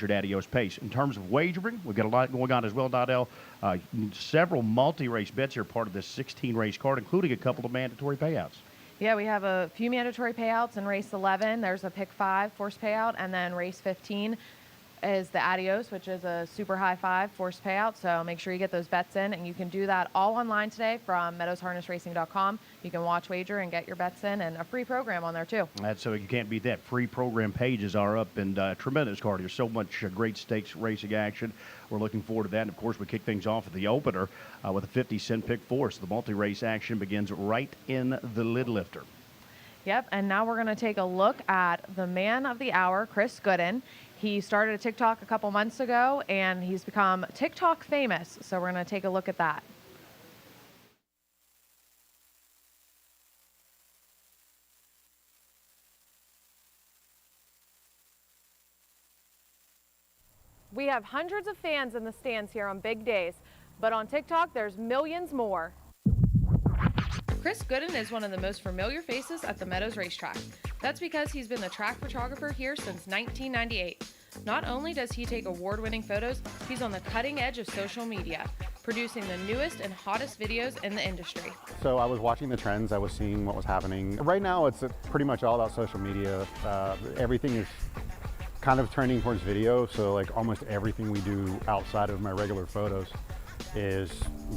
Adios pace. In terms of wagering, we've got a lot going on as well, Donnell. Several multi-race bets here, part of this 16-race card, including a couple of mandatory payouts. Yeah, we have a few mandatory payouts in race 11. There's a pick 5 forced payout, and then race 15 is the Adios, which is a super high 5 forced payout. So make sure you get those bets in, and you can do that all online today from meadowsharnessracing.com. You can watch wager and get your bets in, and a free program on there too. That's so you can't beat that. Free program pages are up, and tremendous card. There's so much great stakes racing action. We're looking forward to that. And of course, we kick things off at the opener with a 50-cent pick 4. So the multi-race action begins right in the lid lifter. Yep, and now we're going to take a look at the man of the hour, Chris Gooden. He started a TikTok a couple months ago, and he's become TikTok famous. So we're going to take a look at that. We have hundreds of fans in the stands here on big days, but on TikTok, there's millions more. Chris Gooden is one of the most familiar faces at the Meadows racetrack. That's because he's been the track photographer here since 1998. Not only does he take award-winning photos, he's on the cutting edge of social media, producing the newest and hottest videos in the industry. So I was watching the trends, I was seeing what was happening. Right now it's pretty much all about social media. Everything is kind of trending towards video, so like almost everything we do outside of my regular photos is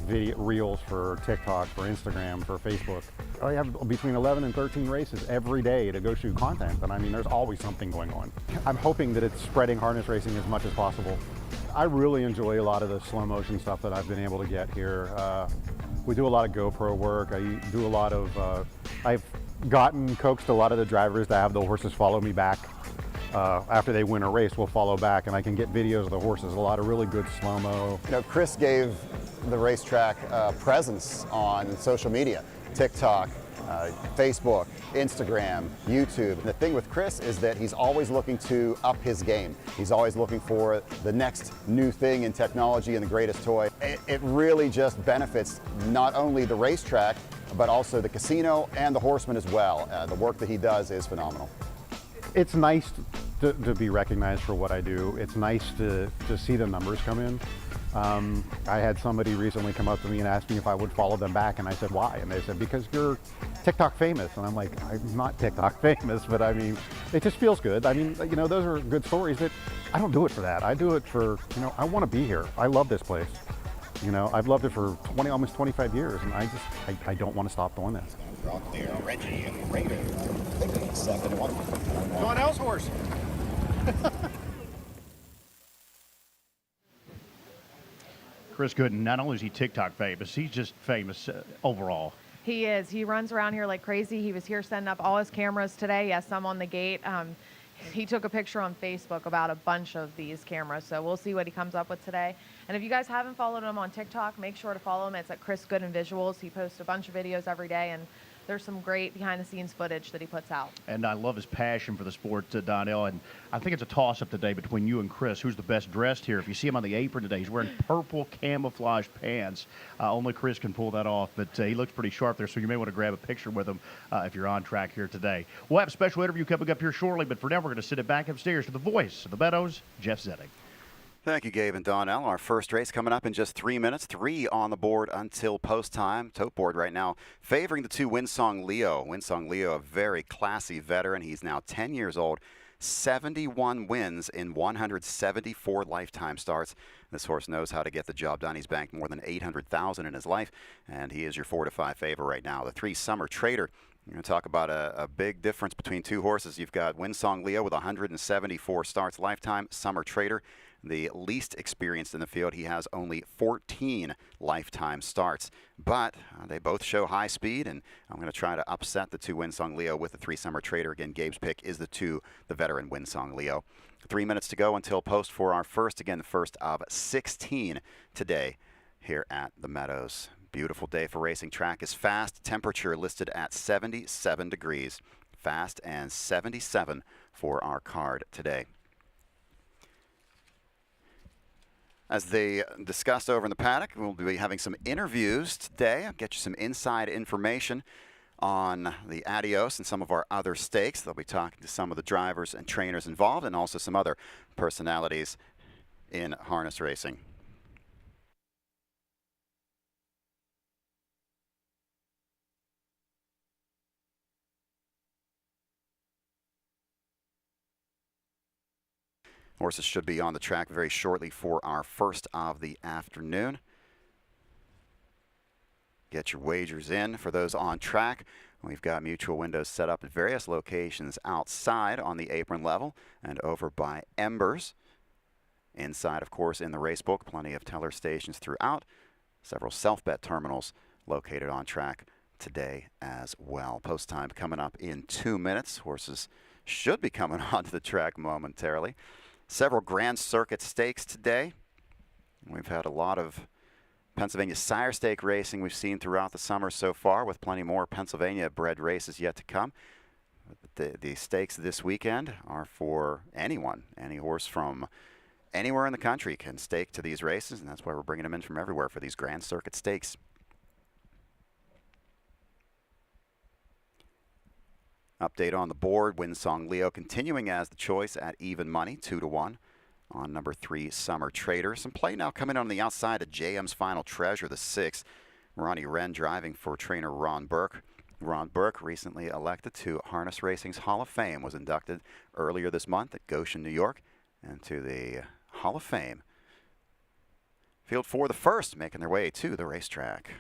video reels for TikTok, for Instagram, for Facebook. I have between 11 and 13 races every day to go shoot content, and I mean there's always something going on. I'm hoping that it's spreading harness racing as much as possible. I really enjoy a lot of the slow motion stuff that I've been able to get here. We do a lot of GoPro work. I do a lot of, I've coaxed a lot of the drivers to have the horses follow me back. After they win a race, we'll follow back, and I can get videos of the horses, a lot of really good slow-mo. You know, Chris gave the racetrack presence on social media, TikTok, Facebook, Instagram, YouTube. And the thing with Chris is that he's always looking to up his game. He's always looking for the next new thing in technology and the greatest toy. It really just benefits not only the racetrack, but also the casino and the horsemen as well. The work that he does is phenomenal. It's nice to be recognized for what I do. It's nice to see the numbers come in. I had somebody recently come up to me and ask me if I would follow them back, and I said, why? And they said, because you're TikTok famous. And I'm like, I'm not TikTok famous, but I mean, it just feels good. I mean, you know, those are good stories, but I don't do it for that. I do it for, you know, I want to be here. I love this place. You know, I've loved it for almost 25 years, and I don't want to stop doing this. Out there, Reggie and Raider, 7-1. Someone else horse. Chris Gooden, not only is he TikTok famous, he's just famous overall. He is. He runs around here like crazy. He was here setting up all his cameras today. Yes, some on the gate. He took a picture on Facebook about a bunch of these cameras, so we'll see what he comes up with today. And if you guys haven't followed him on TikTok, make sure to follow him. It's at Chris Gooden Visuals. He posts a bunch of videos every day, and there's some great behind-the-scenes footage that he puts out. And I love his passion for the sport, Donnell. And I think it's a toss-up today between you and Chris. Who's the best dressed here? If you see him on the apron today, he's wearing purple camouflage pants. Only Chris can pull that off, but he looks pretty sharp there, so you may want to grab a picture with him if you're on track here today. We'll have a special interview coming up here shortly, but for now, we're going to send it back upstairs to the voice of the Meadows, Jeff Zetting. Thank you, Gabe and Donnell. Our first race coming up in just 3 minutes. 3 on the board until post time. Tote board right now favoring the 2 Winsong Leo. Winsong Leo, a very classy veteran. He's now 10 years old. 71 wins in 174 lifetime starts. This horse knows how to get the job done. He's banked more than $800,000 in his life, and he is your 4-5 favor right now. The 3 Summer Trader. You're going to talk about a big difference between 2 horses. You've got Winsong Leo with 174 starts lifetime. Summer Trader, the least experienced in the field. He has only 14 lifetime starts, but they both show high speed, and I'm going to try to upset the 2 Winsong Leo with the 3 Summer Trader. Again, Gabe's pick is the veteran Winsong Leo. 3 minutes to go until post for our first, again, the first of 16 today here at the Meadows. Beautiful day for racing. Track is fast. Temperature listed at 77 degrees. Fast and 77 for our card today. As they discussed over in the paddock, we'll be having some interviews today. I'll get you some inside information on the Adios and some of our other stakes. They'll be talking to some of the drivers and trainers involved and also some other personalities in harness racing. Horses should be on the track very shortly for our first of the afternoon. Get your wagers in for those on track. We've got mutual windows set up at various locations outside on the apron level and over by Embers. Inside, of course, in the racebook, plenty of teller stations throughout. Several self-bet terminals located on track today as well. Post time coming up in 2 minutes. Horses should be coming onto the track momentarily. Several Grand Circuit stakes today. We've had a lot of Pennsylvania sire stake racing we've seen throughout the summer so far, with plenty more Pennsylvania-bred races yet to come. The stakes this weekend are for anyone. Any horse from anywhere in the country can stake to these races, and that's why we're bringing them in from everywhere for these Grand Circuit stakes. Update on the board, Winsong Leo continuing as the choice at even money, 2-1 on number 3, Summer Trader. Some play now coming on the outside of JM's Final Treasure, the 6. Ronnie Wren driving for trainer Ron Burke. Ron Burke, recently elected to Harness Racing's Hall of Fame, was inducted earlier this month at Goshen, New York, and to the Hall of Fame. Field 4, the first, making their way to the racetrack.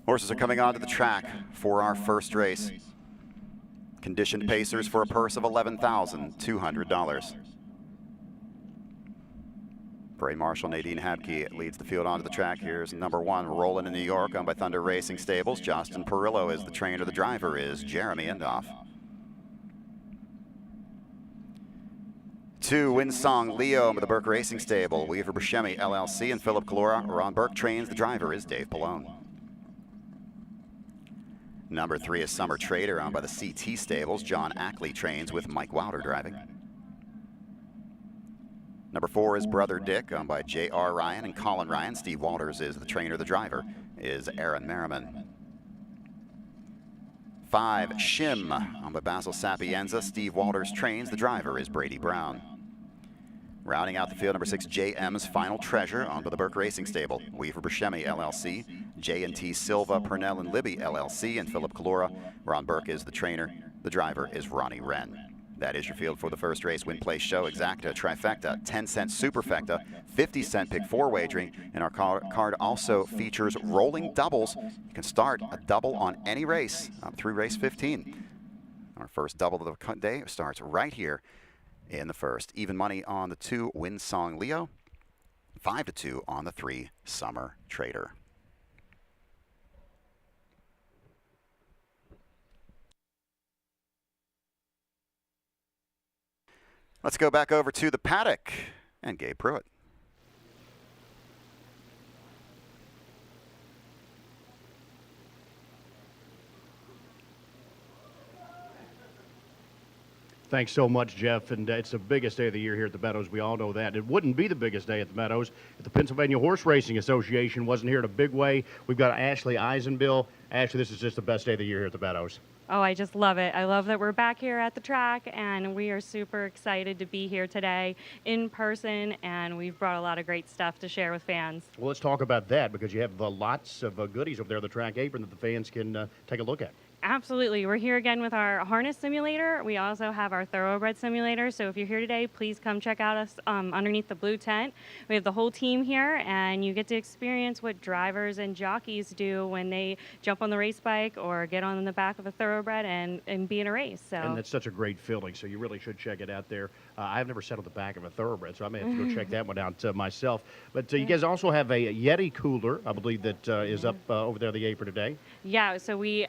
Horses are coming onto the track for our first race. Conditioned pacers for a purse of $11,200. Bray Marshall, Nadine Habke leads the field onto the track. Here's number 1, Rollin' in New York, owned by Thunder Racing Stables. Justin Perillo is the trainer. The driver is Jeremy Indoff. 2, Winsong Leo, owned by the Burke Racing Stable. Weaver Buscemi, LLC, and Philip Calora. Ron Burke trains. The driver is Dave Palone. Number 3 is Summer Trader, owned by the CT Stables. John Ackley trains with Mike Wilder driving. Number 4 is Brother Dick, owned by J.R. Ryan and Colin Ryan. Steve Walters is the trainer. The driver is Aaron Merriman. 5, Shim, owned by Basil Sapienza. Steve Walters trains. The driver is Brady Brown. Rounding out the field, number 6, JM's Final Treasure, owned by the Burke Racing Stable. Weaver Buscemi, LLC. J&T Silva, Purnell and Libby, LLC, and Philip Calora. Ron Burke is the trainer. The driver is Ronnie Wren. That is your field for the first race. Win, play, show, exacta, trifecta, 10-cent superfecta, 50-cent pick 4 wagering. And our card also features rolling doubles. You can start a double on any race up through race 15. Our first double of the day starts right here in the first. Even money on the 2, Winsong Leo. 5-2 on the 3, Summer Trader. Let's go back over to the paddock and Gabe Pruitt. Thanks so much, Jeff. And it's the biggest day of the year here at the Meadows. We all know that. It wouldn't be the biggest day at the Meadows if the Pennsylvania Horse Racing Association wasn't here in a big way. We've got Ashley Eisenbill. Ashley, this is just the best day of the year here at the Meadows. Oh, I just love it. I love that we're back here at the track, and we are super excited to be here today in person, and we've brought a lot of great stuff to share with fans. Well, let's talk about that because you have lots of goodies over there on the track apron that the fans can take a look at. Absolutely. We're here again with our harness simulator. We also have our thoroughbred simulator. So if you're here today, please come check out us underneath the blue tent. We have the whole team here, and you get to experience what drivers and jockeys do when they jump on the race bike or get on the back of a thoroughbred and be in a race. So. And that's such a great feeling, so you really should check it out there. I've never sat on the back of a thoroughbred, so I may have to go check that one out myself. But you guys also have a Yeti cooler, I believe, that is up over there on the apron today. Yeah, so we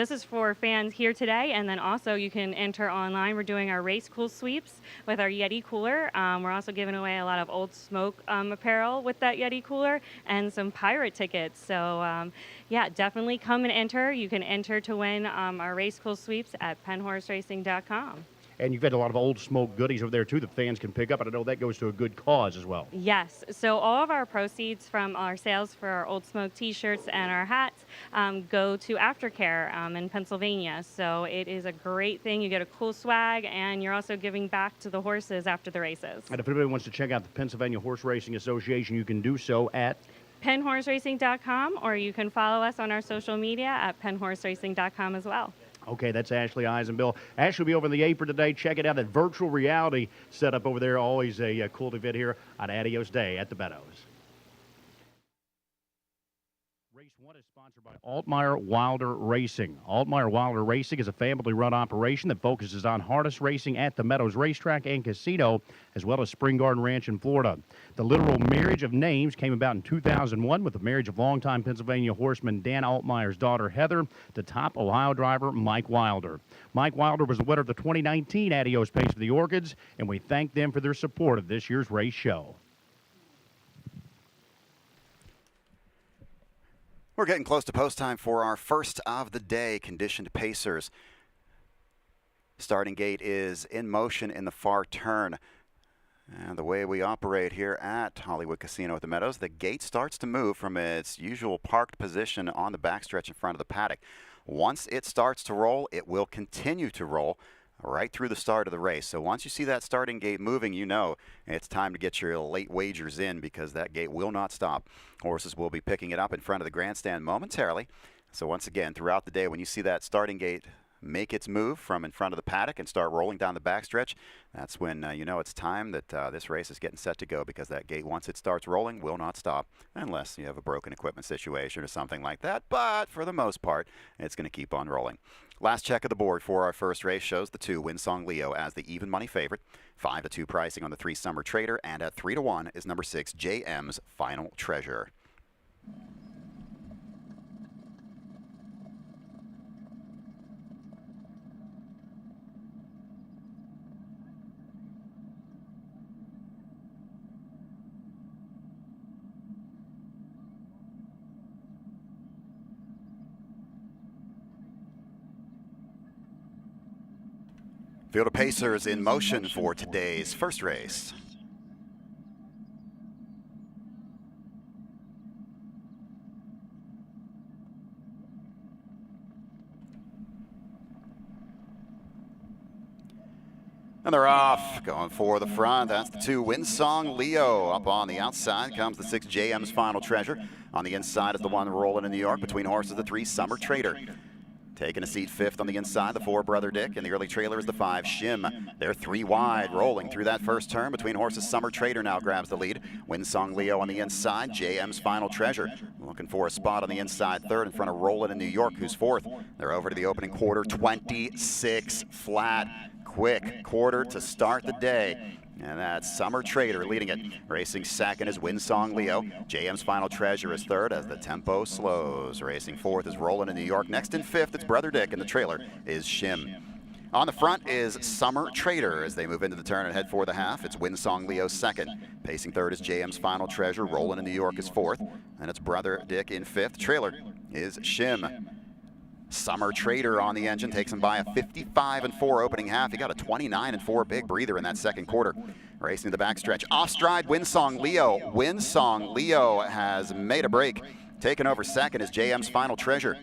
this is for fans here today, and then also you can enter online. We're doing our Race Cool sweeps with our Yeti cooler. We're also giving away a lot of Old Smoke apparel with that Yeti cooler and some pirate tickets. So yeah, definitely come and enter. You can enter to win our Race Cool sweeps at penhorseracing.com. And you've got a lot of Old Smoke goodies over there, too, that fans can pick up. And I know that goes to a good cause as well. Yes. So all of our proceeds from our sales for our Old Smoke T-shirts and our hats go to aftercare in Pennsylvania. So it is a great thing. You get a cool swag, and you're also giving back to the horses after the races. And if anybody wants to check out the Pennsylvania Horse Racing Association, you can do so at penhorseracing.com, or you can follow us on our social media at penhorseracing.com as well. Okay, that's Ashley Eisenbill. Ashley will be over in the apron today. Check it out. That virtual reality setup over there. Always a cool event here on Adios Day at the Meadows. Race 1 is sponsored by Altmaier Wilder Racing. Altmaier Wilder Racing is a family-run operation that focuses on harness racing at the Meadows Racetrack and Casino, as well as Spring Garden Ranch in Florida. The literal marriage of names came about in 2001 with the marriage of longtime Pennsylvania horseman Dan Altmaier's daughter, Heather, to top Ohio driver Mike Wilder. Mike Wilder was the winner of the 2019 Adios Pace for the Orchids, and we thank them for their support of this year's race show. We're getting close to post time for our first of the day, Conditioned Pacers. Starting gate is in motion in the far turn. And the way we operate here at Hollywood Casino at the Meadows, the gate starts to move from its usual parked position on the backstretch in front of the paddock. Once it starts to roll, it will continue to roll right through the start of the race. So once you see that starting gate moving, you know it's time to get your late wagers in, because that gate will not stop. Horses will be picking it up in front of the grandstand momentarily. So once again, throughout the day, when you see that starting gate make its move from in front of the paddock and start rolling down the backstretch, that's when you know it's time that this race is getting set to go, because that gate, once it starts rolling, will not stop unless you have a broken equipment situation or something like that. But for the most part, it's going to keep on rolling. Last check of the board for our first race shows the 2 Winsong Leo as the even money favorite. 5-2 pricing on the 3 Summer Trader, and at 3-1 is number 6 JM's Final Treasure. Field of Pacers in motion for today's first race. And they're off, going for the front. That's the 2 Winsong Leo. Up on the outside comes the 6 JM's Final Treasure. On the inside is the 1 rolling in New York. Between horses, the 3 Summer Trader. Taking a seat 5th on the inside, the 4 Brother Dick, and the early trailer is the 5 Shim. They're 3 wide, rolling through that first turn. Between horses, Summer Trader now grabs the lead. Winsong Leo on the inside, JM's Final Treasure. Looking for a spot on the inside 3rd in front of Rollin in New York, who's 4th. They're over to the opening quarter, 26 flat. Quick quarter to start the day. And that's Summer Trader leading it. Racing second is Winsong Leo. JM's Final Treasure is 3rd as the tempo slows. Racing 4th is Rollin in New York. Next in 5th, it's Brother Dick, and the trailer is Shim. On the front is Summer Trader as they move into the turn and head for the half. It's Winsong Leo 2nd. Pacing 3rd is JM's Final Treasure. Rollin in New York is 4th. And it's Brother Dick in 5th. Trailer is Shim. Summer Trader on the engine takes him by a 55-4 opening half. He got a 29-4 big breather in that second quarter. Racing the backstretch. Off stride, Winsong Leo. Winsong Leo has made a break. Taking over second is JM's Final Treasure.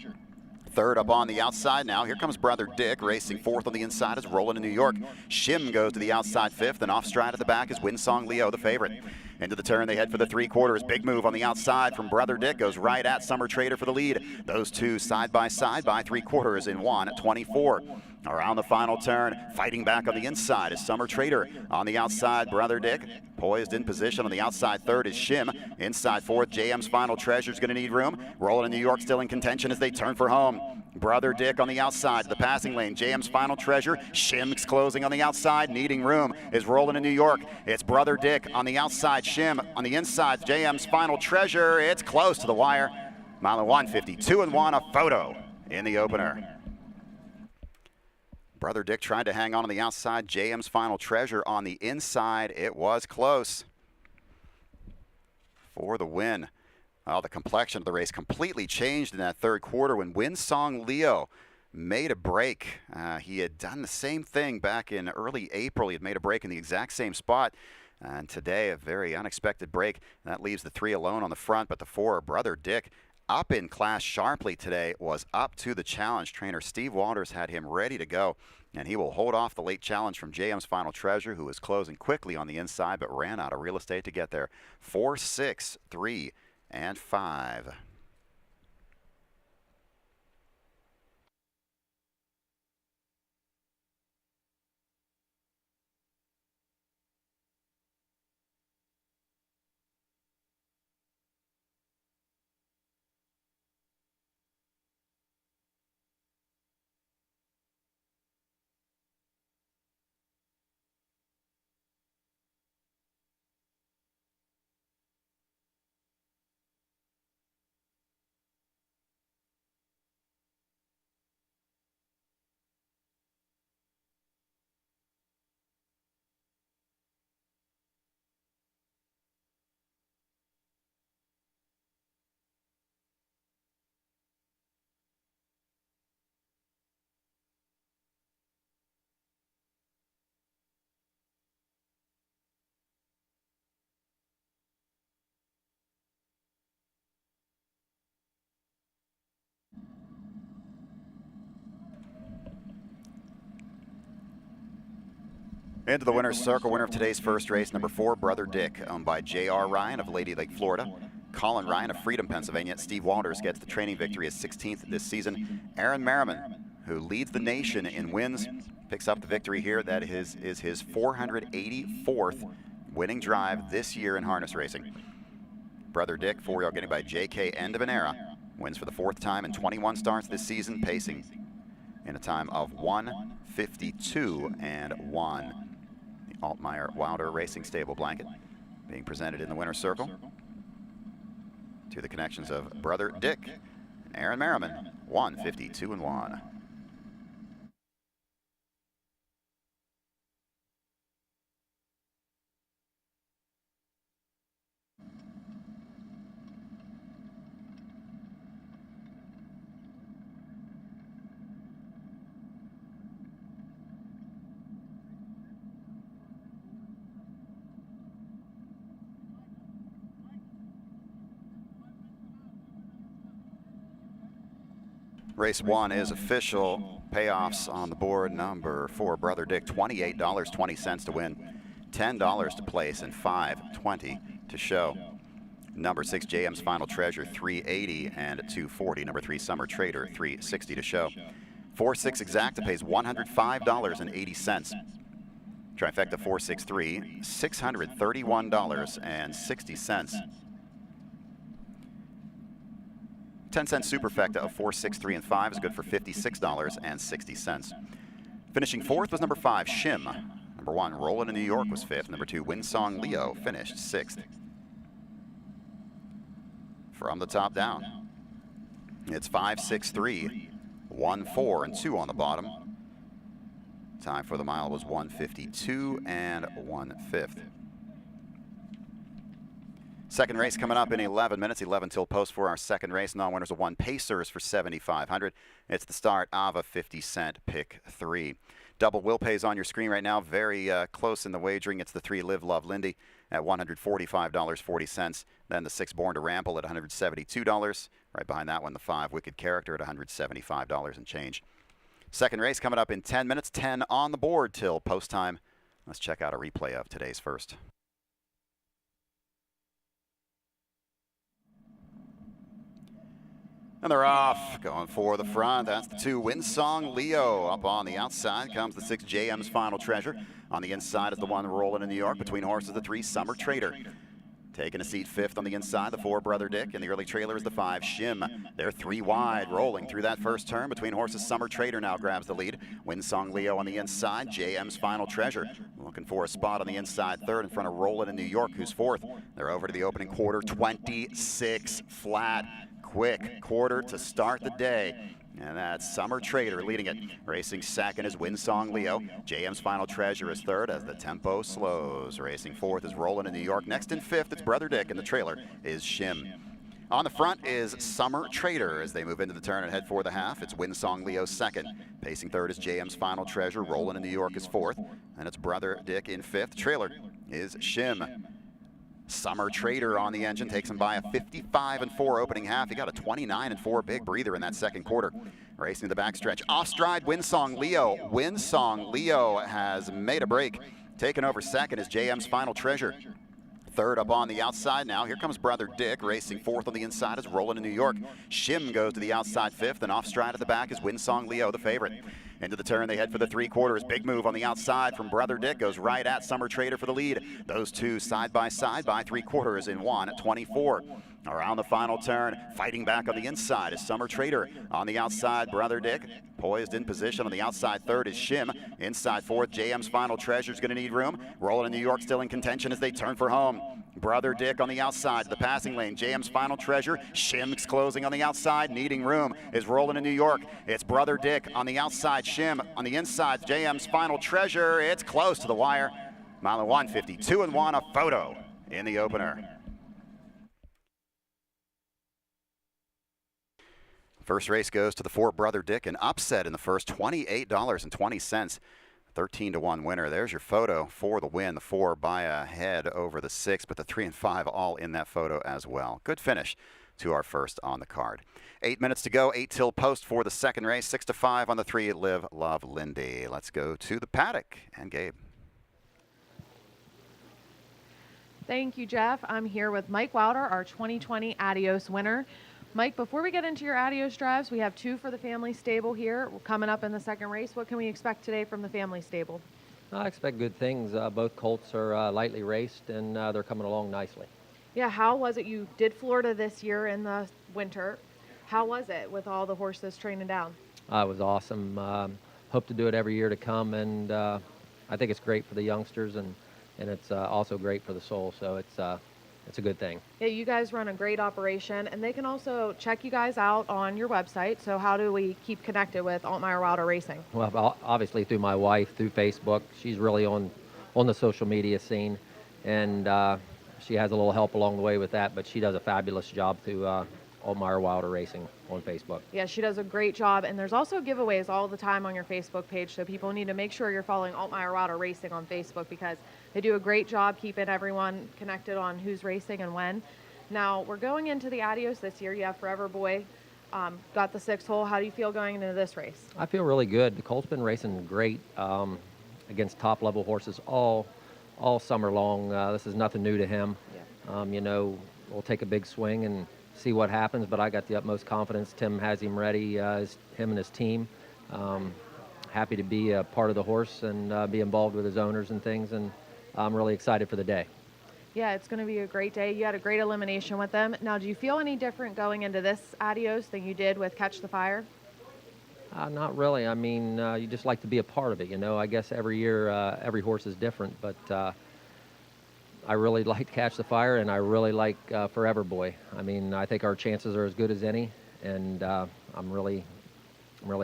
3rd up on the outside now. Here comes Brother Dick. Racing 4th on the inside is Rollin in New York. Shim goes to the outside 5th, and off stride at the back is Winsong Leo, the favorite. Into the turn, they head for the 3 quarters. Big move on the outside from Brother Dick. Goes right at Summer Trader for the lead. Those 2 side by side by 3 quarters in 1:24. Around the final turn, fighting back on the inside is Summer Trader. On the outside, Brother Dick. Poised in position on the outside 3rd is Shim. Inside 4th, JM's Final Treasure is going to need room. Rollin in New York still in contention as they turn for home. Brother Dick on the outside, the passing lane. JM's Final Treasure. Shim's closing on the outside, needing room is Rollin in New York. It's Brother Dick on the outside. Shim on the inside. JM's Final Treasure. It's close to the wire. Mile 152-1, a photo in the opener. Brother Dick tried to hang on the outside. JM's Final Treasure on the inside. It was close for the win. Well, the complexion of the race completely changed in that third quarter when Winsong Leo made a break. He had done the same thing back in early April. He had made a break in the exact same spot. And today, a very unexpected break. That leaves the 3 alone on the front, but the 4, Brother Dick, up in class sharply today, was up to the challenge. Trainer Steve Walters had him ready to go, and he will hold off the late challenge from JM's Final Treasure, who was closing quickly on the inside but ran out of real estate to get there. 4, 6, 3, and 5. Into the winner's circle, winner of today's first race, number 4, Brother Dick, owned by J.R. Ryan of Lady Lake, Florida. Colin Ryan of Freedom, Pennsylvania. Steve Walters gets the training victory, his 16th this season. Aaron Merriman, who leads the nation in wins, picks up the victory here. That is his 484th winning drive this year in harness racing. Brother Dick, 4-year-old getting by J.K. End of an Era, wins for the 4th time in 21 starts this season, pacing in a time of 1:52.1. Altmeyer Wilder Racing Stable blanket being presented in the winner's circle to the connections of Brother Dick and Aaron Merriman. 1:52.1. Race 1 is official. Payoffs on the board. Number 4, Brother Dick, $28.20 to win, $10 to place, and $5.20 to show. Number 6, JM's Final Treasure, $3.80 and $2.40. Number 3, Summer Trader, $3.60 to show. 4-6 Exacta pays $105.80. Trifecta 463, $631.60. 10-cent superfecta of 4, 6, 3, and 5 is good for $56.60. Finishing 4th was number 5, Shim. Number 1, Rollin' in New York was 5th. Number 2, Winsong Leo finished 6th. From the top down, it's 5, 6, 3, 1, 4, and 2 on the bottom. Time for the mile was 1:52 and 1/5. Second race coming up in 11 minutes, 11 till post for our second race. Non-winners of 1, Pacers for $7,500. It's the start of a 50-cent pick 3. Double will pays on your screen right now. Very close in the wagering. It's the 3, Live, Love, Lindy at $145.40. Then the 6, Born to Ramble at $172. Right behind that one, the 5, Wicked Character at $175 and change. Second race coming up in 10 minutes, 10 on the board till post time. Let's check out a replay of today's first. And they're off, going for the front. That's the 2, Winsong Leo. Up on the outside comes the 6, JM's Final Treasure. On the inside is the 1, Rollin' in New York. Between horses, the 3, Summer Trader. Taking a seat 5th on the inside, the 4, Brother Dick. And the early trailer is the 5, Shim. They're 3 wide, rolling through that first turn. Between horses, Summer Trader now grabs the lead. Winsong Leo on the inside, JM's Final Treasure. Looking for a spot on the inside 3rd in front of Rollin' in New York, who's 4th. They're over to the opening quarter, 26 flat. Quick quarter to start the day. And that's Summer Trader leading it. Racing second is Winsong Leo. JM's Final Treasure is third as the tempo slows. Racing fourth is Rollin' in New York. Next in fifth, it's Brother Dick, and the trailer is Shim. On the front is Summer Trader as they move into the turn and head for the half. It's Winsong Leo second. Pacing third is JM's Final Treasure. Rollin' in New York is fourth. And it's Brother Dick in fifth. Trailer is Shim. Summer Trader on the engine takes him by a 55-4 opening half. He got a 29-4 big breather in that second quarter. Racing the backstretch. Off stride, Winsong Leo. Winsong Leo has made a break. Taking over second is JM's Final Treasure. Third up on the outside now. Here comes Brother Dick. Racing fourth on the inside is Rollin' in New York. Shim goes to the outside fifth, and off stride at the back is Winsong Leo, the favorite. Into the turn, they head for the three quarters. Big move on the outside from Brother Dick. Goes right at Summer Trader for the lead. Those two side by side by three quarters in 1:24. Around the final turn, fighting back on the inside is Summer Trader. On the outside, Brother Dick poised in position. On the outside third is Shim. Inside fourth, JM's Final Treasure is going to need room. Rollin' in New York still in contention as they turn for home. Brother Dick on the outside, the passing lane. JM's Final Treasure. Shim's closing on the outside, needing room is Rollin' in New York. It's Brother Dick on the outside, Shim on the inside. JM's Final Treasure. It's close to the wire. Mile 152-1, a photo in the opener. First race goes to the four Brother Dick, an upset in the first, $28.20. 13-1 winner. There's your photo for the win. The four by a head over the six, but the 3 and 5 all in that photo as well. Good finish to our first on the card. 8 minutes to go, 8 till post for the second race. 6-5 on the 3, Live, Love, Lindy. Let's go to the paddock and Gabe. Thank you, Jeff. I'm here with Mike Wilder, our 2020 Adios winner. Mike, before we get into your Adios drives, we have 2 for the family stable here. We're coming up in the second race. What can we expect today from the family stable? I expect good things. Both colts are lightly raced, and they're coming along nicely. Yeah, how was it? You did Florida this year in the winter. How was it with all the horses training down? It was awesome. Hope to do it every year to come, and I think it's great for the youngsters, and it's also great for the soul, so it's a good thing. Yeah, you guys run a great operation, and they can also check you guys out on your website. So how do we keep connected with Altmaier Wilder Racing? Well, obviously through my wife, through Facebook. She's really on the social media scene, and she has a little help along the way with that, but she does a fabulous job through Altmaier Wilder Racing on Facebook. Yeah, she does a great job, and there's also giveaways all the time on your Facebook page, so people need to make sure you're following Altmaier Wilder Racing on Facebook because they do a great job keeping everyone connected on who's racing and when. Now, we're going into the Adios this year. You have Forever Boy, got the 6th hole. How do you feel going into this race? I feel really good. The colt's been racing great against top-level horses all summer long. This is nothing new to him. Yeah. We'll take a big swing and see what happens, but I got the utmost confidence. Tim has him ready, him and his team. Happy to be a part of the horse and be involved with his owners and things, and I'm really excited for the day. Yeah, it's going to be a great day. You had a great elimination with them. Now, do you feel any different going into this Adios than you did with Catch the Fire? Not really. I mean, you just like to be a part of it, I guess every year every horse is different, but I really like Catch the Fire, and I really like Forever Boy. I mean, I think our chances are as good as any, and I'm really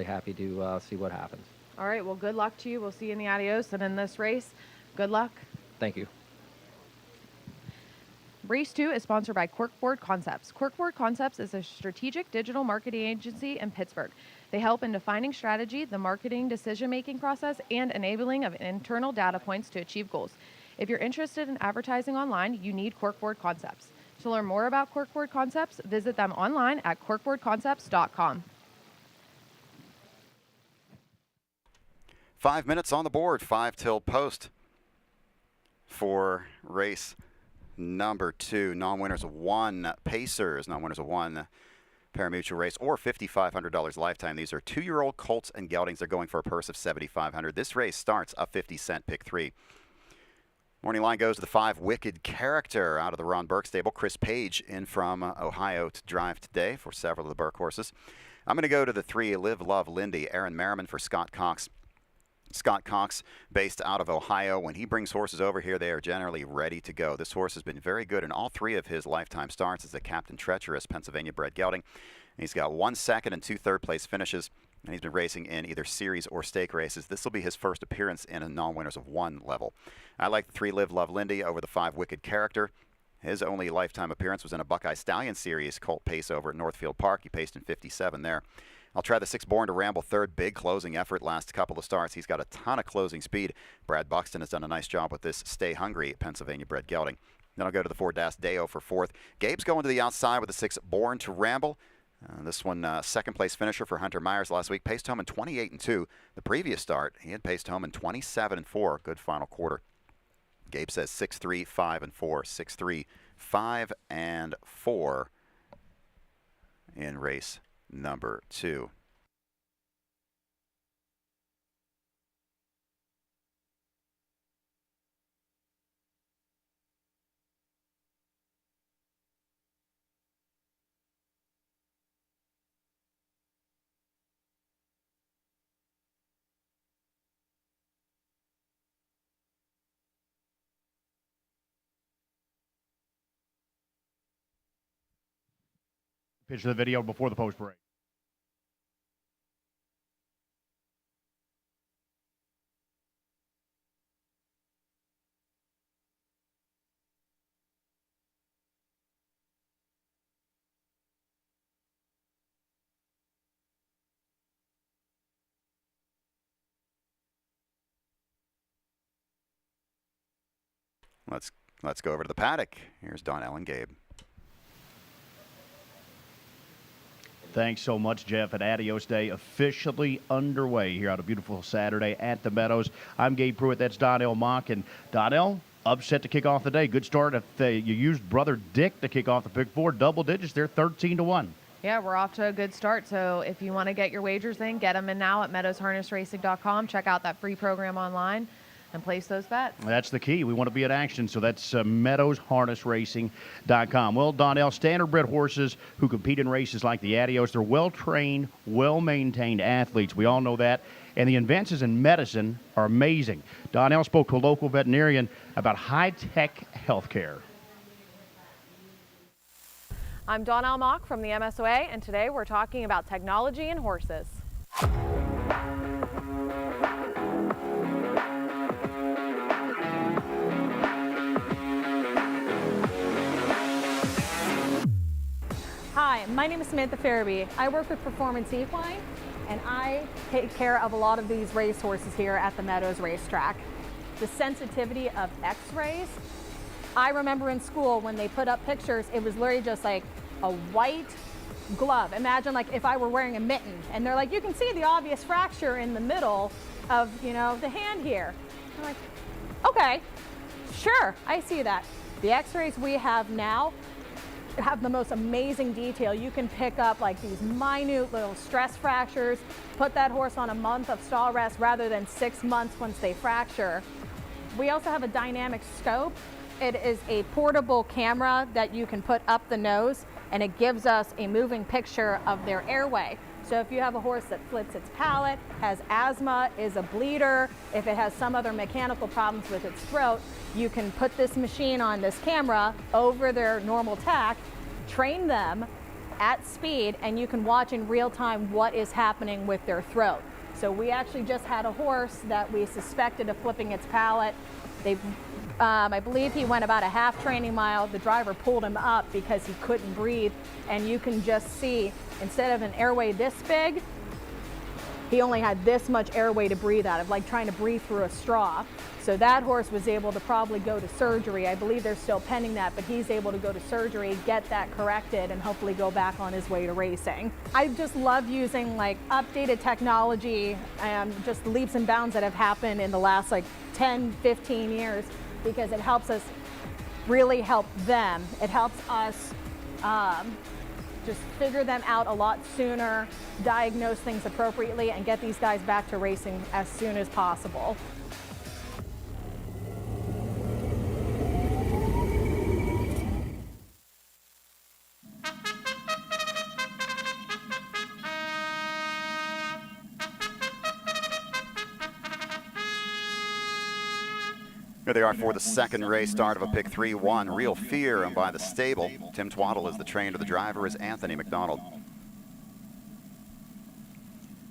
happy to see what happens. All right, well, good luck to you. We'll see you in the Adios, and in this race, good luck. Thank you. Race 2 is sponsored by Corkboard Concepts. Corkboard Concepts is a strategic digital marketing agency in Pittsburgh. They help in defining strategy, the marketing decision-making process, and enabling of internal data points to achieve goals. If you're interested in advertising online, you need Corkboard Concepts. To learn more about Corkboard Concepts, visit them online at corkboardconcepts.com. 5 minutes on the board, 5 till post for race number 2. Non-winners of 1 Pacers, non-winners of 1 Parimutuel race, or $5,500 lifetime. These are 2-year-old colts and geldings. They're going for a purse of $7,500. This race starts a 50-cent pick 3. Morning line goes to the 5 Wicked Character out of the Ron Burke stable. Chris Page in from Ohio to drive today for several of the Burke horses. I'm going to go to the 3 Live, Love, Lindy. Aaron Merriman for Scott Cox. Scott Cox, based out of Ohio. When he brings horses over here, they are generally ready to go. This horse has been very good in all 3 of his lifetime starts as the Captain Treacherous Pennsylvania-bred gelding. He's got 1 second and 2 third-place finishes, and he's been racing in either series or stake races. This will be his first appearance in a non-winners of 1 level. I like the 3 Live Love Lindy over the 5 Wicked Character. His only lifetime appearance was in a Buckeye Stallion Series Colt pace over at Northfield Park. He paced in 57 there. I'll try the 6 Born to Ramble, third big closing effort last couple of starts. He's got a ton of closing speed. Brad Buxton has done a nice job with this Stay Hungry Pennsylvania-bred gelding. Then I'll go to the 4 Das Deo for 4th. Gabe's going to the outside with the 6 Born to Ramble. This one, second place finisher for Hunter Myers last week. Paced home in 28-2. The previous start, he had paced home in 27-4. Good final quarter. Gabe says 6-3, 5-4. 6-3, 5-4 in race number 2. Pitch the video before the post break. Let's go over to the paddock. Here's Donnell and Gabe. Thanks so much, Jeff. And Adios Day officially underway here on a beautiful Saturday at the Meadows. I'm Gabe Pruitt. That's Donnell Mock. And Donnell, upset to kick off the day. Good start. If you used Brother Dick to kick off the pick 4, double digits. They're 13-1. Yeah, we're off to a good start. So if you want to get your wagers in, get them in now at meadowsharnessracing.com. Check out that free program online and place those bets. That's the key. We want to be in action, so that's meadowsharnessracing.com. Well, Donnell, standard-bred horses who compete in races like the Adios, they're well-trained, well-maintained athletes. We all know that. And the advances in medicine are amazing. Donnell spoke to a local veterinarian about high-tech healthcare. I'm Donnell Mock from the MSOA, and today we're talking about technology and horses. Hi, my name is Samantha Farabee. I work with Performance Equine, and I take care of a lot of these race horses here at the Meadows racetrack. The sensitivity of x-rays, I remember in school when they put up pictures, it was literally just like a white glove. Imagine like if I were wearing a mitten, and they're like, you can see the obvious fracture in the middle of, the hand here. I'm like, okay, sure, I see that. The x-rays we have now have the most amazing detail. You can pick up like these minute little stress fractures, put that horse on a month of stall rest rather than 6 months once they fracture. We also have a dynamic scope. It is a portable camera that you can put up the nose, and it gives us a moving picture of their airway. So if you have a horse that flips its palate, has asthma, is a bleeder, if it has some other mechanical problems with its throat, you can put this machine on this camera over their normal tack, train them at speed, and you can watch in real time what is happening with their throat. So we actually just had a horse that we suspected of flipping its palate. I believe he went about a half training mile. The driver pulled him up because he couldn't breathe, and you can just see, instead of an airway this big, he only had this much airway to breathe out of, like trying to breathe through a straw. So that horse was able to probably go to surgery. I believe they're still pending that, but he's able to go to surgery, get that corrected, and hopefully go back on his way to racing. I just love using like updated technology and just the leaps and bounds that have happened in the last like 10, 15 years, because it helps us really help them. It helps us just figure them out a lot sooner, diagnose things appropriately, and get these guys back to racing as soon as possible. Here they are for the second race start of a pick 3-1. Real Fear owned by the stable. Tim Twaddle is the trainer. The driver is Anthony McDonald.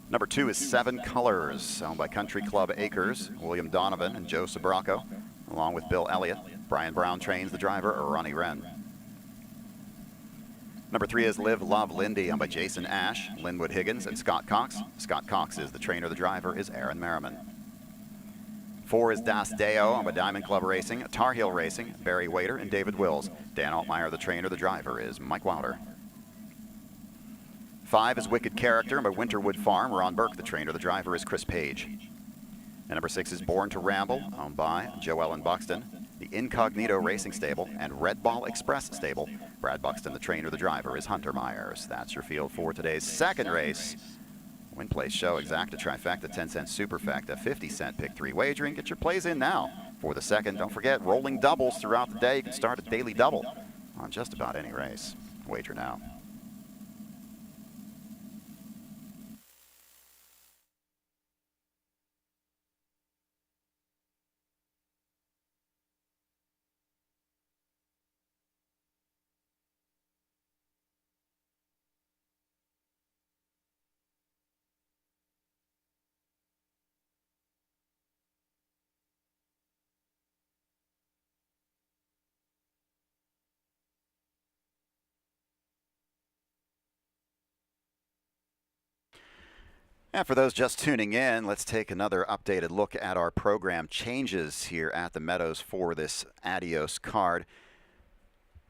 Number 2 is Seven Colors, owned by Country Club Acres, William Donovan and Joe Sabraco, along with Bill Elliott. Brian Brown trains the driver, Ronnie Wren. Number 3 is Live, Love, Lindy, owned by Jason Ash, Linwood Higgins, and Scott Cox. Scott Cox is the trainer. The driver is Aaron Merriman. 4 is Das Deo, owned by Diamond Club Racing, Tar Heel Racing, Barry Wader, and David Wills. Dan Altmeyer, the trainer. The driver is Mike Wilder. 5 is Wicked Character by Winterwood Farm. Ron Burke, the trainer. The driver is Chris Page. And number 6 is Born to Ramble, owned by Joellen Buxton, the Incognito Racing Stable, and Red Ball Express Stable. Brad Buxton, the trainer. The driver is Hunter Myers. That's your field for today's second race. Win, play, show, exacta, trifecta, 10-cent superfecta, 50-cent pick 3 wagering. Get your plays in now for the second. Don't forget, rolling doubles throughout the day. You can start a daily double on just about any race. Wager now. And for those just tuning in, let's take another updated look at our program changes here at the Meadows for this Adios card.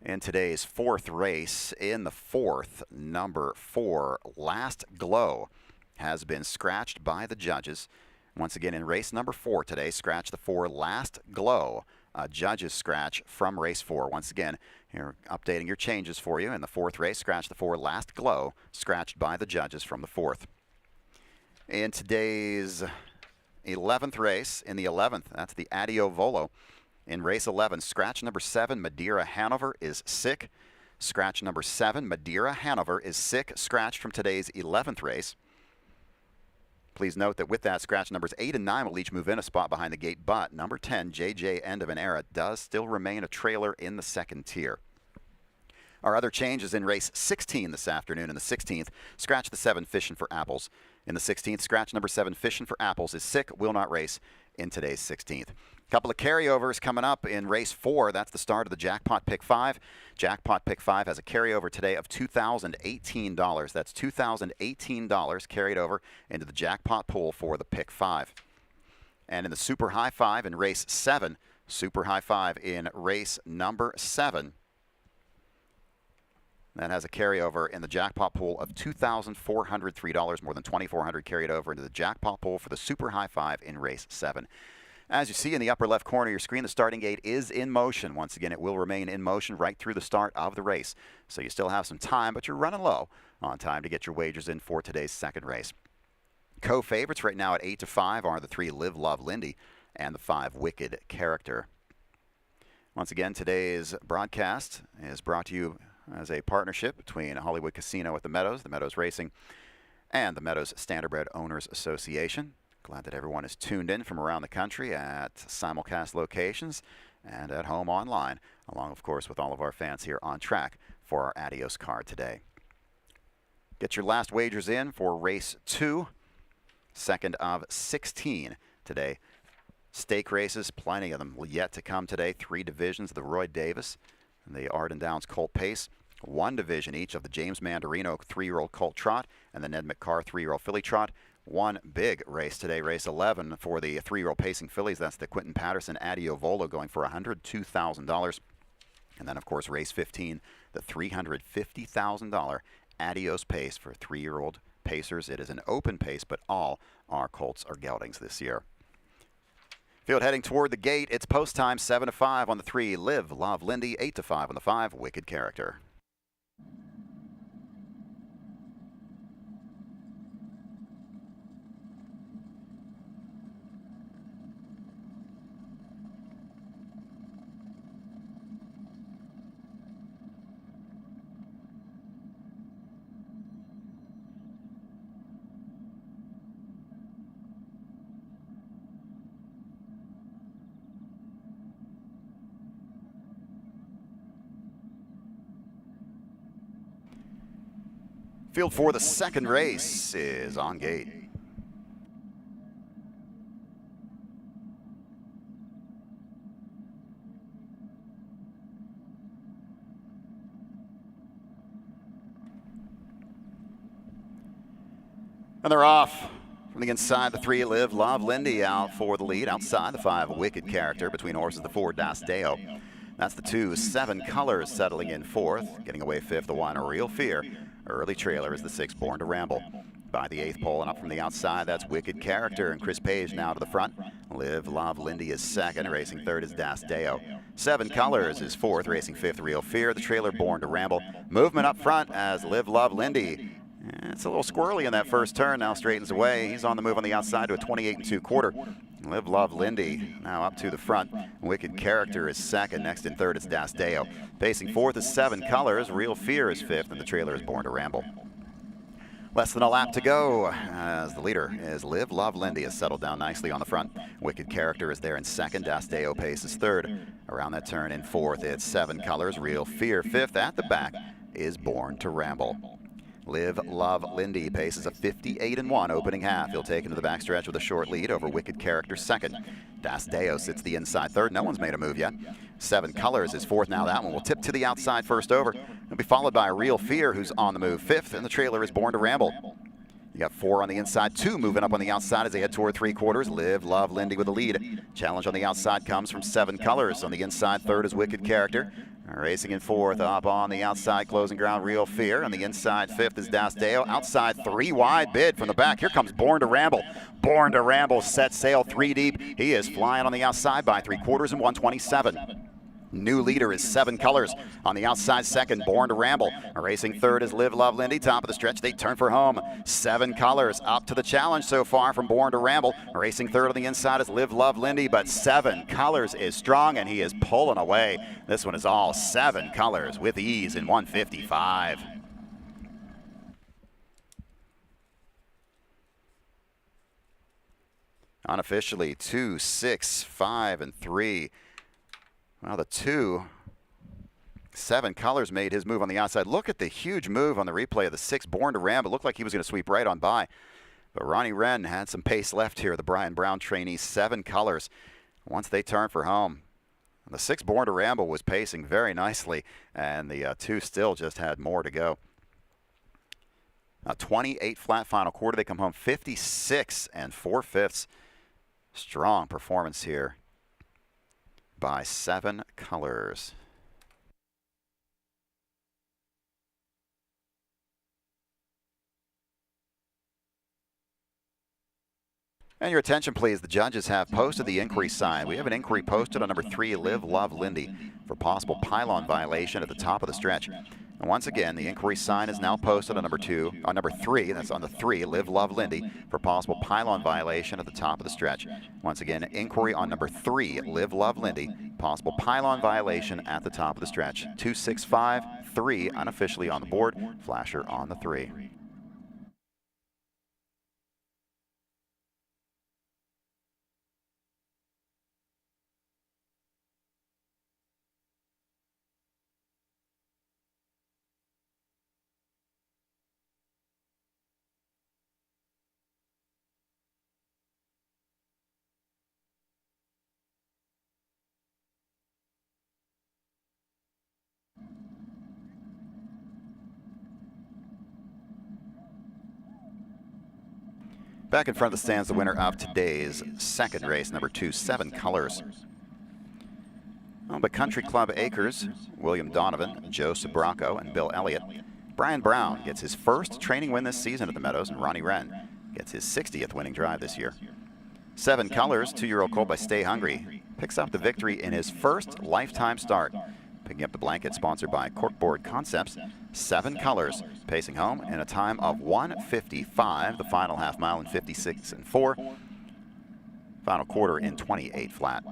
In today's fourth race, in the fourth, number 4, Last Glow, has been scratched by the judges. Once again, in race number 4 today, scratch the 4, Last Glow. Judges scratch from race 4. Once again, here updating your changes for you. In the fourth race, scratch the 4, Last Glow, scratched by the judges from the 4th. In today's 11th race, in the 11th, that's the Adio Volo. In race 11, scratch number 7, Madeira Hanover, is sick. Scratch number 7, Madeira Hanover, is sick, scratched from today's 11th race. Please note that with that, scratch numbers 8 and 9 will each move in a spot behind the gate, but number 10, JJ End of an Era, does still remain a trailer in the second tier. Our other changes in race 16 this afternoon. In the 16th, scratch the 7, Fishing for Apples. In the 16th, scratch number 7, Fishing for Apples, is sick, will not race in today's 16th. A couple of carryovers coming up in race 4. That's the start of the Jackpot Pick 5. Jackpot Pick 5 has a carryover today of $2,018. That's $2,018 carried over into the jackpot pool for the Pick 5. And in the Super High 5 in race 7, Super High 5 in race number 7, that has a carryover in the jackpot pool of $2,403, more than $2,400 carried over into the jackpot pool for the Super High 5 in race 7. As you see in the upper left corner of your screen, the starting gate is in motion. Once again, it will remain in motion right through the start of the race. So you still have some time, but you're running low on time to get your wagers in for today's second race. Co-favorites right now at 8-5 are the 3, Live, Love, Lindy, and the 5, Wicked Character. Once again, today's broadcast is brought to you as a partnership between Hollywood Casino at the Meadows Racing, and the Meadows Standardbred Owners Association. Glad that everyone is tuned in from around the country at simulcast locations and at home online, along, of course, with all of our fans here on track for our Adios card today. Get your last wagers in for race 2, second of 16 today. Stake races, plenty of them yet to come today. 3 divisions, the Roy Davis and the Arden Downs Colt Pace. 1 division each of the James Mandarino 3-year-old Colt Trot and the Ned McCarr 3-year-old Filly Trot. 1 big race today, race 11 for the 3-year-old pacing fillies. That's the Quentin Patterson Adio Volo going for $102,000. And then, of course, race 15, the $350,000 Adios pace for 3-year-old pacers. It is an open pace, but all our colts are geldings this year. Field heading toward the gate. It's post time, 7-5 on the 3, Live, Love, Lindy, 8-5 on the 5, Wicked Character. Field for the second race is on gate. And they're off. From the inside, the 3, Live, Love, Lindy out for the lead. Outside, the 5, Wicked Character. Between horses, the 4, Adio. That's the 2, 7 Colors settling in 4th. Getting away 5th, the 1, Real Fear. Early trailer is the 6, Born to Ramble. By the 8th pole and up from the outside, that's Wicked Character. And Chris Page now to the front. Live, Love, Lindy is 2nd. Racing 3rd is Adio. 7 Colors is 4th. Racing 5th, Real Fear. The trailer, Born to Ramble. Movement up front as Live, Love, Lindy. It's a little squirrely in that first turn. Now straightens away. He's on the move on the outside to a 28 2/4. Live, Love, Lindy now up to the front. Wicked Character is 2nd. Next in 3rd is Adio. Pacing 4th is 7 Colors. Real Fear is 5th, and the trailer is Born to Ramble. Less than a lap to go as the leader is Live, Love, Lindy has settled down nicely on the front. Wicked Character is there in 2nd. Adio paces 3rd. Around that turn in 4th, it's 7 Colors. Real Fear 5th. At the back is Born to Ramble. Live, Love, Lindy paces a 58-1 opening half. He'll take into the backstretch with a short lead over Wicked Character 2nd. Adio sits the inside 3rd. No one's made a move yet. 7 Colors is 4th now. That one will tip to the outside first over. It'll be followed by Real Fear, who's on the move 5th, and the trailer is Born to Ramble. You got 4 on the inside, 2 moving up on the outside as they head toward 3/4. Live, Love, Lindy with the lead. Challenge on the outside comes from 7 Colors. On the inside, 3rd is Wicked Character. Racing in 4th, up on the outside, closing ground, Real Fear. On the inside, 5th is Adio. Outside, 3 wide bid from the back. Here comes Born to Ramble. Born to Ramble set sail 3 deep. He is flying on the outside by 3/4 and 127. New leader is 7 Colors. On the outside, 2nd, Born to Ramble. Racing 3rd is Live, Love, Lindy. Top of the stretch, they turn for home. 7 Colors up to the challenge so far from Born to Ramble. Racing 3rd on the inside is Live, Love, Lindy, but 7 Colors is strong, and he is pulling away. This one is all 7 Colors with ease in 155. Unofficially, 2, 6, 5, and 3. Well, the 2, 7 Colors made his move on the outside. Look at the huge move on the replay of the 6, Born to Ramble. It looked like he was going to sweep right on by. But Ronnie Wren had some pace left here, the Brian Brown trainee. 7 Colors once they turn for home. The 6, Born to Ramble, was pacing very nicely, and the 2 still just had more to go. A 28 flat final quarter. They come home 56 4/5. Strong performance here by 7 Colors. And your attention, please. The judges have posted the inquiry sign. We have an inquiry posted on number 3, Live, Love, Lindy, for possible pylon violation at the top of the stretch. And once again, the inquiry sign is now posted on number 3, that's on the 3, Live, Love, Lindy, for possible pylon violation at the top of the stretch. Once again, inquiry on number 3, Live, Love, Lindy, possible pylon violation at the top of the stretch. 2, 6, 5, 3 unofficially on the board. Flasher on the 3. Back in front of the stands, the winner of today's second race, number 2, 7 Colors. But Country Club Acres, William Donovan, Joe Sabraco, and Bill Elliott. Brian Brown gets his first training win this season at the Meadows, and Ronnie Wren gets his 60th winning drive this year. 7 Colors, 2-year-old colt by Stay Hungry, picks up the victory in his first lifetime start. Picking up the blanket, sponsored by Corkboard Concepts. 7 Colors, pacing home in a time of 1:55. The final half mile in 56 4. Final quarter in 28 flat.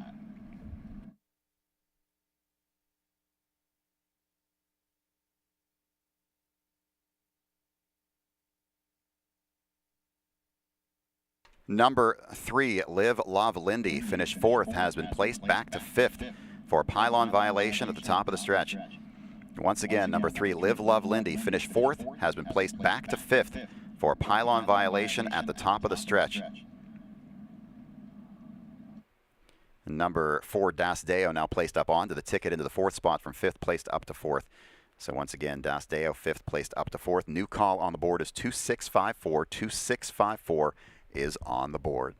Number 3, Live, Love, Lindy, finished 4th, has been placed back to 5th for a pylon violation at the top of the stretch. Once again, number 3, Live Love Lindy, finished 4th, has been placed back to 5th for a pylon violation at the top of the stretch. Number 4, Das Deo, now placed up onto the ticket into the 4th spot from 5th, placed up to 4th. So once again, Das Deo, 5th, placed up to 4th. New call on the board is 2654. 2654 is on the board.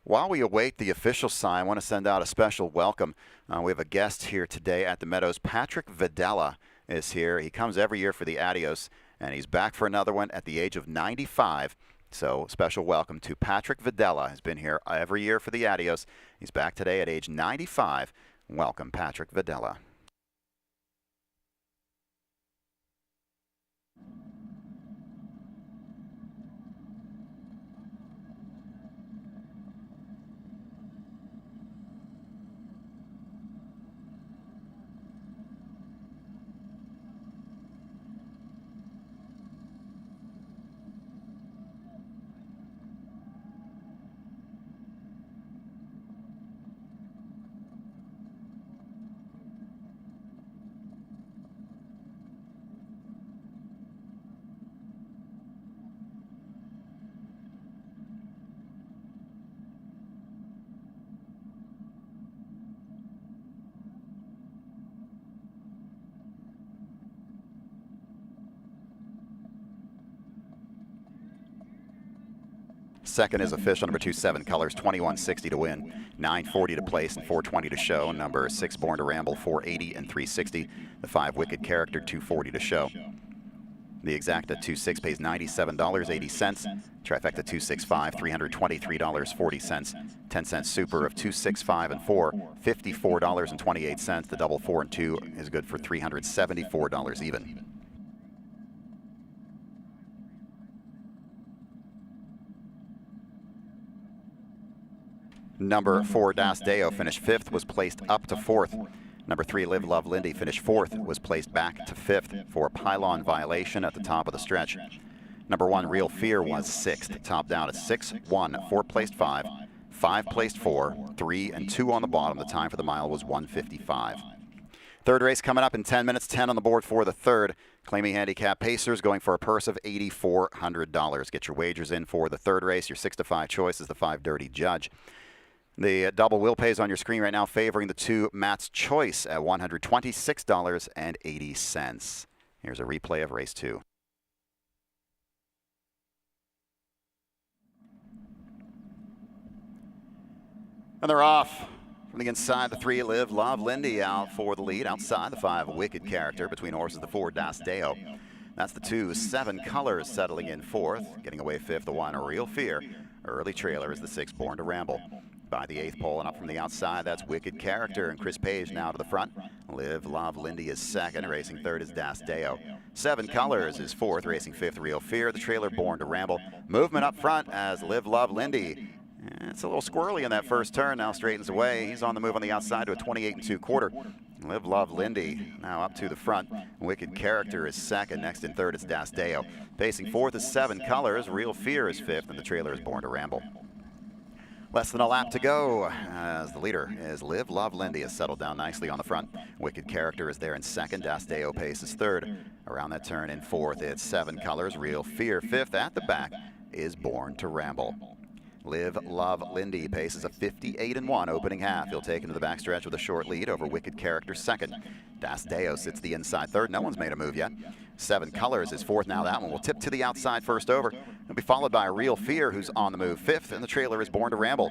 While we await the official sign, I want to send out a special welcome. We have a guest here today at the Meadows. Patrick Videla is here. He comes every year for the Adios, and he's back for another one at the age of 95. So special welcome to Patrick Videla. He's been here every year for the Adios. He's back today at age 95. Welcome, Patrick Videla. Second is official, number 2, 7 Colors, 2160 to win, 940 to place, and 420 to show. Number 6, Born to Ramble, 480 and 360. The 5, Wicked Character, 240 to show. The Exacta 2-6 pays $97.80. Trifecta 265, $323.40. 10-cent Super of 265 and 4, $54.28. The double 4 and 2 is good for $374 even. Number 4, Das Deo, finished 5th, was placed up to 4th. Number 3, Live Love Lindy, finished 4th, was placed back to 5th for a pylon violation at the top of the stretch. Number 1, Real Fear, was 6th, topped out at 6-1, 4 placed 5, 5 placed 4, 3 and 2 on the bottom. The time for the mile was 1:55. Third race coming up in 10 minutes, 10 on the board for the third. Claiming handicap Pacers going for a purse of $8,400. Get your wagers in for the third race. Your 6 to 5 choice is the 5 Dirty Judge. The double will pays on your screen right now, favoring the 2 Matt's Choice at $126.80. Here's a replay of race 2. And they're off. From the inside, the 3, Live Love Lindy out for the lead. Outside, the 5, Wicked Character. Between horses, the 4, Das Deo. That's the 2, 7 Colors settling in 4th. Getting away 5th, the 1, Real Fear. Early trailer is the 6, Born to Ramble. By the 8th pole and up from the outside, that's Wicked Character, and Chris Page now to the front. Live Love Lindy is 2nd, racing 3rd is Das Deo. 7 Colors is 4th, racing 5th, Real Fear. The trailer, Born to Ramble. Movement up front as Live Love Lindy. It's a little squirrely in that first turn, now straightens away. He's on the move on the outside to a 28 2/4. Live Love Lindy now up to the front. Wicked Character is 2nd, next in 3rd is Das Deo. Pacing 4th is 7 Colors, Real Fear is 5th, and the trailer is Born to Ramble. Less than a lap to go as the leader is Live Love Lindy, has settled down nicely on the front. Wicked Character is there in 2nd. Das Deo paces 3rd. Around that turn in 4th, it's 7 Colors. Real Fear 5th. At the back is Born to Ramble. Live Love Lindy paces a 58-1 opening half. He'll take into the backstretch with a short lead over Wicked Character 2nd. Das Deo sits the inside 3rd. No one's made a move yet. 7 Colors is 4th now. That one will tip to the outside first over. It'll be followed by Real Fear, who's on the move 5th, and the trailer is Born to Ramble.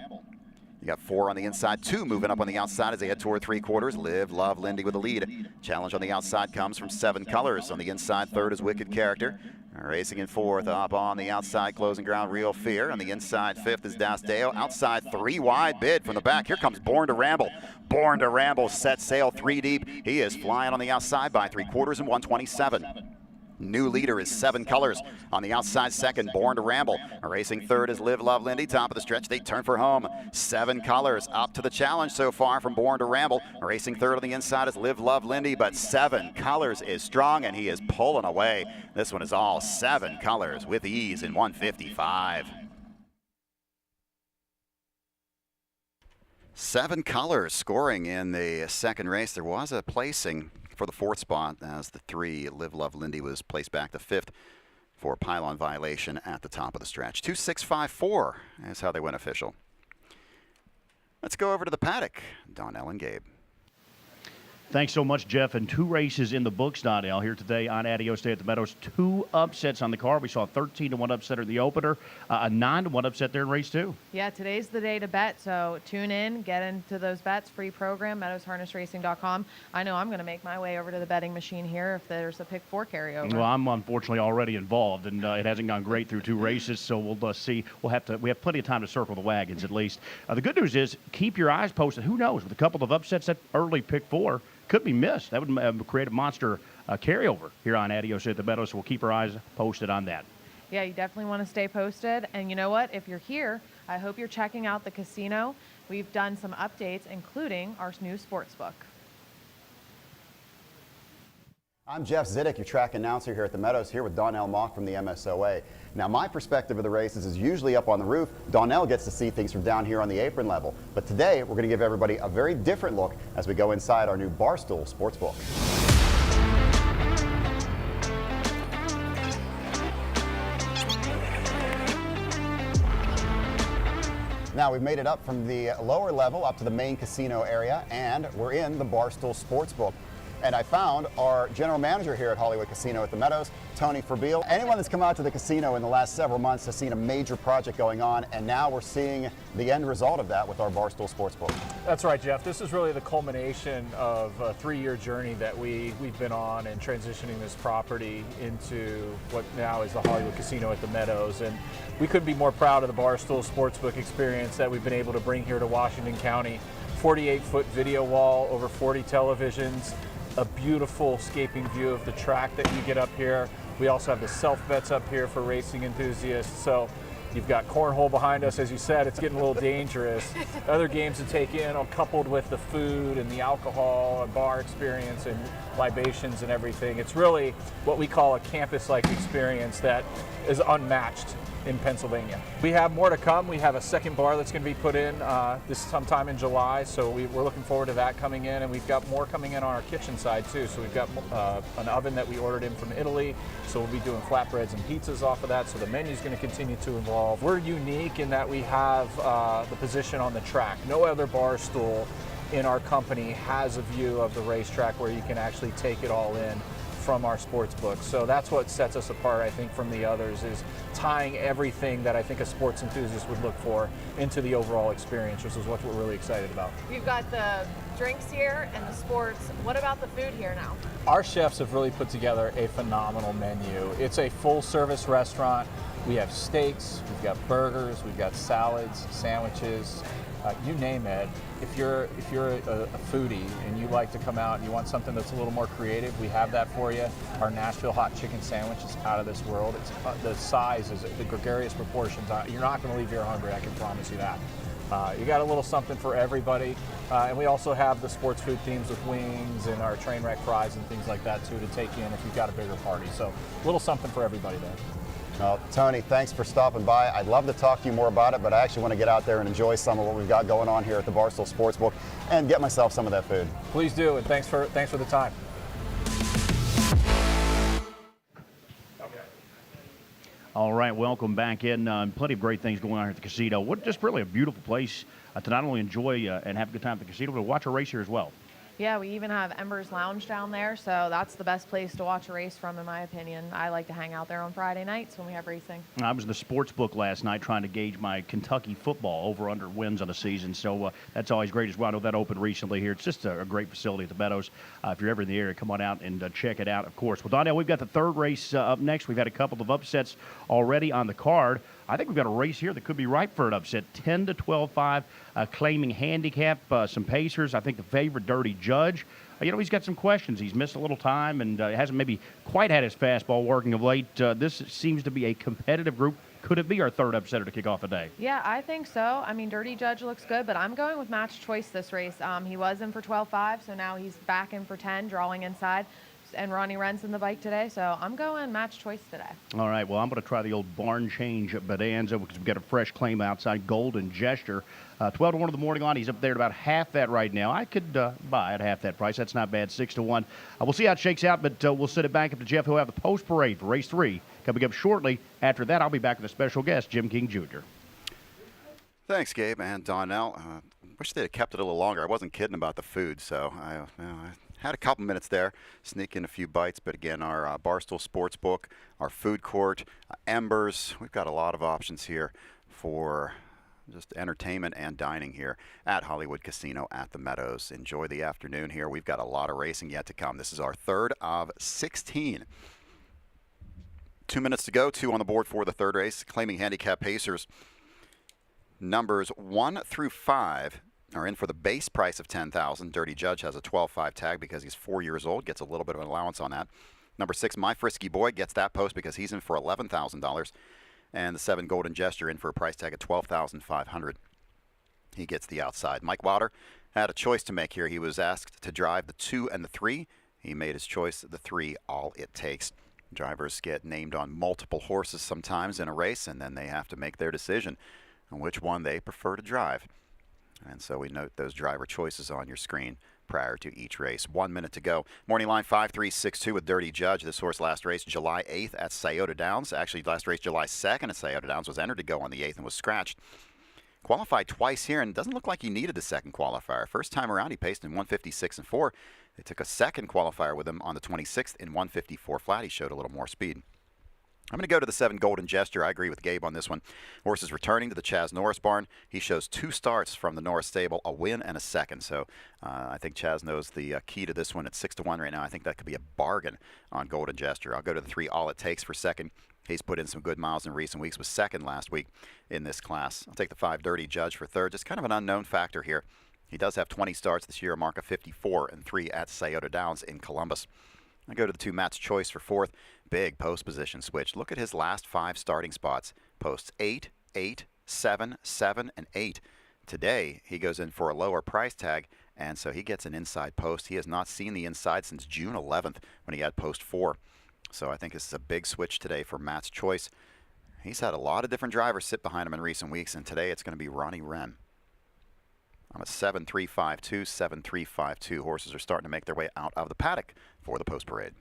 You got 4 on the inside, 2 moving up on the outside as they head toward 3/4. Live Love Lindy with the lead. Challenge on the outside comes from 7 Colors. On the inside, 3rd is Wicked Character. Racing in 4th, up on the outside, closing ground, Real Fear. On the inside, 5th is Das Deo. Outside, 3 wide bid from the back. Here comes Born to Ramble. Born to Ramble set sail 3 deep. He is flying on the outside by 3/4 and 127. New leader is 7 Colors. On the outside, 2nd, Born to Ramble. Racing 3rd is Live Love Lindy. Top of the stretch, they turn for home. 7 Colors up to the challenge so far from Born to Ramble. Racing 3rd on the inside is Live Love Lindy, but 7 Colors is strong, and he is pulling away. This one is all 7 Colors with ease in 155. 7 colors scoring in the second race. There was a placing for the 4th spot as the 3 Live Love Lindy was placed back to 5th for pylon violation at the top of the stretch. 2-6-5-4 is how they went official. Let's go over to the paddock. Donnell and Gabe. Thanks so much, Jeff. And 2 races in the books, Donnell, here today on Adios Day at the Meadows. 2 upsets on the card. We saw a 13-1 upset in the opener, a 9-1 upset there in race 2. Yeah, today's the day to bet, so tune in, get into those bets. Free program, meadowsharnessracing.com. I know I'm going to make my way over to the betting machine here if there's a pick 4 carryover. Well, I'm unfortunately already involved, and it hasn't gone great through 2 races, so we'll see. We have plenty of time to circle the wagons at least. The good news is keep your eyes posted. Who knows? With a couple of upsets, that early pick 4 could be missed. That would create a monster carryover here on Adios at the Meadows, so we'll keep our eyes posted on that. Yeah, you definitely want to stay posted. And you know what? If you're here, I hope you're checking out the casino. We've done some updates, including our new Sportsbook. I'm Jeff Zidek, your track announcer here at the Meadows, here with Donnell Mock from the MSOA. Now, my perspective of the races is usually up on the roof. Donnell gets to see things from down here on the apron level. But today, we're going to give everybody a very different look as we go inside our new Barstool Sportsbook. Now, we've made it up from the lower level up to the main casino area, and we're in the Barstool Sportsbook. And I found our general manager here at Hollywood Casino at the Meadows, Tony Ferbeil. Anyone that's come out to the casino in the last several months has seen a major project going on, and now we're seeing the end result of that with our Barstool Sportsbook. That's right, Jeff. This is really the culmination of a 3-year journey that we've been on in transitioning this property into what now is the Hollywood Casino at the Meadows. And we couldn't be more proud of the Barstool Sportsbook experience that we've been able to bring here to Washington County. 48-foot video wall, over 40 televisions, a beautiful escaping view of the track that you get up here. We also have the self-bets up here for racing enthusiasts. So you've got cornhole behind us. As you said, it's getting a little dangerous. Other games to take in, coupled with the food and the alcohol and bar experience and libations and everything. It's really what we call a campus-like experience that is unmatched in Pennsylvania. We have more to come. We have a second bar that's going to be put in this sometime in July, so we're looking forward to that coming in, and we've got more coming in on our kitchen side too. So we've got an oven that we ordered in from Italy, so we'll be doing flatbreads and pizzas off of that, so the menu's going to continue to evolve. We're unique in that we have the position on the track. No other bar stool in our company has a view of the racetrack where you can actually take it all in from our sports book. So that's what sets us apart, I think, from the others, is tying everything that I think a sports enthusiast would look for into the overall experience, which is what we're really excited about. We've got the drinks here and the sports. What about the food here now? Our chefs have really put together a phenomenal menu. It's a full-service restaurant. We have steaks, we've got burgers, we've got salads, sandwiches, you name it. If you're a foodie and you like to come out and you want something that's a little more creative, we have that for you. Our Nashville hot chicken sandwich is out of this world. It's the size is the gregarious proportions. You're not going to leave here hungry, I can promise you that. You got a little something for everybody. And we also have the sports food themes with wings and our train wreck fries and things like that too to take in if you've got a bigger party. So a little something for everybody there. Well, Tony, thanks for stopping by. I'd love to talk to you more about it, but I actually want to get out there and enjoy some of what we've got going on here at the Barstool Sportsbook and get myself some of that food. Please do, and thanks for the time. All right, welcome back in. Plenty of great things going on here at the casino. Just really a beautiful place to not only enjoy and have a good time at the casino, but to watch a race here as well. Yeah, we even have Ember's Lounge down there, so that's the best place to watch a race from, in my opinion. I like to hang out there on Friday nights when we have racing. I was in the sports book last night trying to gauge my Kentucky football over-under wins on the season, so that's always great as well. I know that opened recently here. It's just a great facility at the Meadows. If you're ever in the area, come on out and check it out, of course. Well, Donnell, we've got the third race up next. We've had a couple of upsets already on the card. I think we've got a race here that could be ripe for an upset. 10-12-5, claiming handicap, some pacers. I think the favorite, Dirty Judge. He's got some questions. He's missed a little time and hasn't maybe quite had his fastball working of late. This seems to be a competitive group. Could it be our third upsetter to kick off the day? Yeah, I think so. I mean, Dirty Judge looks good, but I'm going with Match Choice this race. He was in for 12-5, so now he's back in for 10, drawing inside. and Ronnie Wren's in the bike today, so I'm going match choice today. All right, well, I'm going to try the old barn change bonanza because we've got a fresh claim outside, Golden Gesture. 12 to 1 in the morning line. He's up there at about half that right now. I could buy at half that price. That's not bad, 6 to 1. We'll see how it shakes out, but we'll send it back up to Jeff, who'll have the post parade for race 3 coming up shortly. After that, I'll be back with a special guest, Jim King Jr. Thanks, Gabe and Donnell. Wish they'd have kept it a little longer. I wasn't kidding about the food, so I had a couple minutes there, sneak in a few bites. But again, our Barstool Sportsbook, our food court, Embers, we've got a lot of options here for just entertainment and dining here at Hollywood Casino at the Meadows. Enjoy the afternoon here. We've got a lot of racing yet to come. This is our third of 16. 2 minutes to go, 2 on the board for the third race. Claiming handicap pacers. Numbers 1 through 5 are in for the base price of $10,000. Dirty Judge has a 12-5 tag because he's 4 years old, gets a little bit of an allowance on that. Number 6, My Frisky Boy, gets that post because he's in for $11,000. And the 7, Golden Gesture, in for a price tag of $12,500. He gets the outside. Mike Wilder had a choice to make here. He was asked to drive the 2 and the 3. He made his choice, the 3, all it takes. Drivers get named on multiple horses sometimes in a race, and then they have to make their decision on which one they prefer to drive. And so we note those driver choices on your screen prior to each race. 1 minute to go. Morning line 5362 with Dirty Judge. This horse last race July 8th at Scioto Downs. Actually, last race July 2nd at Scioto Downs, was entered to go on the 8th and was scratched. Qualified twice here, and doesn't look like he needed a second qualifier. First time around, he paced in 156 and 4. They took a second qualifier with him on the 26th in 154 flat. He showed a little more speed. I'm going to go to the 7, Golden Gesture. I agree with Gabe on this one. Horse is returning to the Chaz Norris barn. He shows 2 starts from the Norris stable, a win and a second. So I think Chaz knows the key to this one at 6 to 1 right now. I think that could be a bargain on Golden Gesture. I'll go to the 3, All It Takes, for second. He's put in some good miles in recent weeks, was second last week in this class. I'll take the 5, Dirty Judge, for third. Just kind of an unknown factor here. He does have 20 starts this year, a mark of 54 and 3 at Scioto Downs in Columbus. I go to the 2, Matt's Choice, for fourth. Big post position switch. Look at his last 5 starting spots. Posts 8, 8, 7, 7, and 8. Today, he goes in for a lower price tag, and so he gets an inside post. He has not seen the inside since June 11th when he had post 4. So I think this is a big switch today for Matt's Choice. He's had a lot of different drivers sit behind him in recent weeks, and today it's going to be Ronnie Wren. I'm a 7-3-5-2, 7-3-5-2. Horses are starting to make their way out of the paddock for the post parade.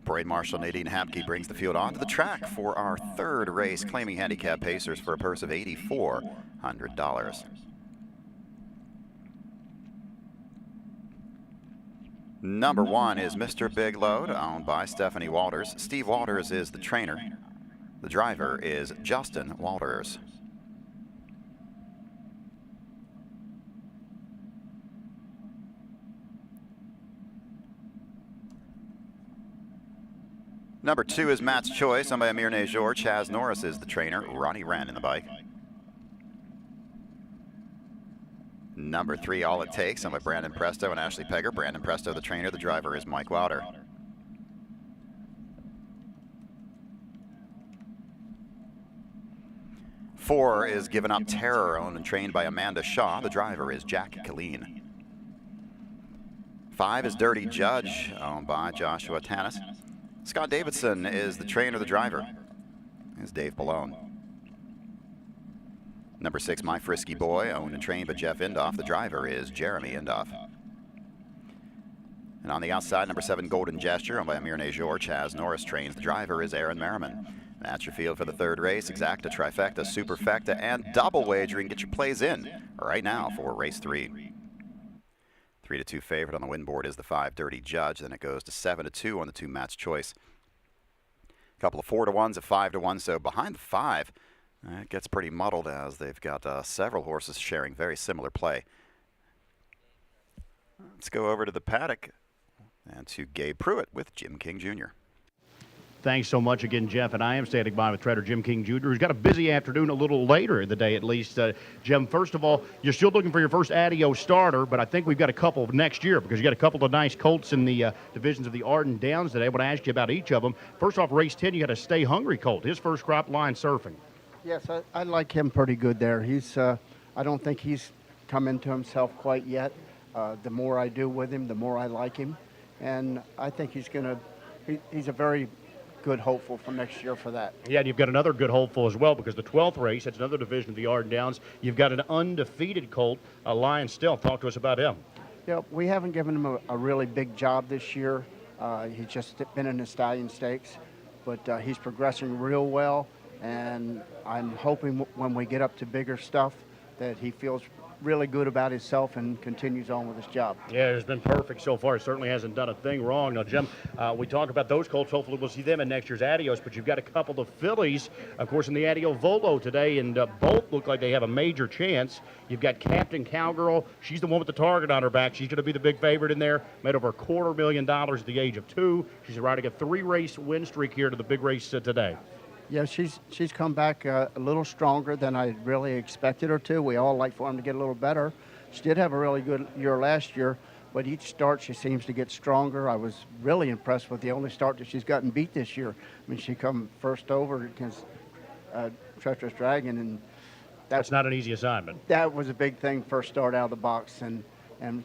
Parade Marshal Nadine Hapke brings the field onto the track for our third race, claiming handicap pacers for a purse of $8,400. Number 1 is Mr. Big Load, owned by Stephanie Walters. Steve Walters is the trainer. The driver is Justin Walters. Number 2 is Matt's Choice, owned by Amir Najor. Chaz Norris is the trainer. Ronnie Wren in the bike. Number 3, All It Takes, owned by Brandon Presto and Ashley Pegger. Brandon Presto, the trainer. The driver is Mike Wilder. Four is Given Up Terror, owned and trained by Amanda Shaw. The driver is Jack Killeen. 5 is Dirty Judge, owned by Joshua Tanis. Scott Davidson is the trainer, the driver is Dave Palone. Number 6, My Frisky Boy, owned and trained by Jeff Indoff. The driver is Jeremy Indoff. And on the outside, number 7, Golden Gesture, owned by Amir Najor. Chaz Norris trains. The driver is Aaron Merriman. That's your field for the third race. Exacta, trifecta, superfecta, and double wagering. Get your plays in right now for race 3. 3 to 2 favorite on the win board is the 5, Dirty Judge. Then it goes to 7 to 2 on the 2, Matt's Choice. A couple of 4 to 1s, a 5 to 1. So behind the 5, it gets pretty muddled as they've got several horses sharing very similar play. Let's go over to the paddock and to Gabe Pruitt with Jim King Jr. Thanks so much again, Jeff. And I am standing by with trainer Jim King Jr., who's got a busy afternoon a little later in the day at least. Jim, first of all, you're still looking for your first Adios starter, but I think we've got a couple of next year because you got a couple of nice colts in the divisions of the Arden Downs today. I want to ask you about each of them. First off, race 10, you got a Stay Hungry colt, his first crop line surfing. Yes, I like him pretty good there. I don't think he's come into himself quite yet. The more I do with him, the more I like him. And I think he's a very good hopeful for next year for that. Yeah, and you've got another good hopeful as well because the 12th race, it's another division of the Arden Downs. You've got an undefeated colt, Lion Stealth. Talk to us about him. Yeah, we haven't given him a really big job this year. He's just been in the Stallion Stakes, but he's progressing real well. And I'm hoping when we get up to bigger stuff that he feels really good about himself and continues on with his job. Yeah, it's been perfect so far. He certainly hasn't done a thing wrong. Now, Jim, we talk about those colts. Hopefully we'll see them in next year's Adios, but you've got a couple of fillies, of course, in the Adio Volo today, and both look like they have a major chance. You've got Captain Cowgirl. She's the one with the target on her back. She's going to be the big favorite in there. Made over $250,000 at the age of 2. She's riding a 3-race win streak here to the big race today. Yeah, she's come back a little stronger than I really expected her to. We all like for him to get a little better. She did have a really good year last year, but each start she seems to get stronger. I was really impressed with the only start that she's gotten beat this year. I mean, she come first over against Treacherous Dragon, and that's not an easy assignment. That was a big thing, first start out of the box, and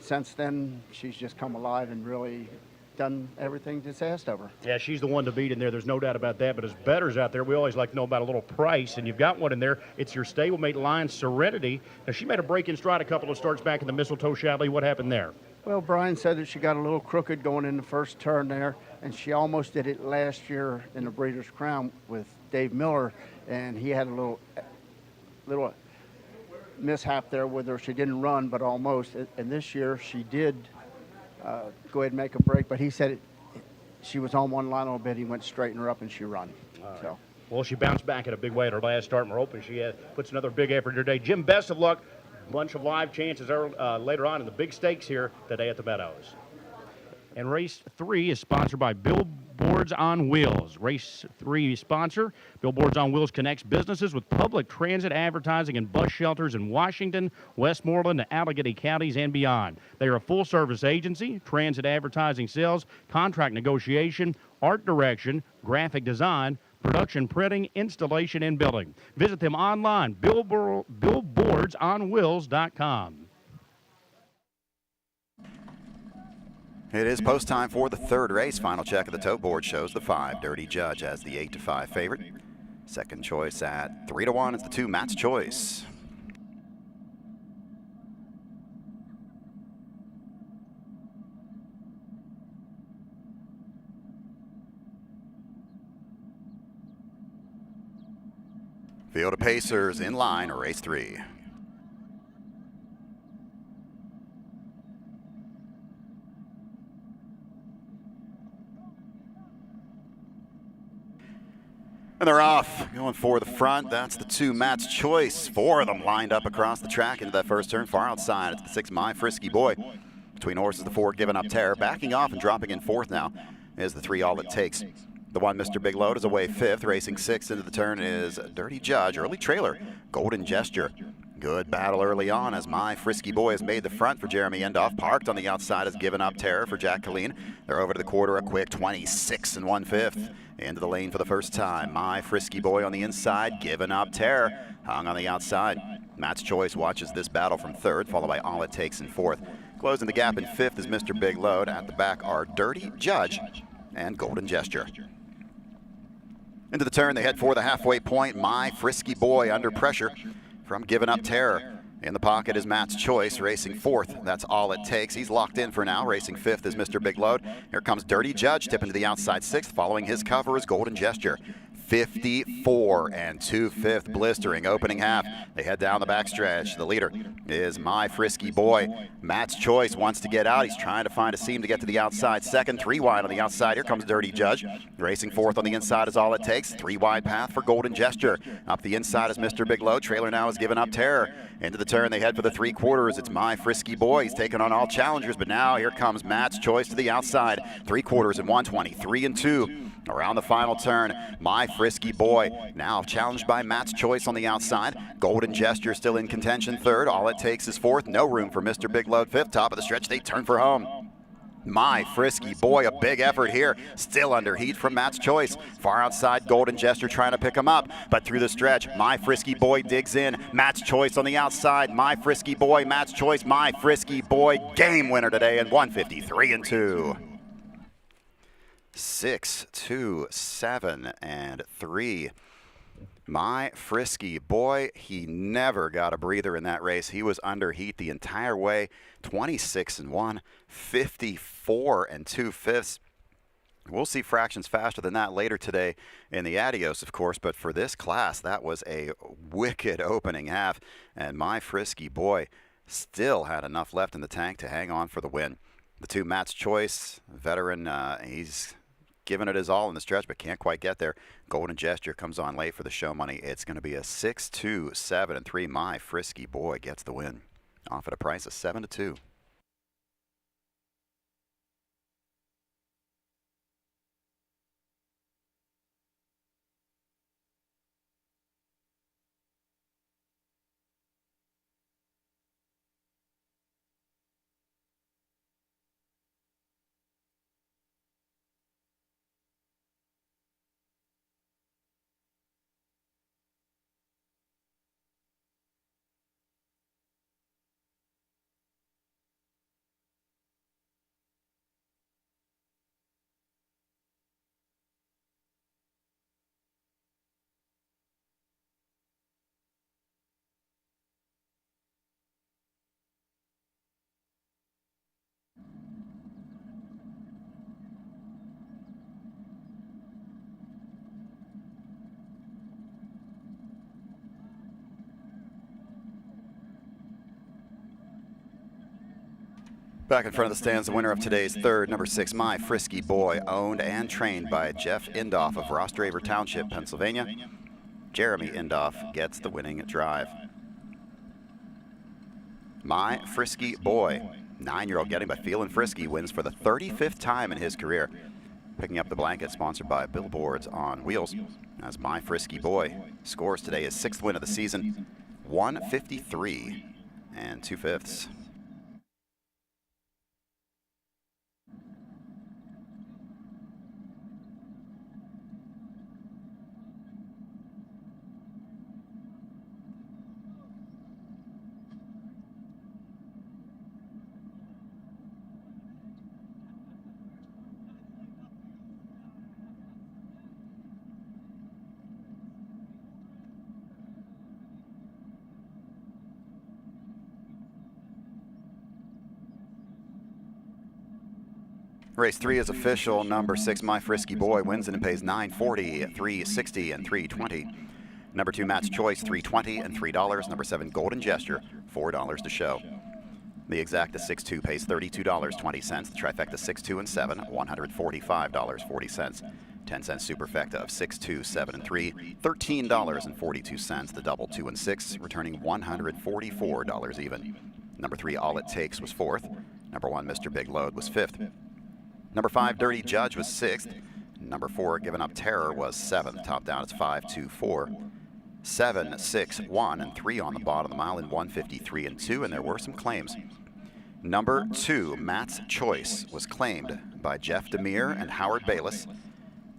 since then she's just come alive and really done everything that's asked of her. Yeah, she's the one to beat in there. There's no doubt about that. But as bettors out there, we always like to know about a little price, and you've got one in there. It's your stablemate Lion Serenity. Now, she made a break in stride a couple of starts back in the Mistletoe Chalet. What happened there? Well, Brian said that she got a little crooked going in the first turn there, and she almost did it last year in the Breeders' Crown with Dave Miller, and he had a little mishap there with her. She didn't run, but almost. And this year she did go ahead and make a break, but he said she was on one line a little bit. He went straighten her up and she run. Right. So. Well, she bounced back in a big way at her last start, and we're hoping she puts another big effort today. Jim, best of luck. Bunch of live chances later on in the big stakes here today at the Meadows. And race 3 is sponsored by Billboards on Wheels. Race 3 sponsor, Billboards on Wheels connects businesses with public transit advertising and bus shelters in Washington, Westmoreland, and Allegheny counties and beyond. They are a full-service agency, transit advertising sales, contract negotiation, art direction, graphic design, production, printing, installation, and building. Visit them online, billboardsonwheels.com. It is post time for the third race. Final check of the tote board shows the 5 Dirty Judge as the 8-5 favorite. Second choice at 3-1 is the 2 Matt's Choice. Field of Pacers in line, race 3. And they're off, going for the front. That's the 2 Matt's Choice. 4 of them lined up across the track into that first turn. Far outside, it's the 6 My Frisky Boy. Between horses, the 4 Giving Up Terror. Backing off and dropping in 4th now is the 3 All It Takes. The 1 Mr. Big Load is away 5th. Racing 6th into the turn is Dirty Judge. Early trailer, Golden Gesture. Good battle early on as My Frisky Boy has made the front for Jeremy Endoff. Parked on the outside has Given Up Terror for Jack Colleen. They're over to the quarter, a quick 26 1/5. Into the lane for the first time. My Frisky Boy on the inside, Given Up Terror. Hung on the outside. Matt's Choice watches this battle from 3rd, followed by All It Takes in 4th. Closing the gap in 5th is Mr. Big Load. At the back are Dirty Judge and Golden Gesture. Into the turn, they head for the halfway point. My Frisky Boy under pressure from Given Up Terror. In the pocket is Matt's Choice, racing 4th. That's All It Takes. He's locked in for now. Racing 5th is Mr. Big Load. Here comes Dirty Judge, tipping to the outside 6th. Following his cover is Golden Gesture. 54 2/5 blistering opening half. They head down the backstretch. The leader is My Frisky Boy. Matt's Choice wants to get out. He's trying to find a seam to get to the outside. Second, 3 wide on the outside. Here comes Dirty Judge. Racing 4th on the inside is All It Takes. 3 wide path for Golden Gesture. Up the inside is Mr. Big Load. Trailer now is Given Up Terror. Into the turn, they head for the 3/4. It's My Frisky Boy. He's taking on all challengers, but now here comes Matt's Choice to the outside. 3/4 and 120, 3 and 2. Around the final turn, My Frisky Boy now challenged by Matt's Choice on the outside. Golden Gesture still in contention third. All it takes is fourth. No room for Mr. Big Load fifth. Top of the stretch, they turn for home. My Frisky Boy, a big effort here. Still under heat from Matt's Choice. Far outside, Golden Gesture trying to pick him up. But through the stretch, My Frisky Boy digs in. Matt's Choice on the outside. My Frisky Boy, Matt's Choice. My Frisky Boy, game winner today in 153 and 2. 6, 2, 7, and 3. My Frisky Boy, he never got a breather in that race. He was under heat the entire way. 26 and 1, 54 and 2/5. We'll see fractions faster than that later today in the Adios, of course, but for this class, that was a wicked opening half, and My Frisky Boy still had enough left in the tank to hang on for the win. The two Matt's Choice, veteran, he's given it his all in the stretch, but can't quite get there. Golden Gesture comes on late for the show money. It's going to be a 6, 2, 7, and 3. My Frisky Boy gets the win. Off at a price of 7 to 2. Back in front of the stands, the winner of today's third, number 6, My Frisky Boy, owned and trained by Jeff Indoff of Rostraver Township, Pennsylvania. Jeremy Indoff gets the winning drive. My Frisky Boy, 9-year-old getting by Feelin' Frisky, wins for the 35th time in his career. Picking up the blanket sponsored by Billboards on Wheels, as My Frisky Boy scores today his 6th win of the season, 153 and 2/5. Race 3 is official. Number 6, My Frisky Boy, wins it and pays $9.40, $3.60, and $3.20. Number 2, Matt's Choice, $3.20 and $3. Number 7, Golden Gesture, $4 to show. The exacta 6-2 pays $32.20. The trifecta 6-2 and 7, $145.40. 10-cent superfecta of 6, 2, 7, and 3, $13.42. The double 2 and 6, returning $144 even. Number 3, All It Takes, was 4th. Number 1, Mr. Big Load, was 5th. Number 5, Dirty Judge, was 6th. Number 4, Giving Up Terror, was 7th. Top down, it's 5, 2, 4. 7, 6, 1, and 3 on the bottom of the mile in 153 and 2, and there were some claims. Number 2, Matt's Choice, was claimed by Jeff Demere and Howard Bayless.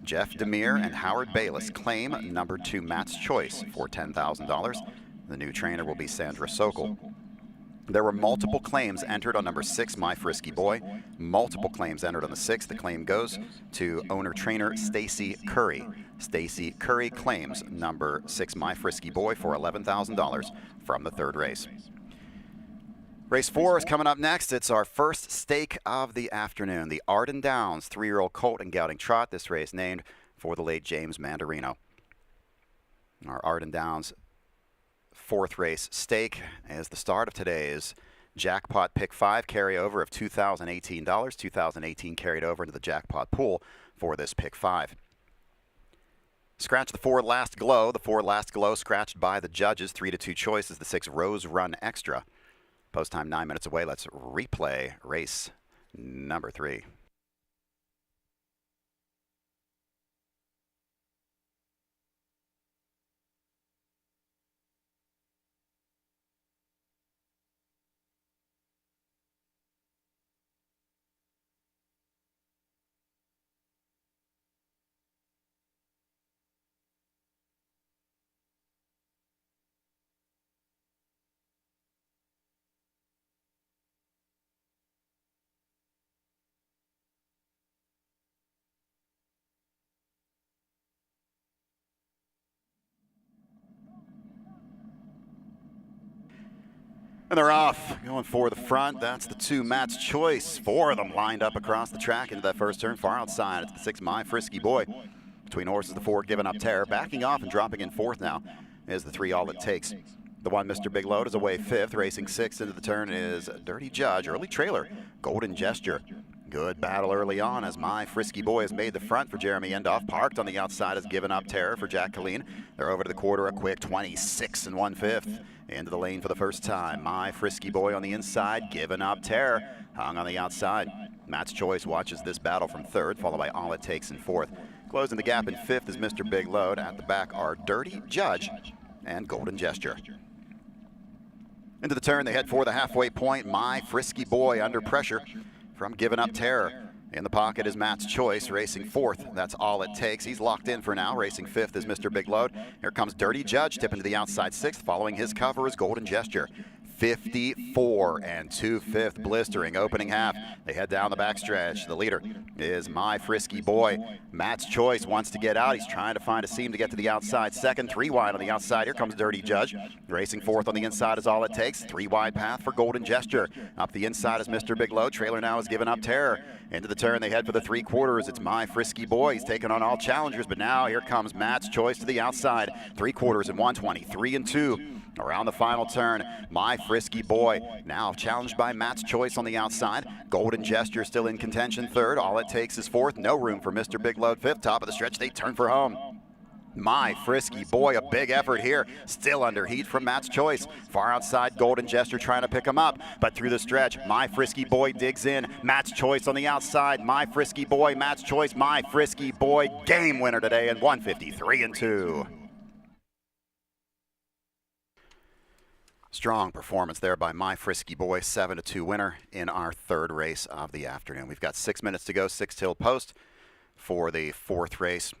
Jeff Demere and Howard Bayless claim number 2, Matt's Choice, for $10,000. The new trainer will be Sandra Sokol. There were multiple claims entered on number 6, My Frisky Boy. Multiple claims entered on the 6th. The claim goes to owner-trainer Stacy Curry. Stacy Curry claims number 6, My Frisky Boy, for $11,000 from the 3rd race. Race 4 is coming up next. It's our first stake of the afternoon. The Arden Downs 3-year-old colt and gelding trot. This race named for the late James Mandarino. Our Arden Downs 4th race stake is the start of today's jackpot pick 5 carryover of $2,018. 2018 carried over into the jackpot pool for this pick 5. Scratch the 4 Last Glow. The 4 Last Glow scratched by the judges. 3-2 choice is the 6 Rose Run Extra. Post time 9 minutes away. Let's replay race number 3. And they're off, going for the front. That's the 2 Matt's Choice. 4 of them lined up across the track into that first turn. Far outside, it's the 6 My Frisky Boy. Between horses, the 4 Giving Up Terror. Backing off and dropping in 4th now is the 3 All It Takes. The 1 Mr. Big Load is away 5th. Racing 6th into the turn is Dirty Judge. Early trailer, Golden Gesture. Good battle early on as My Frisky Boy has made the front for Jeremy Endoff. Parked on the outside has Given Up Terror for Jack Colleen. They're over to the quarter, a quick 26 1/5. Into the lane for the first time. My Frisky Boy on the inside, Given Up Terror. Hung on the outside. Matt's Choice watches this battle from 3rd, followed by All It Takes in 4th. Closing the gap in 5th is Mr. Big Load. At the back are Dirty Judge and Golden Gesture. Into the turn, they head for the halfway point. My Frisky Boy under pressure from Given Up Terror. In the pocket is Matt's Choice, racing 4th. That's All It Takes. He's locked in for now. Racing 5th is Mr. Big Load. Here comes Dirty Judge, tipping to the outside 6th. Following his cover is Golden Gesture. 54 2/5 blistering opening half. They head down the backstretch. The leader is My Frisky Boy. Matt's Choice wants to get out. He's trying to find a seam to get to the outside. 2nd, 3 wide on the outside. Here comes Dirty Judge. Racing 4th on the inside is All It Takes. 3 wide path for Golden Gesture. Up the inside is Mr. Big Load. Trailer now is Given Up Terror. Into the turn, they head for the 3/4. It's My Frisky Boy. He's taken on all challengers, but now here comes Matt's Choice to the outside. 3/4 and 120. 3 and 2. Around the final turn, My Frisky Boy now challenged by Matt's Choice on the outside. Golden Gesture still in contention 3rd. All It Takes is 4th. No room for Mr. Big Load 5th. Top of the stretch, they turn for home. My Frisky Boy, a big effort here. Still under heat from Matt's Choice. Far outside, Golden Gesture trying to pick him up. But through the stretch, My Frisky Boy digs in. Matt's Choice on the outside. My Frisky Boy, Matt's Choice, My Frisky Boy. Game winner today in 153 and 2. Strong performance there by My Frisky Boy, 7-2 winner in our 3rd race of the afternoon. We've got 6 minutes to go, 6 till post for the 4th race.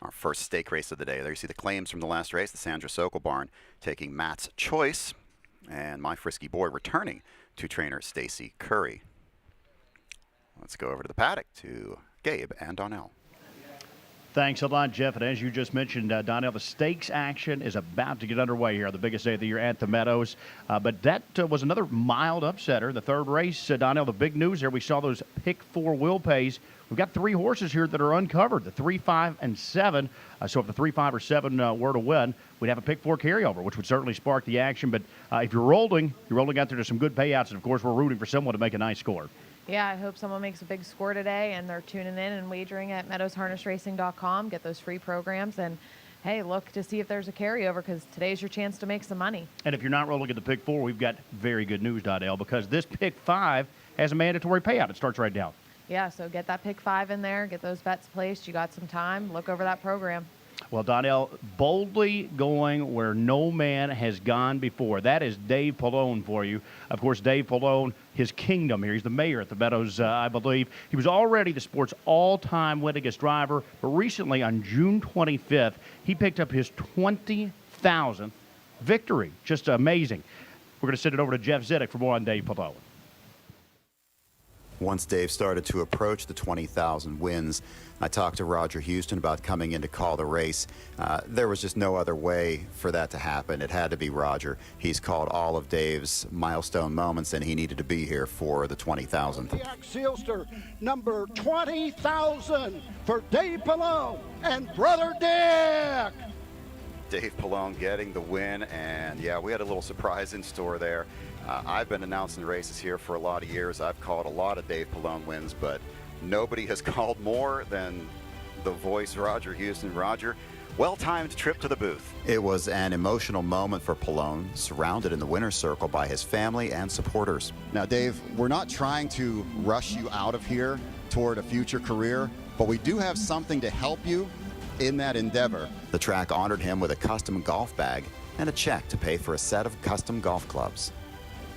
Our first stake race of the day. There you see the claims from the last race. The Sandra Sokol barn taking Matt's Choice, and My Frisky Boy returning to trainer Stacy Curry. Let's go over to the paddock to Gabe and Donnell. Thanks a lot, Jeff. And as you just mentioned, Donnell, the stakes action is about to get underway here on the biggest day of the year at the Meadows. But that was another mild upsetter. The 3rd race, Donnell, the big news here, we saw those pick 4 will pays. We've got 3 horses here that are uncovered, the 3, 5, and 7. So if the 3, 5, or 7 were to win, we'd have a pick 4 carryover, which would certainly spark the action. But if you're rolling out there to some good payouts. And, of course, we're rooting for someone to make a nice score. Yeah, I hope someone makes a big score today, and they're tuning in and wagering at meadowsharnessracing.com. Get those free programs, and, hey, look to see if there's a carryover, because today's your chance to make some money. And if you're not rolling at the pick 4, we've got very good news, Donnell, because this pick 5 has a mandatory payout. It starts right now. Yeah, so get that pick 5 in there. Get those bets placed. You got some time. Look over that program. Well, Donnell, boldly going where no man has gone before. That is Dave Palone for you. Of course, Dave Palone, his kingdom here. He's the mayor at the Meadows, I believe. He was already the sport's all-time winningest driver, but recently on June 25th, he picked up his 20,000th victory. Just amazing. We're going to send it over to Jeff Zidek for more on Dave Palone. Once Dave started to approach the 20,000 wins, I talked to Roger Houston about coming in to call the race. There was just no other way for that to happen. It had to be Roger. He's called all of Dave's milestone moments, and he needed to be here for the 20,000th. Sealster, number 20,000 for Dave Palone and Brother Dick. Dave Palone getting the win, and yeah, we had a little surprise in store there. I've been announcing races here for a lot of years. I've called a lot of Dave Palone wins, but nobody has called more than the voice, Roger Houston. Roger, well-timed trip to the booth. It was an emotional moment for Palone, surrounded in the winner's circle by his family and supporters. Now, Dave, we're not trying to rush you out of here toward a future career, but we do have something to help you in that endeavor. The track honored him with a custom golf bag and a check to pay for a set of custom golf clubs.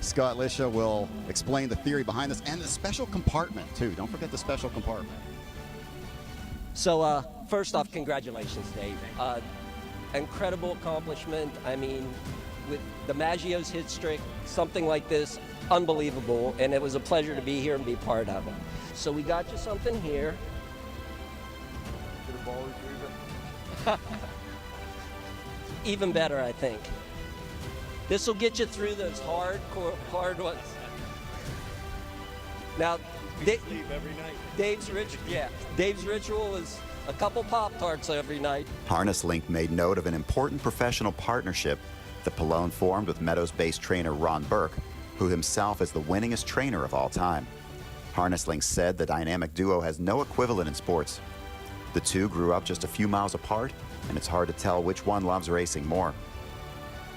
Scott Lisha will explain the theory behind this and the special compartment, too. Don't forget the special compartment. So, first off, congratulations, Dave. Incredible accomplishment. I mean, with the Maggio's hit streak, something like this, unbelievable. And it was a pleasure to be here and be part of it. So we got you something here. Even better, I think. This will get you through those hard ones. Now, Dave's ritual is a couple Pop-Tarts every night. Harness Link made note of an important professional partnership that Palone formed with Meadows-based trainer Ron Burke, who himself is the winningest trainer of all time. Harness Link said the dynamic duo has no equivalent in sports. The two grew up just a few miles apart, and it's hard to tell which one loves racing more.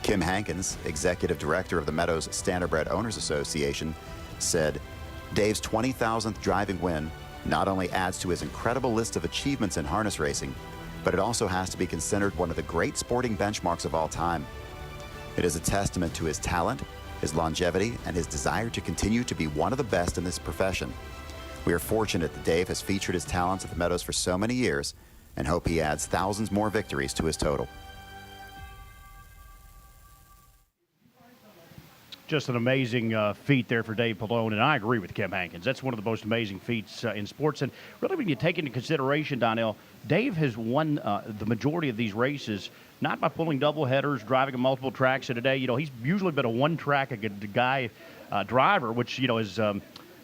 Kim Hankins, executive director of the Meadows Standardbred Owners Association, said, Dave's 20,000th driving win not only adds to his incredible list of achievements in harness racing, but it also has to be considered one of the great sporting benchmarks of all time. It is a testament to his talent, his longevity, and his desire to continue to be one of the best in this profession. We are fortunate that Dave has featured his talents at the Meadows for so many years and hope he adds thousands more victories to his total. Just an amazing feat there for Dave Palone, and I agree with Kim Hankins. That's one of the most amazing feats in sports. And really, when you take into consideration, Donnell, Dave has won the majority of these races not by pulling double headers, driving on multiple tracks in a day. You know, he's usually been a one-track guy driver, which, you know, is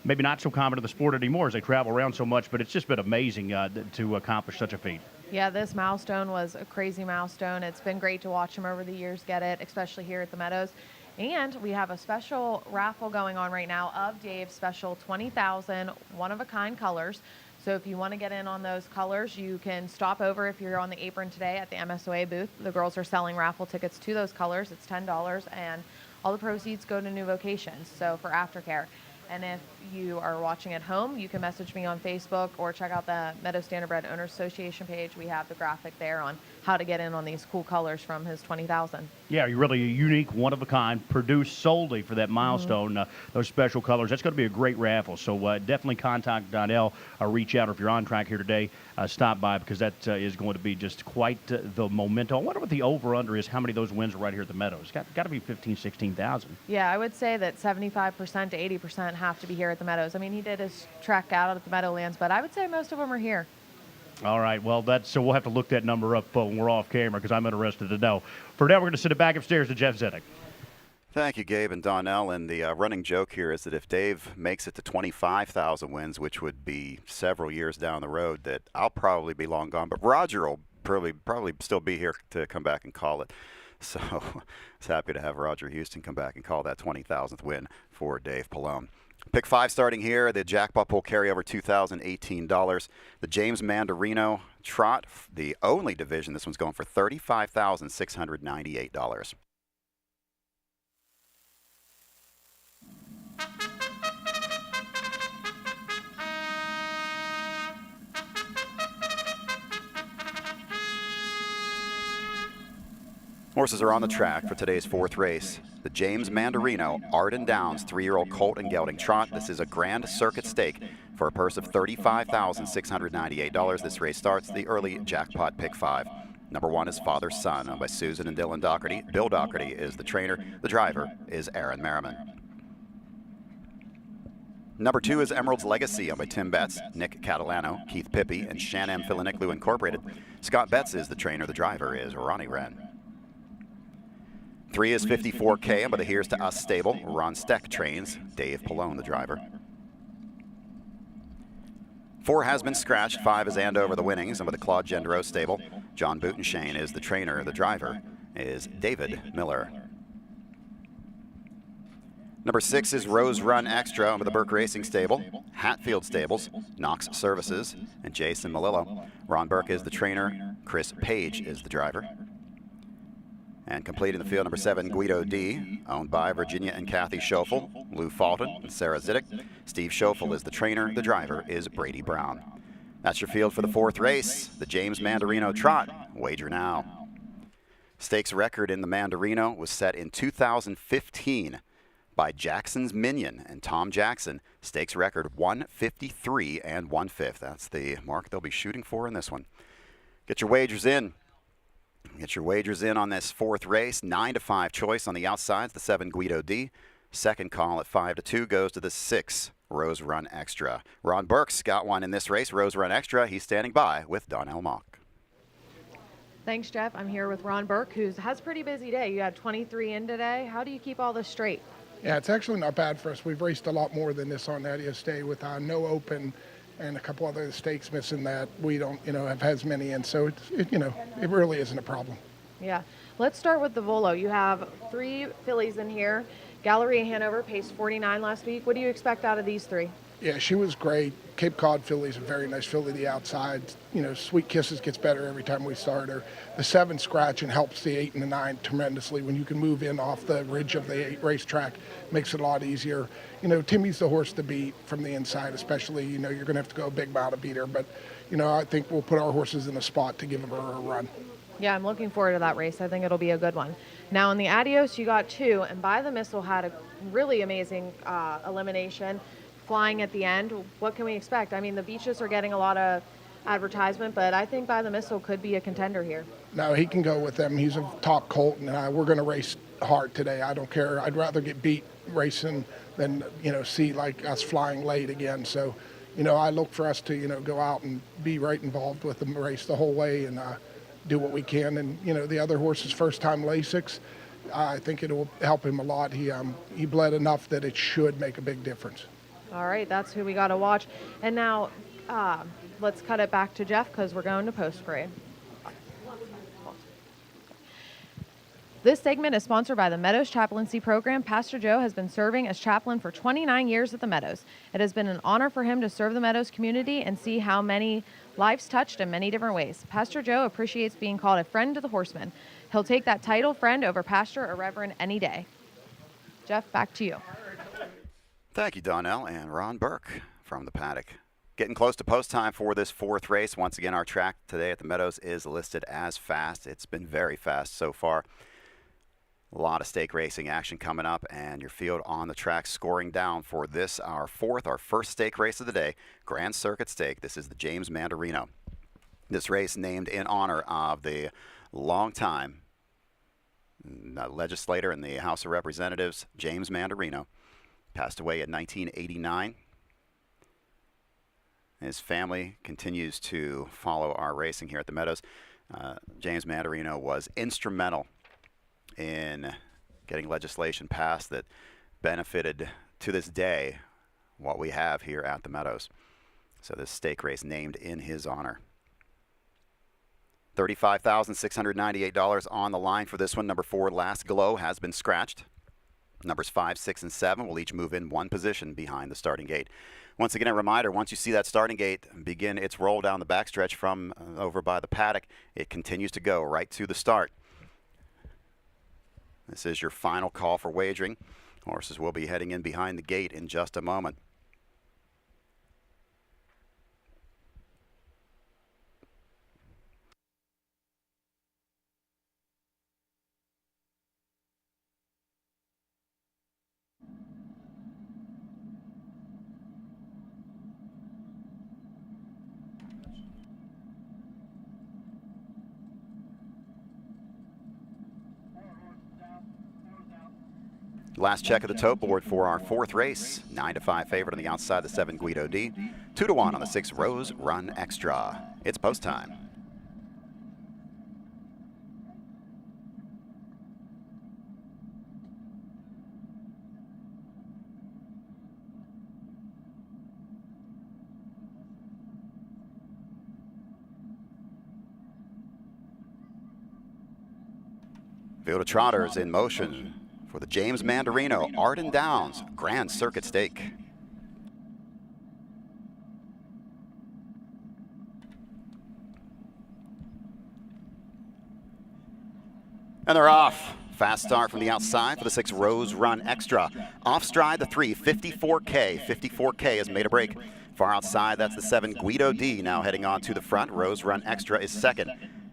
maybe not so common in the sport anymore as they travel around so much, but it's just been amazing to accomplish such a feat. Yeah, this milestone was a crazy milestone. It's been great to watch him over the years get it, especially here at the Meadows. And we have a special raffle going on right now of Dave's special 20,000 one-of-a-kind colors. So if you want to get in on those colors, you can stop over if you're on the apron today at the MSOA booth. The girls are selling raffle tickets to those colors. It's $10, and all the proceeds go to New Vocations, so for aftercare. And if you are watching at home, you can message me on Facebook or check out the Meadows Standardbred Owners Association page. We have the graphic there on how to get in on these cool colors from his 20,000. Yeah, you're really a unique, one-of-a-kind, produced solely for that milestone, those special colors. That's going to be a great raffle. So definitely contact Donnell or reach out. Or if you're on track here today, stop by, because that is going to be just quite the momentum. I wonder what the over-under is, how many of those wins are right here at the Meadows. Got to be 15,000, 16,000. Yeah, I would say that 75% to 80% have to be here at the Meadows. I mean, he did his track out at the Meadowlands, but I would say most of them are here. All right, well, so we'll have to look that number up when we're off camera, because I'm interested to know. For now, we're going to send it back upstairs to Jeff Zedek. Thank you, Gabe and Donnell. And the running joke here is that if Dave makes it to 25,000 wins, which would be several years down the road, that I'll probably be long gone. But Roger will probably still be here to come back and call it. So I was happy to have Roger Houston come back and call that 20,000th win for Dave Palone. Pick 5 starting here. The jackpot will carry over $2,018. The James Mandarino Trot, the only division. This one's going for $35,698. Horses are on the track for today's 4th race. The James Mandarino Arden Downs 3-year-old colt and gelding trot. This is a Grand Circuit stake for a purse of $35,698. This race starts the early jackpot pick 5. Number 1 is Father Son, owned by Susan and Dylan Doherty. Bill Doherty is the trainer. The driver is Aaron Merriman. Number 2 is Emerald's Legacy, owned by Tim Betts, Nick Catalano, Keith Pippi, and Shan-M Philaniklu Incorporated. Scott Betts is the trainer. The driver is Ronnie Wren. 3 is 54K, owned by the Here's to Us stable. Ron Steck trains. Dave Palone, the driver. 4 has been scratched. 5 is Andover the Winnings, owned by the Claude Gendreau stable. John Bootenshane is the trainer. The driver is David Miller. Number 6 is Rose Run Extra, owned by the Burke Racing stable, Hatfield Stables, Knox Services, and Jason Malillo. Ron Burke is the trainer. Chris Page is the driver. And completing the field, number 7, Guido D, owned by Virginia and Kathy Schofel, Lou Fulton, and Sarah Ziddick. Steve Schofel is the trainer. The driver is Brady Brown. That's your field for the 4th race, the James Mandarino Trot. Wager now. Stakes record in the Mandarino was set in 2015 by Jackson's Minion and Tom Jackson. Stakes record 153 and 1/5. That's the mark they'll be shooting for in this one. Get your wagers in. Get your wagers in on this 4th race. 9-5 choice on the outsides, the 7 Guido D. Second call at 5-2 goes to the 6 Rose Run Extra. Ron Burke's got one in this race, Rose Run Extra. He's standing by with Donnell Mock. Thanks, Jeff. I'm here with Ron Burke, who has a pretty busy day. You had 23 in today. How do you keep all this straight? Yeah, it's actually not bad for us. We've raced a lot more than this on Adios Day with no open and a couple other stakes missing that we don't, have as many in. So it really isn't a problem. Yeah. Let's start with the Volo. You have 3 fillies in here. Galleria Hanover paced 49 last week. What do you expect out of these 3? Yeah, she was great. Cape Cod filly's a very nice filly. The outside, Sweet Kisses gets better every time we start her. The 7 scratch and helps the 8 and the 9 tremendously. When you can move in off the ridge of the 8 racetrack, makes it a lot easier. Timmy's the horse to beat from the inside, especially. You're going to have to go a big mile to beat her. But, I think we'll put our horses in a spot to give her a run. Yeah, I'm looking forward to that race. I think it'll be a good one. Now, in the Adios, you got 2, and By the Missile had a really amazing elimination. Flying at the end. What can we expect? I mean, the Beaches are getting a lot of advertisement, but I think By the Missile could be a contender here. No, he can go with them. He's a top colt, and we're going to race hard today. I don't care. I'd rather get beat racing than, see like us flying late again. So, I look for us to, go out and be right involved with the race the whole way and do what we can. And, the other horse's first time Lasix, I think it'll help him a lot. He bled enough that it should make a big difference. All right, that's who we got to watch. And now let's cut it back to Jeff because we're going to post-parade. This segment is sponsored by the Meadows Chaplaincy Program. Pastor Joe has been serving as chaplain for 29 years at the Meadows. It has been an honor for him to serve the Meadows community and see how many lives touched in many different ways. Pastor Joe appreciates being called a friend to the horsemen. He'll take that title friend over pastor or reverend any day. Jeff, back to you. Thank you, Donnell and Ron Burke from the Paddock. Getting close to post time for this 4th race. Once again, our track today at the Meadows is listed as fast. It's been very fast so far. A lot of stake racing action coming up, and your field on the track scoring down for this, our first stake race of the day, Grand Circuit Stake. This is the James Mandarino. This race named in honor of the longtime legislator in the House of Representatives, James Mandarino. Passed away in 1989. His family continues to follow our racing here at the Meadows. James Mandarino was instrumental in getting legislation passed that benefited to this day what we have here at the Meadows. So this stake race named in his honor. $35,698 on the line for this one. Number 4, Last Glow, has been scratched. Numbers 5, 6, and 7 will each move in 1 position behind the starting gate. Once again, a reminder, once you see that starting gate begin its roll down the backstretch from over by the paddock, it continues to go right to the start. This is your final call for wagering. Horses will be heading in behind the gate in just a moment. Last check of the tote board for our 4th race. 9-5 favorite on the outside, the 7 Guido D. 2-1 on the 6 Rose Run Extra. It's post time. Field of Trotters in motion for the James Mandarino Arden Downs Grand Circuit Stake. And they're off. Fast start from the outside for the 6 Rose Run Extra. Off stride, the 3 54K. 54K has made a break. Far outside, that's the 7 Guido D, now heading on to the front. Rose Run Extra is second.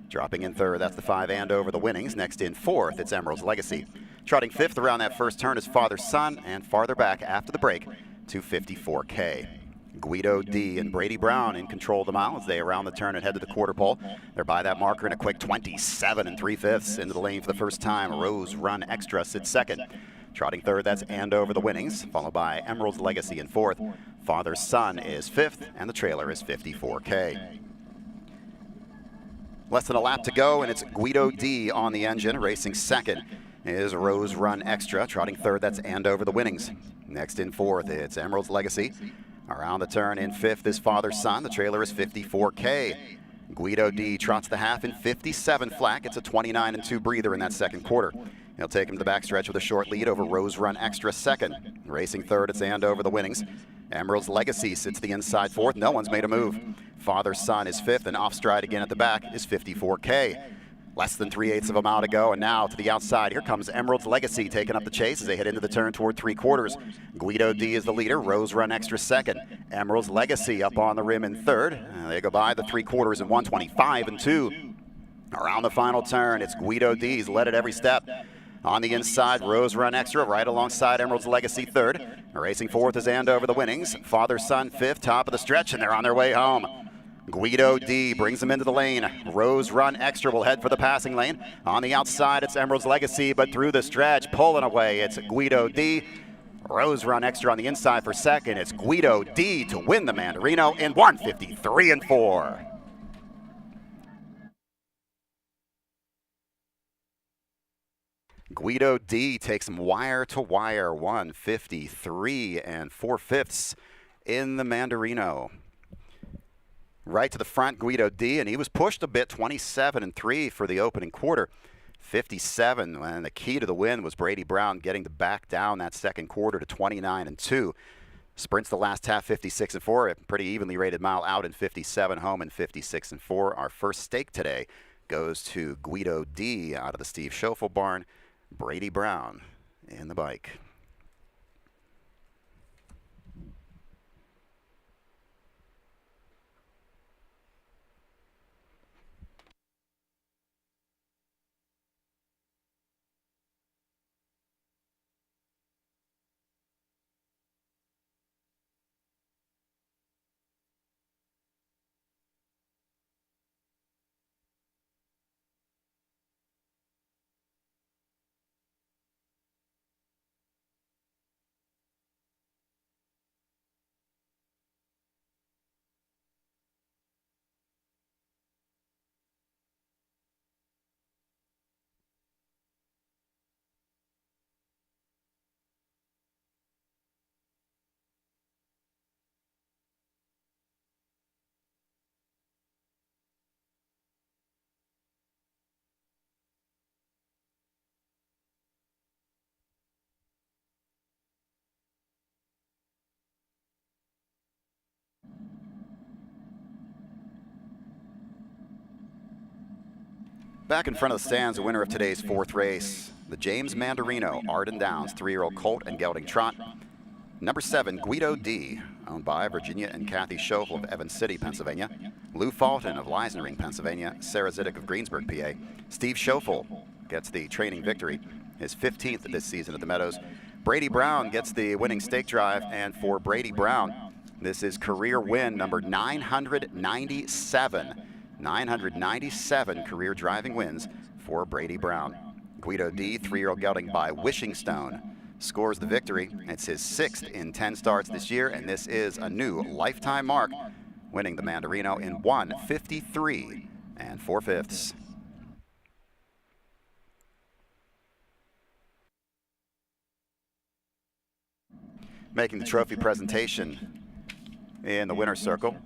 Dropping in third, that's the 5 Andover the Winnings. Next in fourth, it's Emerald's Legacy. Trotting fifth around that first turn is Father Son, and farther back after the break to 54K. Guido D and Brady Brown in control of the mile as they around the turn and head to the quarter pole. They're by that marker in a quick 27 3/5 into the lane for the first time. Rose Run Extra sits second. Trotting third, that's Andover the Winnings, followed by Emerald's Legacy in fourth. Father Son is fifth, and the trailer is 54K. Less than a lap to go, and it's Guido D on the engine. Racing second is Rose Run Extra. Trotting third, that's Andover the Winnings. Next in fourth, it's Emerald's Legacy. Around the turn in fifth is Father Son. The trailer is 54K. Guido D trots the half in 57 flat. It's a 29-2 breather in that second quarter. He'll take him to the backstretch with a short lead over Rose Run Extra second. Racing third, it's Andover the Winnings. Emerald's Legacy sits the inside fourth. No one's made a move. Father Son is fifth, and off stride again at the back is 54K. Less than 3/8 of a mile to go, and now to the outside, here comes Emerald's Legacy taking up the chase as they head into the turn toward 3/4. Guido D is the leader, Rose Run Extra second. Emerald's Legacy up on the rim in third. They go by the 3/4 in 125-2. Around the final turn, it's Guido D's led at every step. On the inside, Rose Run Extra right alongside Emerald's Legacy third. Racing fourth is Andover the Winnings. Father Son fifth, top of the stretch, and they're on their way home. Guido D brings them into the lane. Rose Run Extra will head for the passing lane. On the outside, it's Emerald's Legacy, but through the stretch, pulling away, it's Guido D. Rose Run Extra on the inside for second. It's Guido D to win the Mandarino in 153-4. Guido D takes him wire to wire, 153 4/5 in the Mandarino. Right to the front, Guido D, and he was pushed a bit, 27-3 for the opening quarter. 57, and the key to the win was Brady Brown getting to back down that second quarter to 29-2. Sprints the last half, 56-4, a pretty evenly rated mile out in 57, home in 56-4. Our first stake today goes to Guido D out of the Steve Schoeffel barn. Brady Brown in the bike. Back in front of the stands, the winner of today's fourth race, the James Mandarino, Arden Downs, 3-year-old colt and gelding trot. Number 7, Guido D, owned by Virginia and Kathy Schoeffel of Evans City, Pennsylvania. Lou Fulton of Leisnering, Pennsylvania. Sarah Zidek of Greensburg, PA. Steve Schoeffel gets the training victory, his 15th this season at the Meadows. Brady Brown gets the winning stake drive, and for Brady Brown, this is career win number 997. 997 career driving wins for Brady Brown. Guido D, 3-year-old gelding by Wishing Stone, scores the victory. It's his 6th in 10 starts this year, and this is a new lifetime mark, winning the Mandarino in 153 4/5. Making the trophy presentation in the winner's circle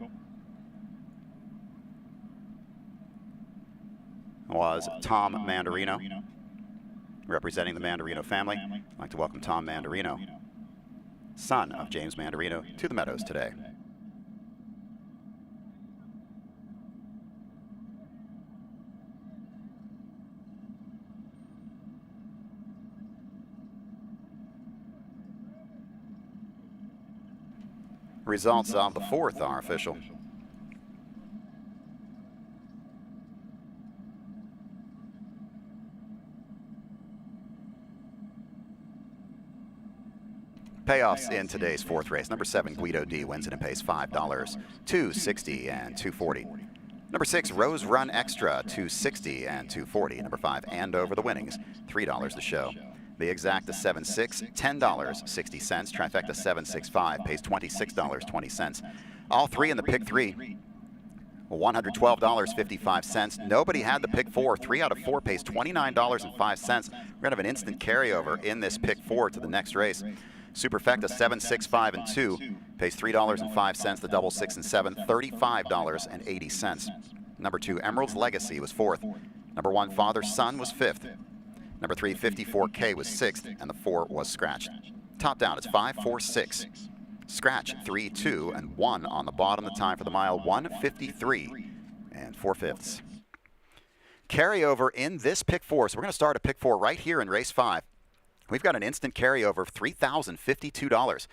was Tom Mandarino, representing the Mandarino family. I'd like to welcome Tom Mandarino, son of James Mandarino, to the Meadows today. Results of the fourth are official. Payoffs in today's fourth race. Number 7, Guido D wins it and pays $5, $2.60 and $2.40. Number 6, Rose Run Extra, $2.60 and $2.40. Number 5, Andover the winnings, $3 the show. The exact is 7-6, $10.60. Trifecta 765 pays $26.20. All three in the pick 3, $112.55. Nobody had the pick 4. 3 out of 4 pays $29.05. We're going to have an instant carryover in this pick 4 to the next race. Superfecta 7, 6, 5, and 2 pays $3.05. The double 6 and 7, $35.80. Number 2, Emerald's Legacy was 4th. Number 1, Father Son was 5th. Number 3, 54K was 6th, and the 4 was scratched. Top down, it's 5, 4, 6. Scratch 3, 2, and 1 on the bottom. The time for the mile 1:53 and 4/5. Carryover in this pick 4. So we're going to start at pick 4 right here in race 5. We've got an instant carryover of $3,052.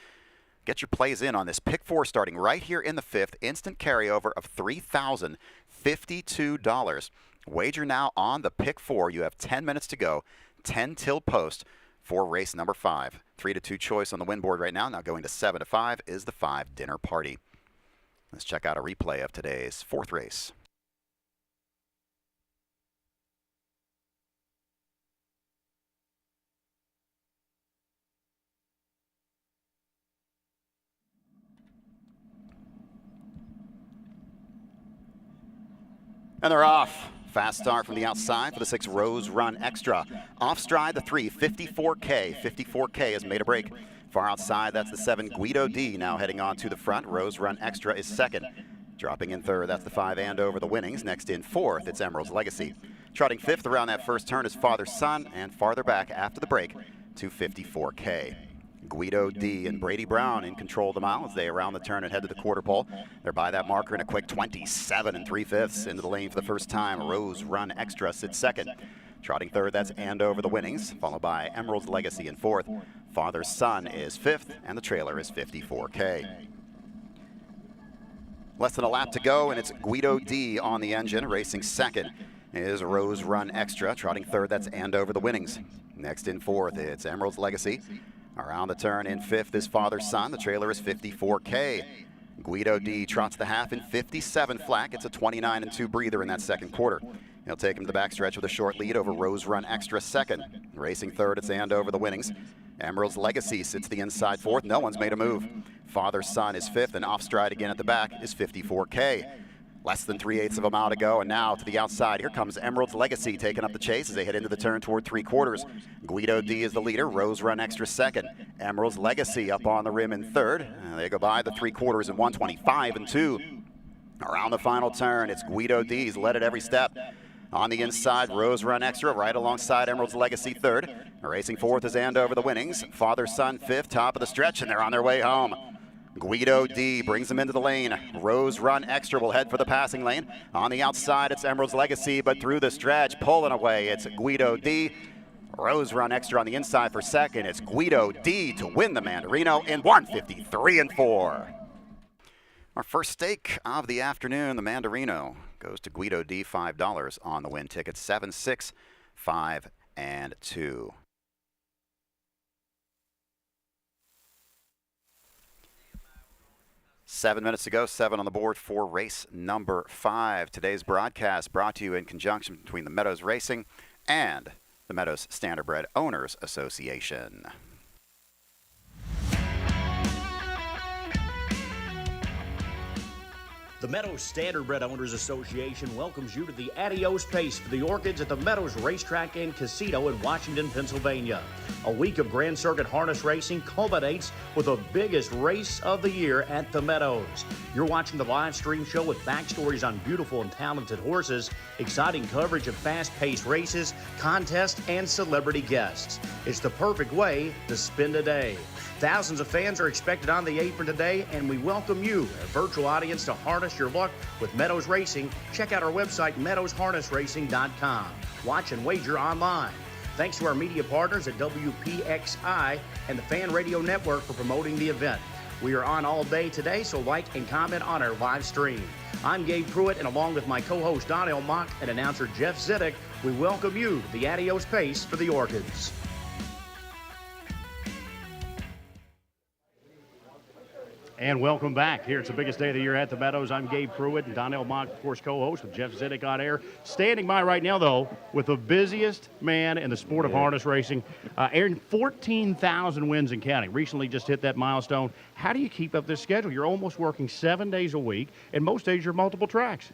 Get your plays in on this pick 4 starting right here in the 5th. Instant carryover of $3,052. Wager now on the pick 4. You have 10 minutes to go, 10 till post for race number 5. 3-2 choice on the win board right now. Now going to 7-5 is the 5 dinner party. Let's check out a replay of today's 4th race. And they're off. Fast start from the outside for the 6 Rose Run Extra. Off stride the 3 54K. 54K has made a break. Far outside, that's the 7 Guido D now heading on to the front. Rose Run Extra is 2nd. Dropping in 3rd, that's the 5 Andover the winnings. Next in 4th, it's Emerald's Legacy. Trotting 5th around that first turn is Father Son, and farther back after the break to 54K. Guido D and Brady Brown in control of the mile as they around the turn and head to the quarter pole. They're by that marker in a quick 27 3/5 into the lane for the first time. Rose Run Extra sits 2nd. Trotting 3rd, that's Andover the winnings, followed by Emerald's Legacy in 4th. Father Son is 5th, and the trailer is 54K. Less than a lap to go, and it's Guido D on the engine. Racing 2nd is Rose Run Extra. Trotting 3rd, that's Andover the winnings. Next in 4th, it's Emerald's Legacy. Around the turn in 5th is Father Son. The trailer is 54K. Guido D trots the half in 57 flat. It's a 29-2 breather in that second quarter. He'll take him to the backstretch with a short lead over Rose Run Extra 2nd. Racing 3rd, it's Andover the winnings. Emerald's Legacy sits the inside 4th. No one's made a move. Father Son is 5th, and off stride again at the back is 54K. Less than 3/8 of a mile to go, and now to the outside, here comes Emerald's Legacy taking up the chase as they head into the turn toward 3/4. Guido D is the leader, Rose Run Extra 2nd. Emerald's Legacy up on the rim in 3rd. They go by the 3/4 in 1:25-2. Around the final turn, it's Guido D's led at every step. On the inside, Rose Run Extra right alongside Emerald's Legacy 3rd. Racing 4th is Andover the winnings. Father Son 5th, top of the stretch, and they're on their way home. Guido D brings them into the lane. Rose Run Extra will head for the passing lane. On the outside, it's Emerald's Legacy, but through the stretch, pulling away, it's Guido D. Rose Run Extra on the inside for 2nd. It's Guido D to win the Mandarino in 1:53-4. Our first stake of the afternoon, the Mandarino, goes to Guido D, $5 on the win ticket, 7, 6, 5, and 2. Seven minutes to go, 7 on the board for race number 5. Today's broadcast brought to you in conjunction between the Meadows Racing and the Meadows Standardbred Owners Association. The Meadows Standardbred Owners Association welcomes you to the Adios Pace for the Orchids at the Meadows Racetrack and Casino in Washington, Pennsylvania. A week of Grand Circuit harness racing culminates with the biggest race of the year at the Meadows. You're watching the live stream show with backstories on beautiful and talented horses, exciting coverage of fast-paced races, contests, and celebrity guests. It's the perfect way to spend a day. Thousands of fans are expected on the apron today, and we welcome you, a virtual audience, to harness your luck with Meadows Racing. Check out our website, meadowsharnessracing.com. Watch and wager online. Thanks to our media partners at WPXI and the Fan Radio Network for promoting the event. We are on all day today, so like and comment on our live stream. I'm Gabe Pruitt, and along with my co-host Donnell Mock and announcer Jeff Zidek, we welcome you to the Adios pace for the Orchids. And welcome back. Here it's the biggest day of the year at the Meadows. I'm Gabe Pruitt and Donnell Mock, of course, co-host with Jeff Zidek on air. Standing by right now, though, with the busiest man in the sport of harness racing. Aaron, 14,000 wins and counting. Recently just hit that milestone. How do you keep up this schedule? You're almost working 7 days a week, and most days you're multiple tracks.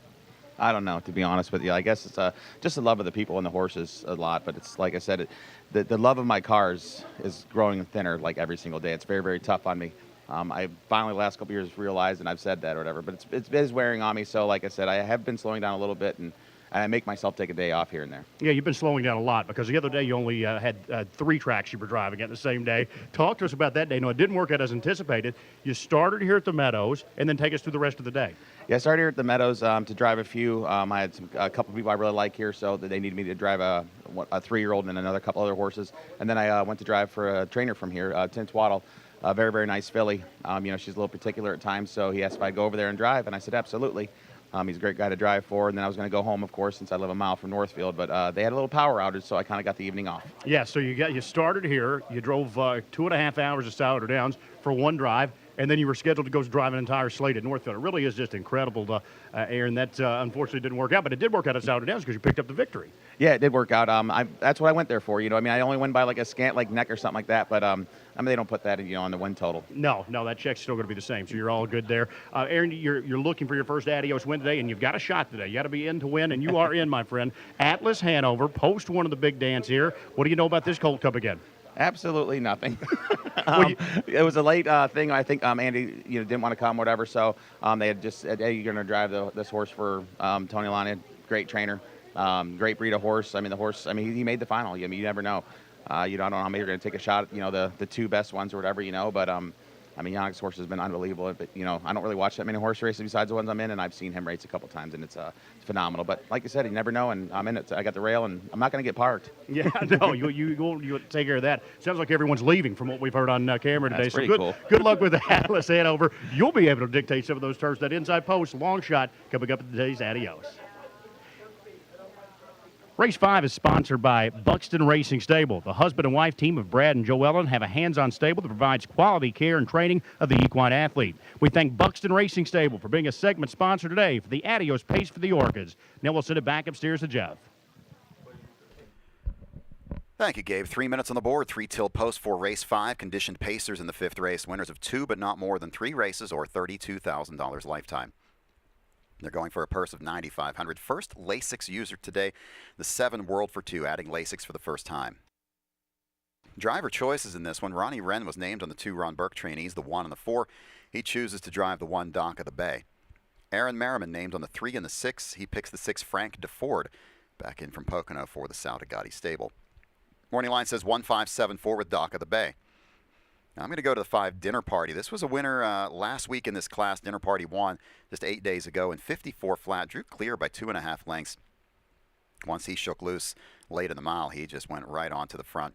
I don't know, to be honest with you. I guess it's just the love of the people and the horses a lot. But it's like I said, the love of my cars is growing thinner like every single day. It's very, very tough on me. I finally, the last couple of years, realized, and I've said that or whatever, but it is wearing on me. So, like I said, I have been slowing down a little bit, and I make myself take a day off here and there. Yeah, you've been slowing down a lot because the other day you only had 3 tracks you were driving at the same day. Talk to us about that day. No, it didn't work out as anticipated. You started here at the Meadows, and then take us through the rest of the day. Yeah, I started here at the Meadows to drive a few. I had a couple people I really like here, so that they needed me to drive a 3-year-old and another couple other horses. And then I went to drive for a trainer from here, Tim Twaddle. Very, very nice filly. She's a little particular at times, so he asked if I'd go over there and drive, and I said absolutely. He's a great guy to drive for, and then I was going to go home, of course, since I live a mile from Northfield, but they had a little power outage, so I kind of got the evening off. Yeah, so you started here, you drove 2.5 hours to Sour Downs for one drive, and then you were scheduled to go drive an entire slate at Northfield. It really is just incredible, Aaron. That unfortunately didn't work out, but it did work out at Sour Downs because you picked up the victory. Yeah, it did work out. That's what I went there for. I only went by like a scant neck or something like that, but they don't put that on the win total. No, that check's still going to be the same, so you're all good there. Aaron, you're looking for your first Adios win today, and you've got a shot today. You got to be in to win, and you are in, my friend. Atlas Hanover, post one of the big dance here. What do you know about this Colt Cup again? Absolutely nothing. It was a late thing. I think Andy didn't want to come, whatever. So they had just said, hey, you're going to drive this horse for Tony Lania. Great trainer, great breed of horse. The horse, he made the final. You never know. I don't know how many are going to take a shot at, the 2 best ones or whatever, but Yannick's horse has been unbelievable. But, I don't really watch that many horse races besides the ones I'm in, and I've seen him race a couple times, and it's phenomenal. But like you said, you never know, and I'm in it. So I got the rail, and I'm not going to get parked. Yeah, no, you take care of that. Sounds like everyone's leaving from what we've heard on camera today. That's so cool. Good luck with the Atlas Hanover. You'll be able to dictate some of those turns. That inside post, long shot, coming up in today's Adios. Race 5 is sponsored by Buxton Racing Stable. The husband and wife team of Brad and Joe Ellen have a hands-on stable that provides quality care and training of the equine athlete. We thank Buxton Racing Stable for being a segment sponsor today for the Adios pace for the Orchids. Now we'll send it back upstairs to Jeff. Thank you, Gabe. 3 minutes on the board, 3 till post for race 5. Conditioned pacers in the 5th race. Winners of 2 but not more than 3 races or $32,000 lifetime. They're going for a purse of $9,500. First Lasix user today, the 7 World for 2, adding Lasix for the first time. Driver choices in this one. Ronnie Wren was named on the 2 Ron Burke trainees, the 1 and the 4. He chooses to drive the 1 Dock of the Bay. Aaron Merriman named on the 3 and the 6. He picks the 6 Frank DeFord, back in from Pocono for the Saltigati stable. Morning line says 1-5-7-4 with Dock of the Bay. Now I'm going to go to the 5 Dinner Party. This was a winner last week in this class. Dinner Party won just 8 days ago in 54 flat. Drew clear by 2.5 lengths. Once he shook loose late in the mile, he just went right on to the front.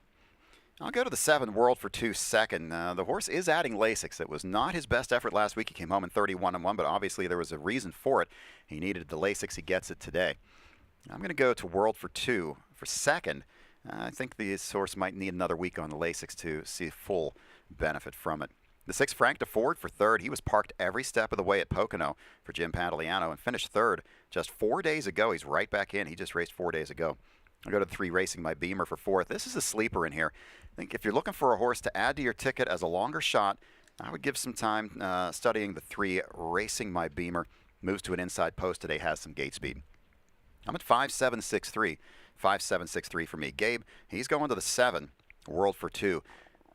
I'll go to the 7 World for 2 second. The horse is adding Lasix. It was not his best effort last week. He came home in 31-1, but obviously there was a reason for it. He needed the Lasix. He gets it today. I'm going to go to World for 2 for second. I think this horse might need another week on the Lasix to see full benefit from it. The 6 Frank DeFord for third. He was parked every step of the way at Pocono for Jim Pantoliano and finished third just 4 days ago. He's right back in. He just raced 4 days ago. I'll go to the 3 Racing My Beamer for fourth. This is a sleeper in here. I think if you're looking for a horse to add to your ticket as a longer shot, I would give some time studying the 3 Racing My Beamer. Moves to an inside post today, has some gate speed. I'm at 5-7-6-3. 5-7-6-3 for me. Gabe, he's going to the 7 World for 2.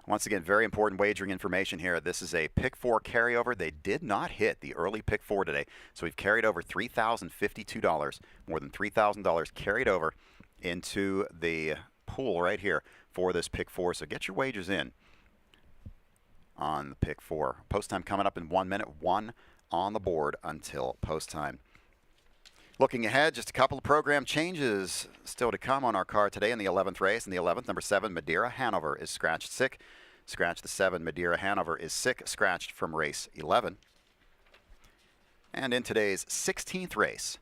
Once again, very important wagering information here. This is a pick 4 carryover. They did not hit the early pick 4 today, so we've carried over $3,052, more than $3,000 carried over into the pool right here for this pick 4. So get your wagers in on the pick 4. Post time coming up in 1 minute. 1 on the board until post time. Looking ahead, just a couple of program changes still to come on our card today in the 11th race. In the 11th, number 7, Madeira Hanover is scratched sick. Scratch the 7, Madeira Hanover is sick, scratched from race 11. And in today's 16th race,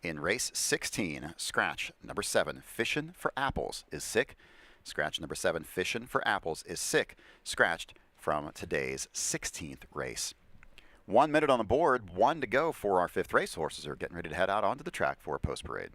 in race 16, scratch number 7, Fishin' for Apples is sick. Scratch number 7, Fishin' for Apples is sick, scratched from today's 16th race. 1 minute on the board, 1 to go for our 5th race. Horses are getting ready to head out onto the track for post-parade.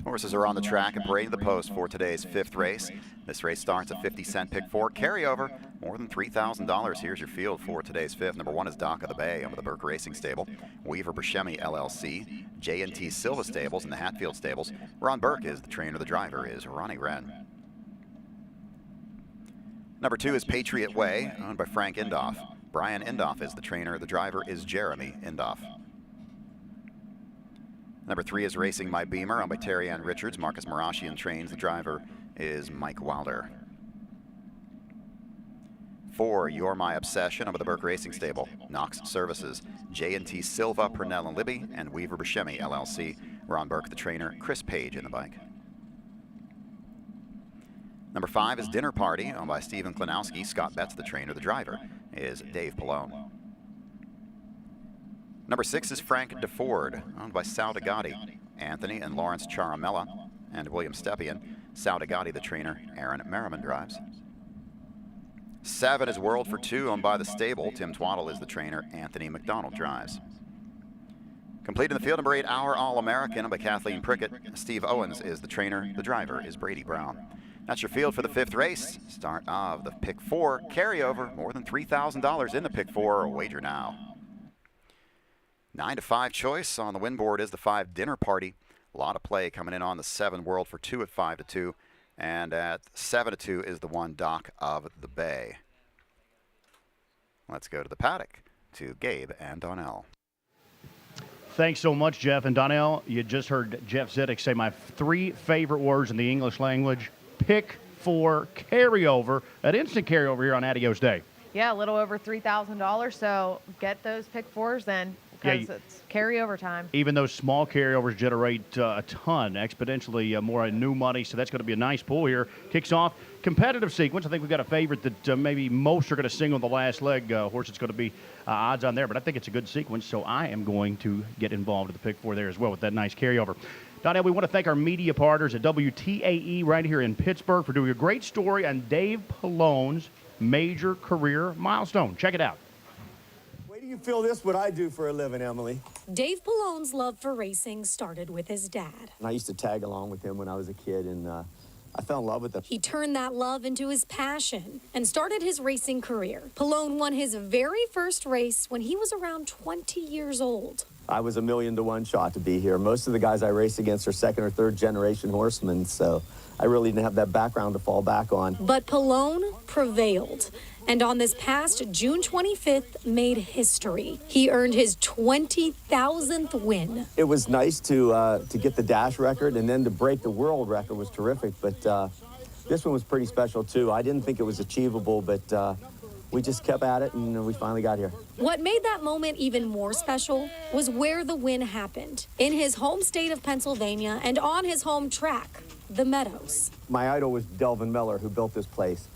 Horses are on the track and parading the post for today's 5th race. This race starts at 50-cent pick 4 carryover, more than $3,000. Here's your field for today's 5th. Number 1 is Dock of the Bay under the Burke Racing Stable. Weaver Buscemi LLC, J&T Silva Stables, and the Hatfield Stables. Ron Burke is the trainer. The driver is Ronnie Wren. Number 2 is Patriot Way, owned by Frank Indoff. Brian Indoff is the trainer. The driver is Jeremy Indoff. Number 3 is Racing My Beamer, owned by Terry Ann Richards. Marcus Marashian trains. The driver is Mike Wilder. 4, You're My Obsession, owned by the Burke Racing Stable. Knox Services, J&T Silva, Purnell and Libby, and Weaver Buscemi LLC. Ron Burke, the trainer. Chris Page in the bike. Number 5 is Dinner Party, owned by Stephen Klinowski. Scott Betts, the trainer. The driver is Dave Palone. Number 6 is Frank DeFord, owned by Sal Degatti, Anthony and Lawrence Charamella, and William Stepien. Sal Degatti, the trainer. Aaron Merriman drives. 7 is World for Two, owned by the stable. Tim Twaddle is the trainer. Anthony McDonald drives. Completing the field, number 8, Our All-American, owned by Kathleen Prickett. Steve Owens is the trainer. The driver is Brady Brown. That's your field for the 5th race. Start of the pick 4 carryover. More than $3,000 in the pick 4. Wager now. 9 to 5 choice on the win board is the 5 Dinner Party. A lot of play coming in on the 7 World for Two at 5 to 2. And at 7 to 2 is the 1 Dock of the Bay. Let's go to the paddock to Gabe and Donnell. Thanks so much, Jeff. And Donnell, you just heard Jeff Zedek say my 3 favorite words in the English language. Pick 4 carryover, an instant carryover here on Adios Day. Yeah, a little over $3,000. So get those pick 4s then, because it's carryover time. Even those small carryovers generate a ton, exponentially more new money. So that's going to be a nice pull here. Kicks off competitive sequence. I think we've got a favorite that maybe most are going to sing on the last leg. Horse, it's going to be odds on there, but I think it's a good sequence. So I am going to get involved in the pick 4 there as well with that nice carryover. Donnell, we want to thank our media partners at WTAE right here in Pittsburgh for doing a great story on Dave Palone's major career milestone. Check it out. Wait till you feel this, what I do for a living, Emily. Dave Palone's love for racing started with his dad. And I used to tag along with him when I was a kid, and I fell in love with him. He turned that love into his passion and started his racing career. Palone won his very first race when he was around 20 years old. I was a 1,000,000 to 1 shot to be here. Most of the guys I race against are 2nd or 3rd generation horsemen, so I really didn't have that background to fall back on. But Palone prevailed, and on this past June 25th made history. He earned his 20,000th win. It was nice to get the dash record, and then to break the world record was terrific, but this one was pretty special too. I didn't think it was achievable, but we just kept at it, and we finally got here. What made that moment even more special was where the win happened. In his home state of Pennsylvania and on his home track, the Meadows. My idol was Delvin Miller, who built this place.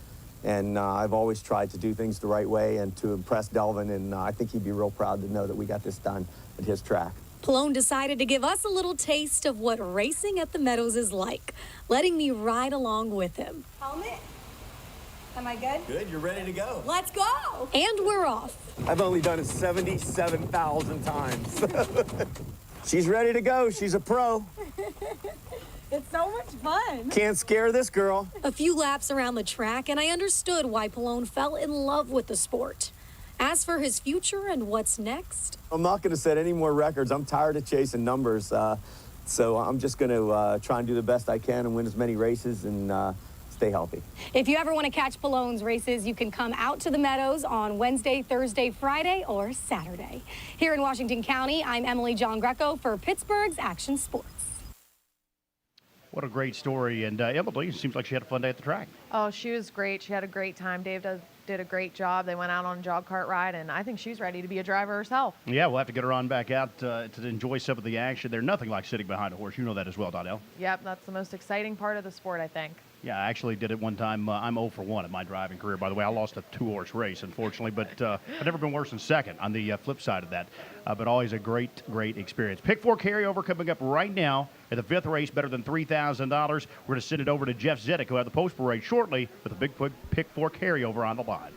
And I've always tried to do things the right way and to impress Delvin, and I think he'd be real proud to know that we got this done at his track. Palone decided to give us a little taste of what racing at the Meadows is like, letting me ride along with him. Helmet? Am I good? Good, you're ready to go. Let's go! And we're off. I've only done it 77,000 times. She's ready to go. She's a pro. It's so much fun. Can't scare this girl. A few laps around the track, and I understood why Palone fell in love with the sport. As for his future and what's next, I'm not going to set any more records. I'm tired of chasing numbers. So I'm just going to try and do the best I can and win as many races and stay healthy. If you ever want to catch Palone's races, you can come out to the Meadows on Wednesday, Thursday, Friday, or Saturday. Here in Washington County, I'm Emily John Greco for Pittsburgh's Action Sports. What a great story. And Emily, it seems like she had a fun day at the track. Oh, she was great. She had a great time. Dave did a great job. They went out on a jog cart ride, and I think she's ready to be a driver herself. Yeah, we'll have to get her on back out to enjoy some of the action. There's nothing like sitting behind a horse. You know that as well, Donnell. Yep, that's the most exciting part of the sport, I think. Yeah, I actually did it one time. I'm 0 for 1 in my driving career. By the way, I lost a 2-horse race, unfortunately, but I've never been worse than second on the flip side of that. But always a great, great experience. Pick 4 carryover coming up right now at the 5th race, better than $3,000. We're going to send it over to Jeff Zedek, who had the post parade shortly with a big Pick 4 carryover on the line.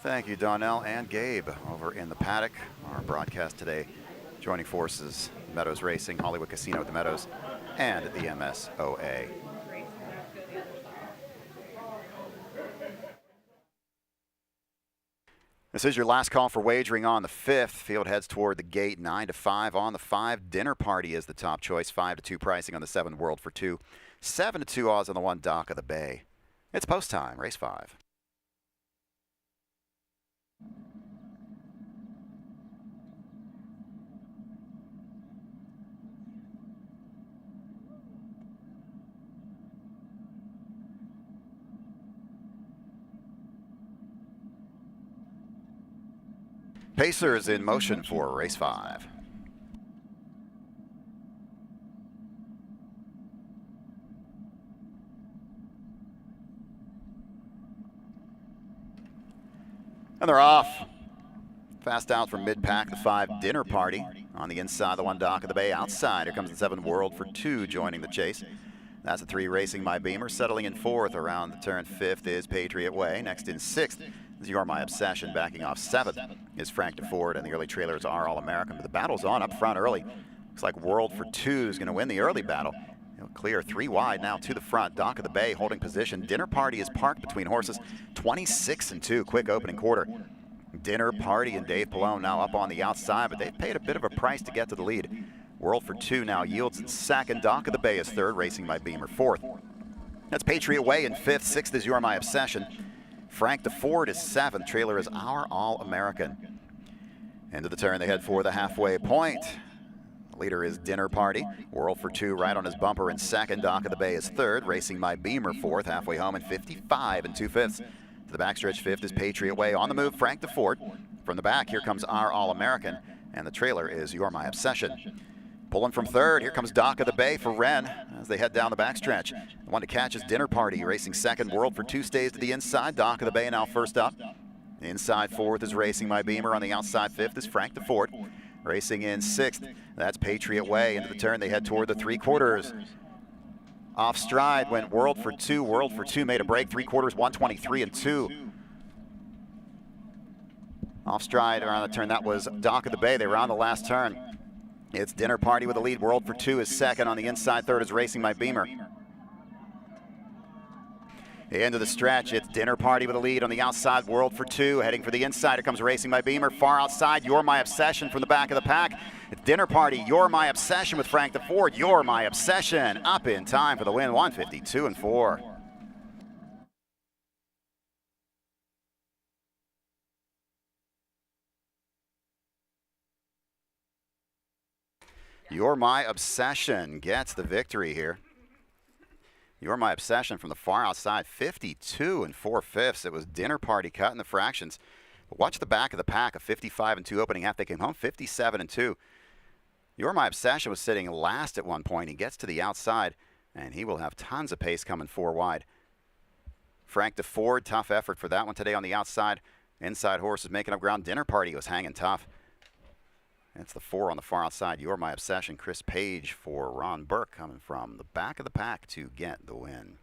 Thank you, Donnell and Gabe over in the paddock. Our broadcast today joining forces, Meadows Racing, Hollywood Casino at the Meadows, and at the MSOA. This is your last call for wagering on the 5th. Field heads toward the gate, 9 to 5 on the 5. Dinner Party is the top choice, 5 to 2 pricing on the 7 World for 2. 7 to 2 odds on the 1 Dock of the Bay. It's post time, race 5. Pacers in motion for race 5. And they're off. Fast out from mid-pack, the 5 Dinner Party. On the inside, the 1 Dock of the Bay. Outside, here comes the 7 World for 2 joining the chase. That's the 3 Racing My Beamer. Settling in 4th around the turn. 5th is Patriot Way. Next in 6th is You're My Obsession. Backing off 7th is Frank DeFord, and the early trailers are All-American. But the battle's on up front early. Looks like World for 2 is going to win the early battle. He'll clear 3 wide now to the front. Dock of the Bay holding position. Dinner Party is parked between horses. 26 and 2. Quick opening quarter. Dinner Party and Dave Palone now up on the outside, but they've paid a bit of a price to get to the lead. World for 2 now yields in 2nd. Dock of the Bay is 3rd. Racing My Beamer 4th. That's Patriot Way in 5th. 6th is You're My Obsession. Frank DeFord is 7th. Trailer is Our All-American. Into the turn, they head for the halfway point. Leader is Dinner Party. World for 2 right on his bumper in 2nd. Dock of the Bay is 3rd. Racing My Beamer 4th. Halfway home in 55 and 2/5. To the backstretch, 5th is Patriot Way. On the move, Frank DeFord. From the back, here comes Our All-American. And the trailer is You're My Obsession. Pulling from 3rd, here comes Dock of the Bay for Wren as they head down the backstretch. The one to catch is Dinner Party. Racing 2nd. World for 2 stays to the inside. Dock of the Bay now first up. Inside 4th is Racing My Beamer. On the outside 5th is Frank DeFord. Racing in 6th, that's Patriot Way. Into the turn, they head toward the 3/4. Off stride went World for 2. World for 2 made a break. 3/4, 123 and 2. Off stride around the turn, that was Dock of the Bay. They were on the last turn. It's Dinner Party with the lead. World for 2 is 2nd. On the inside 3rd is Racing My Beamer. Into the stretch, it's Dinner Party with the lead. On the outside, World for 2. Heading for the inside, here comes Racing My Beamer. Far outside, You're My Obsession from the back of the pack. It's Dinner Party, You're My Obsession with Frank DeFord. You're My Obsession up in time for the win, 152 and 4. You're My Obsession gets the victory here. You're My Obsession from the far outside, 52 and 4/5. It was Dinner Party cutting the fractions. But watch the back of the pack, a 55 and 2 opening half. They came home 57 and 2. You're My Obsession was sitting last at one point. He gets to the outside, and he will have tons of pace coming 4 wide. Frank DeFord, tough effort for that one today on the outside. Inside horses making up ground. Dinner Party was hanging tough. It's the 4 on the far outside. You're My Obsession. Chris Page for Ron Burke coming from the back of the pack to get the win.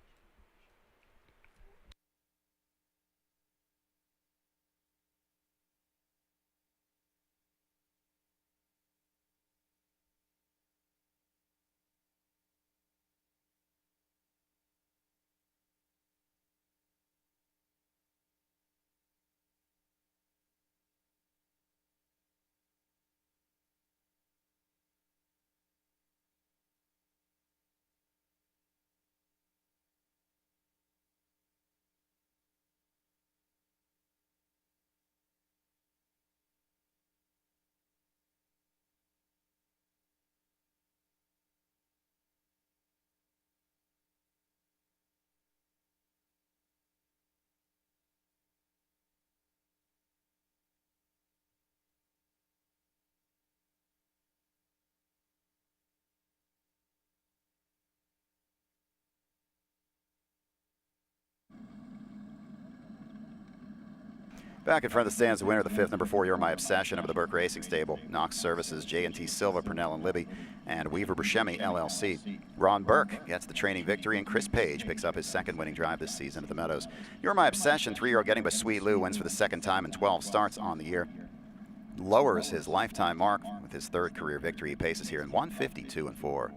Back in front of the stands, the winner of the 5th, number 4, You're My Obsession, of the Burke Racing Stable. Knox Services, J&T Silva, Purnell and Libby, and Weaver Buscemi, LLC. Ron Burke gets the training victory, and Chris Page picks up his 2nd winning drive this season at the Meadows. You're My Obsession, 3-year-old Getting by Sweet Lou, wins for the 2nd time in 12 starts on the year. Lowers his lifetime mark with his 3rd career victory. He paces here in 152-4.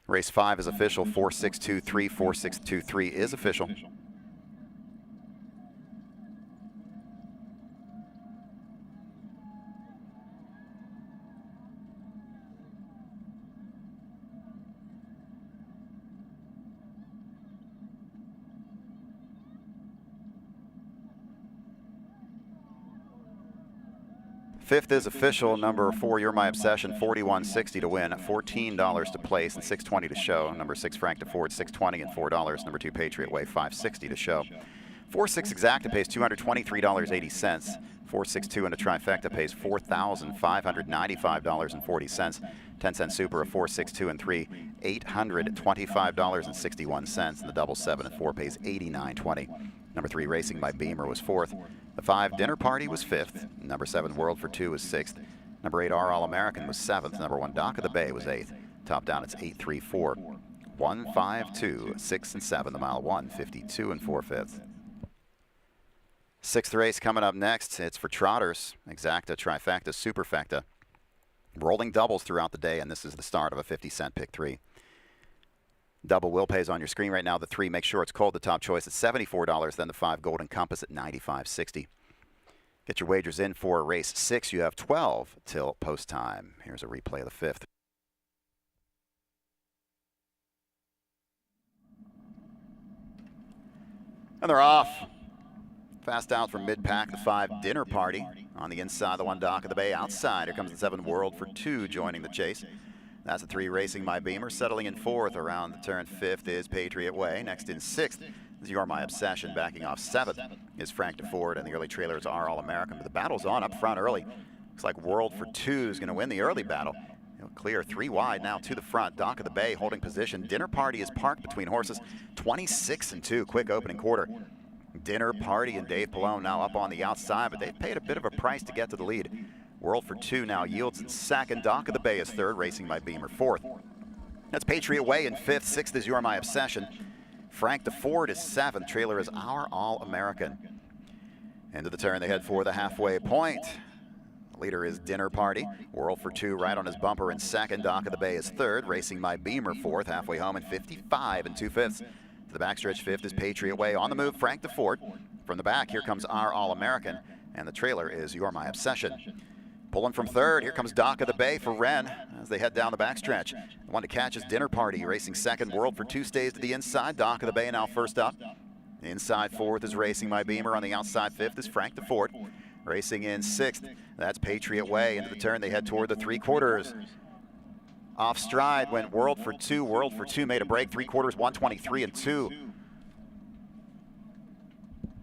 Race 5 is official. 4623, 4623 is official. Fifth is official, number 4, You're My Obsession, $41.60 to win, $14 to place, and $6.20 to show. Number 6, Frank DeFord, $6.20 and $4. Number 2, Patriot Way, $5.60 to show. 4-6 Exacta pays $223.80. 4-6-2 and a trifecta pays $4,595.40. 10-cent super of 4-6-2 and 3, $825.61. And the double 7 and 4 pays $89.20. Number 3, Racing by Beamer, was 4th. The 5, Dinner Party, was 5th. Number 7, World for 2, was 6th. Number 8, Our All-American, was 7th. Number 1, Dock of the Bay, was 8th. Top down, it's 8-3-4. 1-5-2, 6 and 7. The mile 152 and 4/5. 6th race coming up next. It's for trotters. Exacta, trifecta, superfecta. Rolling doubles throughout the day, and this is the start of a 50-cent pick 3. Double will pays on your screen right now. The 3, Make Sure It's Cold, the top choice at $74. Then the 5, Golden Compass, at $95.60. Get your wagers in for race 6. You have 12 till post time. Here's a replay of the 5th. And they're off. Fast out from mid-pack, the 5, Dinner Party. On the inside, the 1, Dock of the Bay. Outside, here comes the 7, World for 2, joining the chase. That's the 3, Racing My Beamer. Settling in 4th around the turn. 5th is Patriot Way. Next in 6th is You're My Obsession. Backing off 7th is Frank DeFord, and the early trailers are All-American. But the battle's on up front early. Looks like World for 2 is going to win the early battle. He'll clear 3 wide now to the front. Dock of the Bay holding position. Dinner Party is parked between horses. 26 and 2. Quick opening quarter. Dinner Party and Dave Palone now up on the outside, but they've paid a bit of a price to get to the lead. World for 2 now yields in 2nd. Dock of the Bay is 3rd. Racing by Beamer 4th. That's Patriot Way in 5th. 6th is You're My Obsession. Frank DeFord is 7th. Trailer is Our All-American. Into the turn they head for the halfway point. Leader is Dinner Party. World for 2 right on his bumper in 2nd. Dock of the Bay is 3rd. Racing by Beamer 4th. Halfway home in 55 and 2/5. To the backstretch 5th is Patriot Way. On the move, Frank DeFord. From the back, here comes Our All-American. And the trailer is You're My Obsession. Pulling from 3rd, here comes Dock of the Bay for Wren as they head down the backstretch. The 1 to catch is Dinner Party, racing 2nd. World for 2 stays to the inside. Dock of the Bay now first up. Inside 4th is Racing My Beamer. On the outside 5th is Frank DeFord. Racing in 6th, that's Patriot Way. Into the turn, they head toward the 3/4. Off stride went World for 2. World for 2 made a break. 3/4, 123 and 2.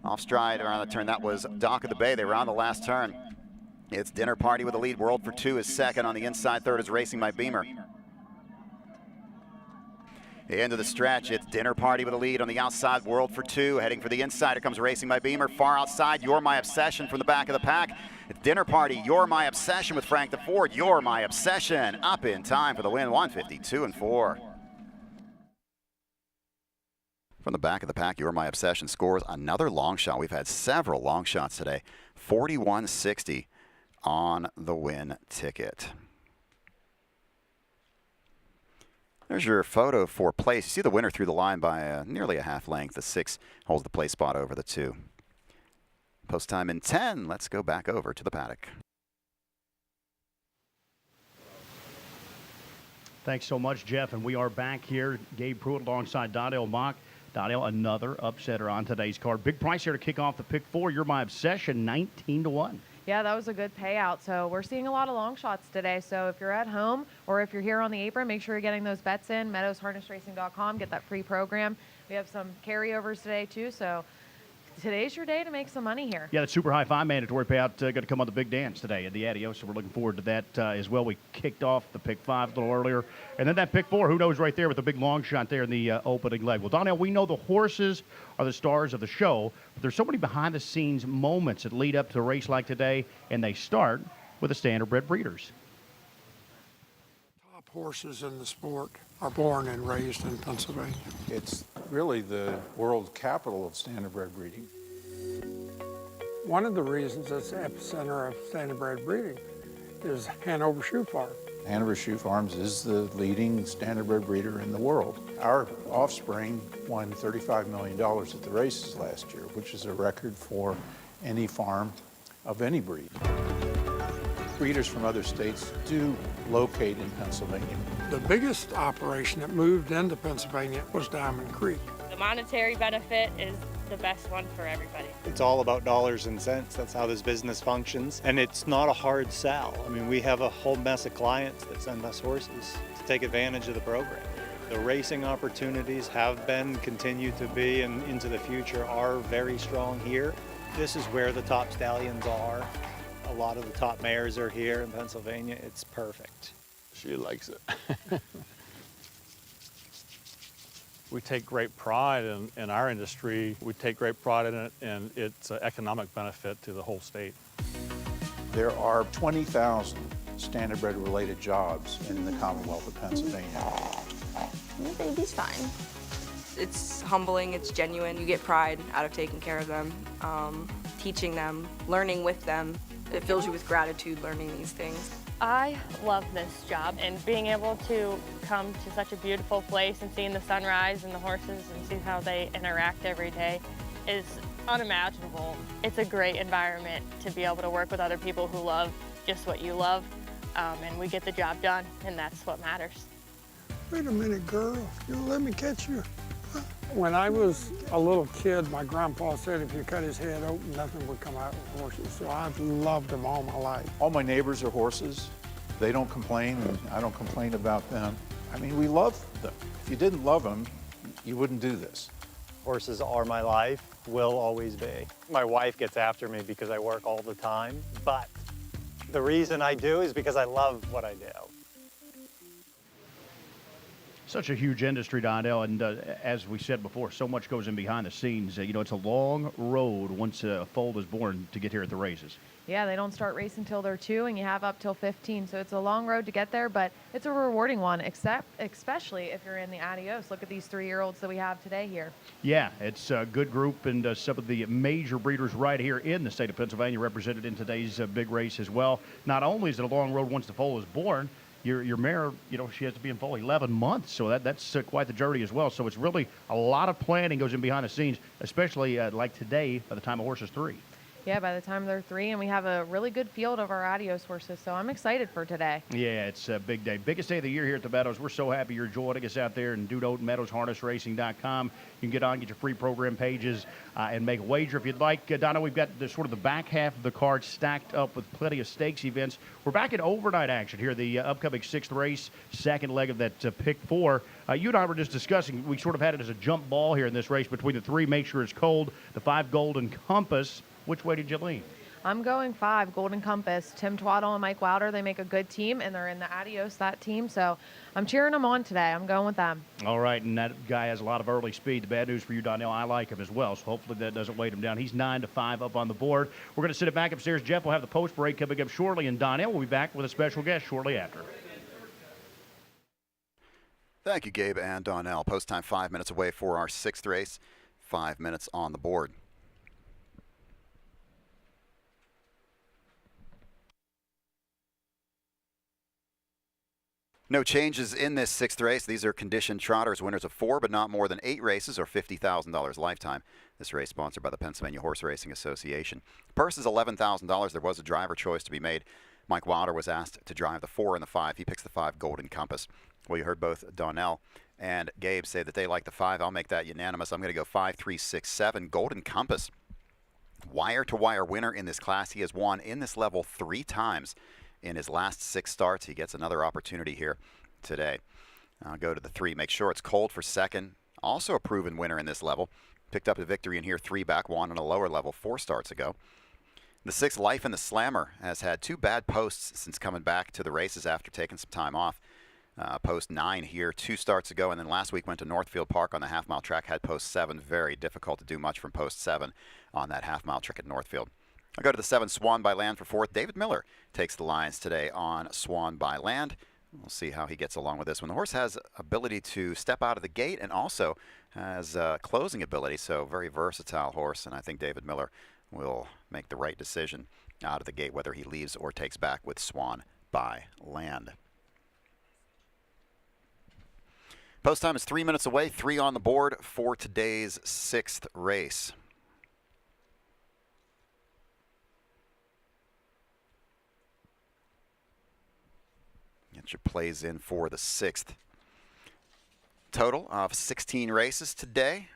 Off stride around the turn, that was Dock of the Bay. They were on the last turn. It's Dinner Party with the lead. World for 2 is 2nd. On the inside 3rd is Racing My Beamer. Into the stretch, it's Dinner Party with the lead. On the outside, World for 2. Heading for the inside, here comes Racing My Beamer. Far outside, You're My Obsession from the back of the pack. It's Dinner Party, You're My Obsession with Frank DeFord. You're My Obsession up in time for the win, 152 and 4. From the back of the pack, You're My Obsession scores another long shot. We've had several long shots today. 41.60 on the win ticket. There's your photo for place. You see the winner through the line by nearly a half length. The 6 holds the place spot over the 2. Post time in 10. Let's go back over to the paddock. Thanks so much, Jeff. And we are back here. Gabe Pruitt alongside Donnell Mock. Donnell, another upsetter on today's card. Big price here to kick off the pick 4. You're my obsession, 19-1. Yeah, that was a good payout. So we're seeing a lot of long shots today. So if you're at home or if you're here on the apron, make sure you're getting those bets in. MeadowsHarnessRacing.com. Get that free program. We have some carryovers today, too. So today's your day to make some money here. Yeah, that super high 5 mandatory payout going to come on the big dance today at the Adios, so we're looking forward to that as well. We kicked off the pick 5 a little earlier, and then that pick 4, who knows, right there with the big long shot there in the opening leg. Well, Donnell, we know the horses are the stars of the show, but there's so many behind-the-scenes moments that lead up to a race like today, and they start with the standardbred breeders. Top horses in the sport are born and raised in Pennsylvania. It's really the world capital of standardbred breeding. One of the reasons it's the epicenter of standardbred breeding is Hanover Shoe Farm. Hanover Shoe Farms is the leading standardbred breeder in the world. Our offspring won $35 million at the races last year, which is a record for any farm of any breed. Breeders from other states do locate in Pennsylvania. The biggest operation that moved into Pennsylvania was Diamond Creek. The monetary benefit is the best one for everybody. It's all about dollars and cents. That's how this business functions. And it's not a hard sell. I mean, we have a whole mess of clients that send us horses to take advantage of the program. The racing opportunities have been, continue to be, and into the future are very strong here. This is where the top stallions are. A lot of the top mares are here in Pennsylvania. It's perfect. She likes it. We take great pride in our industry. We take great pride in it, and it's an economic benefit to the whole state. There are 20,000 standardbred related jobs in the Commonwealth of Pennsylvania. The baby's fine. It's humbling, it's genuine. You get pride out of taking care of them, teaching them, learning with them. It fills you with gratitude learning these things. I love this job, and being able to come to such a beautiful place and seeing the sunrise and the horses and see how they interact every day is unimaginable. It's a great environment to be able to work with other people who love just what you love, and we get the job done, and that's what matters. Wait a minute, girl. You'll let me catch you. When I was a little kid, my grandpa said if you cut his head open, nothing would come out of horses. So I've loved them all my life. All my neighbors are horses. They don't complain, and I don't complain about them. I mean, we love them. If you didn't love them, you wouldn't do this. Horses are my life, will always be. My wife gets after me because I work all the time, but the reason I do is because I love what I do. Such a huge industry, Donnell, and as we said before, so much goes in behind the scenes. You know, it's a long road once a foal is born to get here at the races. Yeah, they don't start racing until they're 2, and you have up till 15. So it's a long road to get there, but it's a rewarding one, especially if you're in the Adios. Look at these 3-year-olds that we have today here. Yeah, it's a good group, and some of the major breeders right here in the state of Pennsylvania represented in today's big race as well. Not only is it a long road once the foal is born, your mare, you know, she has to be in foal 11 months, so that's quite the journey as well. So it's really a lot of planning goes in behind the scenes, especially like today by the time a horse is 3. Yeah, by the time they're 3, and we have a really good field of our Adios horses, so I'm excited for today. Yeah, it's a big day. Biggest day of the year here at the Meadows. We're so happy you're joining us out there in Dude MeadowsHarnessRacing.com. You can get on, get your free program pages, and make a wager if you'd like. Donna, we've got the sort of the back half of the card stacked up with plenty of stakes events. We're back in overnight action here, the upcoming 6th race, second leg of that pick 4. You and I were just discussing, we sort of had it as a jump ball here in this race between the 3, Make Sure It's Cold, the 5, Golden Compass. Which way did you lean? I'm going 5, Golden Compass. Tim Twaddle and Mike Wilder, they make a good team, and they're in the Adios, that team. So I'm cheering them on today. I'm going with them. All right, and that guy has a lot of early speed. The bad news for you, Donnell, I like him as well, so hopefully that doesn't weight him down. He's 9-5 up on the board. We're going to sit it back upstairs. Jeff will have the post break coming up shortly, and Donnell will be back with a special guest shortly after. Thank you, Gabe and Donnell. Post time 5 minutes away for our 6th race. 5 minutes on the board. No changes in this 6th race. These are conditioned trotters, winners of 4 but not more than 8 races or $50,000 lifetime. This race sponsored by the Pennsylvania Horse Racing Association. Purse is $11,000. There was a driver choice to be made. Mike Wilder was asked to drive the 4 and the 5. He picks the 5 Golden Compass. Well, you heard both Donnell and Gabe say that they like the 5. I'll make that unanimous. I'm going to go 5, 3, 6, 7. Golden Compass, wire-to-wire winner in this class. He has won in this level 3 times in his last 6 starts. He gets another opportunity here today. I'll go to the 3. Make Sure It's Cold for second. Also a proven winner in this level. Picked up a victory in here 3 back, won on a lower level 4 starts ago. The 6, Life in the Slammer, has had 2 bad posts since coming back to the races after taking some time off. Post 9 here 2 starts ago, and then last week went to Northfield Park on the half-mile track, had post 7. Very difficult to do much from post 7 on that half-mile track at Northfield. I'll go to the 7, Swan by Land for 4th. David Miller takes the lines today on Swan by Land. We'll see how he gets along with this one. The horse has ability to step out of the gate and also has closing ability, so very versatile horse, and I think David Miller will make the right decision out of the gate, whether he leaves or takes back with Swan by Land. Post time is 3 minutes away, 3 on the board for today's 6th race. Get your plays in for the 6th. Total of 16 races today.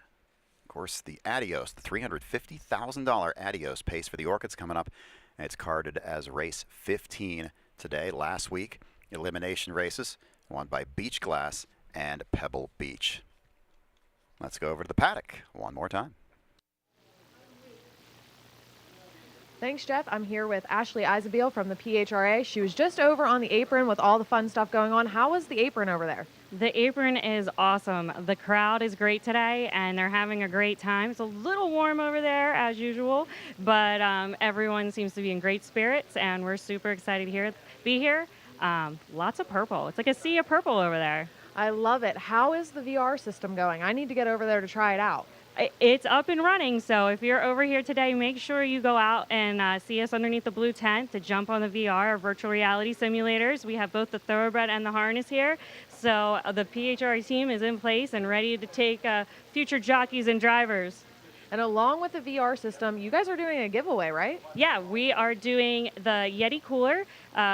Of course, the Adios, the $350,000 Adios pace for the Orchids coming up. And it's carded as race 15 today. Last week, elimination races won by Beach Glass and Pebble Beach. Let's go over to the paddock one more time. Thanks, Jeff. I'm here with Ashley Isabel from the PHRA. She was just over on the apron with all the fun stuff going on. How was the apron over there? The apron is awesome. The crowd is great today, and they're having a great time. It's a little warm over there, as usual, but everyone seems to be in great spirits, and we're super excited to be here. Lots of purple. It's like a sea of purple over there. I love it. How is the VR system going? I need to get over there to try it out. It's up and running, so if you're over here today, make sure you go out and see us underneath the blue tent to jump on the VR, our virtual reality simulators. We have both the thoroughbred and the harness here, so the PHRA team is in place and ready to take future jockeys and drivers. And along with the VR system, you guys are doing a giveaway, right? Yeah, we are doing the Yeti Cooler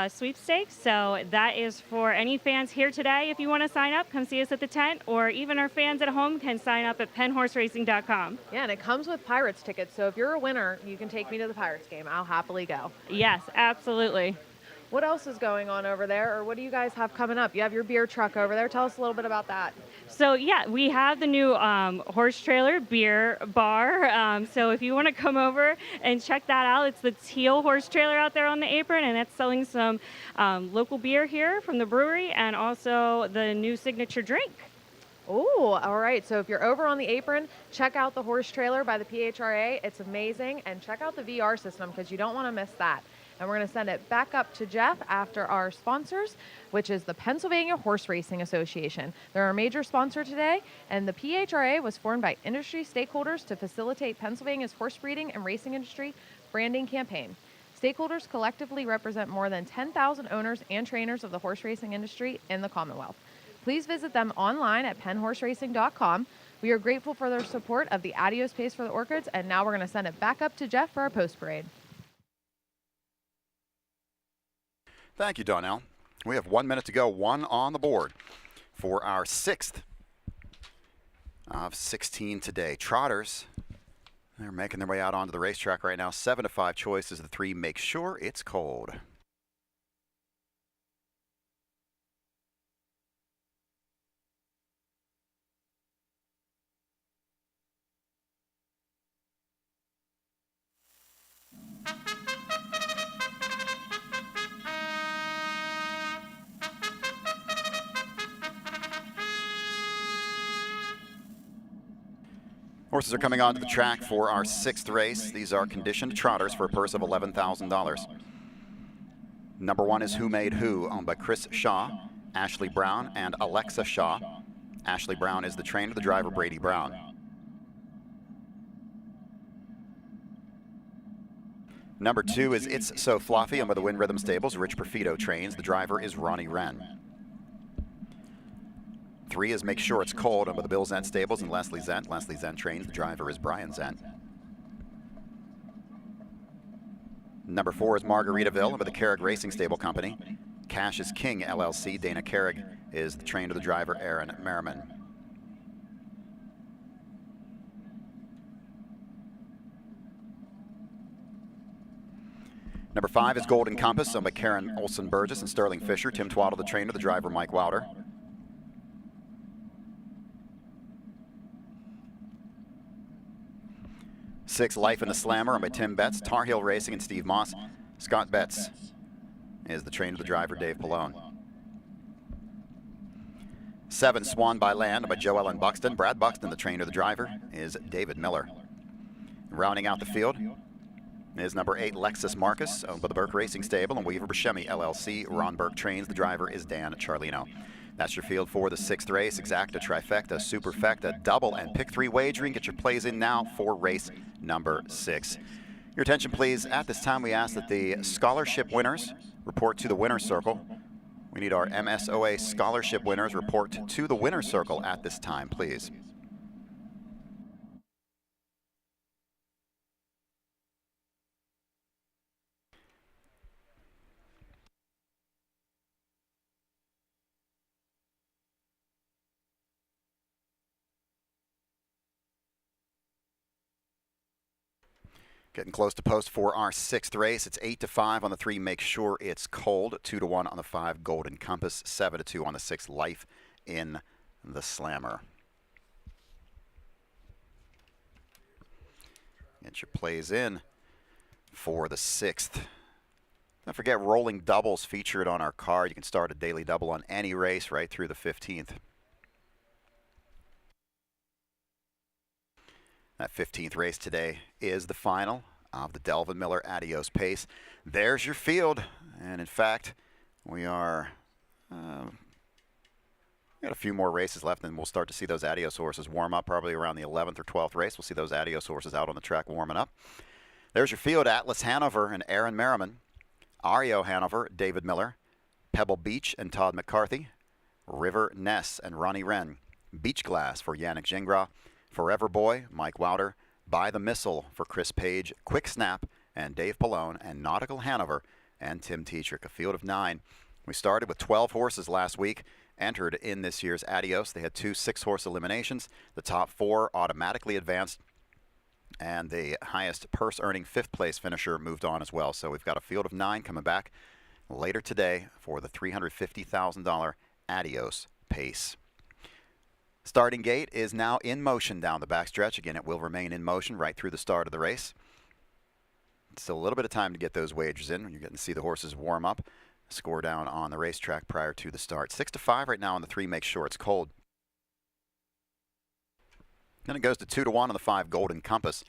sweepstakes. So that is for any fans here today. If you want to sign up, come see us at the tent, or even our fans at home can sign up at penhorseracing.com. Yeah, and it comes with Pirates tickets. So if you're a winner, you can take me to the Pirates game. I'll happily go. Yes, absolutely. What else is going on over there, or what do you guys have coming up? You have your beer truck over there. Tell us a little bit about that. So, yeah, we have the new horse trailer beer bar. So if you want to come over and check that out, it's the teal horse trailer out there on the apron, and that's selling some local beer here from the brewery and also the new signature drink. Oh, all right. So if you're over on the apron, check out the horse trailer by the PHRA. It's amazing. And check out the VR system because you don't want to miss that. And we're going to send it back up to Jeff after our sponsors, which is the Pennsylvania Horse Racing Association. They're our major sponsor today, and the PHRA was formed by industry stakeholders to facilitate Pennsylvania's horse breeding and racing industry branding campaign. Stakeholders collectively represent more than 10,000 owners and trainers of the horse racing industry in the Commonwealth. Please visit them online at penhorseracing.com. We are grateful for their support of the Adios pace for the Orchids, and now we're going to send it back up to Jeff for our post parade. Thank you, Donnell. We have 1 minute to go, 1 on the board for our 6th of 16 today. Trotters, they're making their way out onto the racetrack right now. 7 to 5 choices. The 3, Make Sure It's Cold. Horses are coming onto the track for our 6th race. These are conditioned trotters for a purse of $11,000. Number 1 is Who Made Who, owned by Chris Shaw, Ashley Brown, and Alexa Shaw. Ashley Brown is the trainer, the driver Brady Brown. Number 2 is It's So Fluffy, owned by the Wind Rhythm Stables. Rich Perfito trains. The driver is Ronnie Wren. 3 is Make Sure It's Cold, owned by the Bill Zent Stables and Leslie Zent. Leslie Zent trains. The driver is Brian Zent. Number 4 is Margaritaville, owned by the Carrick Racing Stable Company. Cash is King, LLC. Dana Carrick is the trainer, the driver, Aaron Merriman. Number 5 is Golden Compass, owned by Karen Olson Burgess and Sterling Fisher. Tim Twaddle, the trainer, the driver, Mike Wilder. Six, Life in the Slammer, owned by Tim Betts, Tar Heel Racing, and Steve Moss. Scott Betts is the trainer, the driver, Dave Palone. 7, Swan by Land, owned by Joe Ellen Buxton. Brad Buxton, the trainer, the driver, is David Miller. Rounding out the field is number 8, Lexus Marcus, owned by the Burke Racing Stable and Weaver Buscemi, LLC. Ron Burke trains. The driver is Dan Charlino. That's your field for the 6th race. Exacta, trifecta, superfecta, double, and pick 3 wagering. Get your plays in now for race number 6. Your attention, please. At this time, we ask that the scholarship winners report to the winner's circle. We need our MSOA scholarship winners report to the winner's circle at this time, please. Getting close to post for our 6th race. It's 8-5 on the 3, Make Sure It's Cold. 2-1 on the 5, Golden Compass. 7-2 on the 6, Life in the Slammer. Get your plays in for the 6th. Don't forget, rolling doubles featured on our card. You can start a daily double on any race right through the 15th. That 15th race today is the final of the Delvin Miller Adios Pace. There's your field. And in fact, we are got a few more races left, and we'll start to see those Adios horses warm up probably around the 11th or 12th race. We'll see those Adios horses out on the track warming up. There's your field: Atlas Hanover and Aaron Merriman, Adio Hanover, David Miller, Pebble Beach and Todd McCarthy, River Ness and Ronnie Wren, Beach Glass for Yannick Gingras, Forever Boy, Mike Wilder, By the Missile for Chris Page, Quick Snap and Dave Palone, and Nautical Hanover and Tim Tetrick. A field of 9. We started with 12 horses last week entered in this year's Adios. They had 2 6-horse eliminations. The top 4 automatically advanced, and the highest purse-earning 5th place finisher moved on as well. So we've got a field of 9 coming back later today for the $350,000 Adios Pace. Starting gate is now in motion down the backstretch. Again, it will remain in motion right through the start of the race. Still a little bit of time to get those wagers in. You're getting to see the horses warm up, score down on the racetrack prior to the start. 6-5 right now on the 3, Make Sure It's Cold. Then it goes to 2-1 on the 5, Golden Compass.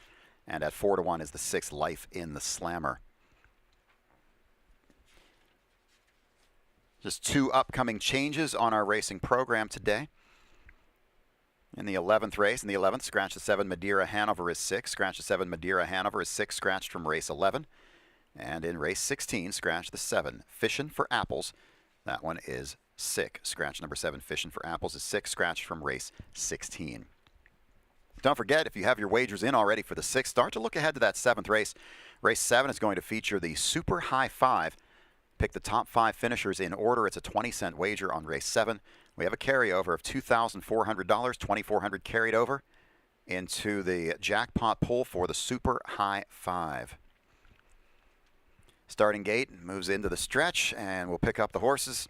And at 4-1 is the 6, Life in the Slammer. Just 2 upcoming changes on our racing program today. In the 11th race, in the 11th, scratch the 7, Madeira Hanover is 6. Scratch the 7, Madeira Hanover is 6, scratched from race 11. And in race 16, scratch the 7, Fishin' for Apples. That one is sick. Scratch number 7, Fishin' for Apples is 6, scratched from race 16. Don't forget, if you have your wagers in already for the 6th, start to look ahead to that 7th race. Race 7 is going to feature the Super High 5. Pick the top 5 finishers in order. It's a 20-cent wager on race 7. We have a carryover of $2,400, $2,400 carried over into the jackpot pool for the Super High 5. Starting gate moves into the stretch, and we'll pick up the horses.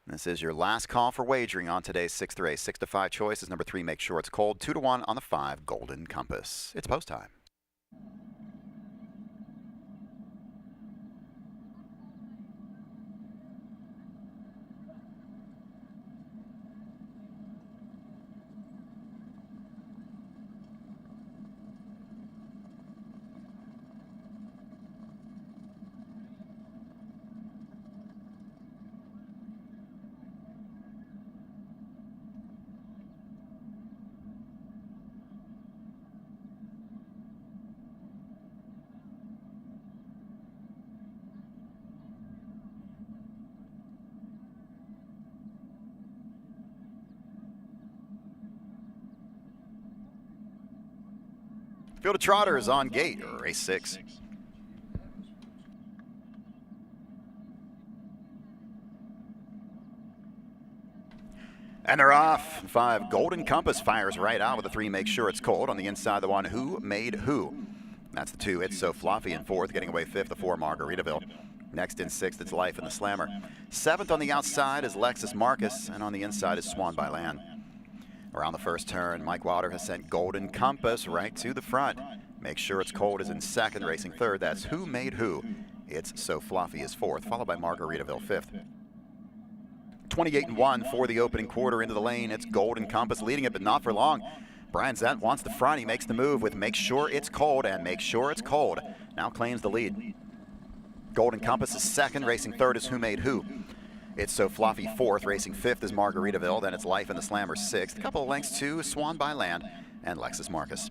This is your last call for wagering on today's 6th race. 6-5 choices. Number 3, Make Sure It's Cold. 2-1 on the 5, Golden Compass. It's post time. Field of Trotters on gate, race 6. And they're off. 5, Golden Compass fires right out with a 3, Make Sure It's Cold. On the inside, the 1, Who Made Who. That's the 2, It's So Fluffy in 4th, getting away 5th, the 4, Margaritaville. Next in 6th, it's Life in the Slammer. 7th on the outside is Lexus Marcus, and on the inside is Swan by Land. Around the first turn, Mike Wilder has sent Golden Compass right to the front. Make Sure It's Cold is in 2nd, racing 3rd. That's Who Made Who. It's So Fluffy is 4th, followed by Margaritaville 5th. 28-1 for the opening quarter into the lane. It's Golden Compass leading it, but not for long. Brian Zent wants the front. He makes the move with Make Sure It's Cold, and Make Sure It's Cold now claims the lead. Golden Compass is 2nd, racing 3rd is Who Made Who. It's So Fluffy 4th, racing 5th is Margaritaville, then it's Life in the Slammer 6th. A couple of lengths to Swan by Land and Lexus Marcus.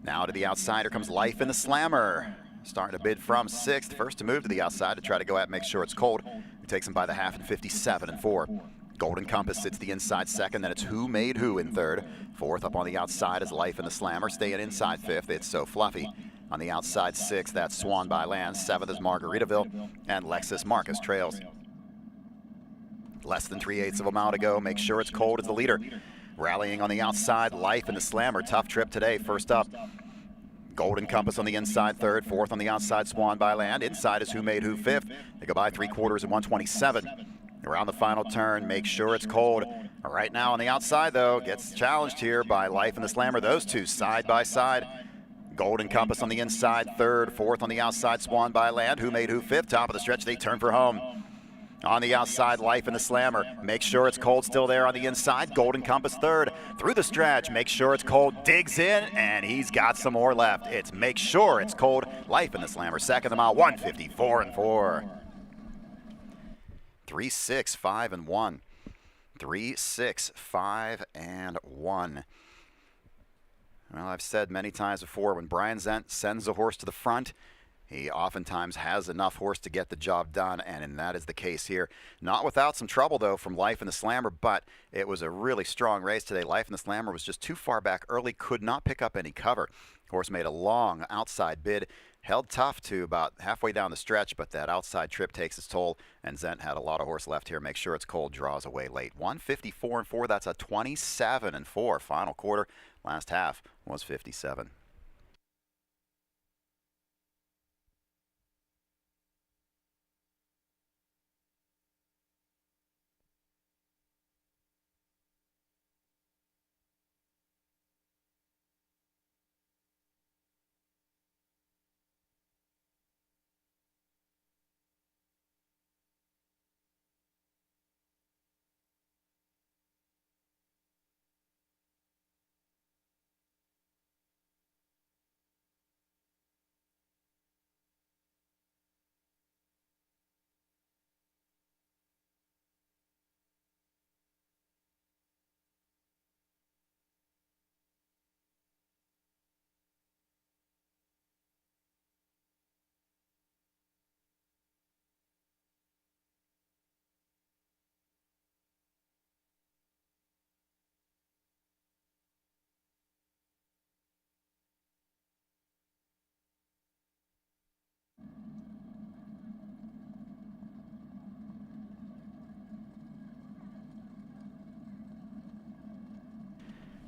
Now to the outside, here comes Life in the Slammer. Starting to bid from 6th, first to move to the outside to try to go at Make Sure It's Cold. He takes him by the half in 57-4. Golden Compass sits the inside 2nd, then it's Who Made Who in 3rd. 4th up on the outside is Life in the Slammer, staying inside 5th, It's So Fluffy. On the outside 6th, that's Swan by Land. 7th is Margaritaville, and Lexus Marcus trails. Less than 3/8 of a mile to go. Make Sure It's Cold is the leader. Rallying on the outside, Life in the Slammer. Tough trip today. First up, Golden Compass on the inside 3rd. 4th on the outside, Swan by Land. Inside is Who Made Who 5th. They go by 3/4 at 127. Around the final turn, Make Sure It's Cold. Right now on the outside, though, gets challenged here by Life in the Slammer. Those two side by side. Golden Compass on the inside 3rd. 4th on the outside, Swan by Land. Who Made Who 5th. Top of the stretch, they turn for home. On the outside, Life in the Slammer. Make Sure It's Cold still there on the inside. Golden Compass 3rd. Through the stretch, Make Sure It's Cold digs in, and he's got some more left. It's Make Sure It's Cold. Life in the Slammer, 2nd the mile, 154-4. 3-6, 5-1. 3-6, 5-1. Well, I've said many times before, when Brian Zent sends a horse to the front, he oftentimes has enough horse to get the job done, and that is the case here. Not without some trouble, though, from Life in the Slammer, but it was a really strong race today. Life in the Slammer was just too far back early, could not pick up any cover. Horse made a long outside bid, held tough to about halfway down the stretch, but that outside trip takes its toll, and Zent had a lot of horse left here. Make Sure It's Cold draws away late. 154-4, that's a 27-4 final quarter. Last half was 57.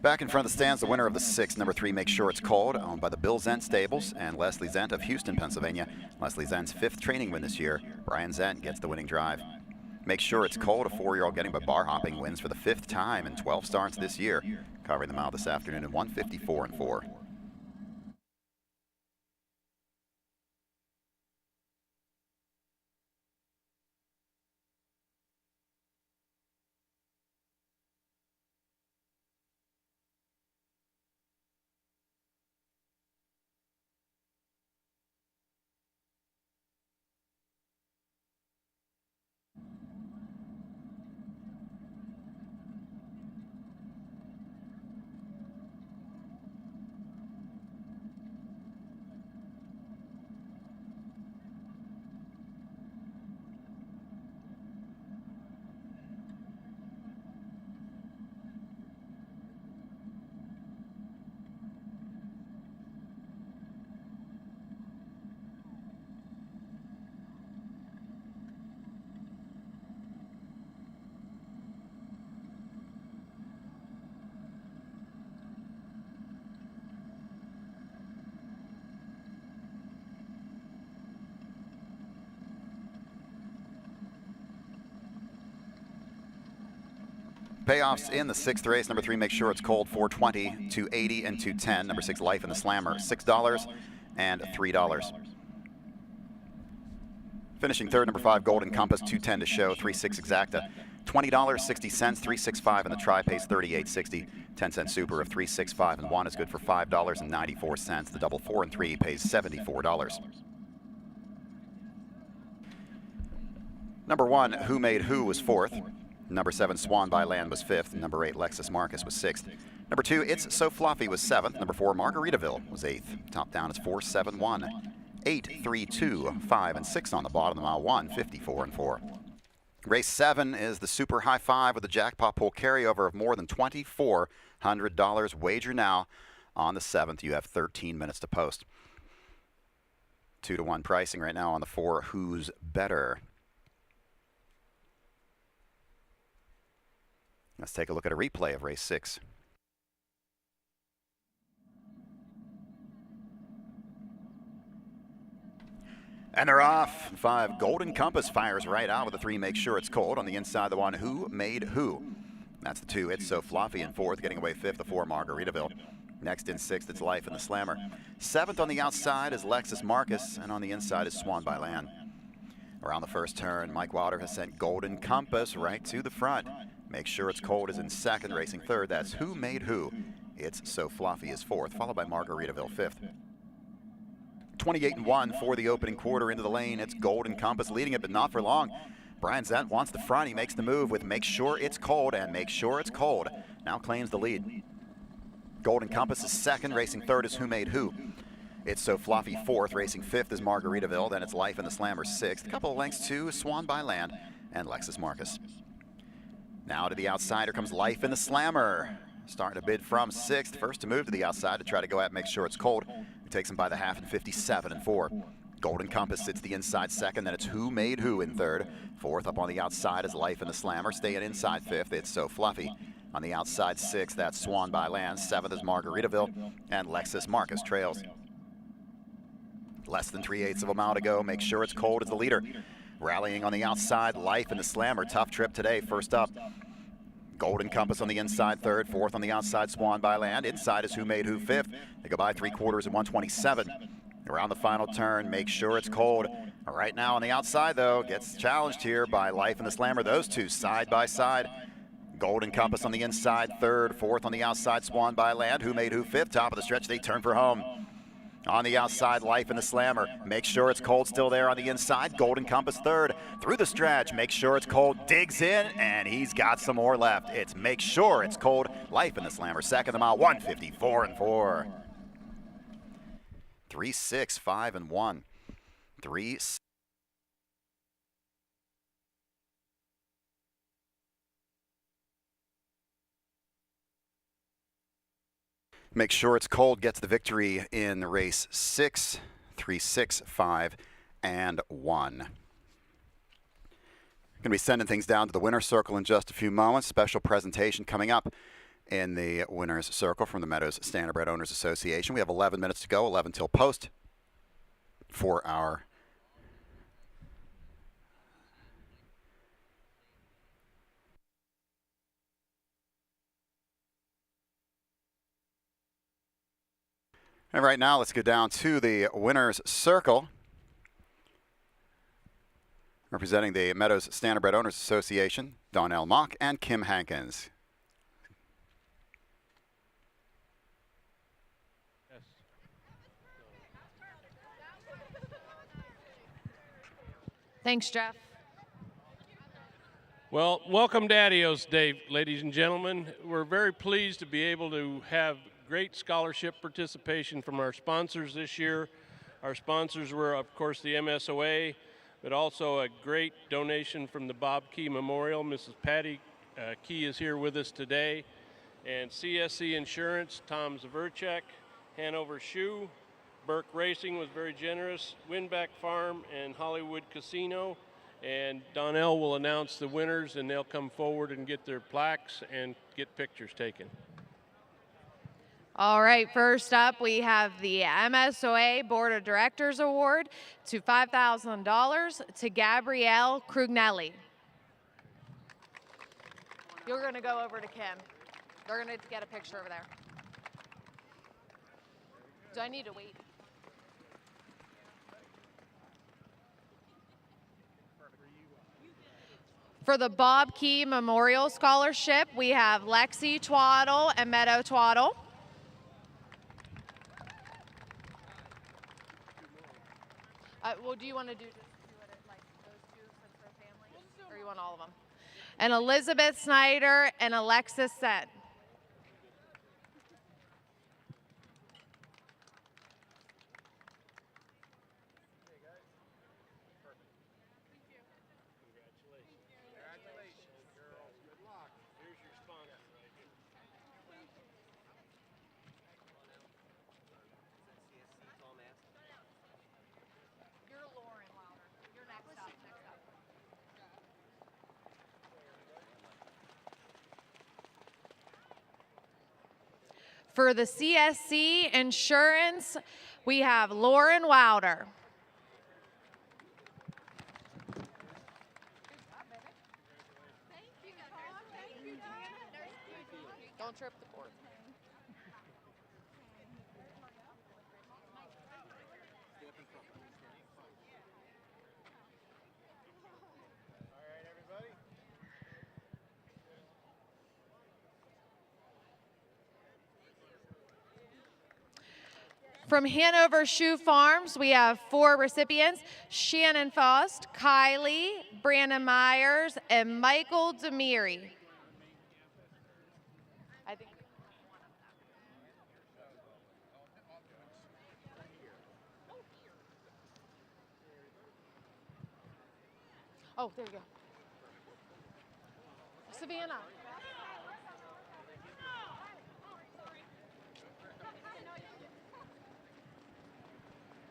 Back in front of the stands, the winner of the 6th, number 3, Make Sure It's Cold, owned by the Bill Zent Stables and Leslie Zent of Houston, Pennsylvania. Leslie Zent's 5th training win this year. Brian Zent gets the winning drive. Make Sure It's Cold, a 4-year-old getting by bar hopping, wins for the 5th time in 12 starts this year. Covering the mile this afternoon in 154-4. Payoffs in the 6th race. Number 3, Make Sure It's Cold, $4.20, $2.80, and $2.10. Number 6, Life in the Slammer, $6 and $3. Finishing third, number 5, Golden Compass, $2.10 to show, 3.6 Exacta, $20.60, 3.65, and the Tri pays $38.60. 10-cent Super of 3.65 and 1 is good for $5.94. The double 4 and 3 pays $74. Number 1, Who Made Who was 4th. Number 7, Swan by Land was 5th. Number 8, Lexus Marcus was 6th. Number 2, It's So Fluffy was 7th. Number 4, Margaritaville was 8th. Top down is 4, 7, 1, 8, 3, 2, 5, and 6 on the bottom of mile 1, 54 and 4. Race 7 is the Super High 5 with a jackpot pool carryover of more than $2,400. Wager now on the 7th. You have 13 minutes to post. 2-to-1 pricing right now on the 4, Who's Better. Let's take a look at a replay of race 6. And they're off. 5, Golden Compass fires right out with the 3, Make Sure It's Cold. On the inside, the 1, Who Made Who. That's the 2, It's So Fluffy in 4th, getting away 5th, the 4, Margaritaville. Next in 6th, it's Life in the Slammer. 7th on the outside is Lexus Marcus, and on the inside is Swan by Land. Around the first turn, Mike Wilder has sent Golden Compass right to the front. Make Sure It's Cold is in 2nd, racing 3rd. That's Who Made Who. It's So Fluffy is 4th, followed by Margaritaville 5th. 28 and 1 for the opening quarter into the lane. It's Golden Compass leading it, but not for long. Brian Zent wants the front. He makes the move with Make Sure It's Cold, and Make Sure It's Cold now claims the lead. Golden Compass is 2nd, racing 3rd is Who Made Who. It's So Fluffy 4th, racing 5th is Margaritaville. Then it's Life in the Slammer 6th. A couple of lengths to Swan by Land and Lexus Marcus. Now to the outside, here comes Life in the Slammer. Starting to bid from 6th. First to move to the outside to try to go at Make Sure It's Cold. It takes him by the half in 57 and 4. Golden Compass sits the inside 2nd. Then it's Who Made Who in 3rd. 4th up on the outside is Life in the Slammer. Staying inside 5th, It's So Fluffy. On the outside 6th, that's Swan by Land. 7th is Margaritaville. And Lexus Marcus trails. Less than 3/8 of a mile to go. Make Sure It's Cold is the leader. Rallying on the outside, Life in the Slammer. Tough trip today. First up, Golden Compass on the inside 3rd. 4th on the outside, Swan by Land. Inside is Who Made Who 5th. They go by 3/4 at 127. Around the final turn, Make Sure It's Cold. Right now on the outside, though, gets challenged here by Life in the Slammer. Those two side by side. Golden Compass on the inside 3rd. 4th on the outside, Swan by Land. Who Made Who 5th. Top of the stretch, they turn for home. On the outside, Life in the Slammer. Make Sure It's Cold still there on the inside. Golden Compass 3rd. Through the stretch, Make Sure It's Cold digs in, and he's got some more left. It's Make Sure It's Cold. Life in the Slammer. 2nd the mile, 154 and 4. 3, 6, 5 and 1. 3. Make Sure It's Cold gets the victory in race 6, 3, 6, 5, and 1. Going to be sending things down to the winner's circle in just a few moments. Special presentation coming up in the winner's circle from the Meadows Standardbred Owners Association. We have 11 minutes to go, 11 till post for our And right now, let's go down to the winner's circle. Representing the Meadows Standardbred Owners Association, Donnell Mock and Kim Hankins. Thanks, Jeff. Well, welcome to Adios Day, ladies and gentlemen. We're very pleased to be able to have great scholarship participation from our sponsors this year. Our sponsors were, of course, the MSOA, but also a great donation from the Bob Key Memorial. Mrs. Patty Key is here with us today. And CSC Insurance, Tom Zaverchek, Hanover Shoe, Burke Racing was very generous, Winback Farm, and Hollywood Casino. And Donnell will announce the winners, and they'll come forward and get their plaques and get pictures taken. All right, first up, we have the MSOA Board of Directors Award to $5,000 to Gabrielle Crugnelli. You're going to go over to Kim. They're going to get a picture over there. Do I need to wait? For the Bob Key Memorial Scholarship, we have Lexi Twaddle and Meadow Twaddle. Well, do you want to do it like those two since they're families, or you want all of them? And Elizabeth Snyder and Alexis Sett. For the CSC Insurance, we have Lauren Wilder. Don't trip the cord. From Hanover Shoe Farms, we have 4 recipients: Shannon Faust, Kylie, Brandon Myers, and Michael Demiri. I think. Oh, there you go. Savannah.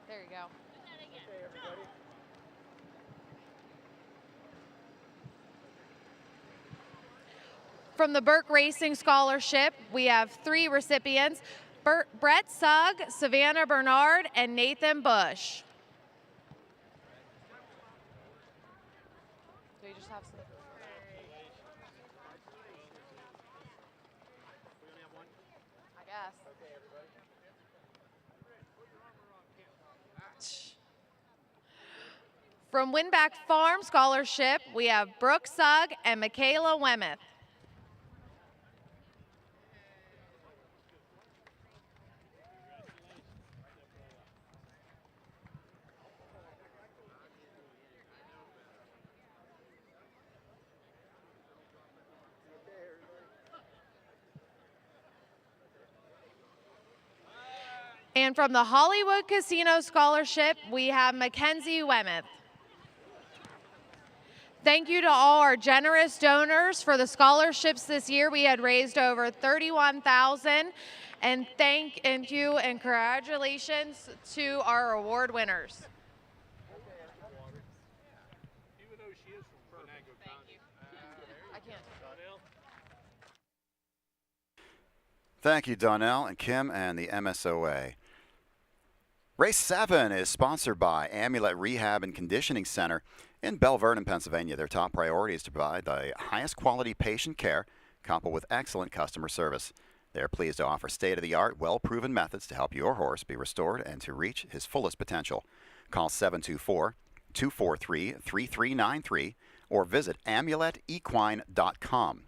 There you go. From the Burke Racing Scholarship, we have 3 recipients: Brett Sugg, Savannah Bernard, and Nathan Bush. Do you just have some? I guess. From Winback Farm Scholarship, we have Brooke Sugg and Michaela Wemeth. And from the Hollywood Casino Scholarship, we have Mackenzie Wemeth. Thank you to all our generous donors for the scholarships this year. We had raised over $31,000, and thank you and congratulations to our award winners. Thank you, Donnell and Kim and the MSOA. Race 7 is sponsored by Amulet Rehab and Conditioning Center in Belle Vernon, Pennsylvania. Their top priority is to provide the highest quality patient care coupled with excellent customer service. They're pleased to offer state-of-the-art, well-proven methods to help your horse be restored and to reach his fullest potential. Call 724-243-3393 or visit amuletequine.com.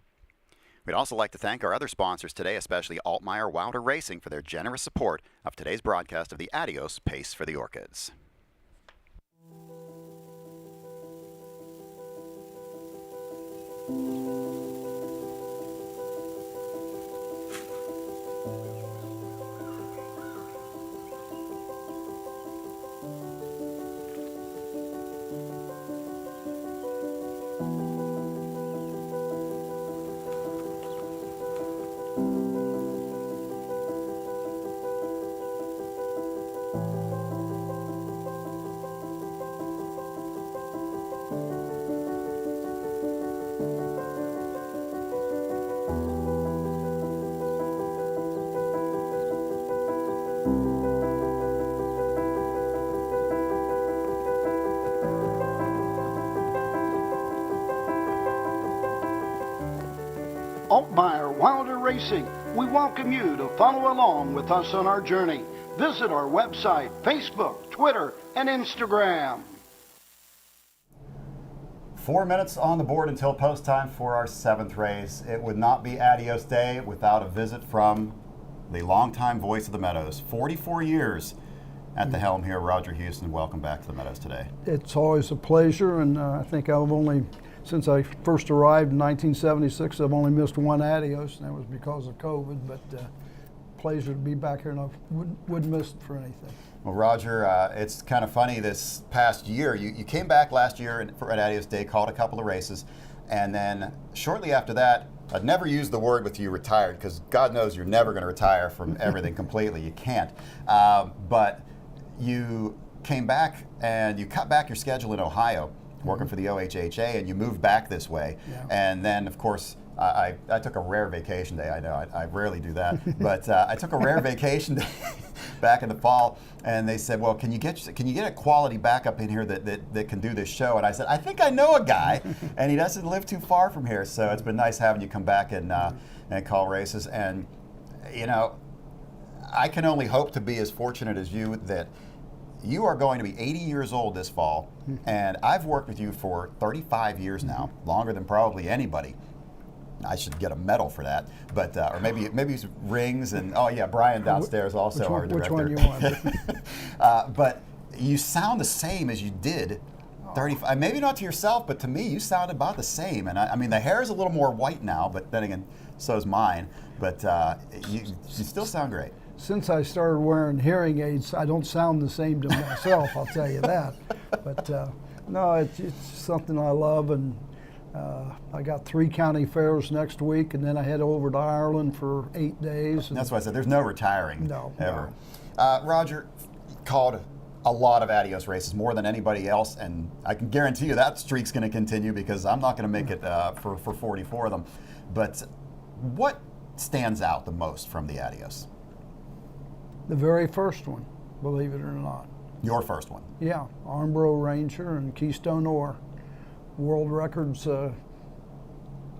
We'd also like to thank our other sponsors today, especially Altmaier Wilder Racing, for their generous support of today's broadcast of the Adios Pace for the Orchids. Altmeyer Wilder Racing, we welcome you to follow along with us on our journey. Visit our website, Facebook, Twitter, and Instagram. 4 minutes on the board until post time for our 7th race. It would not be Adios Day without a visit from the longtime voice of the Meadows. 44 years at the helm here. Roger Houston, welcome back to the Meadows today. It's always a pleasure, and I think I've only, since I first arrived in 1976, I've only missed one Adios, and that was because of COVID, but pleasure to be back here, and I wouldn't miss it for anything. Well, Roger, it's kind of funny this past year. You came back last year at Adios Day, called a couple of races, and then shortly after that, I'd never used the word with you retired, because God knows you're never going to retire from everything completely. You can't. But you came back and you cut back your schedule in Ohio, working for the OHHA, and you moved back this way. Yeah. And then, of course, I took a rare vacation day. I know I rarely do that, but I took a rare vacation day back in the fall, and they said, "Well, can you get a quality backup in here that can do this show?" And I said, "I think I know a guy, and he doesn't live too far from here." So it's been nice having you come back and call races. And you know, I can only hope to be as fortunate as you that you are going to be 80 years old this fall, and I've worked with you for 35 years now, longer than probably anybody. I should get a medal for that, but or maybe rings, and oh yeah, Brian downstairs also our director. Which one you want? But you sound the same as you did 35. Maybe not to yourself, but to me, you sound about the same. And I mean, the hair is a little more white now, but then again, so is mine. But you still sound great. Since I started wearing hearing aids, I don't sound the same to myself, I'll tell you that. But no, it's something I love, and I got 3 county fairs next week, and then I head over to Ireland for 8 days. That's why I said there's no retiring ever. No. Roger called a lot of Adios races, more than anybody else, and I can guarantee you that streak's going to continue, because I'm not going to make it for 44 of them. But what stands out the most from the Adios? The very first one, believe it or not. Your first one? Yeah, Armbro Ranger and Keystone Ore. World records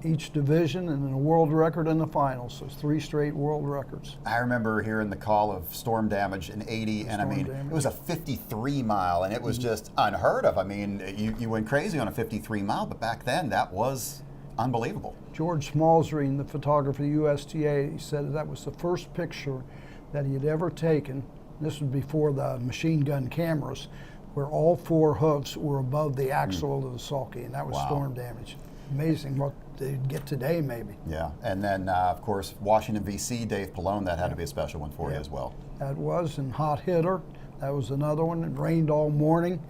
each division, and then a world record in the finals. So it's 3 straight world records. I remember hearing the call of storm damage in 80, and I mean, it was a 53 mile, and it was just unheard of. I mean, you went crazy on a 53 mile, but back then that was unbelievable. George Smalsreen, the photographer of the USTA, he said that was the first picture that he had ever taken. This was before the machine gun cameras, where all 4 hoofs were above the axle of the sulky, and that was storm damage. Amazing what they'd get today, maybe. Yeah, and then, of course, Washington, V.C., Dave Palone, that had to be a special one for you as well. That was, and Hot Hitter, that was another one. It rained all morning,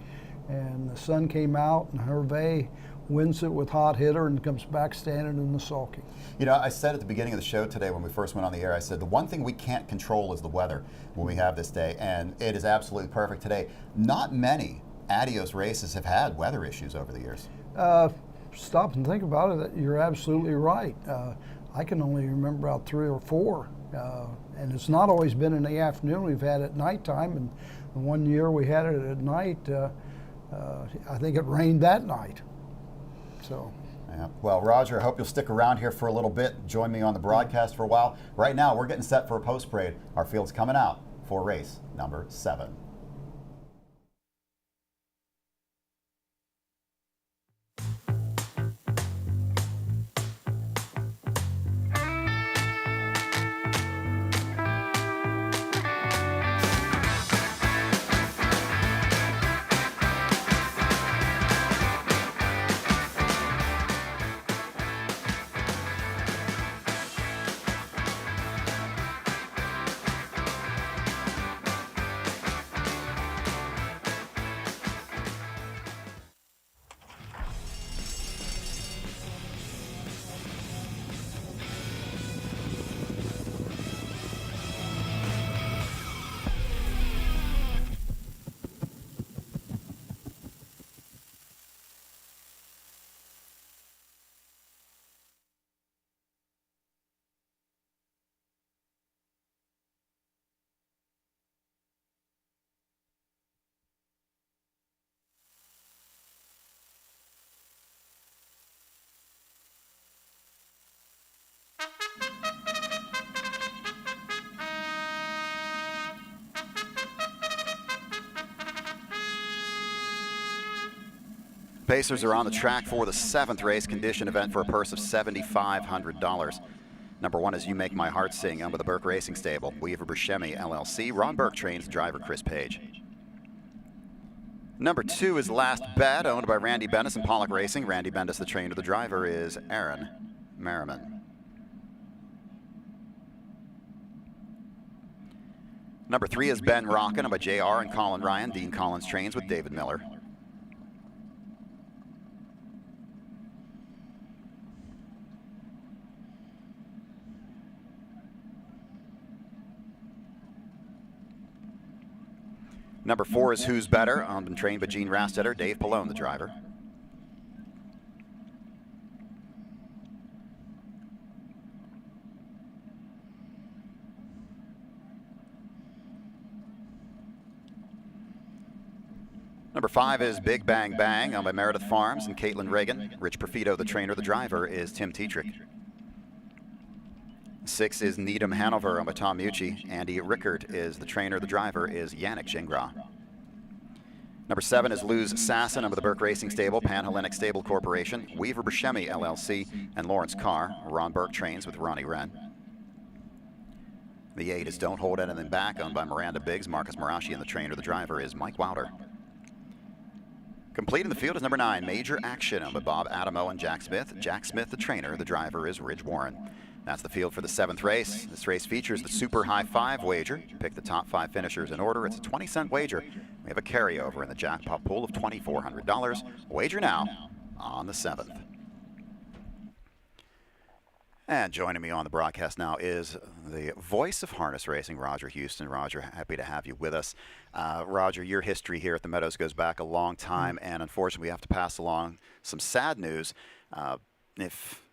and the sun came out, and Hervé wins it with Hot Hitter and comes back standing in the sulky. You know, I said at the beginning of the show today when we first went on the air, I said the one thing we can't control is the weather when we have this day, and it is absolutely perfect today. Not many Adios races have had weather issues over the years. Stop and think about it, you're absolutely right. I can only remember about 3 or 4, and it's not always been in the afternoon. We've had it at nighttime, and one year we had it at night. I think it rained that night. So. Yeah. Well, Roger, I hope you'll stick around here for a little bit. Join me on the broadcast for a while. Right now, we're getting set for a post parade. Our field's coming out for race number 7. Pacers are on the track for the 7th race condition event for a purse of $7,500. Number 1 is You Make My Heart Sing, owned by the Burke Racing Stable. Weaver Buscemi, LLC. Ron Burke trains driver Chris Page. Number 2 is Last Bet, owned by Randy Bendis and Pollock Racing. Randy Bendis, the trainer. The driver is Aaron Merriman. Number 3 is Ben Rockin, owned by JR and Colin Ryan. Dean Collins trains with David Miller. Number 4 is Who's Better, owned and trained by Gene Rastetter, Dave Palone, the driver. Number 5 is Big Bang Bang, owned by Meredith Farms and Caitlin Reagan. Rich Profito, the trainer. The driver is Tim Tetrick. 6 is Needham Hanover, owned by Tom Mucci. Andy Rickard is the trainer. The driver is Yannick Gingras. Number 7 is Luz Sasson, owned by the Burke Racing Stable, Panhellenic Stable Corporation. Weaver Buscemi, LLC, and Lawrence Carr. Ron Burke trains with Ronnie Wren. The 8 is Don't Hold Anything Back, owned by Miranda Biggs, Marcus Marashi, and the trainer. The driver is Mike Wilder. Complete in the field is number 9, Major Action, owned by Bob Adamo and Jack Smith. Jack Smith, the trainer. The driver is Ridge Warren. That's the field for the 7th race. This race features the Super High 5 wager. Pick the top 5 finishers in order. It's a 20-cent wager. We have a carryover in the jackpot pool of $2,400. Wager now on the 7th. And joining me on the broadcast now is the voice of harness racing, Roger Houston. Roger, happy to have you with us. Roger, your history here at the Meadows goes back a long time, and unfortunately we have to pass along some sad news. If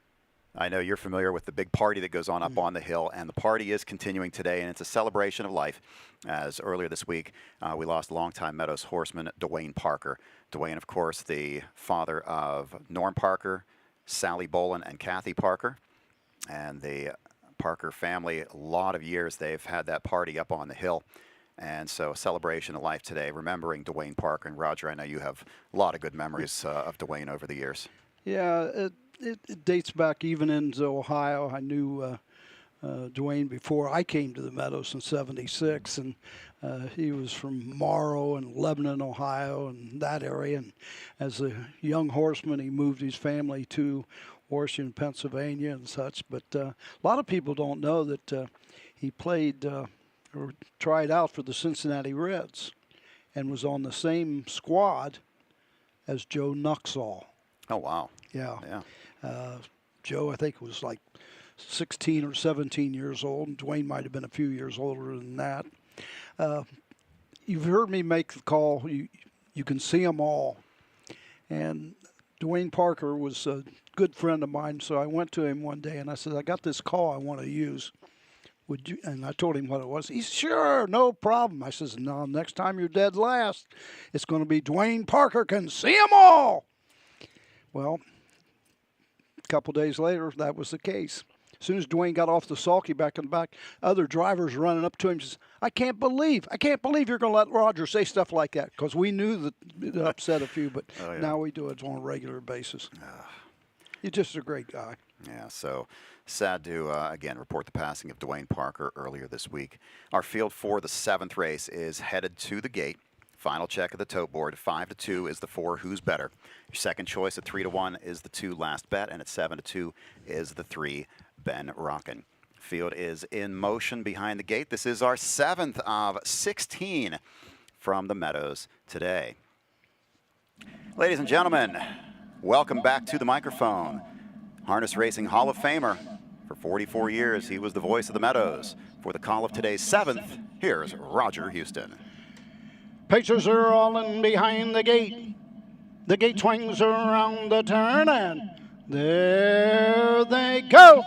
I know you're familiar with the big party that goes on up on the hill, and the party is continuing today, and it's a celebration of life. As earlier this week, we lost longtime Meadows horseman Dwayne Parker. Dwayne, of course, the father of Norm Parker, Sally Bolin, and Kathy Parker. And the Parker family, a lot of years they've had that party up on the hill. And so a celebration of life today, remembering Dwayne Parker. And Roger, I know you have a lot of good memories of Dwayne over the years. Yeah, it dates back even into Ohio. I knew Dwayne before I came to the Meadows in '76, and he was from Morrow and Lebanon, Ohio, and that area. And as a young horseman, he moved his family to Washington, Pennsylvania, and such. But a lot of people don't know that he played or tried out for the Cincinnati Reds and was on the same squad as Joe Nuxall. Oh, wow. Yeah. Yeah. Joe, I think, was like 16 or 17 years old, and Dwayne might have been a few years older than that. You've heard me make the call. You can see them all. And Dwayne Parker was a good friend of mine, so I went to him one day, and I said, I got this call I want to use. Would you? And I told him what it was. He said, sure, no problem. I says, no, next time you're dead last, it's going to be Dwayne Parker can see them all. Well, a couple days later, that was the case. As soon as Dwayne got off the sulky back in the back, other drivers running up to him and says, I can't believe you're going to let Roger say stuff like that, because we knew that it upset a few, but now we do it on a regular basis. He's just a great guy. Yeah, so sad to, again, report the passing of Dwayne Parker earlier this week. Our field for the 7th race is headed to the gate. Final check of the tote board. 5-2 is the 4 Who's Better. Your second choice at 3-1 is the 2 Last Bet, and at 7-2 is the 3 Ben Rockin. Field is in motion behind the gate. This is our 7th of 16 from the Meadows today. Ladies and gentlemen, welcome back to the microphone. Harness Racing Hall of Famer. For 44 years, he was the voice of the Meadows. For the call of today's 7th, here's Roger Houston. Pacers are all in behind the gate. The gate swings around the turn, and there they go.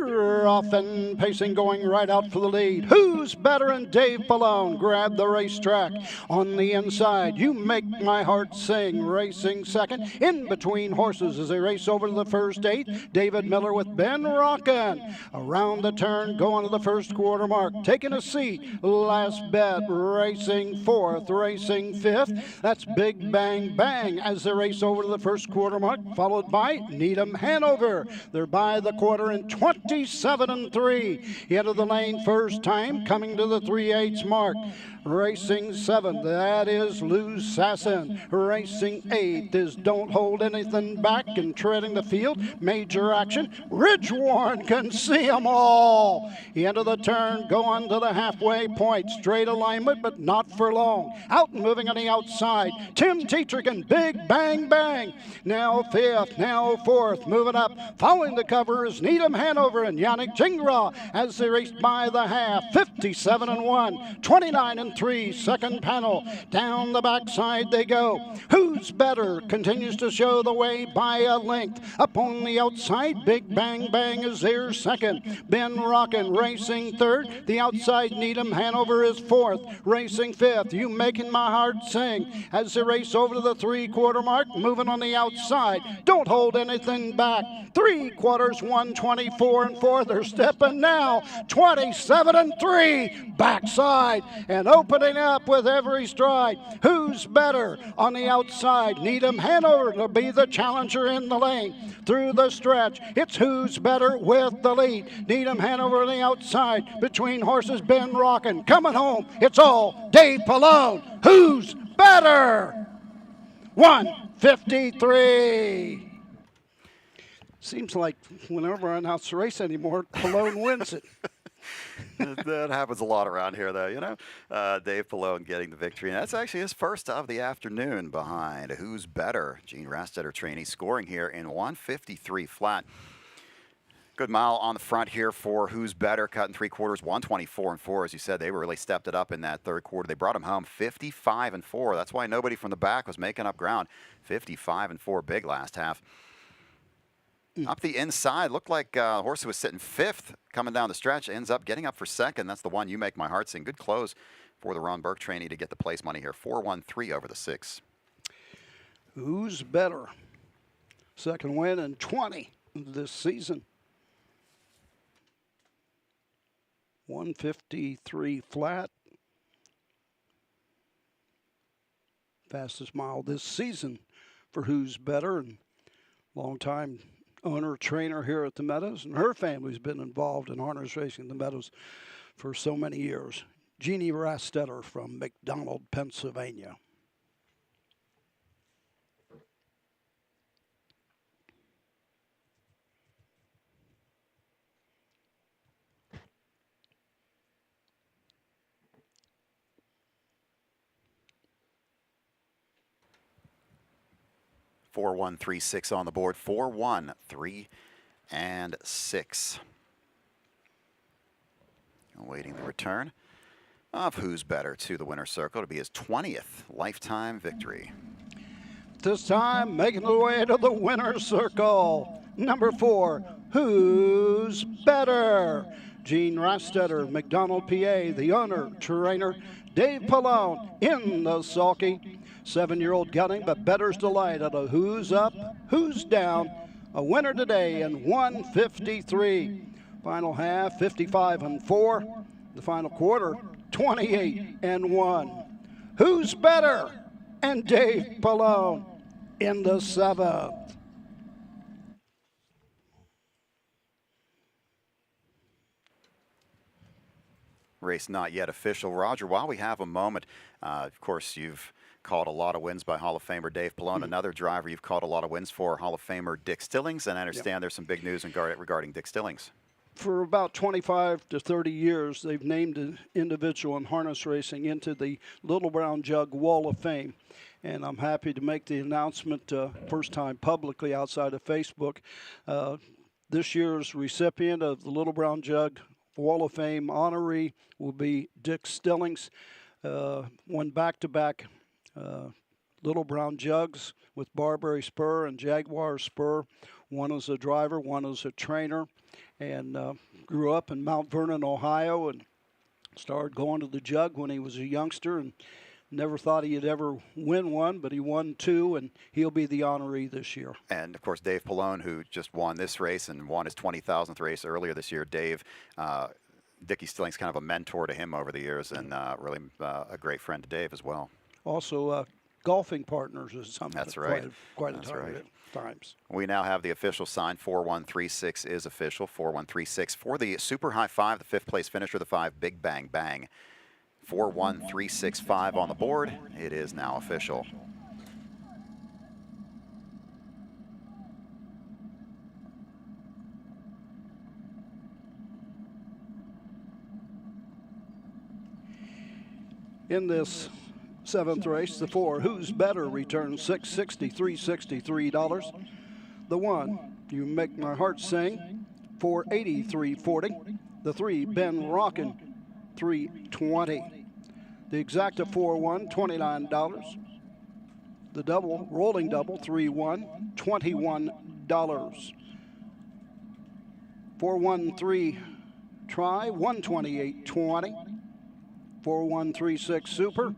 You're off and pacing, going right out for the lead. Who's better? And Dave Palone grabbed the racetrack. On the inside, You Make My Heart Sing, racing second. In between horses as they race over to the first 8. David Miller with Ben Rockin'. Around the turn, going to the first quarter mark. Taking a seat, Last Bet, racing 4th, racing 5th. That's Big Bang Bang as they race over to the first quarter mark, followed by Needham Hanover. They're by the quarter in 27-3. Into the lane first time, coming to the 3/8 mark. Racing 7th, that is Lou Sasson. Racing 8th is Don't Hold Anything Back, and treading the field, Major Action. Ridgewarren can see them all. Into the turn, going to the halfway point. Straight alignment, but not for long. Out and moving on the outside, Tim Teatrick, Big Bang Bang. Now 5th, now 4th, moving up. Following the cover is Needham Hanover and Yannick Jingra as they raced by the half. 57-1, 29-3. Second panel, down the backside they go. Who's Better continues to show the way by a length. Up on the outside, Big Bang Bang is there second. Ben Rockin' racing third. The outside, Needham Hanover is 4th. Racing 5th, You Making My Heart Sing as they race over to the 3/4 mark. Moving on the outside, Don't Hold Anything Back. 3/4, 124-4. They're stepping now, 27-3. Backside and opening up with every stride. Who's Better on the outside? Needham Hanover to be the challenger in the lane. Through the stretch, it's Who's Better with the lead. Needham Hanover on the outside. Between horses, Ben Rockin'. Coming home, it's all Dave Palone. Who's Better? 153. Seems like whenever I announce the race anymore, Palone wins it. That happens a lot around here, though, you know. Dave Palone getting the victory. And that's actually his first of the afternoon behind Who's Better. Gene Rastetter trainee scoring here in 153 flat. Good mile on the front here for Who's Better, cutting 3/4, 124-4. As you said, they really stepped it up in that third quarter. They brought him home 55-4. That's why nobody from the back was making up ground. 55-4, big last half. Up the inside, looked like a horse who was sitting 5th coming down the stretch ends up getting up for 2nd. That's the one, You Make My Heart Sing. Good close for the Ron Burke trainee to get the place money here. 4-1-3 over the 6. Who's Better? Second win in 20 this season. 153 flat. Fastest mile this season for Who's Better, and long-time owner, trainer here at the Meadows, and her family's been involved in harness racing in the Meadows for so many years. Jeannie Rastetter from McDonald, Pennsylvania. Four, 1, 3, 6 on the board. 4, 1, 3, and 6. Awaiting the return of Who's Better to the winner's circle to be his 20th lifetime victory. This time, making the way to the winner's circle. Number 4, Who's Better? Gene Rastetter, McDonald, PA, the owner, trainer, Dave Palone in the sulky. 7-year-old gunning, but Better's delight at a Who's Up, Who's Down. A winner today in 153. Final half, 55-4. The final quarter, 28-1. Who's Better? And Dave Palone in the 7th. Race not yet official. Roger, while we have a moment, of course, you've called a lot of wins by Hall of Famer Dave Palone. Another driver you've called a lot of wins for, Hall of Famer Dick Stillings. And I understand there's some big news regarding Dick Stillings. For about 25 to 30 years, they've named an individual in harness racing into the Little Brown Jug Wall of Fame. And I'm happy to make the announcement first time publicly outside of Facebook. This year's recipient of the Little Brown Jug Wall of Fame honoree will be Dick Stillings. Won back-to-back Little Brown Jugs with Barbary Spur and Jaguar Spur. One is a driver, one is a trainer, and grew up in Mount Vernon, Ohio, and started going to the jug when he was a youngster, and never thought he'd ever win one, but he won 2, and he'll be the honoree this year. And, of course, Dave Palone, who just won this race and won his 20,000th race earlier this year. Dave, Dickie Stilling's kind of a mentor to him over the years, and really a great friend to Dave as well. Also, golfing partners is something. That's right. Quite That's a time right. at times. We now have the official sign. 4136 is official. 4136 for the Super High 5, the 5th place finisher, the 5 Big Bang Bang. 41365 on the board. It is now official. In this 7th race, the 4 Who's Better returns $663.63. The 1 You Make My Heart Sing, $483.40. The 3 Ben Rockin', $320. The exacta 4-1, $29. The double, rolling double, 3-1, $21. 4-1-3 try, $128.20. 4136 Super,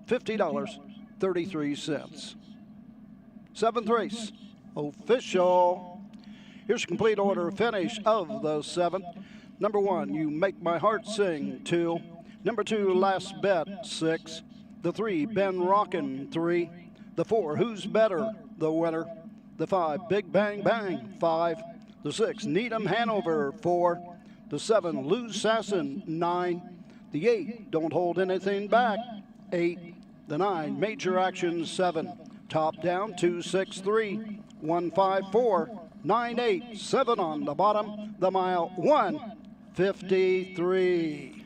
$50.33. 7th race, official. Here's a complete order finish of the 7th. Number 1, You Make My Heart Sing, 2. Number 2, Last Bet, 6. The 3, Ben Rockin', 3. The 4, Who's Better, the winner. The 5, Big Bang Bang, 5. The 6, Needham Hanover, 4. The 7, Lou Sasson, 9. The 8, Don't Hold Anything Back, 8. The 9, Major Action, 7. Top down, 2, 6, 3. 1, 5, 4. 9, 8. 7 on the bottom. The mile, 1:53.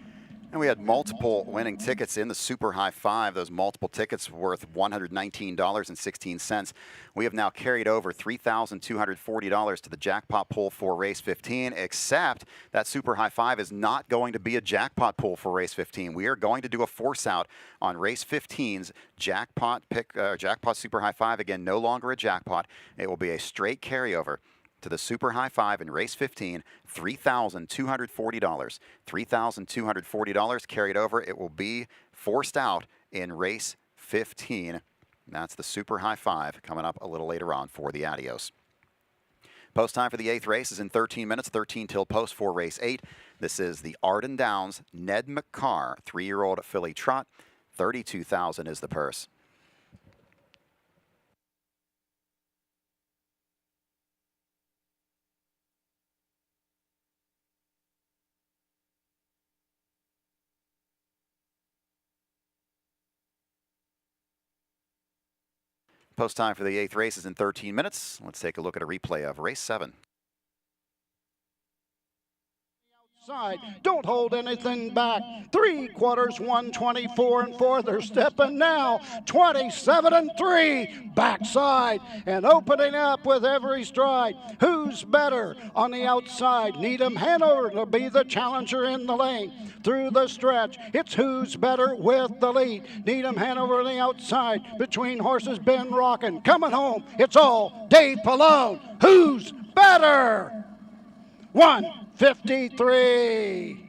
And we had multiple winning tickets in the Super High 5. Those multiple tickets worth $119.16. We have now carried over $3,240 to the jackpot pool for race 15, except that Super High 5 is not going to be a jackpot pool for race 15. We are going to do a force out on race 15's jackpot jackpot Super High 5. Again, no longer a jackpot. It will be a straight carryover to the Super High 5 in race 15, $3,240. $3,240 carried over. It will be forced out in race 15. That's the Super High 5 coming up a little later on for the Adios. Post time for the 8th race is in 13 minutes, 13 till post for race 8. This is the Arden Downs Ned McCarr 3-year-old filly trot. $32,000 is the purse. Post time for the 8th race is in 13 minutes. Let's take a look at a replay of race 7. Side, don't hold anything back. 3/4, 124-4. They're stepping now. 27-3. Backside and opening up with every stride. Who's Better on the outside? Needham Hanover to be the challenger in the lane. Through the stretch, it's Who's Better with the lead. Needham Hanover on the outside. Between horses, Ben Rockin'. Coming home, it's all Dave Palone. Who's Better? 1:53.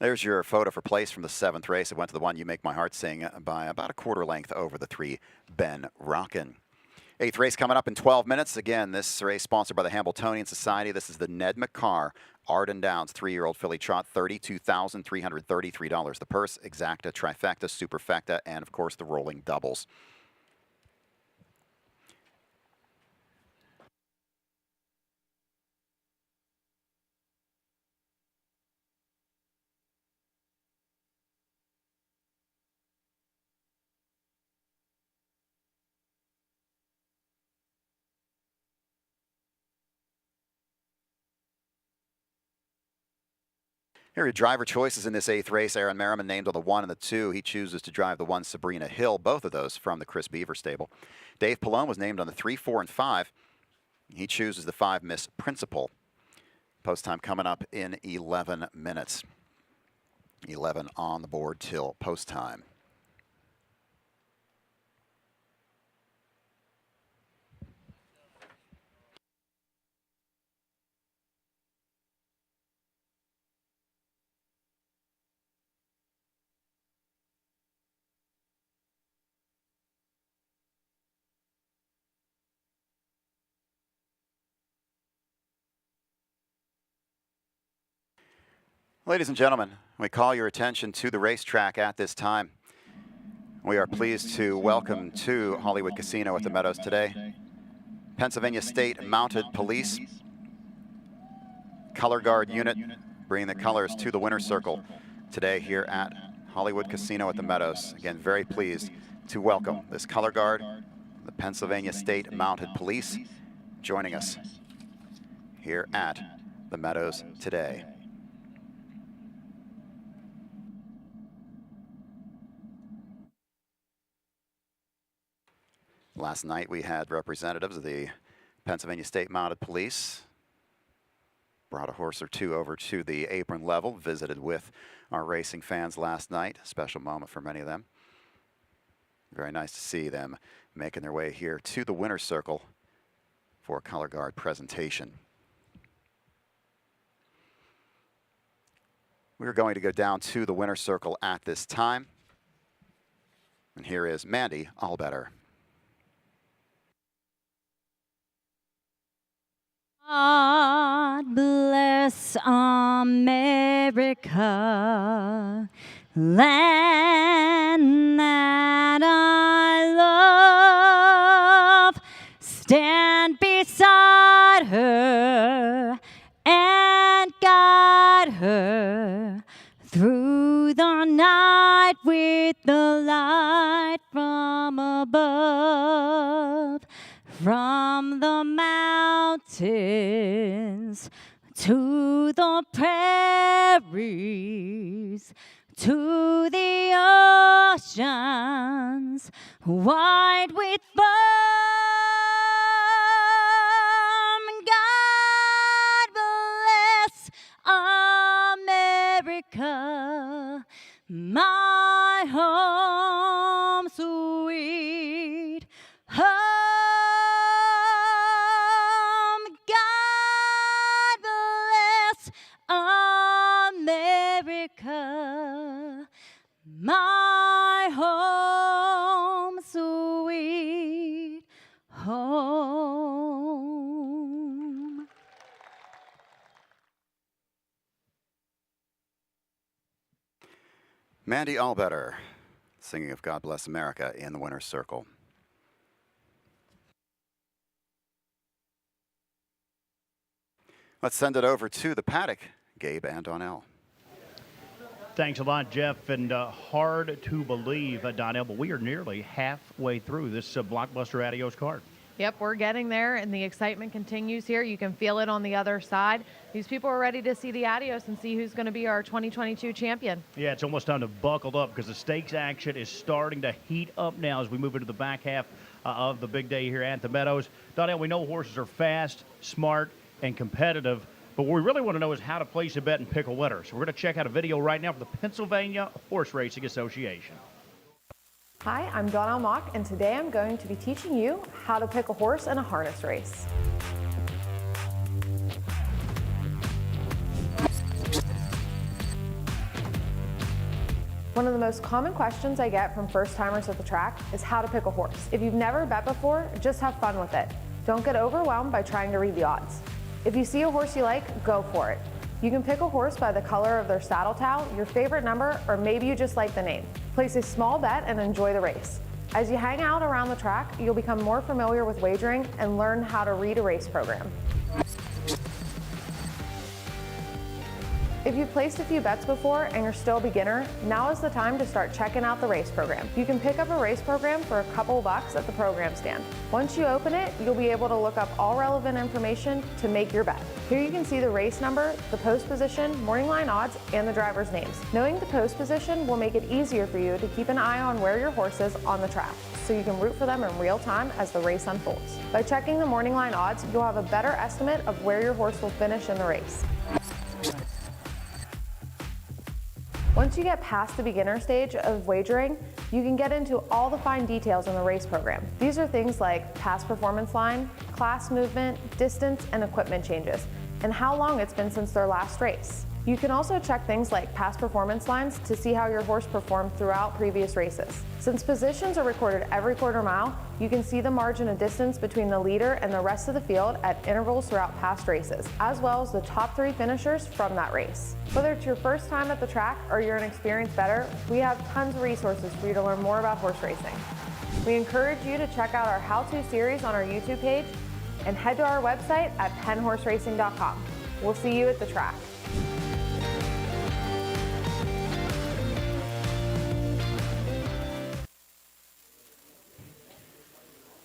There's your photo for place from the 7th race. It went to the 1 You Make My Heart Sing by about a quarter length over the 3 Ben Rockin'. 8th race coming up in 12 minutes. Again, this race sponsored by the Hambletonian Society. This is the Ned McCarr Arden Downs 3-year-old filly trot. $32,333 the purse, exacta, trifecta, superfecta, and of course the rolling doubles. Here are your driver choices in this 8th race. Aaron Merriman named on the 1 and the 2. He chooses to drive the 1 Sabrina Hill, both of those from the Chris Beaver stable. Dave Palone was named on the 3, 4, and 5. He chooses the 5 Miss Principal. Post time coming up in 11 minutes. 11 on the board till post time. Ladies and gentlemen, we call your attention to the racetrack at this time. We are pleased to welcome to Hollywood Casino at the Meadows today, Pennsylvania State Mounted Police, Color Guard Unit, bringing the colors to the winner's circle today here at Hollywood Casino at the Meadows. Again, very pleased to welcome this Color Guard, the Pennsylvania State Mounted Police, joining us here at the Meadows today. Last night we had representatives of the Pennsylvania State Mounted Police, brought a horse or two over to the apron level, visited with our racing fans last night. A special moment for many of them. Very nice to see them making their way here to the winner's circle for a Color Guard presentation. We're going to go down to the winner's circle at this time. And here is Mandy Allbetter. God bless America, land that I love. Stand beside her and guide her through the night with the light from above. From the mountains to the prairies, to the oceans, wide with foam. God bless America, my home sweet home. America, my home sweet home. Mandy Allbetter singing of God Bless America in the winner's circle. Let's send it over to the paddock. Gabe and Donnell. Thanks a lot, Jeff, and hard to believe, Donnell, but we are nearly halfway through this blockbuster Adios card. Yep, we're getting there, and the excitement continues here. You can feel it on the other side. These people are ready to see the Adios and see who's going to be our 2022 champion. Yeah, it's almost time to buckle up because the stakes action is starting to heat up now as we move into the back half of the big day here at the Meadows. Donnell, we know horses are fast, smart, and competitive. But what we really want to know is how to place a bet and pick a winner. So we're going to check out a video right now from the Pennsylvania Horse Racing Association. Hi, I'm Donnell Mock, and today I'm going to be teaching you how to pick a horse in a harness race. One of the most common questions I get from first-timers at the track is how to pick a horse. If you've never bet before, just have fun with it. Don't get overwhelmed by trying to read the odds. If you see a horse you like, go for it. You can pick a horse by the color of their saddle towel, your favorite number, or maybe you just like the name. Place a small bet and enjoy the race. As you hang out around the track, you'll become more familiar with wagering and learn how to read a race program. If If you've placed a few bets before and you're still a beginner, now is the time to start checking out the race program. You can pick up a race program for a couple bucks at the program stand. Once you open it, you'll be able to look up all relevant information to make your bet. Here you can see the race number, the post position, morning line odds, and the driver's names. Knowing the post position will make it easier for you to keep an eye on where your horse is on the track, so you can root for them in real time as the race unfolds. By checking the morning line odds, you'll have a better estimate of where your horse will finish in the race. Once you get past the beginner stage of wagering, you can get into all the fine details in the race program. These are things like past performance line, class movement, distance, and equipment changes, and how long it's been since their last race. You can also check things like past performance lines to see how your horse performed throughout previous races. Since positions are recorded every quarter mile, you can see the margin of distance between the leader and the rest of the field at intervals throughout past races, as well as the top 3 finishers from that race. Whether it's your first time at the track or you're an experienced bettor, we have tons of resources for you to learn more about horse racing. We encourage you to check out our how-to series on our YouTube page and head to our website at penhorseracing.com. We'll see you at the track.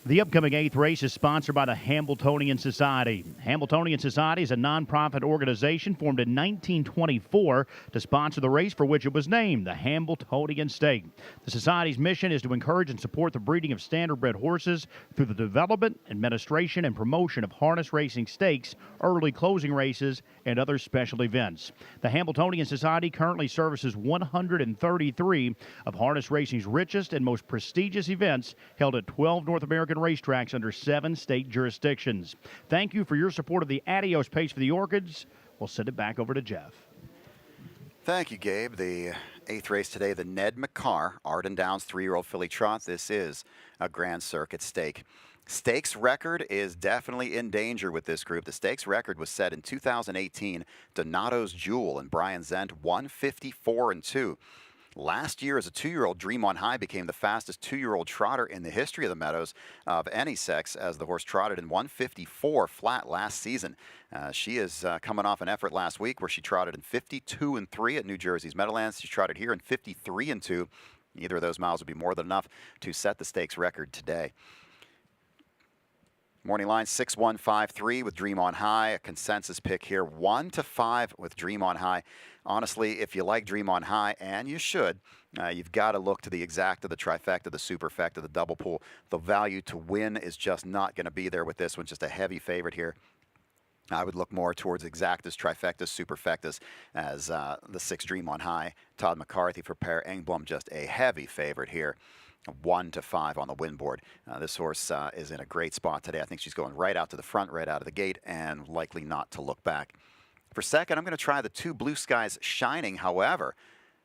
The upcoming 8th race is sponsored by the Hambletonian Society. Hambletonian Society is a nonprofit organization formed in 1924 to sponsor the race for which it was named, the Hambletonian Stake. The Society's mission is to encourage and support the breeding of standardbred horses through the development, administration, and promotion of harness racing stakes, early closing races, and other special events. The Hambletonian Society currently services 133 of harness racing's richest and most prestigious events held at 12 North American racetracks under 7 state jurisdictions. Thank you for your support of the Adios pace for the Orchids. We'll send it back over to Jeff. Thank you, Gabe. The 8th race today, the Ned McCarr, Arden Downs 3-year-old filly trot. This is a Grand Circuit stake. Stakes record is definitely in danger with this group. The stakes record was set in 2018. Donato's Jewel and Brian Zent 154-2. Last year, as a 2-year-old, Dream on High became the fastest 2-year-old trotter in the history of the Meadows of any sex, as the horse trotted in 154 flat last season. She is coming off an effort last week where she trotted in 52-3 at New Jersey's Meadowlands. She trotted here in 53-2. Either of those miles would be more than enough to set the stakes record today. Morning line 6-1-5-3 with Dream on High. A consensus pick here 1-5 with Dream on High. Honestly, if you like Dream on High, and you should, you've got to look to the exacta, the trifecta, the superfecta, the double pool. The value to win is just not going to be there with this one. Just a heavy favorite here. I would look more towards exactas, trifectas, superfectas as the 6 Dream on High. Todd McCarthy for Per Engblom, just a heavy favorite here. 1-5 on the win board. This horse is in a great spot today. I think she's going right out to the front, right out of the gate, and likely not to look back. For second, I'm going to try the 2 Blue Skies Shining. However,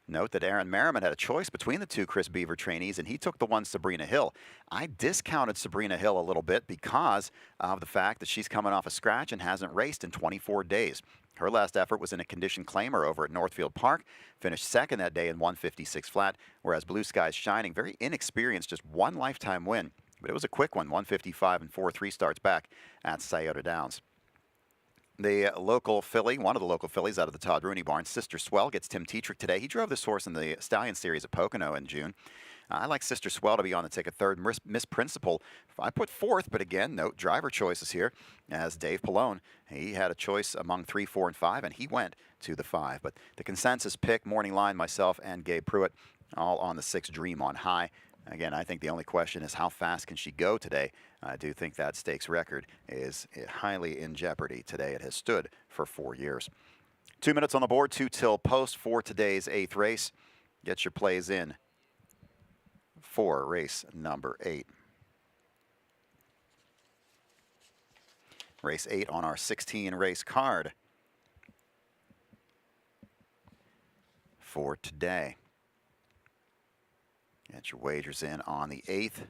note that Aaron Merriman had a choice between the 2 Chris Beaver trainees, and he took the one Sabrina Hill. I discounted Sabrina Hill a little bit because of the fact that she's coming off a scratch and hasn't raced in 24 days. Her last effort was in a condition claimer over at Northfield Park, finished second that day in 156 flat, whereas Blue Skies Shining, very inexperienced, just 1 lifetime win, but it was a quick one, 155 and 4-3 starts back at Scioto Downs. The local filly, one of the local fillies out of the Todd Rooney barn, Sister Swell, gets Tim Tetrick today. He drove this horse in the Stallion Series at Pocono in June. I like Sister Swell to be on the ticket third. Miss Principal, I put fourth, but again, note driver choices here, as Dave Palone, he had a choice among 3, 4, and 5, and he went to the 5. But the consensus pick, morning line, myself and Gabe Pruitt, all on the 6 Dream on High. Again, I think the only question is how fast can she go today. I do think that stakes record is highly in jeopardy today. It has stood for 4 years. 2 minutes on the board, 2 till post for today's 8th race. Get your plays in for race number 8. Race 8 on our 16 race card for today. Get your wagers in on the 8th.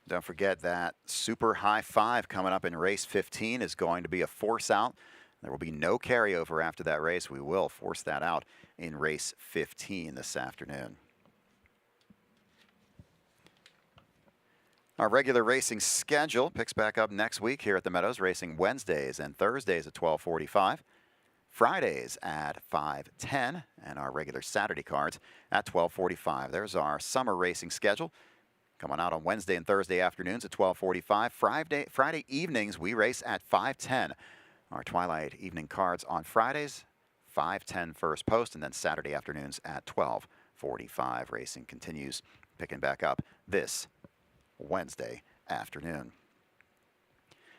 Don't forget that super high 5 coming up in race 15 is going to be a force out. There will be no carryover after that race. We will force that out in race 15 this afternoon. Our regular racing schedule picks back up next week here at the Meadows, racing Wednesdays and Thursdays at 12:45. Fridays at 5:10, and our regular Saturday cards at 12:45. There's our summer racing schedule. Coming out on Wednesday and Thursday afternoons at 12:45. Friday evenings, we race at 5:10. Our twilight evening cards on Fridays, 5:10 first post, and then Saturday afternoons at 12:45. Racing continues, picking back up this Wednesday afternoon.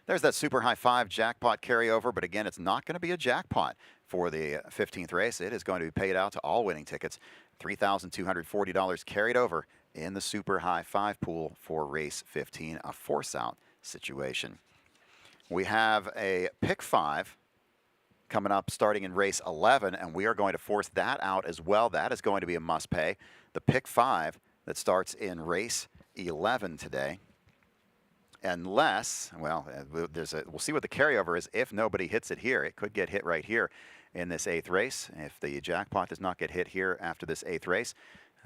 There's that super high five jackpot carryover, but again, it's not going to be a jackpot for the 15th race. It is going to be paid out to all winning tickets. $3,240 carried over in the super high five pool for race 15, a force out situation. We have a pick 5 coming up starting in race 11, and we are going to force that out as well. That is going to be a must pay. The pick 5 that starts in race 11 today. Unless, well, we'll see what the carryover is. If nobody hits it here, it could get hit right here in this 8th race. If the jackpot does not get hit here after this 8th race,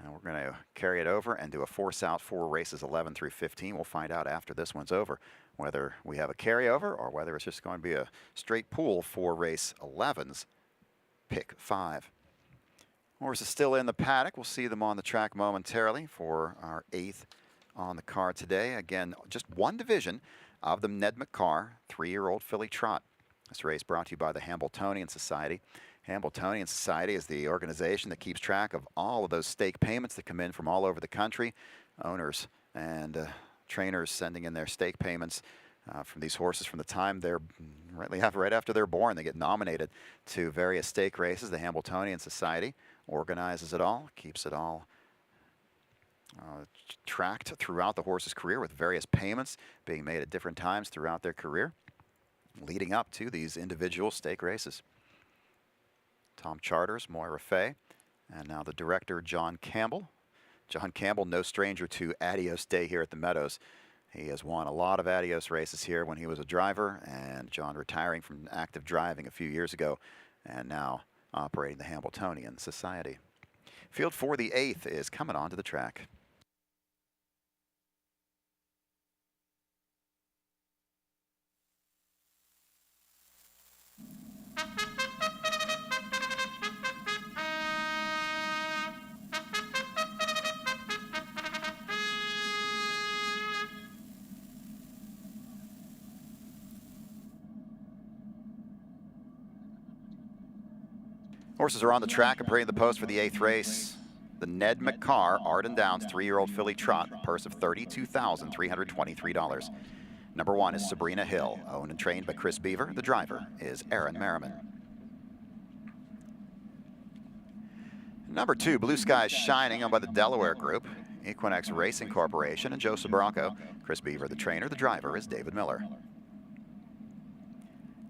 we're going to carry it over and do a force out for races 11 through 15. We'll find out after this one's over whether we have a carryover or whether it's just going to be a straight pool for race 11's pick 5. Horses still in the paddock. We'll see them on the track momentarily for our 8th on the card today. Again, just one division of the Ned McCarr 3-year-old filly trot. This race brought to you by the Hambletonian Society. Hambletonian Society is the organization that keeps track of all of those stake payments that come in from all over the country. Owners and trainers sending in their stake payments from these horses from the time they're right after they're born. They get nominated to various stake races. The Hambletonian Society organizes it all, keeps it all tracked throughout the horse's career with various payments being made at different times throughout their career, leading up to these individual stake races. Tom Charters, Moira Fay, and now the director, John Campbell. John Campbell, no stranger to Adios Day here at the Meadows. He has won a lot of Adios races here when he was a driver, and John retiring from active driving a few years ago, and now operating the Hambletonian Society. Field for the 8th is coming onto the track. Horses are on the track and preparing the post for the 8th race. The Ned McCarr Arden Downs 3-year-old filly trot, a purse of $32,323. Number 1 is Sabrina Hill, owned and trained by Chris Beaver. The driver is Aaron Merriman. Number 2, Blue Skies Shining, owned by the Delaware Group, Equinox Racing Corporation, and Joe Sabranco. Chris Beaver, the trainer. The driver is David Miller.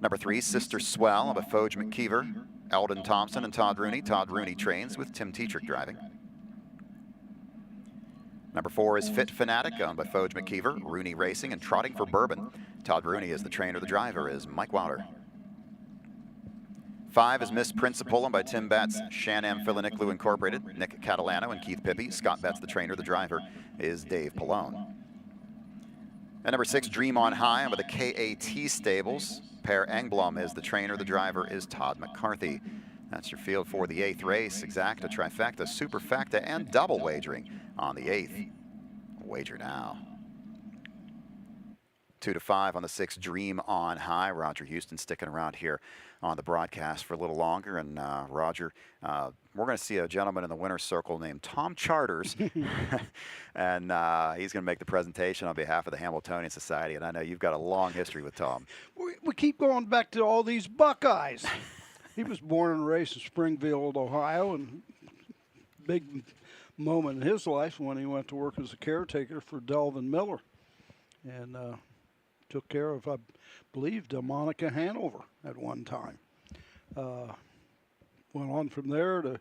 Number 3, Sister Swell, owned by Foge McKeever, Eldon Thompson, and Todd Rooney. Todd Rooney trains with Tim Tetrick driving. Number 4 is Fit Fanatic, owned by Foge McKeever, Rooney Racing, and Trotting for Bourbon. Todd Rooney is the trainer. The driver is Mike Wilder. 5 is Miss Principal, owned by Tim Betts, Shan-Am Philoniclu Incorporated, Nick Catalano, and Keith Pippi. Scott Betts, the trainer. The driver is Dave Palone. And number 6, Dream on High, owned by the KAT Stables. Per Engblom is the trainer. The driver is Todd McCarthy. That's your field for the 8th race. Exacta, trifecta, superfecta, and double wagering on the 8th. Wager now. 2 to 5 on the 6, Dream on High. Roger Houston sticking around here on the broadcast for a little longer. And Roger, we're going to see a gentleman in the winner's circle named Tom Charters. And he's going to make the presentation on behalf of the Hambletonian Society. And I know you've got a long history with Tom. We keep going back to all these Buckeyes. He was born and raised in Springfield, Ohio, and big moment in his life when he went to work as a caretaker for Delvin Miller. And took care of, I believe, Monica Hanover at one time. Went on from there to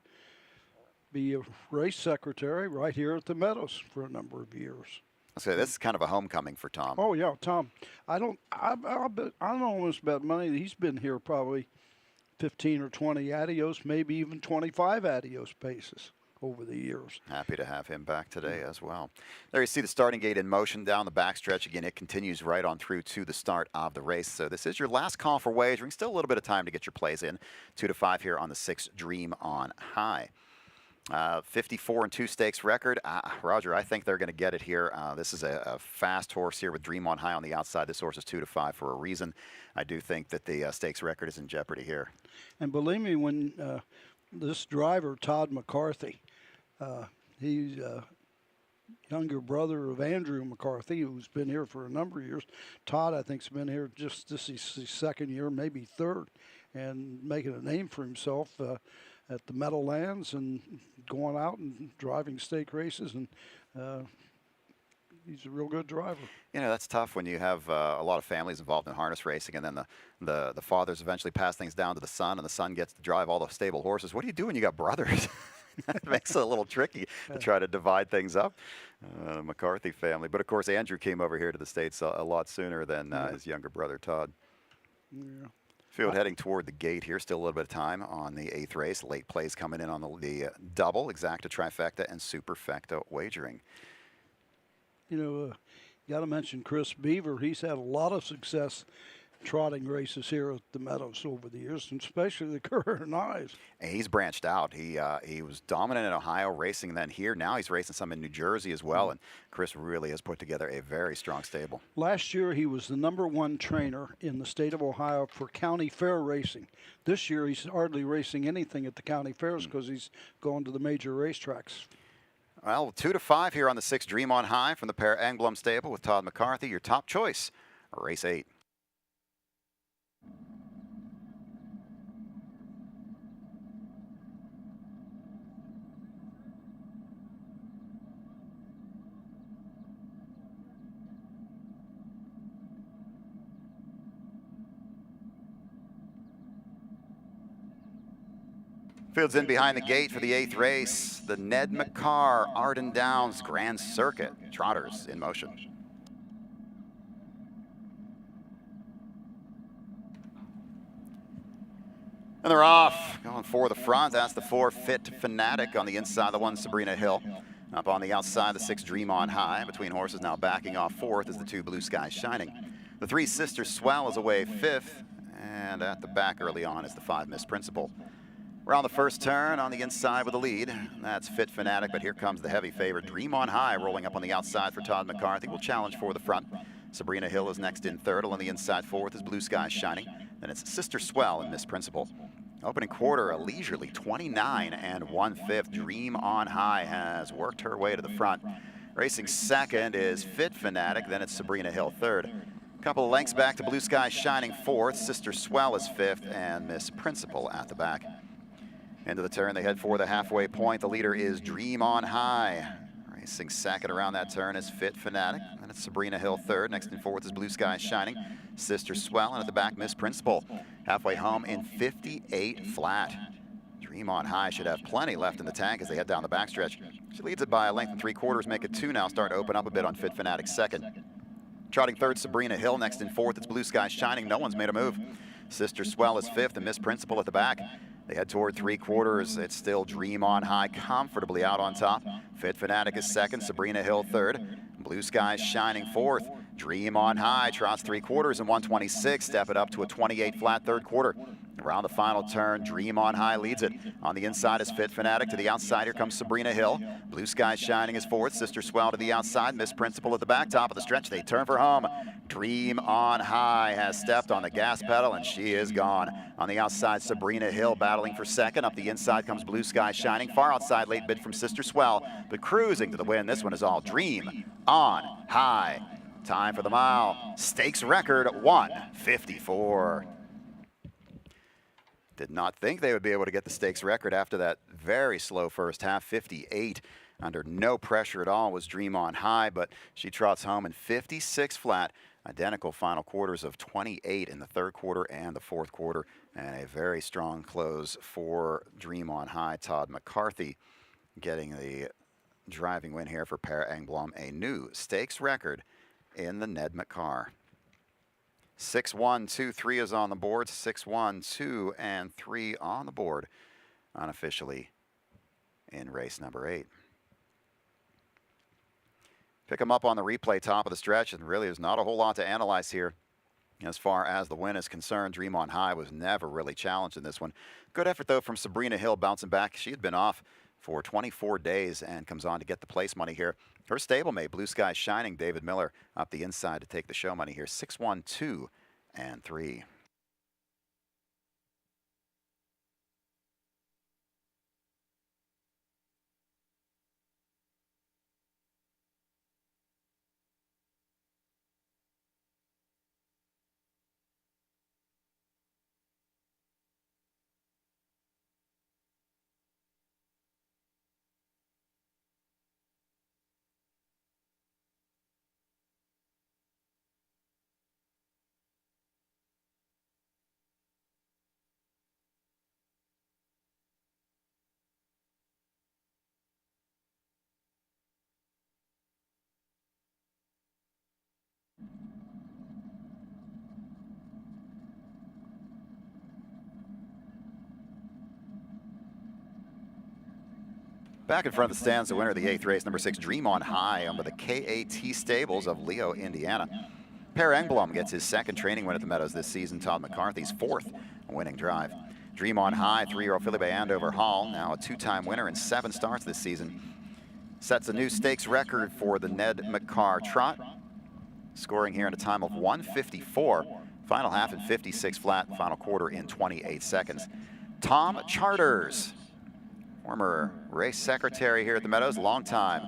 be a race secretary right here at the Meadows for a number of years. So this is kind of a homecoming for Tom. Oh yeah, Tom. I'll almost bet money that he's been here probably 15 or 20 Adios, maybe even 25 Adios paces over the years. Happy to have him back today as well. There you see the starting gate in motion down the backstretch. Again, it continues right on through to the start of the race. So this is your last call for wagering. Still a little bit of time to get your plays in. 2 to 5 here on the 6 Dream on High. 54-2 stakes record. Roger, I think they're going to get it here. This is a fast horse here with Dream on High on the outside. This horse is 2 to 5 for a reason. I do think that the stakes record is in jeopardy here. And believe me, when this driver, Todd McCarthy, he's younger brother of Andrew McCarthy, who's been here for a number of years. Todd, I think, has been here just this is his second year, maybe third, and making a name for himself at the Meadowlands and going out and driving stake races. And he's a real good driver. You know, that's tough when you have a lot of families involved in harness racing, and then the fathers eventually pass things down to the son, and the son gets to drive all the stable horses. What do you do when you got brothers? That makes it a little tricky to try to divide things up. The McCarthy family. But, of course, Andrew came over here to the States a lot sooner than his younger brother, Todd. Yeah. Field heading toward the gate here. Still a little bit of time on the 8th race. Late plays coming in on the double, exacta, trifecta, and superfecta wagering. You know, you got to mention Chris Beaver. He's had a lot of success trotting races here at the Meadows over the years, and especially the Current Eyes. And he's branched out. He was dominant in Ohio racing, then here. Now he's racing some in New Jersey as well, and Chris really has put together a very strong stable. Last year, he was the #1 trainer in the state of Ohio for county fair racing. This year, he's hardly racing anything at the county fairs because he's going to the major racetracks. Well, 2 to 5 here on the 6 Dream on High from the Per Angblom stable with Todd McCarthy. Your top choice, race 8. Fields in behind the gate for the 8th race. The Ned McCarr Arden Downs Grand Circuit. Trotters in motion. And they're off. Going for the front. That's the 4 Fit Fanatic on the inside. The 1 Sabrina Hill. Up on the outside, the 6 Dream on High. Between horses now backing off 4th is the 2 Blue Sky Shining. The 3 Sister Swell is away 5th. And at the back early on is the 5 Miss Principal. Around the first turn on the inside with the lead. That's Fit Fanatic, but here comes the heavy favorite. Dream on High rolling up on the outside for Todd McCarthy. Will challenge for the front. Sabrina Hill is next in third. On the inside 4th is Blue Sky Shining. Then it's Sister Swell and Miss Principal. Opening quarter, a leisurely 29 1/5. Dream on High has worked her way to the front. Racing second is Fit Fanatic. Then it's Sabrina Hill third. A couple of lengths back to Blue Sky Shining 4th. Sister Swell is 5th, and Miss Principal at the back. Into the turn, they head for the halfway point. The leader is Dream on High. Racing second around that turn is Fit Fanatic. And it's Sabrina Hill third. Next in 4th is Blue Sky Shining. Sister Swell, and at the back, Miss Principal. Halfway home in 58 flat. Dream on High should have plenty left in the tank as they head down the backstretch. She leads it by a length and 3/4, make it 2 now. Starting to open up a bit on Fit Fanatic second. Trotting third, Sabrina Hill. Next in 4th, it's Blue Sky Shining. No one's made a move. Sister Swell is 5th, and Miss Principal at the back. They head toward 3/4. It's still Dream on High comfortably out on top. Fit Fanatic is second, Sabrina Hill third. Blue Sky Shining 4th. Dream on High trots 3/4 and 126. Step it up to a 28 flat 3rd quarter. Around the final turn, Dream on High leads it. On the inside is Fit Fanatic. To the outside, here comes Sabrina Hill. Blue Sky Shining is 4th. Sister Swell to the outside. Miss Principal at the back. Top of the stretch, they turn for home. Dream on High has stepped on the gas pedal, and she is gone. On the outside, Sabrina Hill battling for second. Up the inside comes Blue Sky Shining. Far outside, late bid from Sister Swell, but cruising to the win. This one is all Dream on High. Time for the mile. Stakes record 1:54. Did not think they would be able to get the stakes record after that very slow first half. 58 under no pressure at all was Dream on High, but she trots home in 56 flat. Identical final quarters of 28 in the 3rd quarter and the 4th quarter, and a very strong close for Dream on High. Todd McCarthy getting the driving win here for Per Angblom, a new stakes record in the Ned McCarr. 6-1, 2-3 is on the board. 6-1, 2, and 3 on the board unofficially in race number 8. Pick them up on the replay, top of the stretch, and really there's not a whole lot to analyze here. As far as the win is concerned, Dream on High was never really challenged in this one. Good effort, though, from Sabrina Hill bouncing back. She had been off for 24 days and comes on to get the place money here. Her stablemate, Blue Skies Shining, David Miller, up the inside to take the show money here. 6-1, 2, and 3. Back in front of the stands, the winner of the 8th race, number 6, Dream on High, under the KAT stables of Leo, Indiana. Per Engblom gets his 2nd training win at the Meadows this season. Todd McCarthy's 4th winning drive. Dream on High, 3-year-old filly by Andover Hall, now a 2-time winner in 7 starts this season. Sets a new stakes record for the Ned McCarr trot, scoring here in a time of 1:54. Final half in 56 flat, final quarter in 28 seconds. Tom Charters, former race secretary here at the Meadows, longtime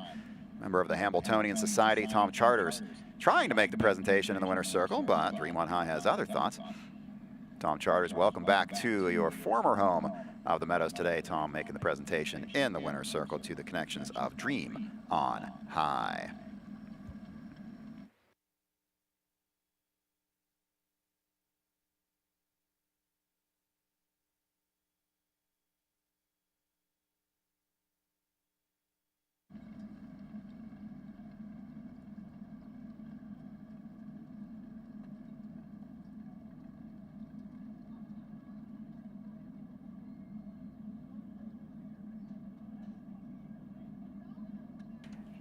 member of the Hambletonian Society. Tom Charters trying to make the presentation in the winner's circle, but Dream on High has other thoughts. Tom Charters, welcome back to your former home of the Meadows today. Tom making the presentation in the winner's circle to the connections of Dream on High.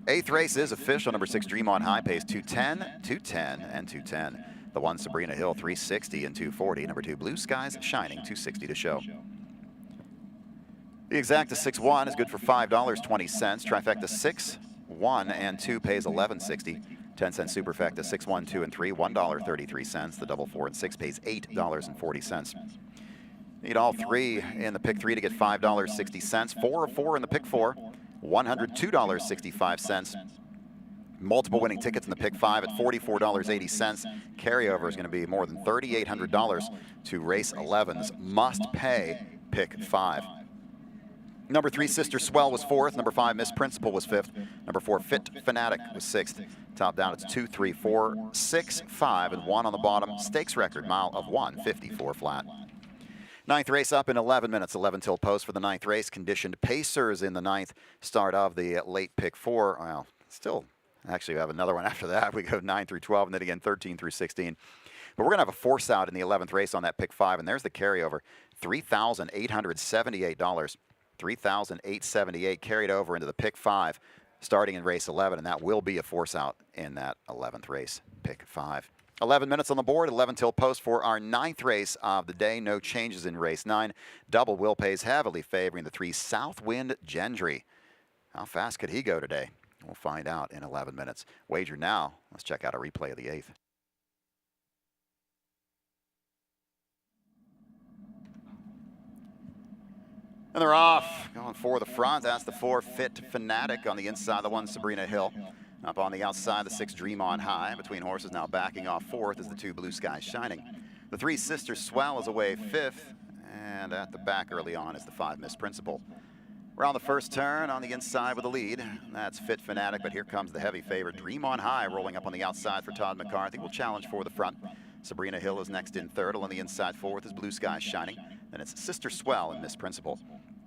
Eighth race is official. Number 6, Dream on High, pays 210, 210, and 210. The 1, Sabrina Hill, 360 and 240. Number 2, Blue Skies Shining, 260 to show. The exacta 6-1 is good for $5.20. Trifecta 6, 1, and 2 pays $11.60. 10-cent superfecta 6, 1, 2, and 3, $1.33. The double 4 and 6 pays $8.40. Need all 3 in the pick 3 to get $5.60. 4 of 4 in the pick 4. $102.65. Multiple winning tickets in the pick 5 at $44.80. Carryover is going to be more than $3,800 to race 11's must-pay pick 5. Number 3, Sister Swell was 4th. Number 5, Miss Principal was 5th. Number 4, Fit Fanatic was 6th. Top down, it's 2, 3, 4, 6, 5, and 1 on the bottom. Stakes record, mile of 1:54 flat. 9th race up in 11 minutes, 11 till post for the 9th race. Conditioned Pacers in the 9th start of the late pick 4. Well, still, actually, we have another one after that. We go 9 through 12, and then again 13 through 16. But we're going to have a force out in the 11th race on that pick 5, and there's the carryover, $3,878. $3,878 carried over into the pick 5, starting in race 11, and that will be a force out in that 11th race, pick 5. 11 minutes on the board, 11 till post for our 9th race of the day. No changes in race 9. Double Will pays heavily favoring the 3, Southwind Gendry. How fast could he go today? We'll find out in 11 minutes. Wager now. Let's check out a replay of the 8th. And they're off, going for the front. That's the 4, Fit Fanatic on the inside, the 1, Sabrina Hill. Up on the outside, the 6, Dream on High. Between horses now backing off 4th is the 2, Blue Skies Shining. The 3, Sister Swell is away 5th. And at the back early on is the 5, Miss Principal. Around the first turn on the inside with the lead. That's Fit Fanatic, but here comes the heavy favorite, Dream on High, rolling up on the outside for Todd McCarthy. Will challenge for the front. Sabrina Hill is next in third. On the inside 4th is Blue Skies Shining. Then it's Sister Swell and Miss Principal.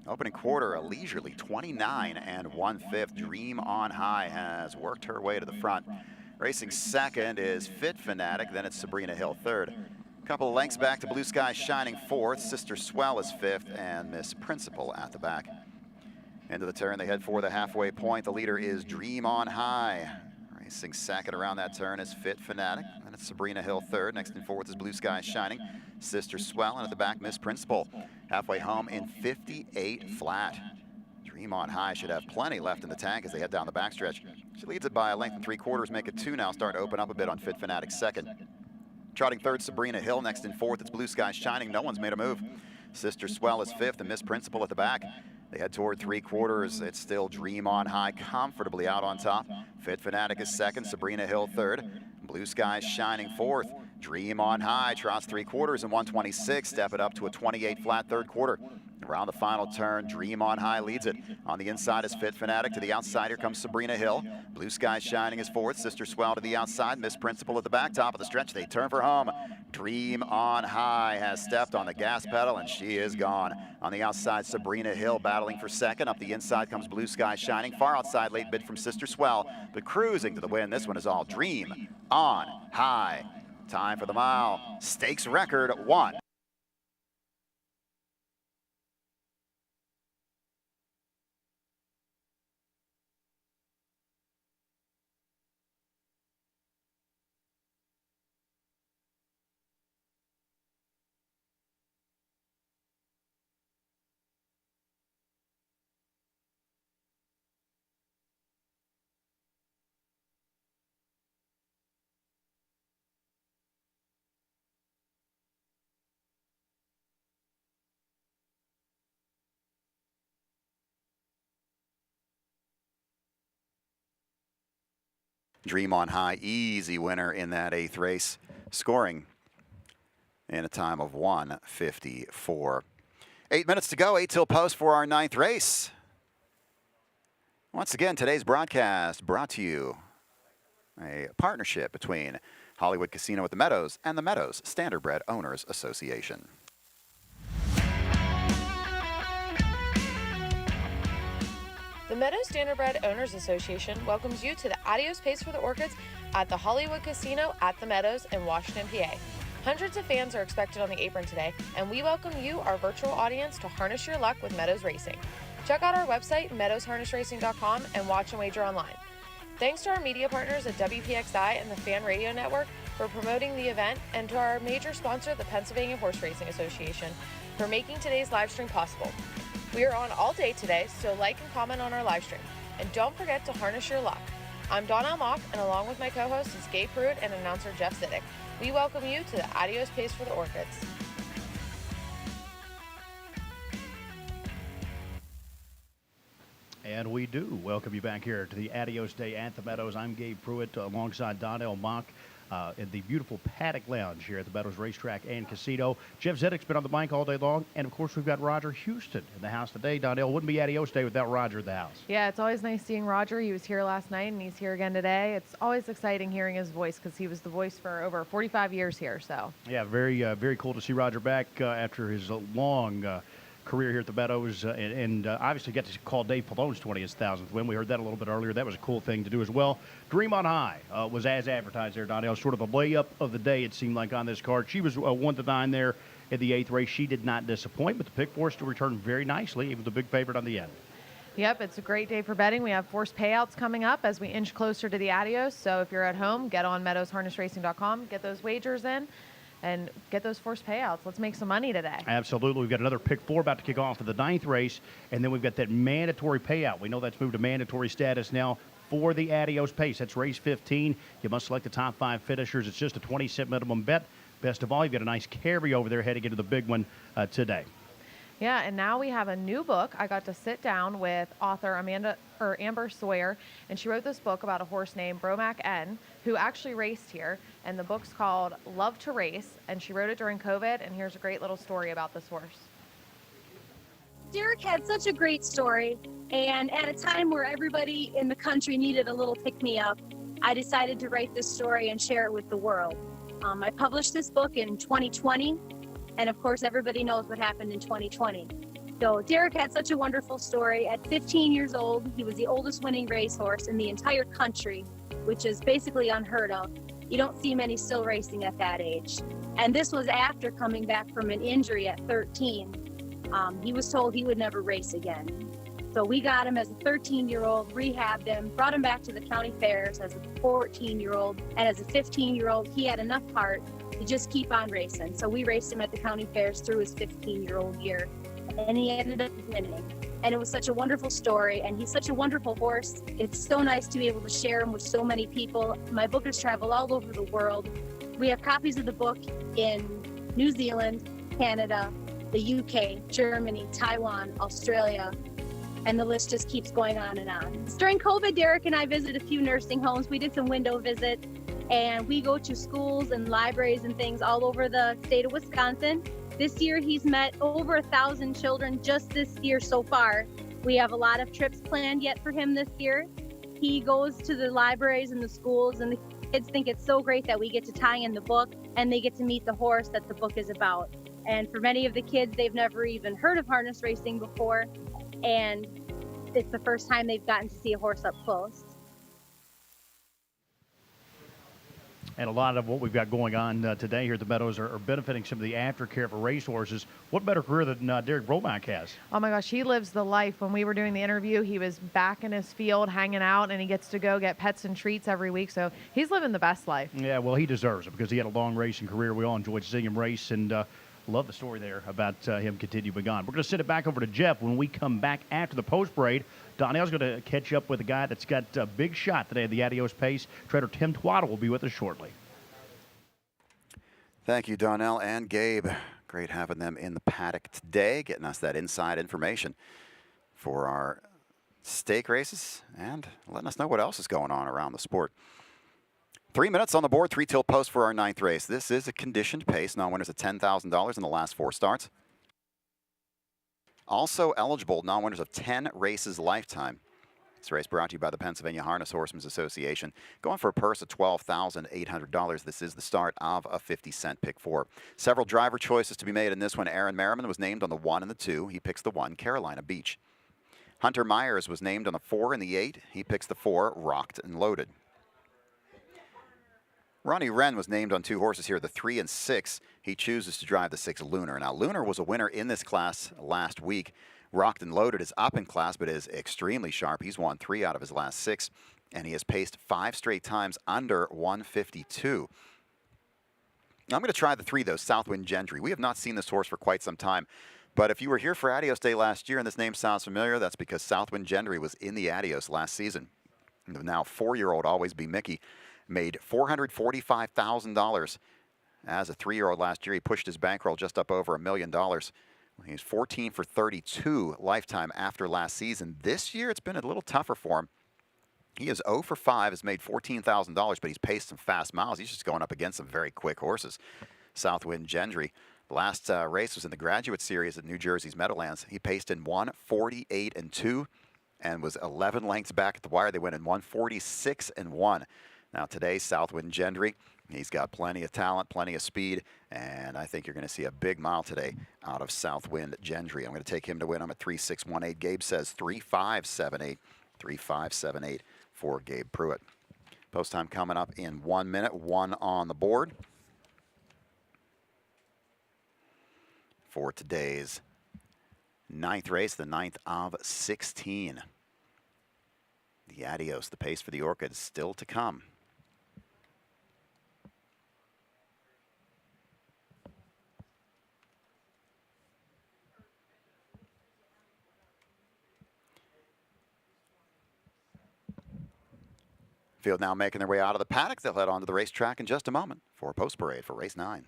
Opening quarter, a leisurely 29 and 1/5. Dream on High has worked her way to the front. Racing second is Fit Fanatic, then it's Sabrina Hill third. A couple of lengths back to Blue Skies Shining 4th. Sister Swell is 5th, and Miss Principal at the back. Into the turn, they head for the halfway point. The leader is Dream on High. Racing second around that turn is Fit Fanatic. Then it's Sabrina Hill third. Next in fourth is Blue Sky Shining. Sister Swell, and at the back, Miss Principal. Halfway home in 58 flat. Dream on High should have plenty left in the tank as they head down the backstretch. She leads it by a length and 3/4, make it 2 now, starting to open up a bit on Fit Fanatic second. Trotting third, Sabrina Hill. Next in fourth, it's Blue Sky Shining. No one's made a move. Sister Swell is fifth, and Miss Principal at the back. They head toward 3/4. It's still Dream on High comfortably out on top. Fit Fanatic is second, Sabrina Hill third. Blue Sky Shining fourth. Dream on High trots 3/4 and 126. Step it up to a 28 flat third quarter. Around the final turn, Dream on High leads it. On the inside is Fit Fanatic. To the outside, here comes Sabrina Hill. Blue Sky Shining is fourth. Sister Swell to the outside. Miss Principal at the back. Top of the stretch, they turn for home. Dream on High has stepped on the gas pedal, and she is gone. On the outside, Sabrina Hill battling for second. Up the inside comes Blue Sky Shining. Far outside, late bid from Sister Swell, but cruising to the win. This one is all Dream on High. Time for the mile. Stakes record 1. Dream on High, easy winner in that 8th race, scoring in a time of 1:54. 8 minutes to go, 8 till post for our 9th race. Once again, today's broadcast brought to you a partnership between Hollywood Casino at the Meadows and the Meadows Standardbred Owners Association. The Meadows Standardbred Owners Association welcomes you to the Adios Pace for the Orchids at the Hollywood Casino at the Meadows in Washington, PA. Hundreds of fans are expected on the apron today, and we welcome you, our virtual audience, to harness your luck with Meadows Racing. Check out our website, meadowsharnessracing.com, and watch and wager online. Thanks to our media partners at WPXI and the Fan Radio Network for promoting the event, and to our major sponsor, the Pennsylvania Horse Racing Association, for making today's live stream possible. We are on all day today, so like and comment on our live stream. And don't forget to harness your luck. I'm Donna Mock, and along with my co-host is Gabe Pruitt and announcer Jeff Zidek. We welcome you to the Adios Pace for the Orchids. And we do welcome you back here to the Adios Day at the Meadows. I'm Gabe Pruitt alongside Donnell Mock in the beautiful Paddock Lounge here at the Meadows Racetrack and Casino. Jeff Zedek's been on the mic all day long. And, of course, we've got Roger Houston in the house today. Donnell, wouldn't be Adios Day without Roger in the house. Yeah, it's always nice seeing Roger. He was here last night, and he's here again today. It's always exciting hearing his voice because he was the voice for over 45 years here. So yeah, very cool to see Roger back after his long career here at the Meadows, and obviously got to call Dave Palone's 20,000th win. We heard that a little bit earlier. That was a cool thing to do as well. Dream on High was as advertised there, Donnell. Sort of a layup of the day, it seemed like, on this card. She was 1-9 there in the 8th race. She did not disappoint, but the pick force to return very nicely. It was the big favorite on the end. Yep, it's a great day for betting. We have forced payouts coming up as we inch closer to the Adios. So if you're at home, get on meadowsharnessracing.com, get those wagers in, and get those forced payouts. Let's make some money today. Absolutely. We've got another pick 4 about to kick off for the 9th race, and then we've got that mandatory payout. We know that's moved to mandatory status now for the Adios Pace. That's race 15. You must select the top 5 finishers. It's just a 20-cent minimum bet. Best of all, you've got a nice carryover there heading into the big one today. Yeah, and now we have a new book. I got to sit down with author Amber Sawyer, and she wrote this book about a horse named Bromac N, who actually raced here, and the book's called Love to Race, and she wrote it during COVID, and here's a great little story about this horse. Derek had such a great story, and at a time where everybody in the country needed a little pick-me-up, I decided to write this story and share it with the world. I published this book in 2020, and of course everybody knows what happened in 2020. So Derek had such a wonderful story. At 15 years old, he was the oldest winning racehorse in the entire country, which is basically unheard of. You don't see many still racing at that age. And this was after coming back from an injury at 13. He was told he would never race again. So we got him as a 13-year-old, rehabbed him, brought him back to the county fairs as a 14-year-old, and as a 15-year-old, he had enough heart to just keep on racing. So we raced him at the county fairs through his 15-year-old year, and he ended up winning. And it was such a wonderful story, and he's such a wonderful horse. It's so nice to be able to share him with so many people. My book has traveled all over the world. We have copies of the book in New Zealand, Canada, the UK, Germany, Taiwan, Australia, and the list just keeps going on and on. During COVID, Derek and I visited a few nursing homes. We did some window visits, and we go to schools and libraries and things all over the state of Wisconsin. This year, he's met over 1,000 children just this year so far. We have a lot of trips planned yet for him this year. He goes to the libraries and the schools, and the kids think it's so great that we get to tie in the book, and they get to meet the horse that the book is about. And for many of the kids, they've never even heard of harness racing before, and it's the first time they've gotten to see a horse up close. And a lot of what we've got going on today here at the Meadows are benefiting some of the aftercare for racehorses. What better career than Derek Bromack has? Oh my gosh, he lives the life. When we were doing the interview, he was back in his field hanging out, and he gets to go get pets and treats every week. So he's living the best life. Yeah, well, he deserves it because he had a long racing career. We all enjoyed seeing him race, and love the story there about him continuing on. We're going to send it back over to Jeff when we come back after the post parade. Donnell's going to catch up with a guy that's got a big shot today at the Adios pace. Trader Tim Twaddle will be with us shortly. Thank you, Donnell and Gabe. Great having them in the paddock today, getting us that inside information for our stake races and letting us know what else is going on around the sport. 3 minutes on the board, 3 till post for our 9th race. This is a conditioned pace. Non-winners of $10,000 in the last 4 starts. Also eligible, non-winners of 10 races lifetime. This race brought to you by the Pennsylvania Harness Horsemen's Association. Going for a purse of $12,800. This is the start of a 50-cent pick 4. Several driver choices to be made in this one. Aaron Merriman was named on the 1 and the 2. He picks the 1, Carolina Beach. Hunter Myers was named on the 4 and the 8. He picks the 4, Rocked and Loaded. Ronnie Wren was named on 2 horses here, the 3 and 6. He chooses to drive the 6, Lunar. Now, Lunar was a winner in this class last week. Rocked and Loaded is up in class, but is extremely sharp. He's won 3 out of his last 6, and he has paced 5 straight times under 152. Now, I'm going to try the 3, though, Southwind Gentry. We have not seen this horse for quite some time, but if you were here for Adios Day last year and this name sounds familiar, that's because Southwind Gentry was in the Adios last season. And the now 4-year-old Always Be Mickey made $445,000 as a 3-year-old last year. He pushed his bankroll just up over $1 million. He's 14 for 32 lifetime after last season. This year, it's been a little tougher for him. He is 0 for 5, has made $14,000, but he's paced some fast miles. He's just going up against some very quick horses. Southwind Gentry. The last race was in the Graduate Series at New Jersey's Meadowlands. He paced in 1:48 and 2 and was 11 lengths back at the wire. They went in 1:46 and 1. Now today, Southwind Gentry, he's got plenty of talent, plenty of speed, and I think you're going to see a big mile today out of Southwind Gentry. I'm going to take him to win. I'm at 3.618. Gabe says 3.578. 3.578 for Gabe Pruitt. Post time coming up in 1 minute. 1 on the board for today's 9th race, the 9th of 16. The Adios, the pace for the Orchids, still to come. Field now making their way out of the paddock. They'll head on to the racetrack in just a moment for post parade for race 9.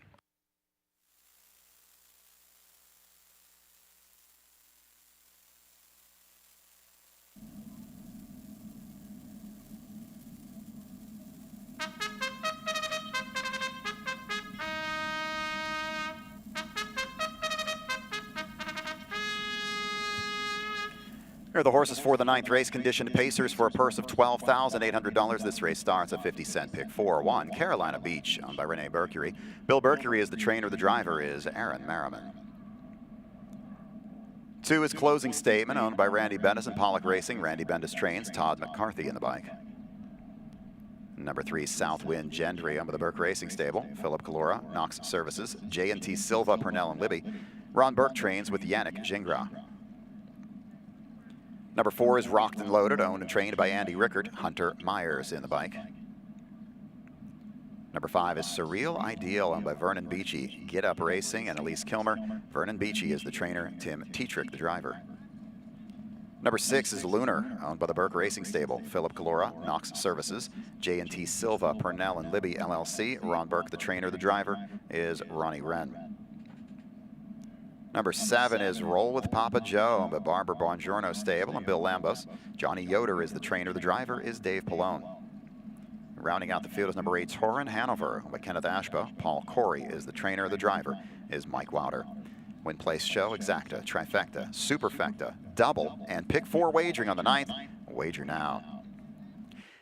Here are the horses for the 9th race. Conditioned pacers for a purse of $12,800. This race starts at 50-cent pick 4. 1, Carolina Beach, owned by Renee Mercury. Bill Mercury is the trainer. The driver is Aaron Merriman. 2 is Closing Statement, owned by Randy Bendis and Pollock Racing. Randy Bendis trains. Todd McCarthy in the bike. Number 3, Southwind Gentry, owned by the Burke Racing Stable. Philip Calora, Knox Services. J&T Silva, Purnell and Libby. Ron Burke trains with Yannick Gingras. Number 4 is Rocked and Loaded, owned and trained by Andy Rickard. Hunter Myers in the bike. Number 5 is Surreal Ideal, owned by Vernon Beachy. Get Up Racing and Elise Kilmer. Vernon Beachy is the trainer, Tim Tetrick the driver. Number 6 is Lunar, owned by the Burke Racing Stable. Philip Calora, Knox Services. J&T Silva, Purnell and Libby LLC. Ron Burke, the trainer, the driver is Ronnie Wren. Number 7 is Roll with Papa Joe, owned by Barbara Bongiorno Stable and Bill Lambos. Johnny Yoder is the trainer, the driver is Dave Palone. Rounding out the field is number 8, Torin Hanover, owned by Kenneth Ashba. Paul Corey is the trainer, the driver is Mike Wouter. Win Place Show, Exacta, Trifecta, Superfecta, Double, and Pick 4 wagering on the 9th. Wager now.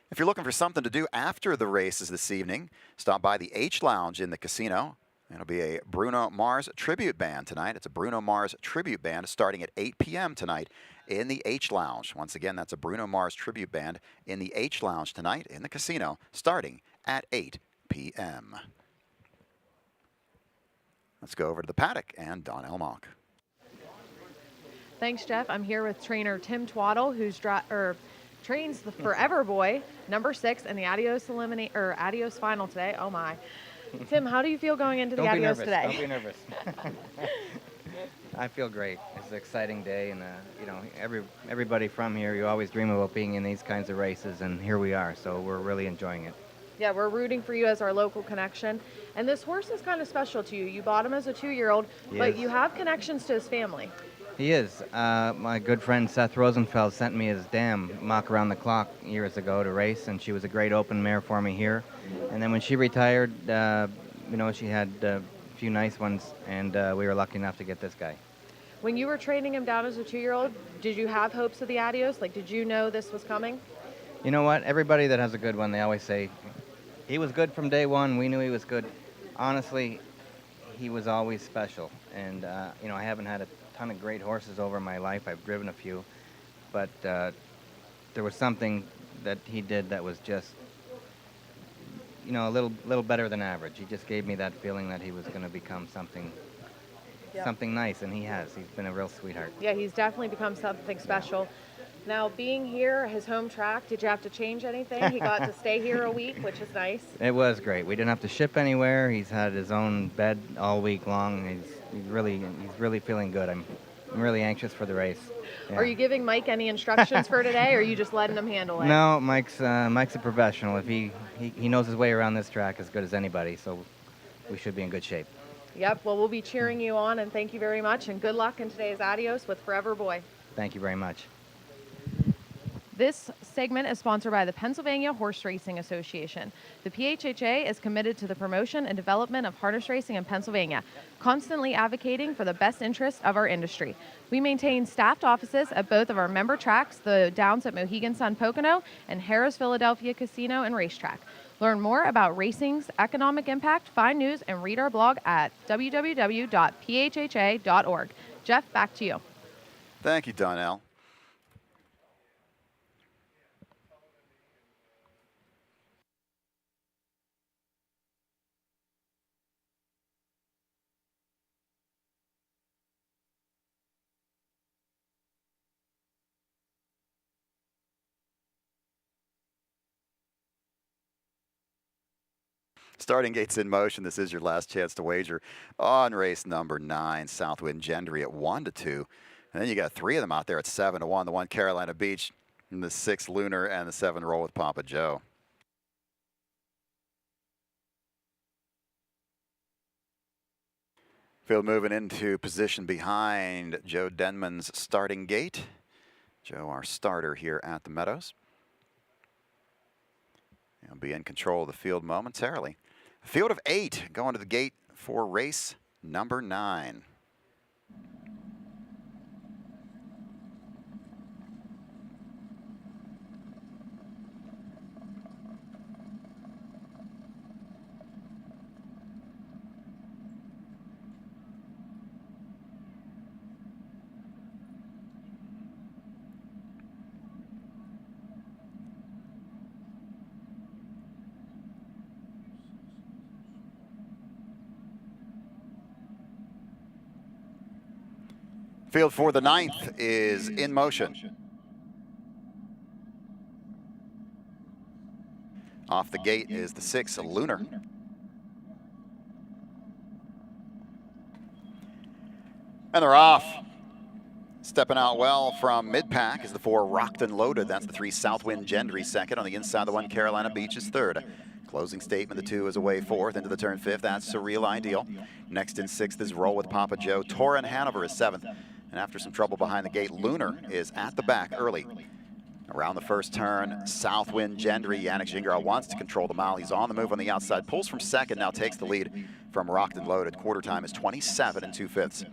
If you're looking for something to do after the races this evening, stop by the H Lounge in the casino. It'll be a Bruno Mars tribute band tonight. It's a Bruno Mars tribute band starting at 8 p.m. tonight in the H Lounge. Once again, that's a Bruno Mars tribute band in the H Lounge tonight in the casino starting at 8 p.m. Let's go over to the paddock and Don Elmock. Thanks, Jeff. I'm here with trainer Tim Twaddle, who's trains the Forever Boy, number 6, in the Adios Adios final today. Oh my. Tim, how do you feel going into the Adios today? Don't be nervous. I feel great. It's an exciting day, and you know, everybody from here, you always dream about being in these kinds of races, and here we are. So we're really enjoying it. Yeah, we're rooting for you as our local connection. And this horse is kind of special to you. You bought him as a 2-year-old, but you have connections to his family. He is. My good friend Seth Rosenfeld sent me his dam, Mock Around the Clock, years ago to race, and she was a great open mare for me here. And then when she retired, you know, she had a few nice ones, and we were lucky enough to get this guy. When you were training him down as a 2-year-old, did you have hopes of the Adios? Like, did you know this was coming? You know what? Everybody that has a good one, they always say, he was good from day one. We knew he was good. Honestly, he was always special. And, you know, I haven't had a ton of great horses over my life. I've driven a few. But there was something that he did that was just, you know, a little better than average. He just gave me that feeling that he was going to become something nice, and he has. He's been a real sweetheart. Yeah, he's definitely become something special. Now, being here, his home track, did you have to change anything? He got to stay here a week, which is nice. It was great. We didn't have to ship anywhere. He's had his own bed all week long. He's really feeling good. I'm really anxious for the race. Yeah. Are you giving Mike any instructions for today, or are you just letting him handle it? No, Mike's a professional. If he knows his way around this track as good as anybody, so we should be in good shape. Yep, well, we'll be cheering you on, and thank you very much, and good luck in today's Adios with Forever Boy. Thank you very much. This segment is sponsored by the Pennsylvania Horse Racing Association. The PHHA is committed to the promotion and development of harness racing in Pennsylvania, constantly advocating for the best interest of our industry. We maintain staffed offices at both of our member tracks, the Downs at Mohegan Sun Pocono and Harrah's Philadelphia Casino and Racetrack. Learn more about racing's economic impact, find news, and read our blog at www.phha.org. Jeff, back to you. Thank you, Donnell. Starting gates in motion. This is your last chance to wager on race number 9, Southwind Gendry at 1-2. And then you got 3 of them out there at 7-1. The 1 Carolina Beach, and the 6 Lunar, and the 7 Roll with Papa Joe. Field moving into position behind Joe Denman's starting gate. Joe, our starter here at the Meadows. He'll be in control of the field momentarily. A field of 8 going to the gate for race number 9. Field for the 9th is in motion. Off the gate is the 6, Lunar. And they're off. Stepping out well from mid-pack is the 4, Rocked and Loaded. That's the 3, Southwind Gendry second. On the inside, the 1, Carolina Beach is third. Closing statement, the 2 is away fourth. Into the turn fifth, that's Surreal Ideal. Next in sixth is Roll with Papa Joe. Torrin Hanover is seventh. And after some trouble behind the gate, Lunar is at the back early. Around the first turn, Southwind Gendry. Yannick Gingras wants to control the mile. He's on the move on the outside, pulls from second, now takes the lead from Rocked and Loaded. Quarter time is 27 2/5.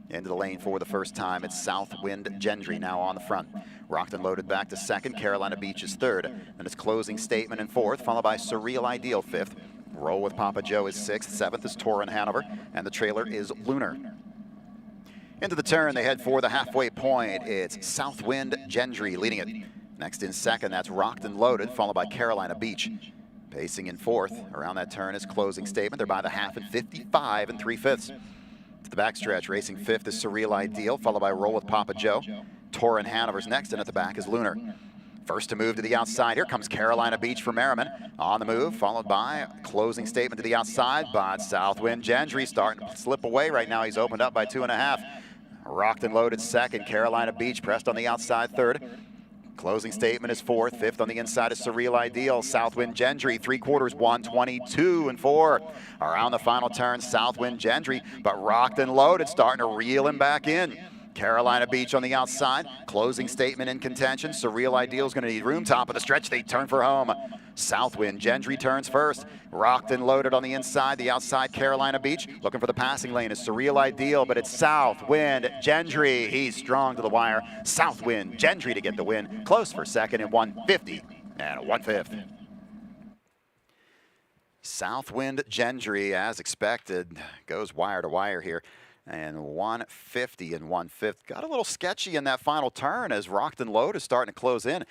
Into the lane for the first time, it's Southwind Gendry now on the front. Rocked and Loaded back to second, Carolina Beach is third. Then it's Closing Statement in fourth, followed by Surreal Ideal fifth. Roll with Papa Joe is sixth, seventh is Torrin Hanover, and the trailer is Lunar. Into the turn, they head for the halfway point. It's Southwind Gendry leading it. Next in second, that's Rocked and Loaded, followed by Carolina Beach. Pacing in fourth, around that turn is Closing Statement. They're by the half in 55 3/5. To the backstretch, racing fifth is Surreal Ideal, followed by Roll with Papa Joe. Torrin Hanover's next, and at the back is Lunar. First to move to the outside, here comes Carolina Beach for Merriman. On the move, followed by Closing Statement to the outside, but Southwind Gendry starting to slip away right now. He's opened up by 2.5. Rocked and Loaded second, Carolina Beach pressed on the outside third. Closing Statement is fourth. Fifth on the inside is Surreal Ideal. Southwind Gendry, 3/4, 1:22 4. Around the final turn, Southwind Gendry, but Rocked and Loaded starting to reel him back in. Carolina Beach on the outside. Closing Statement in contention. Surreal Ideal is going to need room. Top of the stretch, they turn for home. Southwind Gendry turns first. Rocked and Loaded on the inside. The outside, Carolina Beach. Looking for the passing lane is Surreal Ideal, but it's Southwind Gendry. He's strong to the wire. Southwind Gendry to get the win. Close for second in 1:50 and 1/5. Southwind Gendry, as expected, goes wire to wire here. And 1:50 and 1/5. Got a little sketchy in that final turn as Rocked and Loaded is starting to close in.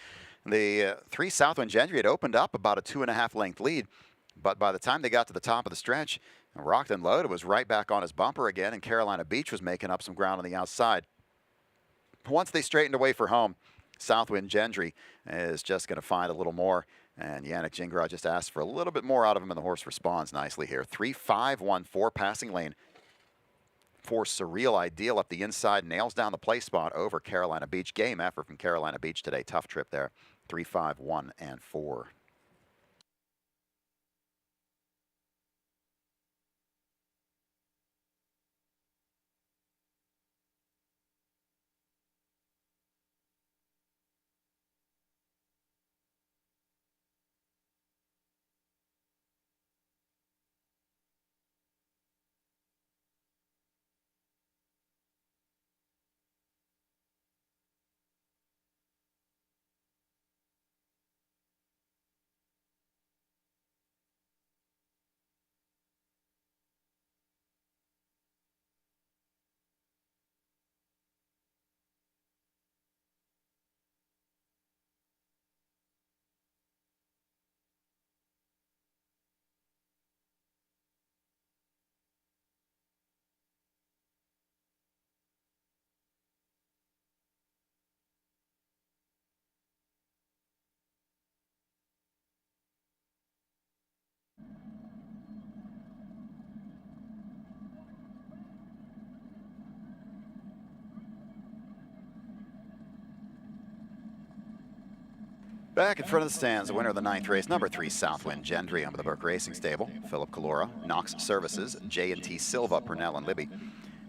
The 3 Southwind Gendry had opened up about a 2.5 length lead, but by the time they got to the top of the stretch, Rocked and Loaded was right back on his bumper again, and Carolina Beach was making up some ground on the outside. Once they straightened away for home, Southwind Gendry is just going to find a little more, and Yannick Gingras just asked for a little bit more out of him, and the horse responds nicely here. 3-5-1-4 passing lane for Surreal Ideal up the inside, nails down the play spot over Carolina Beach. Game effort from Carolina Beach today. Tough trip there. 3-5-1-4. Back in front of the stands, the winner of the 9th race, number 3, Southwind Gendry, under the Burke Racing Stable. Philip Calora, Knox Services, J&T Silva, Purnell and Libby.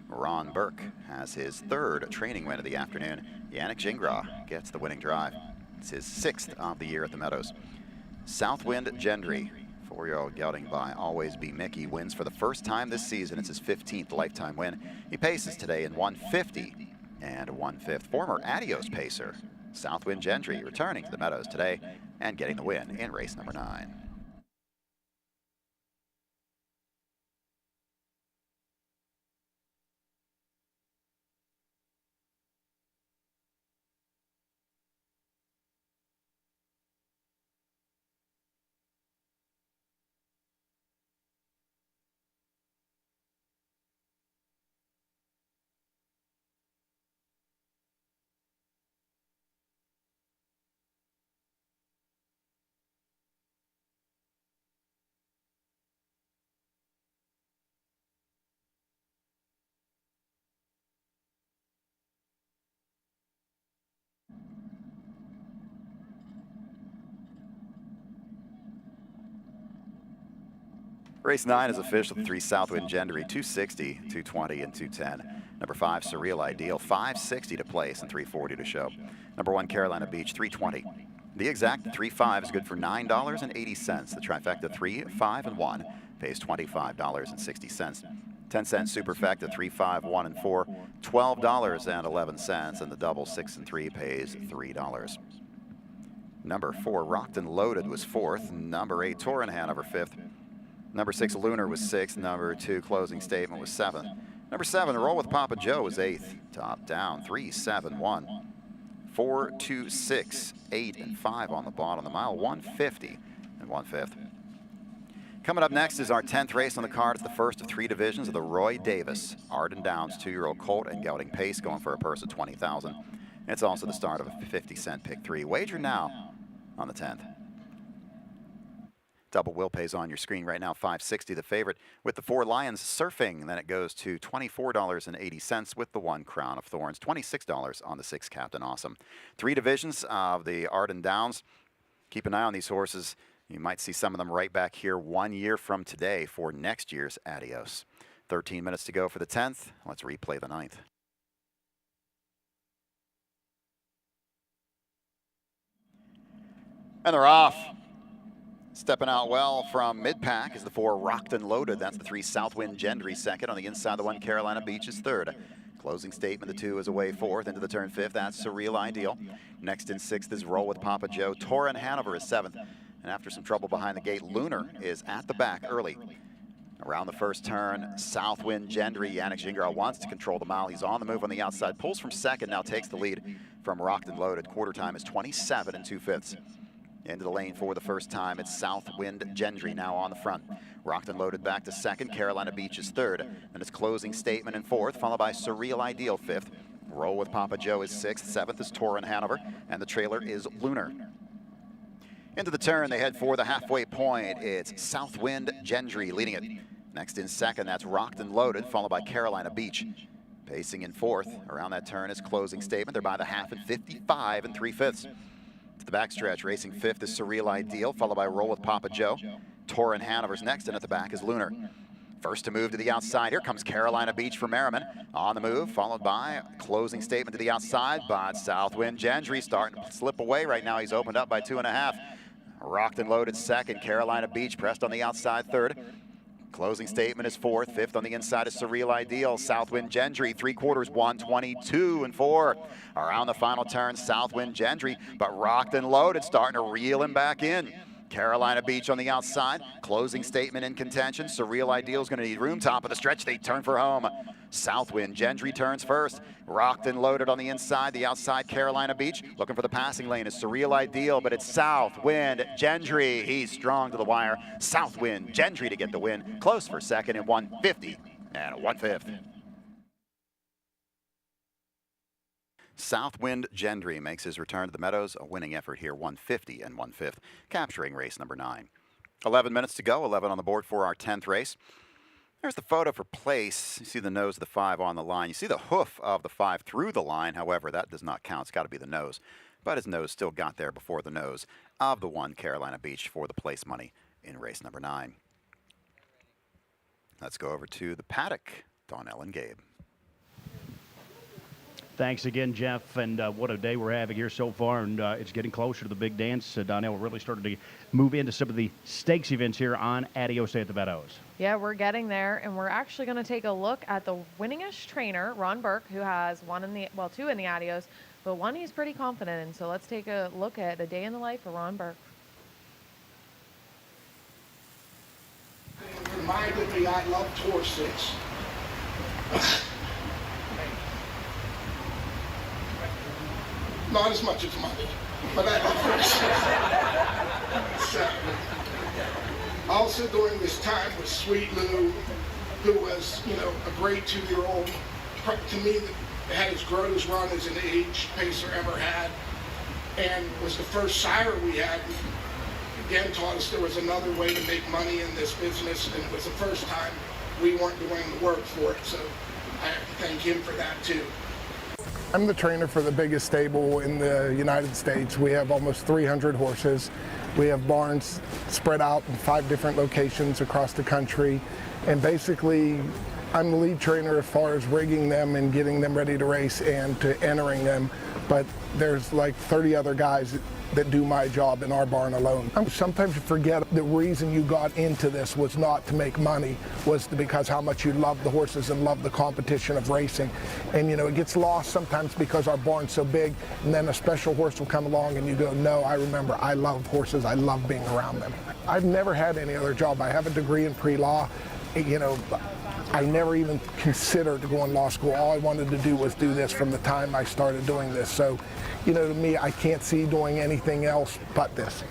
Ron Burke has his 3rd training win of the afternoon. Yannick Gingras gets the winning drive. It's his 6th of the year at the Meadows. Southwind Gendry, 4-year-old gelding by Always Be Mickey, wins for the first time this season. It's his 15th lifetime win. He paces today in 1:50 and 1/5. Former Adios pacer Southwind Gendry returning to the Meadows today and getting the win in race number 9. Race 9 is official. The 3 Southwind Gendry, 260, 220, and 210. Number 5, Surreal Ideal, 560 to place and 340 to show. Number 1, Carolina Beach, 320. The exact 3-5 is good for $9.80. The trifecta 3, 5, and 1 pays $25.60. 10-cent superfecta 3, 5, 1, and 4, $12.11, and the double 6 and 3 pays $3. Number 4, Rocked and Loaded was 4th. Number 8, Torin Hanover 5th. Number 6, Lunar was 6th. Number 2, Closing Statement was 7th. Number 7, Roll with Papa Joe was 8th. Top down 3, 7, 1, 4, 2, 6, 8, and 5 on the bottom. The mile 150 and 1/5. Coming up next is our 10th race on the card. It's the first of 3 divisions of the Roy Davis Arden Downs 2-year-old colt and gelding pace, going for a purse of $20,000. It's also the start of a 50-cent pick 3. Wager now on the 10th. Double will pays on your screen right now, $5.60 the favorite, with the 4 Lions Surfing. Then it goes to $24.80 with the 1 Crown of Thorns, $26 on the 6 Captain Awesome. 3 divisions of the Arden Downs. Keep an eye on these horses. You might see some of them right back here 1 year from today for next year's Adios. 13 minutes to go for the 10th. Let's replay the 9th. And they're off. Stepping out well from mid-pack is the 4 Rocked and Loaded. That's the 3 Southwind Gendry 2nd. On the inside, the 1 Carolina Beach is 3rd. Closing Statement, the 2 is away 4th. Into the turn 5th, that's Surreal Ideal. Next in 6th is Roll with Papa Joe. Torin Hanover is 7th. And after some trouble behind the gate, Lunar is at the back early. Around the first turn, Southwind Gendry. Yannick Gingras wants to control the mile. He's on the move on the outside. Pulls from 2nd, now takes the lead from Rocked and Loaded. Quarter time is 27 2/5. Into the lane for the first time, it's Southwind Gendry now on the front. Rocked and Loaded back to 2nd. Carolina Beach is 3rd. And it's Closing Statement in 4th, followed by Surreal Ideal 5th. Roll with Papa Joe is 6th. 7th is Torin Hanover. And the trailer is Lunar. Into the turn, they head for the halfway point. It's Southwind Gendry leading it. Next in 2nd, that's Rocked and Loaded, followed by Carolina Beach. Pacing in 4th. Around that turn is Closing Statement. They're by the half in 55 3/5. To the backstretch, racing 5th is Surreal Ideal, followed by Roll with Papa Joe. Torin Hanover's next, and at the back is Lunar. First to move to the outside, here comes Carolina Beach for Merriman. On the move, followed by Closing Statement to the outside, but Southwind Gendry starting to slip away right now. He's opened up by 2.5. Rocked and Loaded 2nd. Carolina Beach pressed on the outside 3rd. Closing Statement is 4th. 5th on the inside is Surreal Ideal. Southwind Gendry, 3/4, 122 and 4. Around the final turn, Southwind Gendry, but Rocked and Loaded starting to reel him back in. Carolina Beach on the outside. Closing Statement in contention. Surreal Ideal is going to need room. Top of the stretch, they turn for home. Southwind Gendry turns first. Rocked and Loaded on the inside. The outside, Carolina Beach. Looking for the passing lane is Surreal Ideal, but it's Southwind Gendry. He's strong to the wire. Southwind Gendry to get the win. Close for 2nd in 150 and 1/5. Southwind Gendry makes his return to the Meadows. A winning effort here, 150 and 1/5, capturing race number 9. 11 minutes to go, 11 on the board for our 10th race. There's the photo for place. You see the nose of the 5 on the line. You see the hoof of the 5 through the line. However, that does not count. It's got to be the nose. But his nose still got there before the nose of the 1 Carolina Beach for the place money in race number 9. Let's go over to the paddock. Donnell and Gabe. Thanks again, Jeff, and what a day we're having here so far, and it's getting closer to the big dance. Donnell, we're really starting to move into some of the stakes events here on Adios at the Meadows. Yeah, we're getting there, and we're actually going to take a look at the winningest trainer, Ron Burke, who has 2 in the Adios, but 1 he's pretty confident in. So let's take a look at a day in the life of Ron Burke. It reminded me I love horses. Not as much as money, but I love horses. Also during this time was Sweet Lou, who was, a great 2-year-old. To me, had as great as run as an age pacer ever had, and was the first sire we had. Again, taught us there was another way to make money in this business, and it was the first time we weren't doing the work for it. So I have to thank him for that too. I'm the trainer for the biggest stable in the United States. We have almost 300 horses. We have barns spread out in 5 different locations across the country. And basically, I'm the lead trainer as far as rigging them and getting them ready to race and to entering them. But there's like 30 other guys that do my job in our barn alone. Sometimes you forget the reason you got into this was not to make money, was because how much you love the horses and love the competition of racing. And you know, it gets lost sometimes because our barn's so big, and then a special horse will come along and you go, no, I remember, I love horses, I love being around them. I've never had any other job. I have a degree in pre-law. You know, I never even considered going to law school. All I wanted to do was do this from the time I started doing this. So, you know, to me, I can't see doing anything else but this.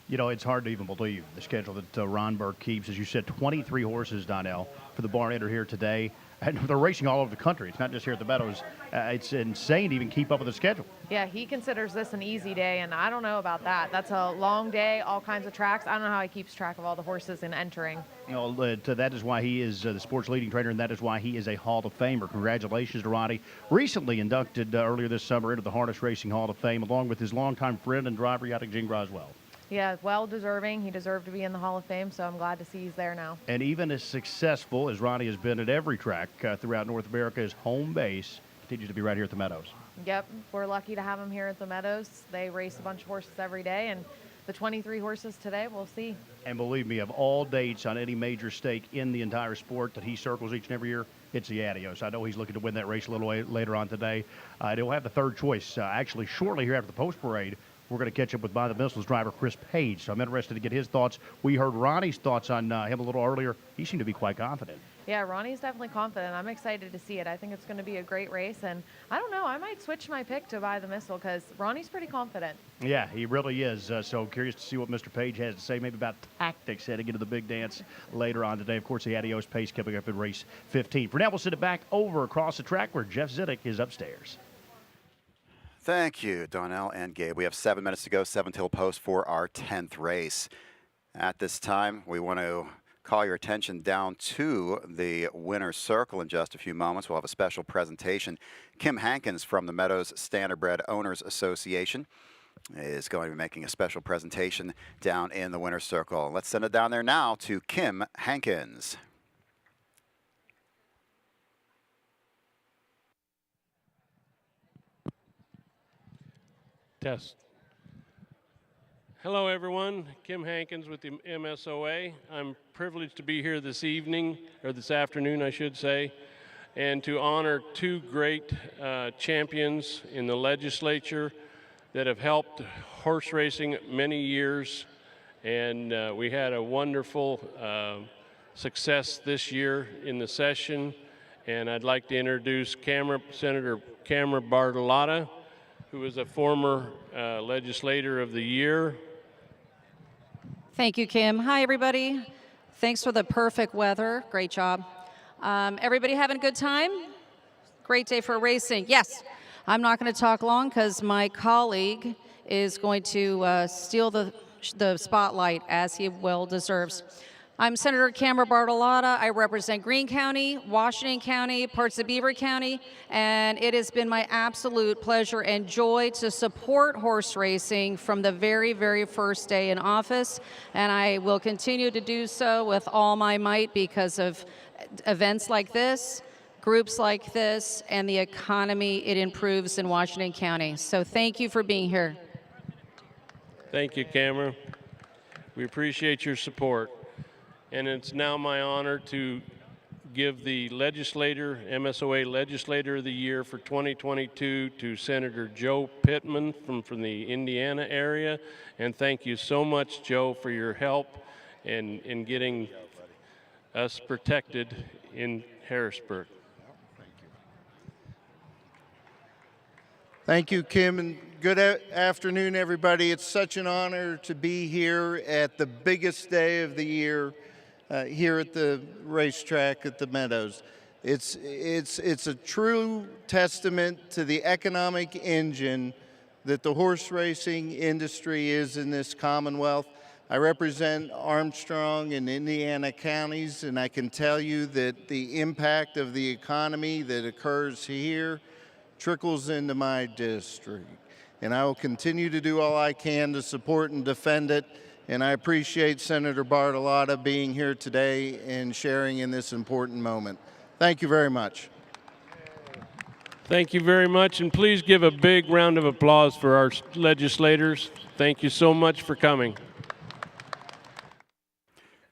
You know, it's hard to even believe the schedule that Ron Burke keeps. As you said, 23 horses, Donnell, for the barn enter here today. And they're racing all over the country. It's not just here at the Meadows. It's insane to even keep up with the schedule. Yeah, he considers this an easy day, and I don't know about that. That's a long day, all kinds of tracks. I don't know how he keeps track of all the horses and entering. You know, that is why he is the sports leading trainer, and that is why he is a Hall of Famer. Congratulations to Ronnie. Recently inducted earlier this summer into the Harness Racing Hall of Fame, along with his longtime friend and driver, Yatik Jingra, as well. Yeah, well deserving. He deserved to be in the Hall of Fame, so I'm glad to see he's there now. And even as successful as Ronnie has been at every track throughout North America, his home base continues to be right here at the Meadows. Yep, we're lucky to have him here at the Meadows. They race a bunch of horses every day, and the 23 horses today, we'll see. And believe me, of all dates on any major stake in the entire sport that he circles each and every year, it's the Adios. I know he's looking to win that race a little later on today. He'll have the third choice. Actually, shortly here after the post parade, we're going to catch up with By the Missiles driver Chris Page. So I'm interested to get his thoughts. We heard Ronnie's thoughts on him a little earlier. He seemed to be quite confident. Yeah, Ronnie's definitely confident. I'm excited to see it. I think it's going to be a great race. And I don't know, I might switch my pick to By the Missile because Ronnie's pretty confident. Yeah, he really is. So curious to see what Mr. Page has to say, maybe about tactics heading into the big dance later on today. Of course, the Adios pace coming up in race 15. For now, we'll send it back over across the track where Jeff Zidek is upstairs. Thank you, Donnell and Gabe. We have 7 minutes to go, 7 till post for our 10th race. At this time, we want to call your attention down to the winner's circle in just a few moments. We'll have a special presentation. Kim Hankins from the Meadows Standardbred Owners Association is going to be making a special presentation down in the winner's circle. Let's send it down there now to Kim Hankins. Test. Hello, everyone. Kim Hankins with the MSOA. I'm privileged to be here this evening, or this afternoon, I should say, and to honor 2 great champions in the legislature that have helped horse racing many years. And we had a wonderful success this year in the session. And I'd like to introduce Senator Cameron Bartolotta, who is a former legislator of the year. Thank you, Kim. Hi, everybody. Thanks for the perfect weather. Great job. Everybody having a good time? Great day for racing. Yes. I'm not going to talk long because my colleague is going to steal the spotlight as he well deserves. I'm Senator Cameron Bartolotta. I represent Greene County, Washington County, parts of Beaver County, and it has been my absolute pleasure and joy to support horse racing from the very, very first day in office, and I will continue to do so with all my might because of events like this, groups like this, and the economy it improves in Washington County. So thank you for being here. Thank you, Cameron. We appreciate your support. And it's now my honor to give the MSOA Legislator of the Year for 2022 to Senator Joe Pittman from the Indiana area. And thank you so much, Joe, for your help in getting us protected in Harrisburg. Thank you, Kim, and good afternoon, everybody. It's such an honor to be here at the biggest day of the year here at the racetrack at the Meadows. It's a true testament to the economic engine that the horse racing industry is in this Commonwealth. I represent Armstrong and Indiana counties, and I can tell you that the impact of the economy that occurs here trickles into my district. and I will continue to do all I can to support and defend it. And I appreciate Senator Bartolotta being here today and sharing in this important moment. Thank you very much. Thank you very much, and please give a big round of applause for our legislators. Thank you so much for coming.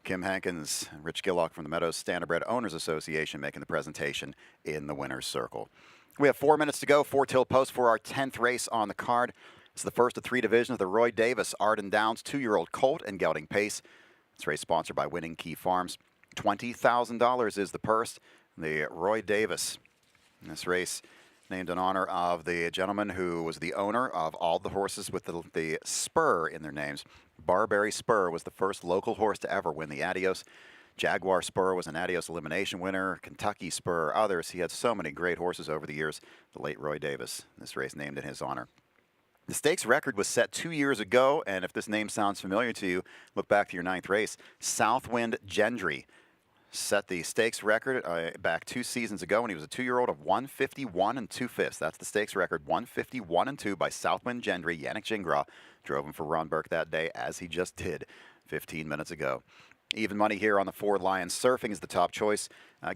Kim Hankins, Rich Gillock from the Meadows Standardbred Owners Association making the presentation in the winner's circle. We have 4 minutes to go, 4 till post for our 10th race on the card. It's the first of 3 divisions of the Roy Davis Arden Downs 2-year-old colt and gelding pace. This race sponsored by Winning Key Farms. $20,000 is the purse. The Roy Davis. This race named in honor of the gentleman who was the owner of all the horses with the spur in their names. Barberry Spur was the first local horse to ever win the Adios. Jaguar Spur was an Adios elimination winner. Kentucky Spur, others. He had so many great horses over the years. The late Roy Davis. This race named in his honor. The stakes record was set 2 years ago, and if this name sounds familiar to you, look back to your 9th race. Southwind Gendry set the stakes record back 2 seasons ago when he was a 2-year-old of 151 and 2/5. That's the stakes record, 151 and 2 by Southwind Gendry. Yannick Gingras drove him for Ron Burke that day, as he just did 15 minutes ago. Even money here on the 4 Lions Surfing is the top choice.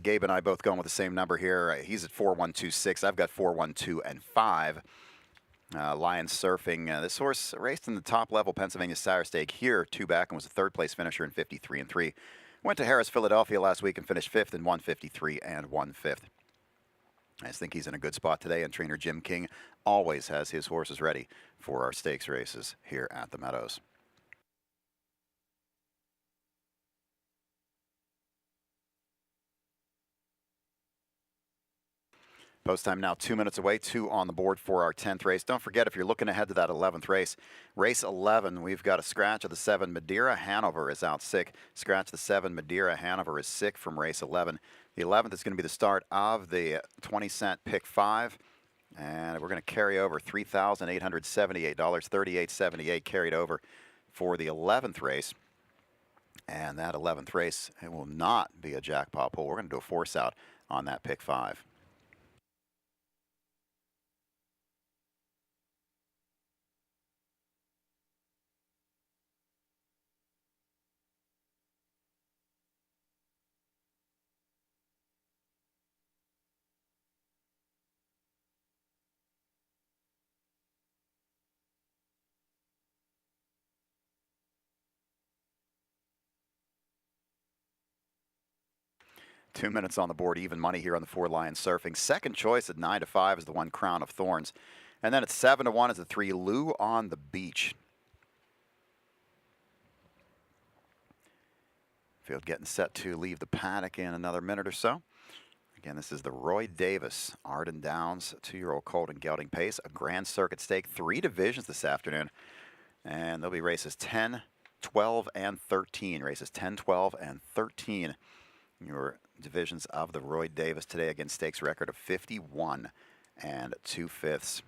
Gabe and I both going with the same number here. He's at 4-1-2-6. I've got 4-1-2 and 5. Lions Surfing. This horse raced in the top level Pennsylvania Sire Stake here 2 back and was a 3rd place finisher in 53 and 3. Went to Harris, Philadelphia last week and finished 5th in 153 and 1/5. I just think he's in a good spot today, and trainer Jim King always has his horses ready for our stakes races here at the Meadows. Post time now 2 minutes away, 2 on the board for our 10th race. Don't forget, if you're looking ahead to that 11th race, race 11, we've got a scratch of the 7. Madeira Hanover is out sick. Scratch the 7. Madeira Hanover is sick from race 11. The 11th is going to be the start of the 20-cent pick 5. And we're going to carry over $3,878, $38.78 carried over for the 11th race. And that 11th race, it will not be a jackpot pull. We're going to do a force out on that pick 5. Two minutes on the board, even money here on the 4 Lions Surfing. Second choice at 9-5 is the 1 Crown of Thorns. And then at 7-1 is the 3 Lou on the Beach. Field getting set to leave the paddock in another minute or so. Again, this is the Roy Davis Arden Downs 2-year-old colt and gelding pace. A Grand Circuit stake, 3 divisions this afternoon. And there'll be races 10, 12, and 13. Races 10, 12, and 13. Your divisions of the Roy Davis today, again, stakes record of 51 and 2/5.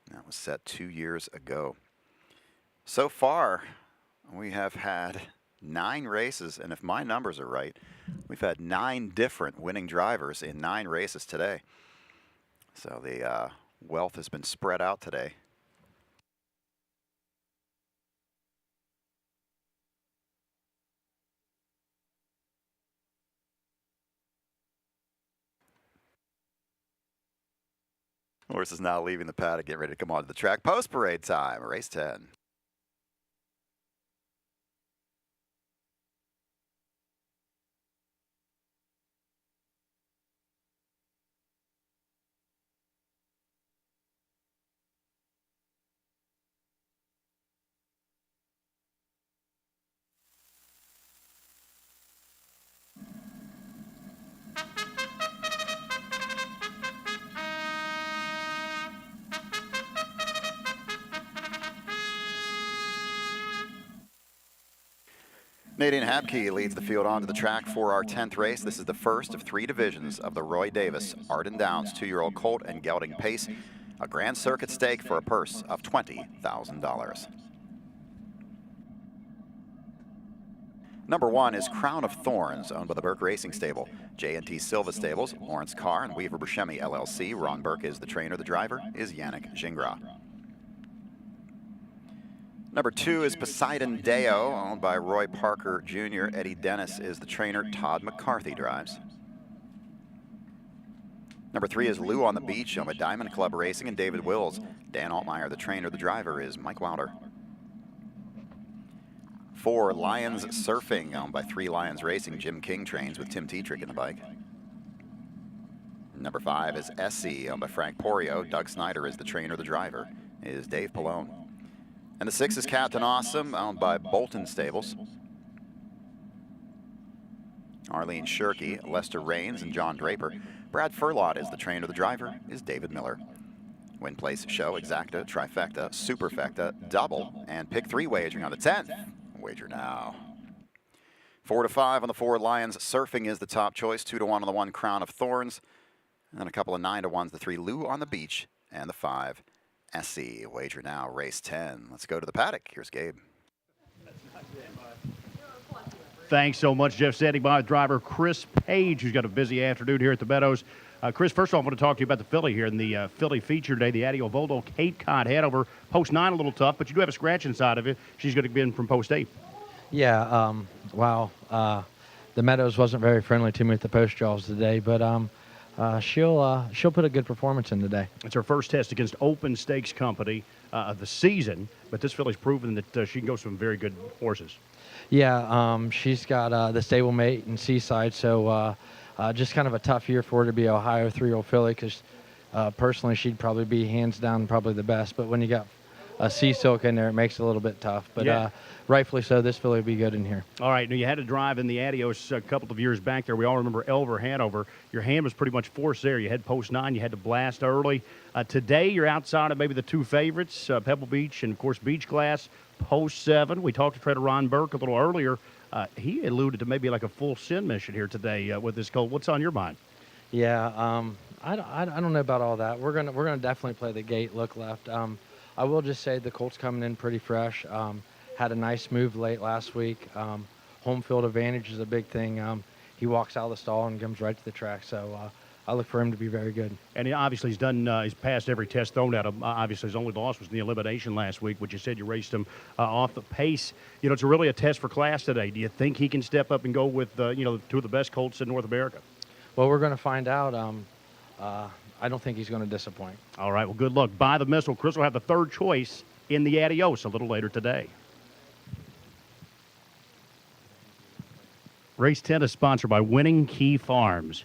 That was set 2 years ago. So far, we have had 9 races, and if my numbers are right, we've had 9 different winning drivers in 9 races today. So the wealth has been spread out today. Horse is now leaving the paddock, getting ready to come onto the track. Post parade time, race 10. Nadine Habke leads the field onto the track for our 10th race. This is the first of 3 divisions of the Roy Davis Arden Downs 2-year-old colt and gelding pace. A Grand Circuit stake for a purse of $20,000. Number 1 is Crown of Thorns, owned by the Burke Racing Stable. J&T Silva Stables, Lawrence Carr and Weaver Buscemi LLC. Ron Burke is the trainer. The driver is Yannick Gingras. Number 2 is Poseidon Deo, owned by Roy Parker Jr. Eddie Dennis is the trainer. Todd McCarthy drives. Number 3 is Lou on the Beach, owned by Diamond Club Racing and David Wills. Dan Altmeyer, the trainer. The driver is Mike Wilder. 4, Lions Surfing, owned by 3 Lions Racing. Jim King trains with Tim Tetrick in the bike. Number 5 is SC, owned by Frank Porio. Doug Snyder is the trainer. The driver is Dave Palone. And the 6 is Captain Awesome, owned by Bolton Stables. Arlene Shirky, Lester Raines, and John Draper. Brad Furlot is the trainer. The driver is David Miller. Win, place, show, exacta, trifecta, superfecta, double, and pick 3 wagering on the 10th. Wager now. 4 to 5 on the 4 Lions Surfing is the top choice. 2 to 1 on the 1 Crown of Thorns. And then a couple of 9 to 1s, the 3 Lou on the Beach, and the 5 SC. Wager now, race 10. Let's go to the paddock. Here's Gabe. Thanks so much, Jeff. Standing by with driver Chris Page, who's got a busy afternoon here at the Meadows. Chris, first of all, I want to talk to you about the filly here in the filly feature today, the Adio Volo Cape Cod Hanover. Post 9 a little tough, but you do have a scratch inside of it. She's going to be in from post 8. Yeah, wow. The Meadows wasn't very friendly to me with the post draws today, but she'll put a good performance in today. It's her first test against Open Stakes Company of the season, but this filly's proven that she can go some very good horses. Yeah, she's got the stablemate in Seaside, so just kind of a tough year for her to be an Ohio 3-year-old filly because personally she'd probably be hands down probably the best. But when you got a Sea Silk in there, it makes it a little bit tough. But yeah. Rightfully so, this filly will be good in here. All right, now you had to drive in the Adios a couple of years back there. We all remember Elver Hanover. Your hand was pretty much forced there. You had post 9, you had to blast early. Today you're outside of maybe the 2 favorites, Pebble Beach and, of course, Beach Glass, post 7. We talked to trainer Ron Burke a little earlier. He alluded to maybe like a full sin mission here today with this colt. What's on your mind? Yeah, I don't know about all that. We're gonna definitely play the gate, look left. I will just say the colt's coming in pretty fresh. Had a nice move late last week. Home field advantage is a big thing. He walks out of the stall and comes right to the track. So I look for him to be very good. And he's done. He's passed every test thrown at him. Obviously, his only loss was in the elimination last week, which you said you raced him off the pace. You know, it's really a test for class today. Do you think he can step up and go with 2 of the best colts in North America? Well, we're going to find out. I don't think he's going to disappoint. All right. Well, good luck. By the missile, Chris will have the 3rd choice in the Adios a little later today. Race 10 is sponsored by Winning Key Farms.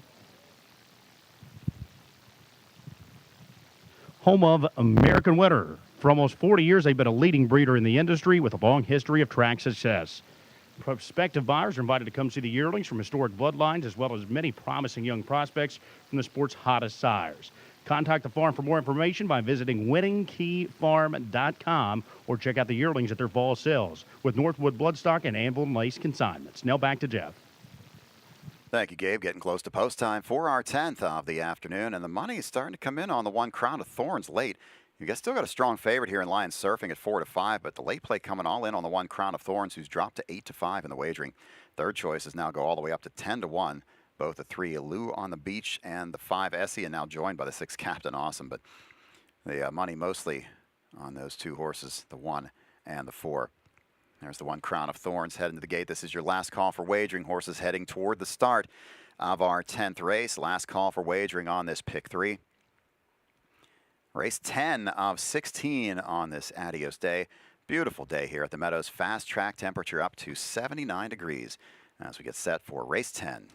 Home of American Winter. For almost 40 years, they've been a leading breeder in the industry with a long history of track success. Prospective buyers are invited to come see the yearlings from historic bloodlines, as well as many promising young prospects from the sport's hottest sires. Contact the farm for more information by visiting winningkeyfarm.com or check out the yearlings at their fall sales with Northwood Bloodstock and Anvil and Lace consignments. Now back to Jeff. Thank you, Gabe. Getting close to post time for our 10th of the afternoon, and the money is starting to come in on the 1 Crown of Thorns late. You guys still got a strong favorite here in Lions Surfing at 4 to 5, but the late play coming all in on the 1 Crown of Thorns, who's dropped to 8 to 5 in the wagering. 3rd choices now go all the way up to 10 to 1. Both the 3 Lou on the Beach and the 5 Essie, and now joined by the 6 Captain Awesome. But the money mostly on those 2 horses, the 1 and the 4. There's the 1 Crown of Thorns heading to the gate. This is your last call for wagering. Horses heading toward the start of our 10th race. Last call for wagering on this pick 3. Race 10 of 16 on this Adios day. Beautiful day here at the Meadows. Fast track temperature up to 79 degrees as we get set for race 10.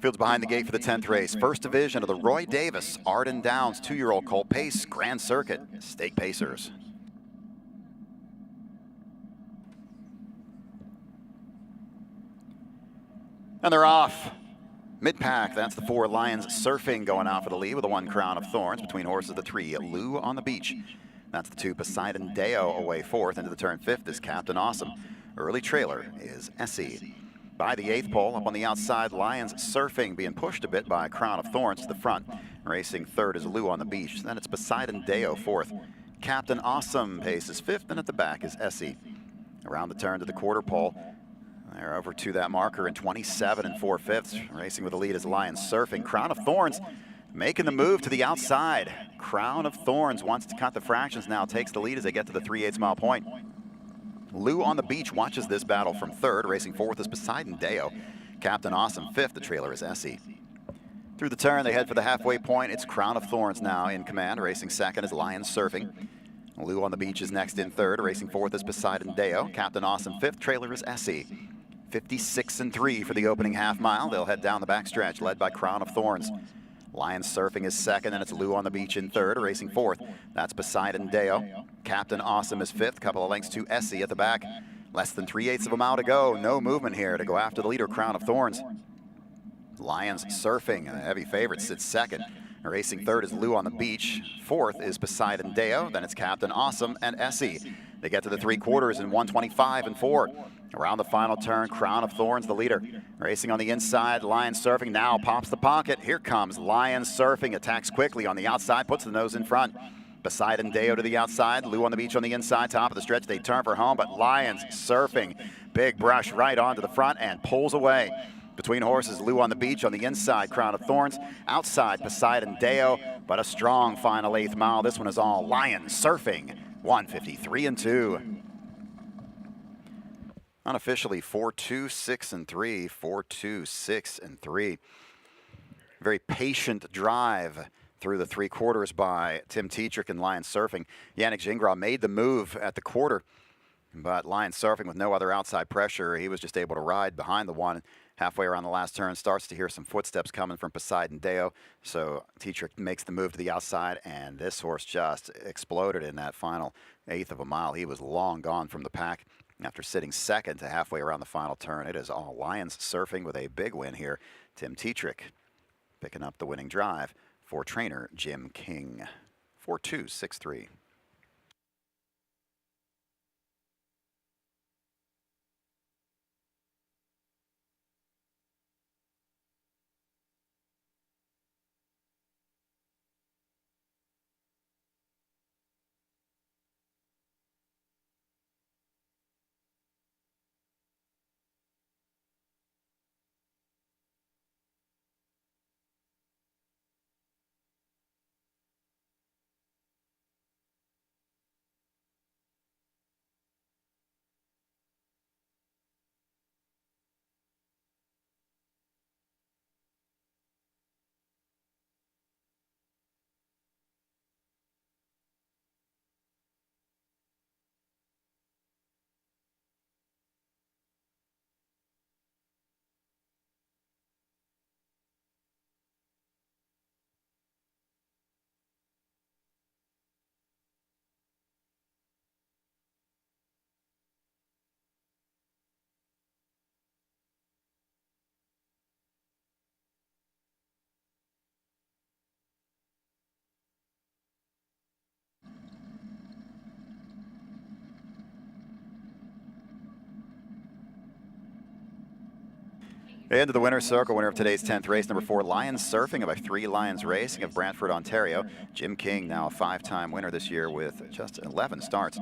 Fields behind the gate for the 10th race. First division of the Roy Davis Arden Downs 2-year-old colt pace Grand Circuit Stake Pacers. And they're off. Mid-pack, that's the 4 Lions Surfing going out for the lead with the 1 Crown of Thorns. Between horses, the 3 Lou on the Beach. That's the 2 Poseidon Deo away 4th. Into the turn 5th is Captain Awesome. Early trailer is Essie. By the 8th pole, up on the outside, Lions Surfing being pushed a bit by Crown of Thorns to the front. Racing 3rd is Lou on the Beach. Then it's Poseidon Deo 4th. Captain Awesome paces 5th, and at the back is Essie. Around the turn to the quarter pole. They're over to that marker in 27 and 4/5. Racing with the lead is Lions Surfing. Crown of Thorns making the move to the outside. Crown of Thorns wants to cut the fractions now, takes the lead as they get to the 3/8 mile point. Lou on the Beach watches this battle from 3rd. Racing 4th is Poseidon Deo. Captain Awesome 5th. The trailer is Essie. Through the turn, they head for the halfway point. It's Crown of Thorns now in command. Racing 2nd is Lions Surfing. Lou on the Beach is next in 3rd. Racing 4th is Poseidon Deo. Captain Awesome 5th. Trailer is Essie. 56 and 3 for the opening half mile. They'll head down the backstretch, led by Crown of Thorns. Lions Surfing is 2nd, and it's Lou on the Beach in 3rd. Racing 4th, that's Poseidon Deo. Captain Awesome is 5th, couple of lengths to Essie at the back. Less than 3/8 of a mile to go. No movement here to go after the leader, Crown of Thorns. Lions Surfing, a heavy favorite, sits 2nd. Racing 3rd is Lou on the Beach. 4th is Poseidon Deo. Then it's Captain Awesome and Essie. They get to the 3/4 in 1:25 and 4. Around the final turn, Crown of Thorns, the leader. Racing on the inside, Lions Surfing now pops the pocket. Here comes Lions Surfing, attacks quickly on the outside, puts the nose in front. Poseidon Deo to the outside, Lou on the Beach on the inside, top of the stretch. They turn for home, but Lions Surfing, big brush right onto the front and pulls away. Between horses, Lou on the Beach on the inside, Crown of Thorns. Outside, Poseidon Deo, but a strong final 8th mile. This one is all Lions Surfing, 1:53 and 2. Unofficially 4-2, 6 and 3, 4-2, 6 and 3. Very patient drive through the 3/4 by Tim Tetrick and Lions Surfing. Yannick Gingras made the move at the quarter, but Lions Surfing with no other outside pressure, he was just able to ride behind the one. Halfway around the last turn, starts to hear some footsteps coming from Poseidon Deo, so Tetrick makes the move to the outside, and this horse just exploded in that final 1/8 of a mile. He was long gone from the pack. After sitting 2nd to halfway around the final turn, it is all Lions Surfing with a big win here. Tim Tetrick picking up the winning drive for trainer Jim King. 4-2, 6-3. Into the winner's circle, winner of today's 10th race, number 4, Lions Surfing of a 3 Lions Racing of Brantford, Ontario. Jim King, now a 5-time winner this year with just 11 starts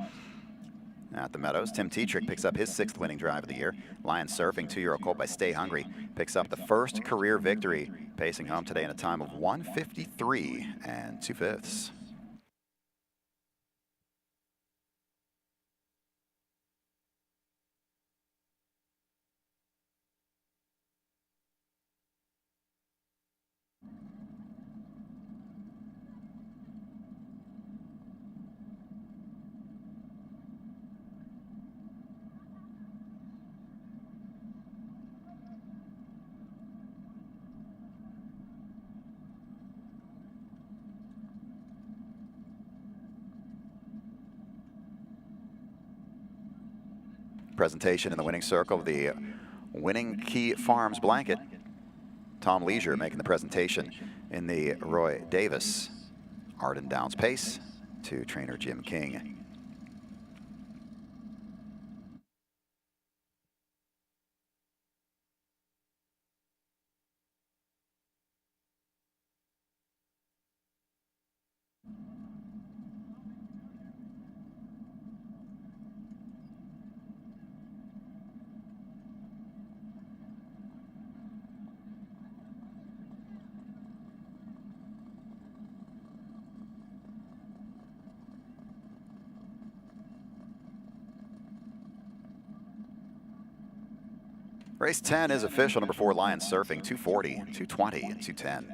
at the Meadows. Tim Tetrick picks up his 6th winning drive of the year. Lions Surfing, 2-year-old colt by Stay Hungry, picks up the first career victory, pacing home today in a time of 1:53 and 2/5. Presentation in the winning circle of the Winning Key Farms blanket. Tom Leisure making the presentation in the Roy Davis Arden Downs Pace to trainer Jim King. Race 10 is official. Number 4, Lion Surfing, 240, 220, and 210.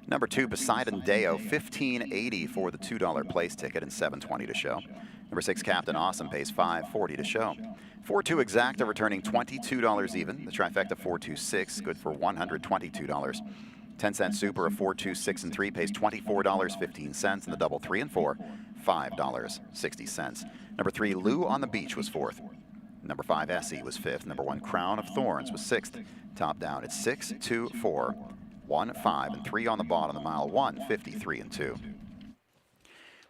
Number 2, Poseidon Deo, 1580 for the $2 place ticket and 720 to show. Number 6, Captain Awesome pays 540 to show. 4-2 Exacta returning $22 even. The trifecta 4-2-6, good for $122. 10-cent Super of 4-2-6 and 3 pays $24.15, and the double 3 and 4, $5.60. Number 3, Lou on the Beach was 4th. Number 5, Essie was 5th. Number 1, Crown of Thorns was 6th. Top down, it's 6, 2, 4, 1, 5, and 3 on the bottom. The mile 1, 53 and 2.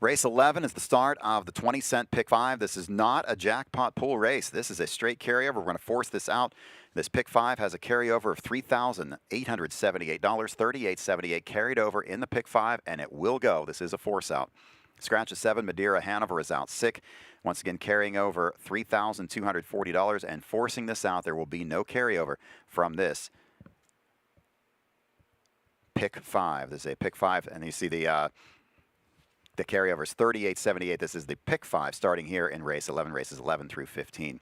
Race 11 is the start of the 20-cent pick 5. This is not a jackpot pool race. This is a straight carryover. We're going to force this out. This pick 5 has a carryover of $3,878, $38.78 carried over in the pick 5, and it will go. This is a force out. Scratch a 7, Madeira Hanover is out sick. Once again, carrying over $3,240 and forcing this out. There will be no carryover from this pick 5. This is a pick 5, and you see the carryover is $38.78. This is the pick 5 starting here in race 11, races 11 through 15.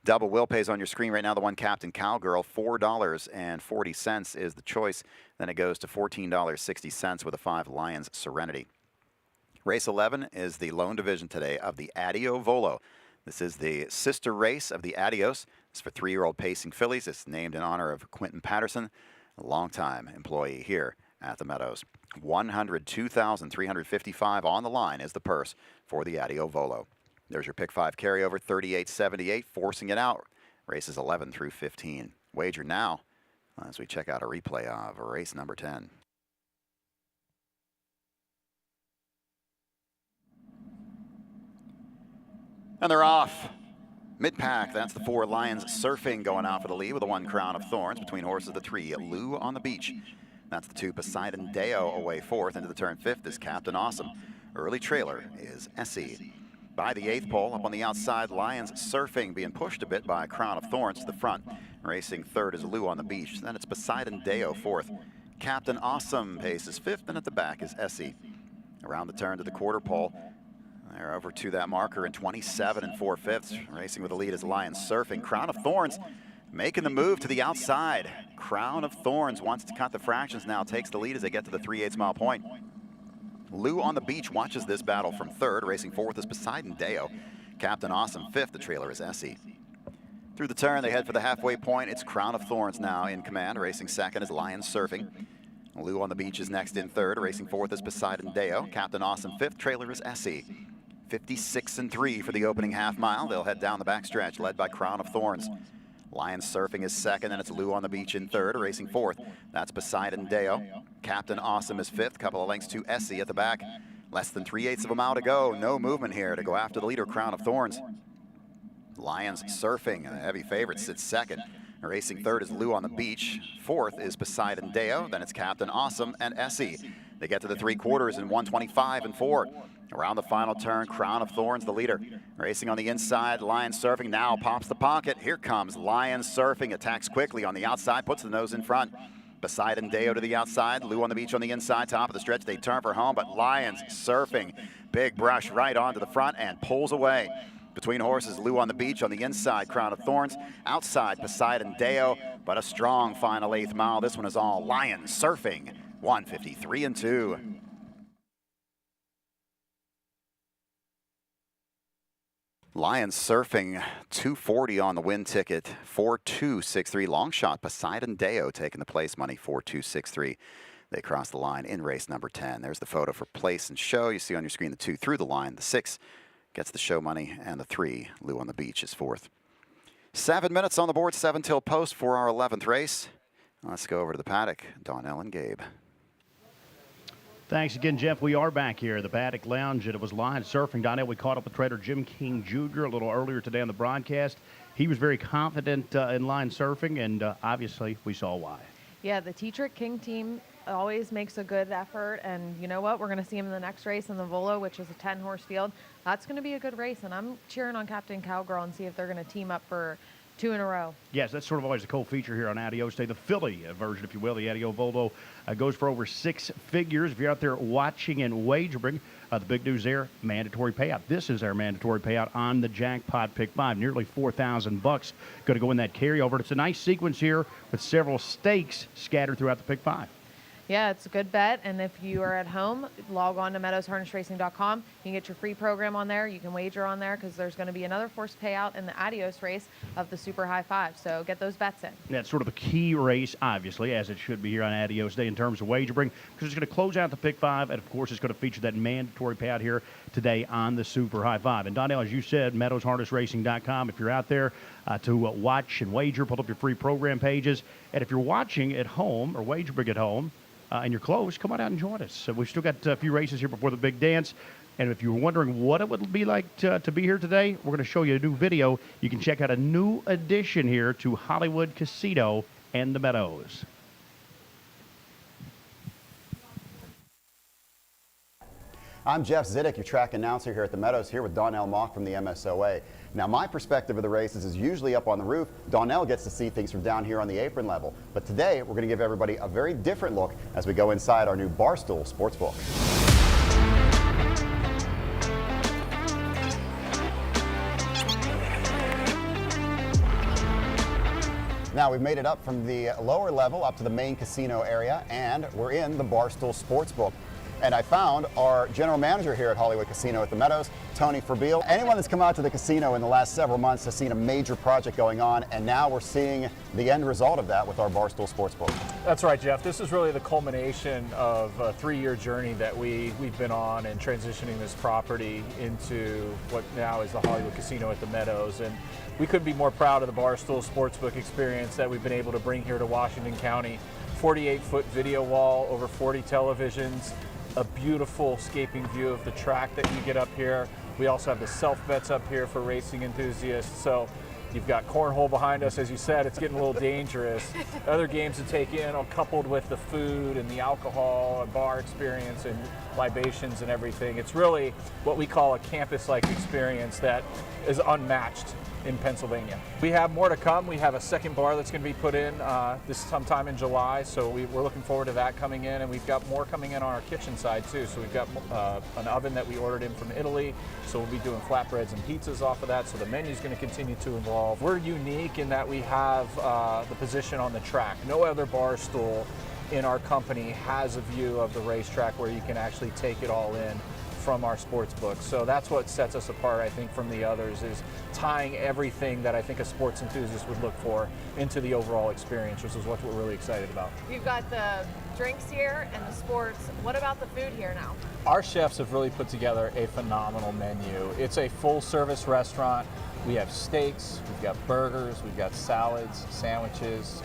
Double will pays on your screen right now. The 1, Captain Cowgirl, $4.40 is the choice. Then it goes to $14.60 with a 5, Lions Serenity. Race 11 is the lone division today of the Adio Volo. This is the sister race of the Adios. It's for 3-year-old pacing fillies. It's named in honor of Quentin Patterson, a longtime employee here at the Meadows. $102,355 on the line is the purse for the Adio Volo. There's your pick 5 carryover, $38.78, forcing it out. Races 11 through 15. Wager now as we check out a replay of race number 10. And they're off. Mid-pack, that's the 4, Lions Surfing going out for the lead with the 1, Crown of Thorns. Between horses, the 3, Lou on the Beach. That's the 2, Poseidon Deo away 4th. Into the turn 5th is Captain Awesome. Early trailer is Essie. By the 8th pole, up on the outside, Lions Surfing being pushed a bit by Crown of Thorns to the front. Racing 3rd is Lou on the Beach. Then it's Poseidon Deo 4th. Captain Awesome paces 5th, and at the back is Essie. Around the turn to the quarter pole. They're over to that marker in 27 4/5. Racing with the lead is Lions Surfing. Crown of Thorns making the move to the outside. Crown of Thorns wants to cut the fractions now. Takes the lead as they get to the 3/8 mile point. Lou on the Beach watches this battle from 3rd. Racing 4th is Poseidon Deo. Captain Awesome 5th. The trailer is Essie. Through the turn, they head for the halfway point. It's Crown of Thorns now in command. Racing 2nd is Lions Surfing. Lou on the Beach is next in 3rd. Racing 4th is Poseidon Deo. Captain Awesome 5th. Trailer is Essie. 56 3 for the opening half mile. They'll head down the backstretch, led by Crown of Thorns. Lions Surfing is 2nd, and it's Lou on the Beach in 3rd. Racing 4th, that's Poseidon Deo. Captain Awesome is 5th, couple of lengths to Essie at the back. Less than 3/8 of a mile to go. No movement here to go after the leader, Crown of Thorns. Lions Surfing, a heavy favorite, sits 2nd. Racing 3rd is Lou on the Beach. 4th is Poseidon Deo. Then it's Captain Awesome and Essie. They get to the 3/4 in 125 4. Around the final turn, Crown of Thorns, the leader. Racing on the inside, Lions Surfing now pops the pocket. Here comes Lions Surfing, attacks quickly on the outside, puts the nose in front. Poseidon Deo to the outside, Lou on the Beach on the inside, top of the stretch. They turn for home, but Lions Surfing, big brush right onto the front and pulls away. Between horses, Lou on the Beach on the inside, Crown of Thorns. Outside, Poseidon Deo, but a strong final 8th mile. This one is all Lions Surfing, 153 2. Lions Surfing, 240 on the win ticket, 4-2-6-3. Long shot, Poseidon Deo taking the place money, 4-2-6-3. They cross the line in race number 10. There's the photo for place and show. You see on your screen the 2 through the line. The 6 gets the show money, and the 3, Lou on the Beach, is 4th. 7 minutes on the board, 7 till post for our 11th race. Let's go over to the paddock. Donnell and Gabe. Thanks again, Jeff. We are back here at the Paddock Lounge, and it was line surfing. Donnell, we caught up with trader Jim King Jr. a little earlier today on the broadcast. He was very confident in line surfing, and obviously we saw why. Yeah, the T-Trick King team always makes a good effort, and you know what? We're going to see him in the next race in the Volo, which is a 10-horse field. That's going to be a good race, and I'm cheering on Captain Cowgirl and see if they're going to team up for 2 in a row. Yes, that's sort of always a cool feature here on Adios Day. The Philly version, if you will, the Adio Volo goes for over 6 figures. If you're out there watching and wagering, the big news there, mandatory payout. This is our mandatory payout on the jackpot pick 5, nearly $4,000 going to go in that carryover. It's a nice sequence here with several stakes scattered throughout the pick 5. Yeah, it's a good bet, and if you are at home, log on to meadowsharnessracing.com. You can get your free program on there. You can wager on there because there's going to be another forced payout in the Adios race of the Super High 5, so get those bets in. That's sort of a key race, obviously, as it should be here on Adios Day in terms of wagering, because it's going to close out the pick 5, and of course it's going to feature that mandatory payout here today on the Super High 5. And Donnell, as you said, meadowsharnessracing.com. If you're out there to watch and wager, pull up your free program pages, and if you're watching at home or wagering at home, and you're close, come on out and join us. So we've still got a few races here before the big dance. And if you were wondering what it would be like to be here today, we're going to show you a new video. You can check out a new addition here to Hollywood Casino and the Meadows. I'm Jeff Zidek, your track announcer here at the Meadows, here with Donnell Mock from the MSOA. Now, my perspective of the races is usually up on the roof. Donnell gets to see things from down here on the apron level. But today, we're going to give everybody a very different look as we go inside our new Barstool Sportsbook. Now, we've made it up from the lower level up to the main casino area, and we're in the Barstool Sportsbook. And I found our general manager here at Hollywood Casino at the Meadows, Tony Ferbeil. Anyone that's come out to the casino in the last several months has seen a major project going on, and now we're seeing the end result of that with our Barstool Sportsbook. That's right, Jeff. This is really the culmination of a 3-year journey that we've been on in transitioning this property into what now is the Hollywood Casino at the Meadows. And we couldn't be more proud of the Barstool Sportsbook experience that we've been able to bring here to Washington County. 48-foot video wall, over 40 televisions, a beautiful escaping view of the track that you get up here. We also have the self-bets up here for racing enthusiasts. So you've got cornhole behind us. As you said, it's getting a little dangerous. Other games to take in, coupled with the food and the alcohol and bar experience and libations and everything. It's really what we call a campus-like experience that is unmatched in Pennsylvania. We have more to come. We have a second bar that's going to be put in this sometime in July, so we're looking forward to that coming in, and we've got more coming in on our kitchen side too. So we've got an oven that we ordered in from Italy, so we'll be doing flatbreads and pizzas off of that, so the menu's going to continue to evolve. We're unique in that we have the position on the track. No other bar stool in our company has a view of the racetrack where you can actually take it all in from our sports book. So that's what sets us apart, I think, from the others, is tying everything that I think a sports enthusiast would look for into the overall experience, which is what we're really excited about. You've got the drinks here and the sports. What about the food here now? Our chefs have really put together a phenomenal menu. It's a full-service restaurant. We have steaks, we've got burgers, we've got salads, sandwiches,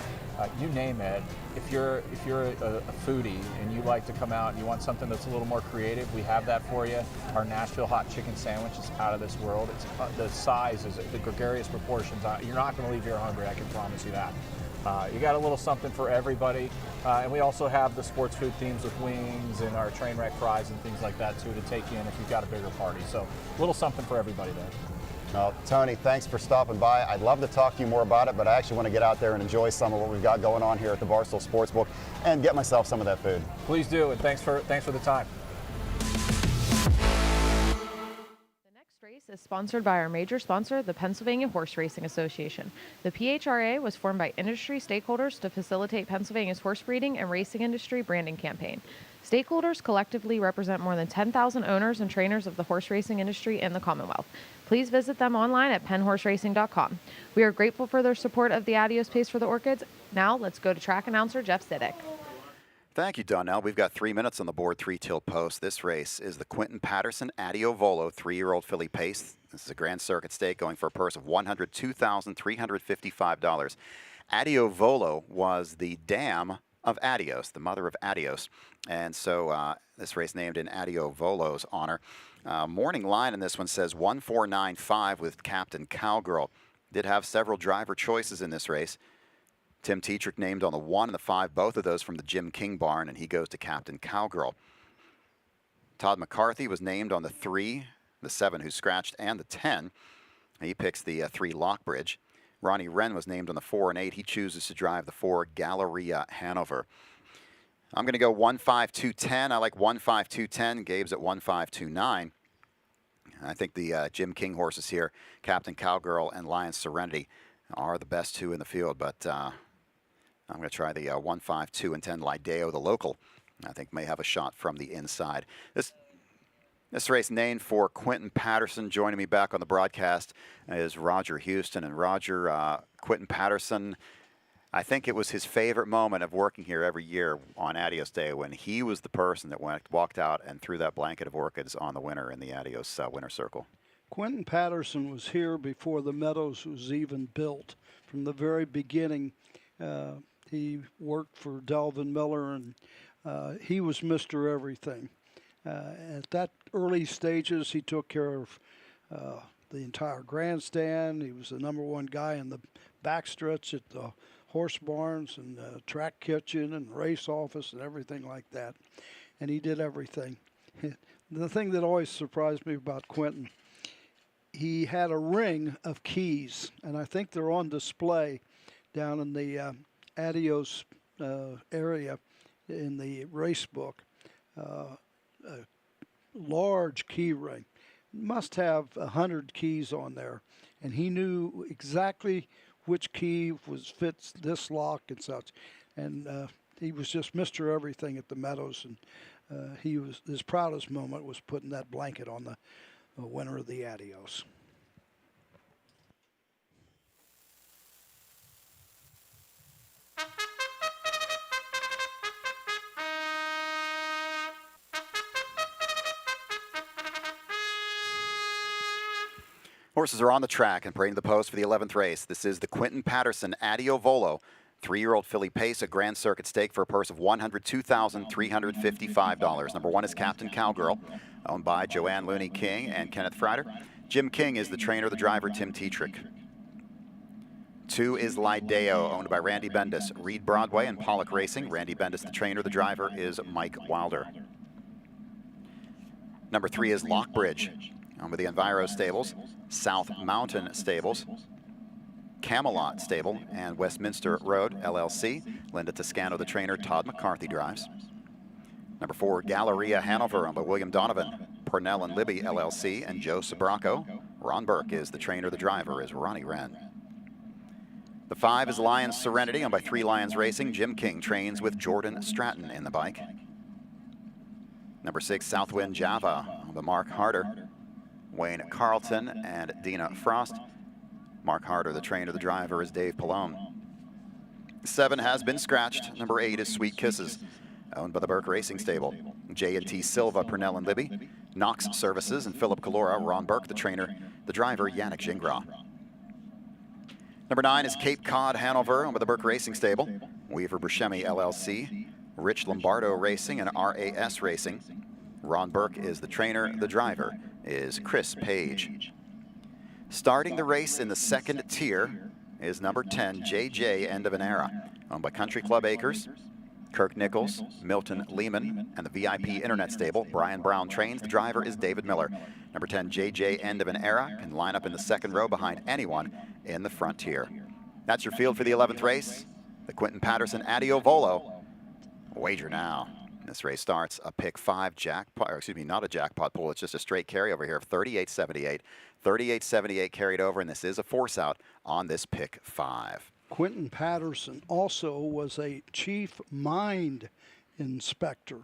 you name it. If you're a foodie and you like to come out and you want something that's a little more creative, we have that for you. Our Nashville hot chicken sandwich is out of this world. It's the size is the gregarious proportions. You're not going to leave here hungry, I can promise you that. You got a little something for everybody. And we also have the sports food themes with wings and our train wreck fries and things like that too to take in if you've got a bigger party. So a little something for everybody there. Well, Tony, thanks for stopping by. I'd love to talk to you more about it, but I actually want to get out there and enjoy some of what we've got going on here at the Barstool Sportsbook and get myself some of that food. Please do, and thanks for the time. Race is sponsored by our major sponsor, the Pennsylvania Horse Racing Association. The PHRA was formed by industry stakeholders to facilitate Pennsylvania's horse breeding and racing industry branding campaign. Stakeholders collectively represent more than 10,000 owners and trainers of the horse racing industry in the Commonwealth. Please visit them online at pennhorseracing.com. We are grateful for their support of the Adios Pace for the Orchids. Now let's go to track announcer Jeff Zidek. Thank you, Donnell. We've got 3 minutes on the board, 3 till post. This race is the Quentin Patterson Adio Volo 3-year-old filly pace. This is a Grand Circuit stake going for a purse of $102,355. Adio Volo was the dam of Adios, the mother of Adios. And so this race named in Adio Volo's honor. Morning line in this one says 1495 with Captain Cowgirl. Did have several driver choices in this race. Tim Tetrick named on the 1 and the 5, both of those from the Jim King barn, and he goes to Captain Cowgirl. Todd McCarthy was named on the 3, the 7 who scratched, and the 10. He picks the 3 Lockbridge. Ronnie Wren was named on the 4 and 8. He chooses to drive the 4 Galleria Hanover. I'm going to go 1-5-2-10. I like 1-5-2-10. Gabe's at 1-5-2-9. I think the Jim King horses here, Captain Cowgirl and Lion Serenity, are the best 2 in the field, but I'm going to try the 1-5-2-10 Lideo, the local. I think may have a shot from the inside. This race named for Quentin Patterson. Joining me back on the broadcast is Roger Houston. And Roger, Quentin Patterson, I think it was his favorite moment of working here every year on Adios Day when he was the person that walked out and threw that blanket of orchids on the winner in the Adios winner circle. Quentin Patterson was here before the Meadows was even built. From the very beginning, he worked for Delvin Miller, and he was Mr. Everything. At that early stages, he took care of the entire grandstand. He was the #1 guy in the backstretch at the horse barns and track kitchen and race office and everything like that. And he did everything. The thing that always surprised me about Quentin, he had a ring of keys, and I think they're on display down in the Adios area in the race book. A large key ring. Must have 100 keys on there, and he knew exactly which key fits this lock and such. And he was just Mr. Everything at the Meadows, and his proudest moment was putting that blanket on the winner of the Adios. Horses are on the track and parading the post for the 11th race. This is the Quentin Patterson Adio Volo 3-year-old filly pace, a Grand Circuit stake for a purse of $102,355. Number 1 is Captain Cowgirl, owned by Joanne Looney King and Kenneth Freider. Jim King is the trainer, the driver, Tim Tetrick. 2 is Lideo, owned by Randy Bendis, Reed Broadway and Pollock Racing. Randy Bendis, the trainer, the driver is Mike Wilder. Number 3 is Lockbridge, owned by the Enviro Stables, South Mountain Stables, Camelot Stable, and Westminster Road, LLC. Linda Toscano, the trainer, Todd McCarthy drives. Number 4, Galleria Hanover, owned by William Donovan, Purnell and Libby, LLC, and Joe Sabraco. Ron Burke is the trainer, the driver is Ronnie Wren. The 5 is Lion Serenity, owned by 3 Lions Racing. Jim King trains with Jordan Stratton in the bike. Number 6, Southwind Java, owned by Mark Harder, Wayne Carlton, and Dina Frost. Mark Harder, the trainer, the driver is Dave Palone. 7 has been scratched. Number 8 is Sweet Kisses, owned by the Burke Racing Stable. J&T Silva, Purnell and Libby. Knox Services and Philip Calora. Ron Burke, the trainer, the driver, Yannick Gingras. Number 9 is Cape Cod Hanover, owned by the Burke Racing Stable. Weaver Buscemi, LLC. Rich Lombardo Racing and RAS Racing. Ron Burke is the trainer, the driver is Chris Page. Starting the race in the 2nd tier is number 10, JJ End of an Era, owned by Country Club Acres, Kirk Nichols, Milton Lehman, and the VIP Internet Stable. Brian Brown trains. The driver is David Miller. Number 10, JJ End of an Era, can line up in the 2nd row behind anyone in the front tier. That's your field for the 11th race, the Quentin Patterson Adio Volo. Wager now. This race starts a pick 5 jackpot, or excuse me, not a jackpot pool. It's just a straight carry over here of 38.78. 38.78 carried over, and this is a force out on this pick 5. Quentin Patterson also was a chief mine inspector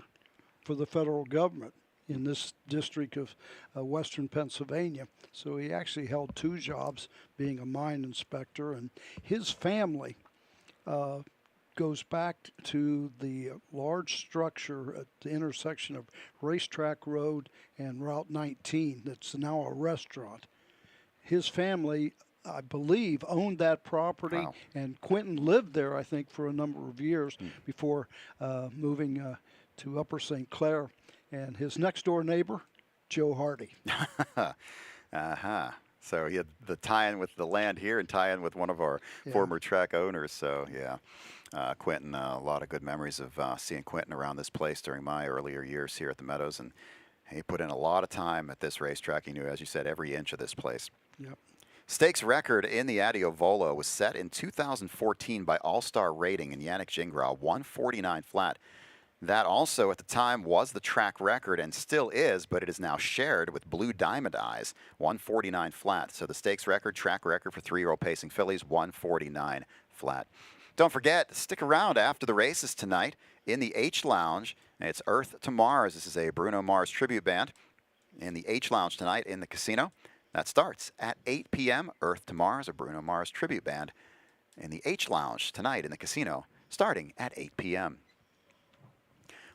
for the federal government in this district of western Pennsylvania. So he actually held 2 jobs, being a mine inspector, and his family goes back to the large structure at the intersection of Racetrack Road and Route 19 that's now a restaurant. His family, I believe, owned that property, Wow. and Quentin lived there, I think, for a number of years before moving to Upper St. Clair. And his next-door neighbor, Joe Hardy. Uh-huh. So he had the tie-in with the land here and tie-in with one of our former track owners. So, yeah. Quentin, a lot of good memories of seeing Quentin around this place during my earlier years here at the Meadows. And he put in a lot of time at this racetrack. He knew, as you said, every inch of this place. Yep. Stakes record in the Adio Volo was set in 2014 by All-Star Rating and Yannick Gingras, 149 flat. That also at the time was the track record and still is, but it is now shared with Blue Diamond Eyes, 149 flat. So the stakes record, track record for 3-year-old pacing fillies, 149 flat. Don't forget, stick around after the races tonight in the H Lounge. It's Earth to Mars. This is a Bruno Mars tribute band in the H Lounge tonight in the casino. That starts at 8 p.m. Earth to Mars, a Bruno Mars tribute band in the H Lounge tonight in the casino, starting at 8 p.m.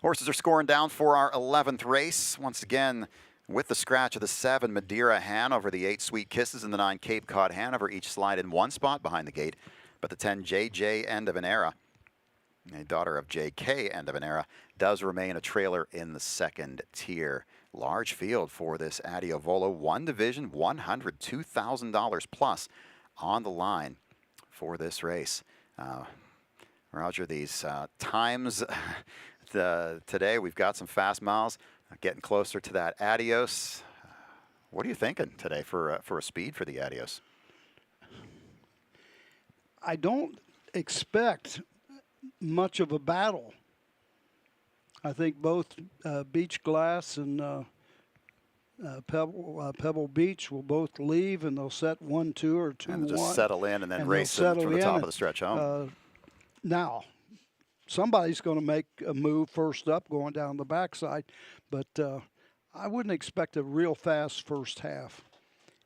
Horses are scoring down for our 11th race. Once again, with the scratch of the 7 Madeira Hanover, the 8 Sweet Kisses, and the 9 Cape Cod Hanover each slide in one spot behind the gate. But the 10 JJ End of an Era, a daughter of JK End of an Era, does remain a trailer in the second tier. Large field for this Adio Volo. One division, $102,000 plus on the line for this race. Roger, these times today, we've got some fast miles, getting closer to that Adios. What are you thinking today for a speed for the Adios? I don't expect much of a battle. I think both Beach Glass and Pebble Beach will both leave, and they'll set 1-2 or 2-1. And just settle in and then race them to the top of the stretch home. Now, somebody's going to make a move first up going down the backside, but I wouldn't expect a real fast first half.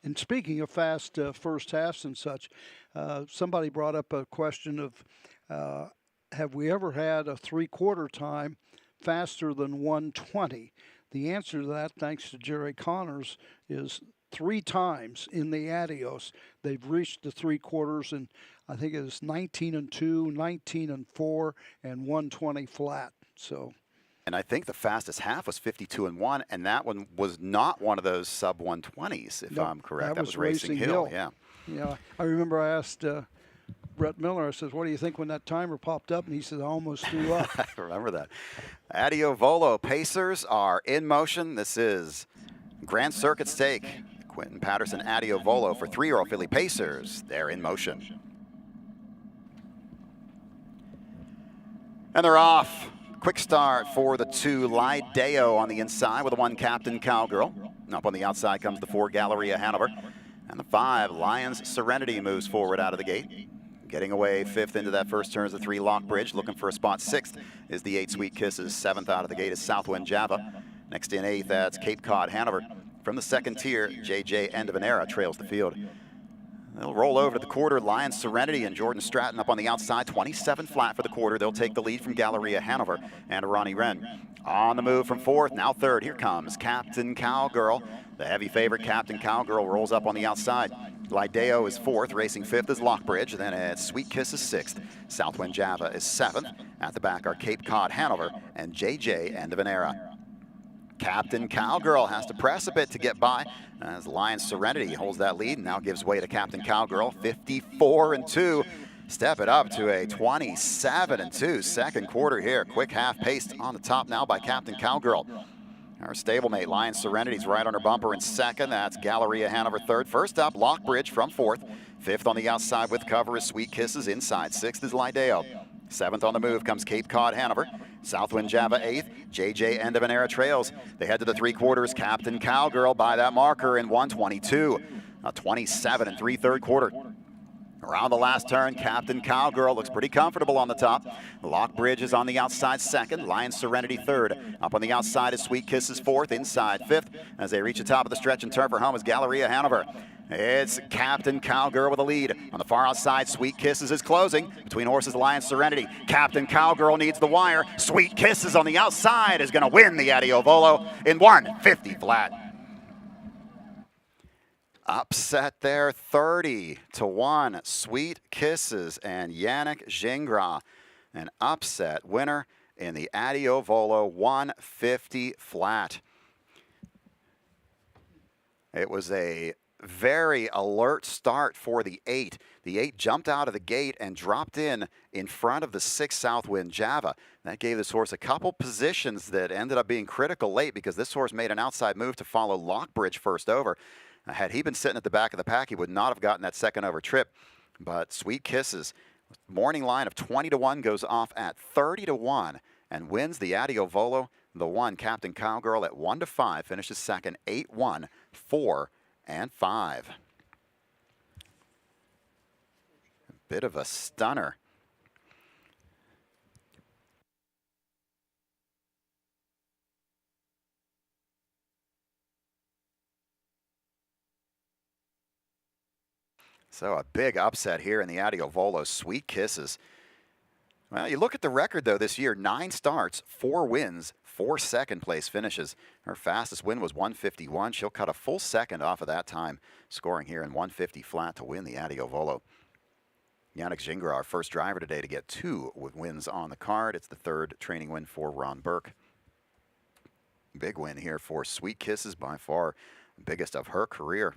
And speaking of fast first halves and such, somebody brought up a question of have we ever had a three-quarter time faster than 1:20? The answer to that, thanks to Jerry Connors, is 3 times in the Adios. They've reached the 3 quarters, and I think it is 19-2, 19-4, and 120 flat. So. And I think the fastest half was 52-1, and that one was not one of those sub 120s, if I'm correct. That was Racing Hill. Yeah. Yeah. I remember I asked Brett Miller, I said, what do you think when that timer popped up? And he said, I almost threw up. I remember that. Adio Volo Pacers are in motion. This is Grand Circuit Stake. Quentin Patterson, Adio Volo for 3-year-old filly Pacers. They're in motion. And they're off. Quick start for the 2 Adio on the inside with the 1 Captain Cowgirl. Up on the outside comes the 4 Galleria Hanover. And the 5 Lions Serenity moves forward out of the gate. Getting away 5th into that first turn is the 3 Lockbridge. Looking for a spot 6th is the 8 Sweet Kisses. 7th out of the gate is Southwind Java. Next in 8th, that's Cape Cod Hanover. From the second tier, JJ End of an Era trails the field. They'll roll over to the quarter. Lion Serenity and Jordan Stratton up on the outside. 27 flat for the quarter. They'll take the lead from Galleria Hanover and Ronnie Wren. On the move from 4th, now 3rd. Here comes Captain Cowgirl. The heavy favorite, Captain Cowgirl, rolls up on the outside. Lideo is 4th. Racing 5th is Lockbridge. Then it's Sweet Kiss is 6th. Southwind Java is 7th. At the back are Cape Cod Hanover and JJ End of an Era. Captain Cowgirl has to press a bit to get by as Lion Serenity holds that lead and now gives way to Captain Cowgirl. 54-2. Step it up to a 27-2 second quarter here. Quick half paced on the top now by Captain Cowgirl. Our stablemate, Lion Serenity's right on her bumper in second. That's Galleria Hanover 3rd. First up, Lockbridge from 4th. 5th on the outside with cover is Sweet Kisses. Inside 6th is Lideo. 7th on the move comes Cape Cod Hanover. Southwind Java 8th. JJ End of an Era trails. They head to the 3 quarters. Captain Cowgirl by that marker in 122. A 27-3 third quarter. Around the last turn, Captain Cowgirl looks pretty comfortable on the top. Lockbridge is on the outside 2nd. Lion Serenity 3rd. Up on the outside is Sweet Kisses 4th. Inside 5th. As they reach the top of the stretch and turn for home is Galleria Hanover. It's Captain Cowgirl with a lead. On the far outside, Sweet Kisses is closing. Between horses, Alliance Serenity. Captain Cowgirl needs the wire. Sweet Kisses on the outside is going to win the Adio Volo in 150 flat. Upset there, 30-1. Sweet Kisses and Yannick Gingras. An upset winner in the Adio Volo 150 flat. It was a very alert start for the 8. The 8 jumped out of the gate and dropped in front of the 6 Southwind Java. That gave this horse a couple positions that ended up being critical late because this horse made an outside move to follow Lockbridge first over. Had he been sitting at the back of the pack, he would not have gotten that second over trip. But Sweet Kisses, morning line of 20-1 goes off at 30-1 and wins the Adio Volo. The 1, Captain Cowgirl, at 1-5, finishes second, 8-1, 4 and 5. A bit of a stunner. So a big upset here in the Adio Volo. Sweet Kisses. Well, you look at the record, though, this year, 9 starts, 4 wins, 4 second-place finishes. Her fastest win was 151. She'll cut a full second off of that time, scoring here in 150 flat to win the Adio Volo. Yannick Gingras, our first driver today to get 2 wins on the card. It's the 3rd training win for Ron Burke. Big win here for Sweet Kisses, by far the biggest of her career.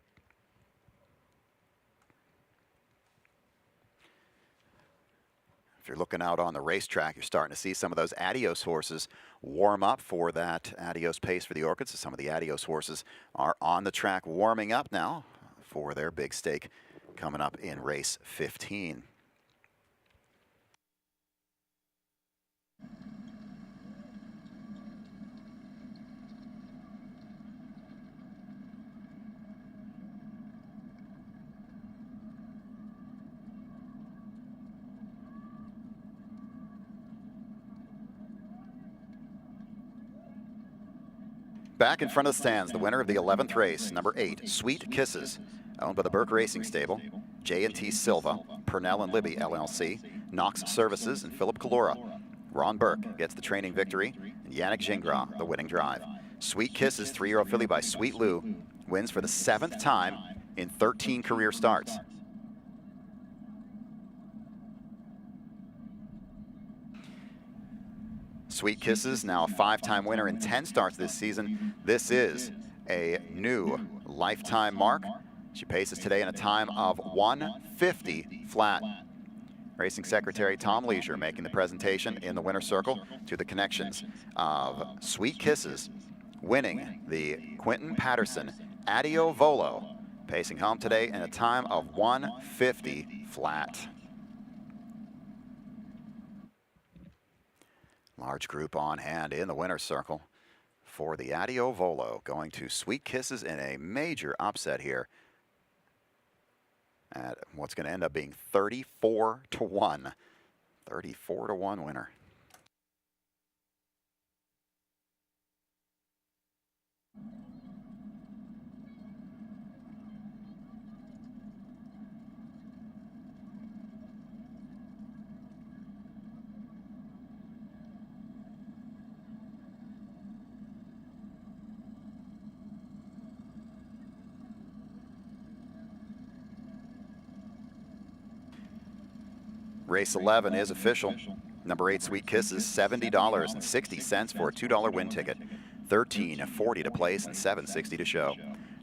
If you're looking out on the racetrack, you're starting to see some of those Adios horses warm up for that Adios pace for the Orchids. So some of the Adios horses are on the track warming up now for their big stake coming up in race 15. Back in front of the stands, the winner of the 11th race, number 8, Sweet Kisses, owned by the Burke Racing Stable, J&T Silva, Purnell and Libby LLC, Knox Services, and Philip Calora. Ron Burke gets the training victory, and Yannick Gingras the winning drive. Sweet Kisses, 3-year-old filly by Sweet Lou, wins for the 7th time in 13 career starts. Sweet Kisses, now a 5-time winner in 10 starts this season. This is a new lifetime mark. She paces today in a time of 150 flat. Racing Secretary Tom Leisure making the presentation in the winner's circle to the connections of Sweet Kisses winning the Quentin Patterson Adio Volo, pacing home today in a time of 150 flat. Large group on hand in the winner's circle for the Adio Volo, going to Sweet Kisses in a major upset here at what's going to end up being 34-1. 34-1 winner. Race 11 is official. Number 8, Sweet Kisses, $70.60 for a $2 win ticket. $13.40 to place and $7.60 to show.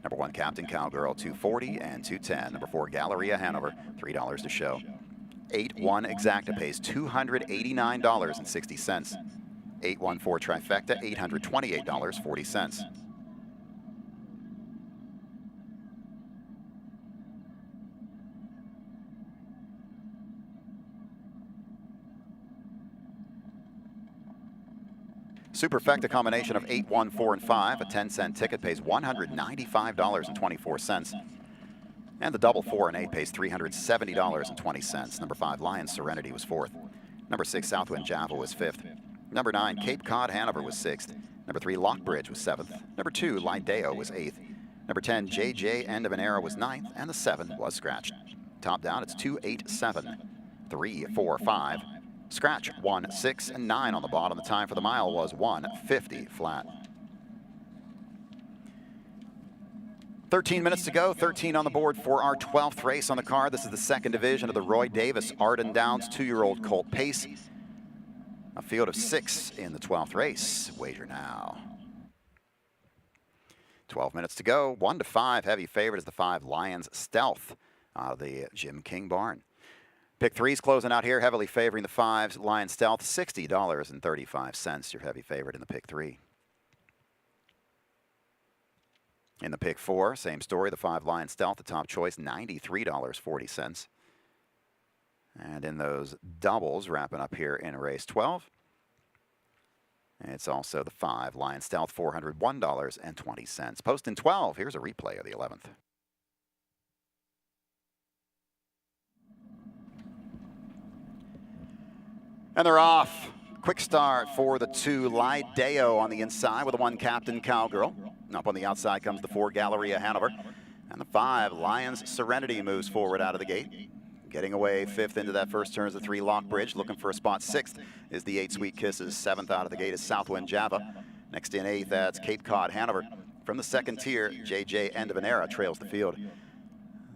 Number 1, Captain Cowgirl, $2.40 and $2.10. Number 4, Galleria Hanover, $3 to show. 8-1 Exacta pays $289.60. 8-1-4 Trifecta, $828.40. Superfecta combination of 8, 1, 4, and 5. A 10-cent ticket pays $195.24. And the double 4 and 8 pays $370.20. Number 5, Lion Serenity was 4th. Number 6, Southwind Java was 5th. Number 9, Cape Cod Hanover was 6th. Number 3, Lockbridge was 7th. Number 2, Lideo was 8th. Number 10, JJ End of an Era was 9th, and the 7 was scratched. Top down, it's 2, 8, 7, 3, 4, 5. Scratch 1, 6, and 9 on the bottom. The time for the mile was 1:50 flat. 13 minutes to go, 13 on the board for our 12th race on the card. This is the second division of the Roy Davis Arden Downs 2-year-old colt pace. A field of 6 in the 12th race. Wager now. 12 minutes to go, 1-5. Heavy favorite is the 5 Lions Stealth out of the Jim King barn. Pick 3's closing out here, heavily favoring the 5's Lion Stealth, $60.35. Your heavy favorite in the pick 3. In the pick 4, same story, the 5 Lion Stealth, the top choice, $93.40. And in those doubles, wrapping up here in race 12, it's also the 5 Lion Stealth, $401.20. Post in 12, here's a replay of the 11th. And they're off. Quick start for the 2 Adio on the inside with the 1 Captain Cowgirl. Up on the outside comes the 4 Galleria Hanover. And the 5 Lions Serenity moves forward out of the gate. Getting away 5th into that first turn is the 3 Lockbridge. Looking for a spot 6th is the 8 Sweet Kisses. 7th out of the gate is Southwind Java. Next in 8th, that's Cape Cod Hanover. From the second tier, JJ End of an Era trails the field.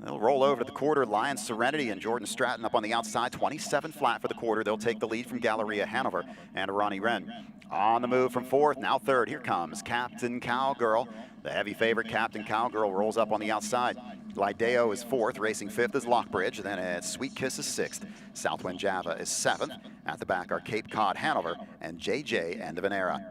They'll roll over to the quarter. Lions Serenity and Jordan Stratton up on the outside. 27 flat for the quarter. They'll take the lead from Galleria Hanover and Ronnie Wren. On the move from 4th, now 3rd. Here comes Captain Cowgirl. The heavy favorite, Captain Cowgirl, rolls up on the outside. Lideo is 4th. Racing 5th is Lockbridge. Then it's Sweet Kiss is 6th. Southwind Java is 7th. At the back are Cape Cod Hanover and JJ End of an Era.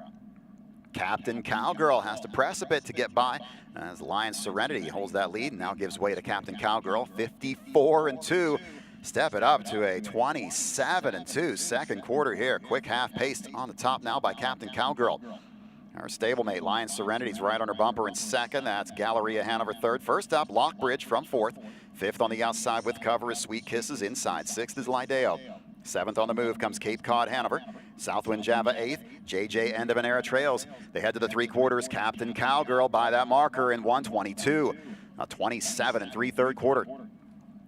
Captain Cowgirl has to press a bit to get by as Lion Serenity holds that lead and now gives way to Captain Cowgirl. 54-2. Step it up to a 27-2 second quarter here. Quick half paced on the top now by Captain Cowgirl. Our stablemate, Lion Serenity's right on her bumper in second. That's Galleria Hanover 3rd. First up, Lockbridge from 4th. 5th on the outside with cover is Sweet Kisses. Inside 6th is Lideo. 7th on the move comes Cape Cod Hanover. Southwind Java 8th. JJ End of an Era trails. They head to the 3 quarters. Captain Cowgirl by that marker in 1:22. A 27 3/3 quarter.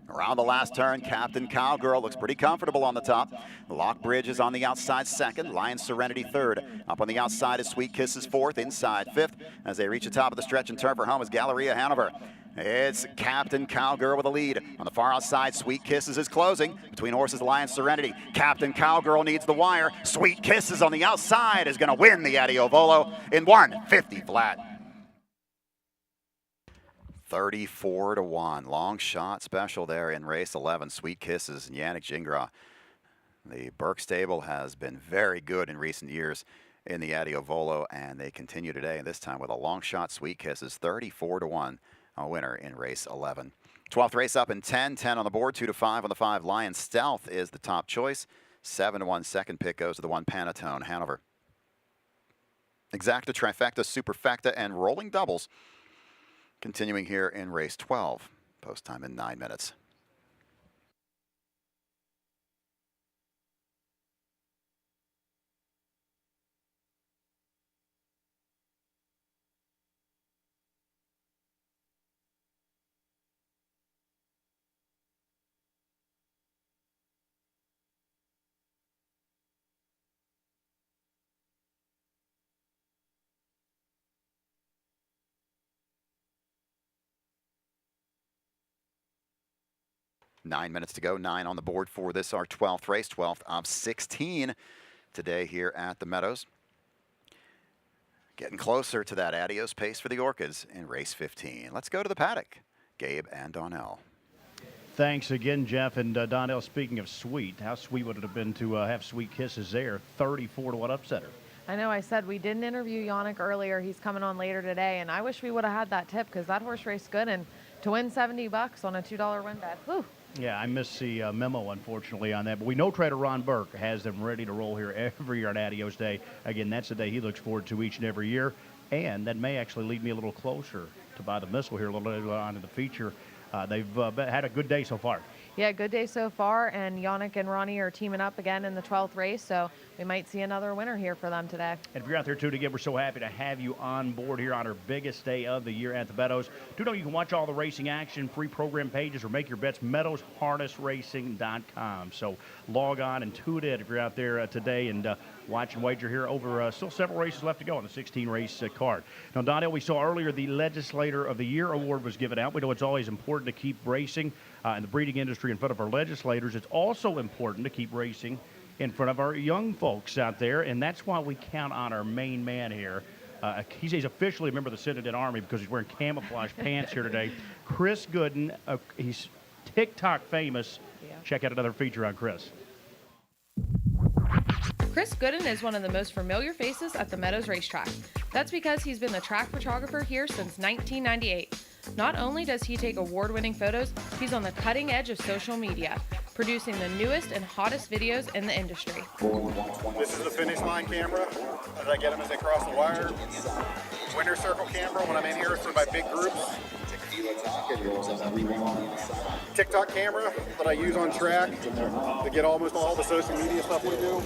Around the last turn, Captain Cowgirl looks pretty comfortable on the top. Lockbridge is on the outside 2nd. Lion Serenity 3rd. Up on the outside is Sweet Kisses 4th. Inside 5th. As they reach the top of the stretch and turn for home is Galleria Hanover. It's Captain Cowgirl with a lead. On the far outside, Sweet Kisses is closing. Between horses, Lion Serenity. Captain Cowgirl needs the wire. Sweet Kisses on the outside is going to win the Adio Volo in 1:50 flat. 34-1. Long shot special there in race 11. Sweet Kisses and Yannick Gingras. The Burke stable has been very good in recent years in the Adio Volo, and they continue today, this time with a long shot. Sweet Kisses, 34-1. A winner in race 11. 12th race up in 10. 10 on the board, 2-5 on the 5. Lion Stealth is the top choice. 7-1 second pick goes to the 1 Panatone Hanover. Exacta, trifecta, superfecta, and rolling doubles. Continuing here in race 12. Post time in 9 minutes. Nine minutes to go, 9 on the board for this, our 12th race, 12th of 16 today here at the Meadows. Getting closer to that Adios pace for the Orchids in race 15. Let's go to the paddock. Gabe and Donnell. Thanks again, Jeff. And Donnell, speaking of sweet, how sweet would it have been to have Sweet Kisses there? 34-1 upsetter. I know I said we didn't interview Yannick earlier. He's coming on later today, and I wish we would have had that tip because that horse raced good, and to win $70 on a $2 win bet. Whew. Yeah, I missed the memo, unfortunately, on that. But we know trader Ron Burke has them ready to roll here every year on Adios Day. Again, that's the day he looks forward to each and every year. And that may actually lead me a little closer to buy the missile here a little later on in the feature. They've had a good day so far. Yeah, good day so far, and Yannick and Ronnie are teaming up again in the 12th race, so we might see another winner here for them today. And if you're out there tuned again, we're so happy to have you on board here on our biggest day of the year at the Meadows. Do know you can watch all the racing action, free program pages, or make your bets, meadowsharnessracing.com. So log on and tune in if you're out there today and watch and wager here over still several races left to go on the 16-race card. Now, Donnell, we saw earlier the Legislator of the Year award was given out. We know it's always important to keep racing in the breeding industry in front of our legislators. It's also important to keep racing in front of our young folks out there, and that's why we count on our main man here. He's officially a member of the Citadel Army because he's wearing camouflage pants here today. Chris Gooden, he's TikTok famous. Yeah. Check out another feature on Chris. Chris Gooden is one of the most familiar faces at the Meadows racetrack. That's because he's been the track photographer here since 1998. Not only does he take award-winning photos, he's on the cutting edge of social media, producing the newest and hottest videos in the industry. This is the finish line camera as I get them as they cross the wire. Winner circle camera when I'm in here for my big groups. TikTok camera that I use on track to get almost all the social media stuff we do.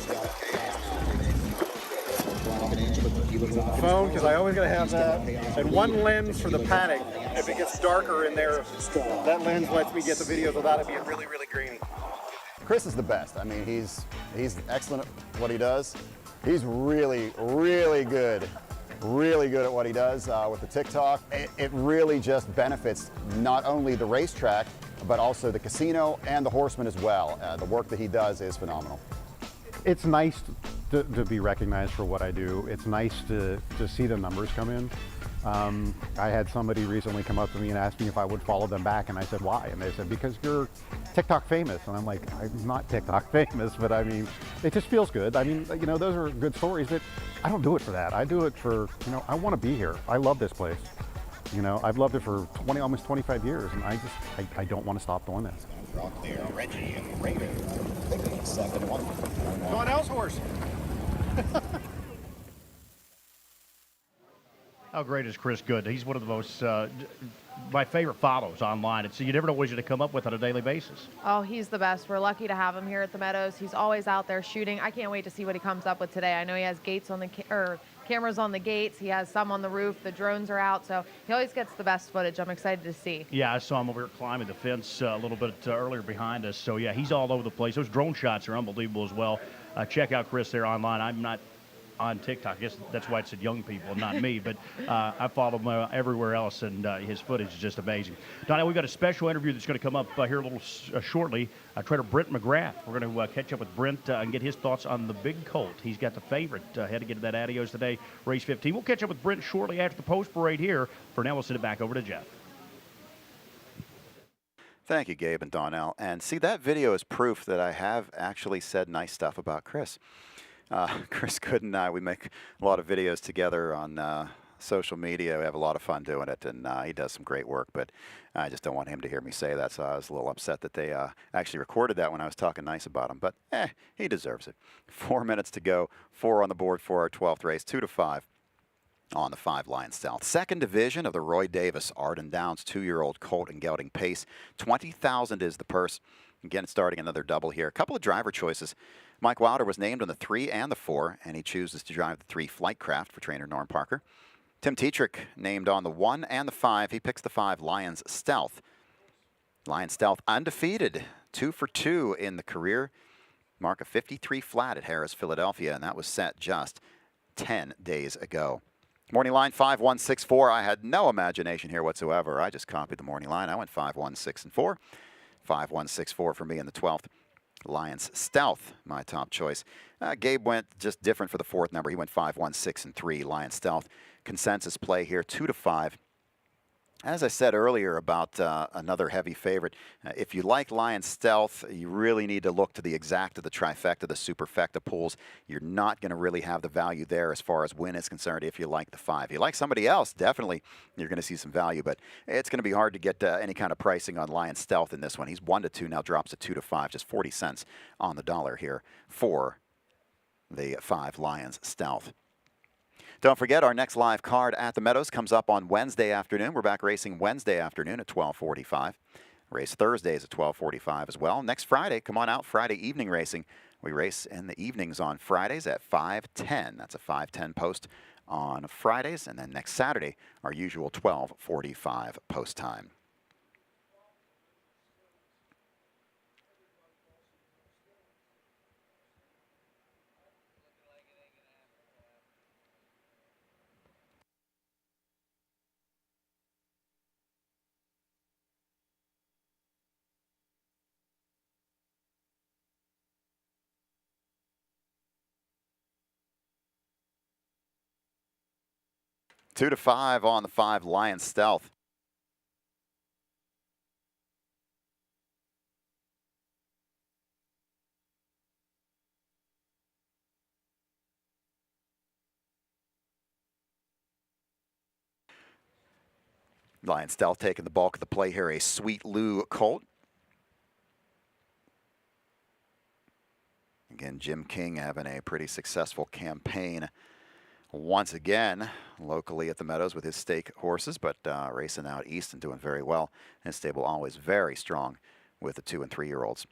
Phone, because I always got to have that. And one lens for the Paddock. If it gets darker in there, that lens lets me get the videos without it being really, really grainy. Chris is the best. I mean, he's excellent at what he does. He's really, really good. Really good at what he does with the TikTok. It really just benefits not only the racetrack, but also the casino and the horsemen as well. The work that he does is phenomenal. It's nice to be recognized for what I do. It's nice to see the numbers come in. I had somebody recently come up to me and ask me if I would follow them back, and I said, why? And they said, because you're TikTok famous. And I'm like, I'm not TikTok famous, but I mean, it just feels good. I mean, you know, those are good stories, but I don't do it for that. I do it for, you know, I want to be here. I love this place. You know, I've loved it for almost 25 years, and I don't want to stop doing this. Reggie and Raider, 7-1. Donnell's horse. How great is Chris Gooden? He's one of the most, my favorite follows online. It's, you never know what he's going to come up with on a daily basis. Oh, he's the best. We're lucky to have him here at the Meadows. He's always out there shooting. I can't wait to see what he comes up with today. I know he has gates on the cameras on the gates. He has some on the roof. The drones are out, so he always gets the best footage. I'm excited to see. Yeah, I saw him over here climbing the fence a little bit earlier behind us. So, yeah, he's all over the place. Those drone shots are unbelievable as well. Check out Chris there online. I'm not on TikTok. I guess that's why it said young people, not me, but I follow him everywhere else, and his footage is just amazing. Donna, we've got a special interview that's going to come up here a little shortly. Trader Brent McGrath. We're going to catch up with Brent and get his thoughts on the big colt. He's got the favorite heading into that Adios today, race 15. We'll catch up with Brent shortly after the post parade here. For now, we'll send it back over to Jeff. Thank you, Gabe and Donnell. And see, that video is proof that I have actually said nice stuff about Chris. Chris Gooden and I, we make a lot of videos together on social media. We have a lot of fun doing it, and he does some great work, but I just don't want him to hear me say that, so I was a little upset that they actually recorded that when I was talking nice about him, but he deserves it. 4 minutes to go, 4 on the board for our 12th race, 2-5 on the 5 Lion South. Second division of the Roy Davis Arden Downs 2-year-old colt and gelding pace. $20,000 is the purse. Again, starting another double here. A couple of driver choices. Mike Wilder was named on the 3 and the 4, and he chooses to drive the 3 Flightcraft for trainer Norm Parker. Tim Tetrick named on the 1 and the 5. He picks the 5 Lions Stealth. Lions Stealth undefeated, 2 for 2 in the career. Mark a 53 flat at Harrah's, Philadelphia, and that was set just 10 days ago. Morning line 5-1-6-4. I had no imagination here whatsoever. I just copied the morning line. I went 5-1-6-4. 5-1-6-4 for me in the 12th. Lions Stealth, my top choice. Gabe went just different for the 4th number. He went 5-1-6-3. Lions Stealth. Consensus play here, 2-5. As I said earlier about another heavy favorite, if you like Lion Stealth, you really need to look to the exacta, the trifecta, the superfecta pools. You're not going to really have the value there as far as win is concerned if you like the 5. If you like somebody else, definitely you're going to see some value, but it's going to be hard to get any kind of pricing on Lion Stealth in this one. He's 1-2, now drops to 2-5, just 40 cents on the dollar here for the 5 Lions Stealth. Don't forget, our next live card at the Meadows comes up on Wednesday afternoon. We're back racing Wednesday afternoon at 12:45. Race Thursdays at 12:45 as well. Next Friday, come on out, Friday evening racing. We race in the evenings on Fridays at 5:10. That's a 5:10 post on Fridays. And then next Saturday, our usual 12:45 post time. Two to 5 on the 5 Lion Stealth. Lion Stealth taking the bulk of the play here, a Sweet Lou colt. Again, Jim King having a pretty successful campaign once again locally at the Meadows with his stake horses, but racing out east and doing very well. His stable always very strong with the 2- and 3-year-olds.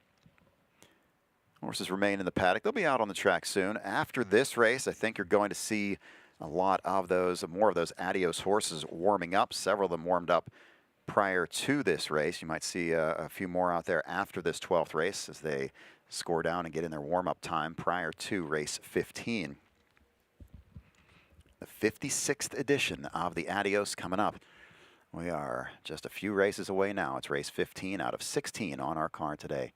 Horses remain in the paddock. They'll be out on the track soon. After this race, I think you're going to see a lot of those, more of those Adios horses warming up. Several of them warmed up prior to this race. You might see a few more out there after this 12th race as they score down and get in their warm-up time prior to race 15. The 56th edition of the Adios coming up. We are just a few races away now. It's race 15 out of 16 on our card today.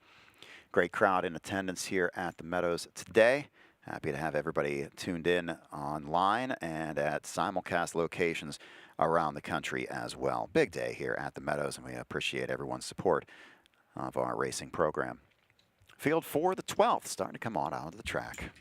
Great crowd in attendance here at the Meadows today. Happy to have everybody tuned in online and at simulcast locations around the country as well. Big day here at the Meadows, and we appreciate everyone's support of our racing program. Field for the 12th starting to come on out of the track.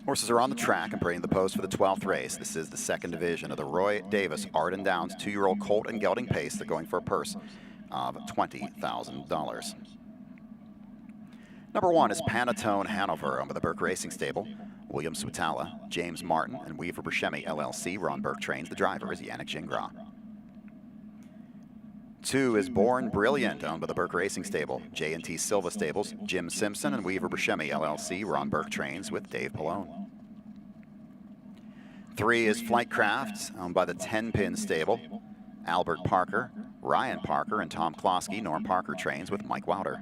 Horses are on the track and bringing the post for the 12th race. This is the second division of the Roy Davis Arden Downs 2-year-old colt and gelding pace. They're going for a purse of $20,000. Number 1 is Panatone Hanover owned by the Burke Racing Stable. William Switala, James Martin, and Weaver Buscemi LLC. Ron Burke trains. The driver is Yannick Gingras. 2 is Born Brilliant, owned by the Burke Racing Stable. J&T Silva Stables, Jim Simpson and Weaver Buscemi LLC. Ron Burke trains with Dave Palone. 3 is Flightcraft, owned by the 10-Pin Stable. Albert Parker, Ryan Parker, and Tom Klosky. Norm Parker trains with Mike Wouter.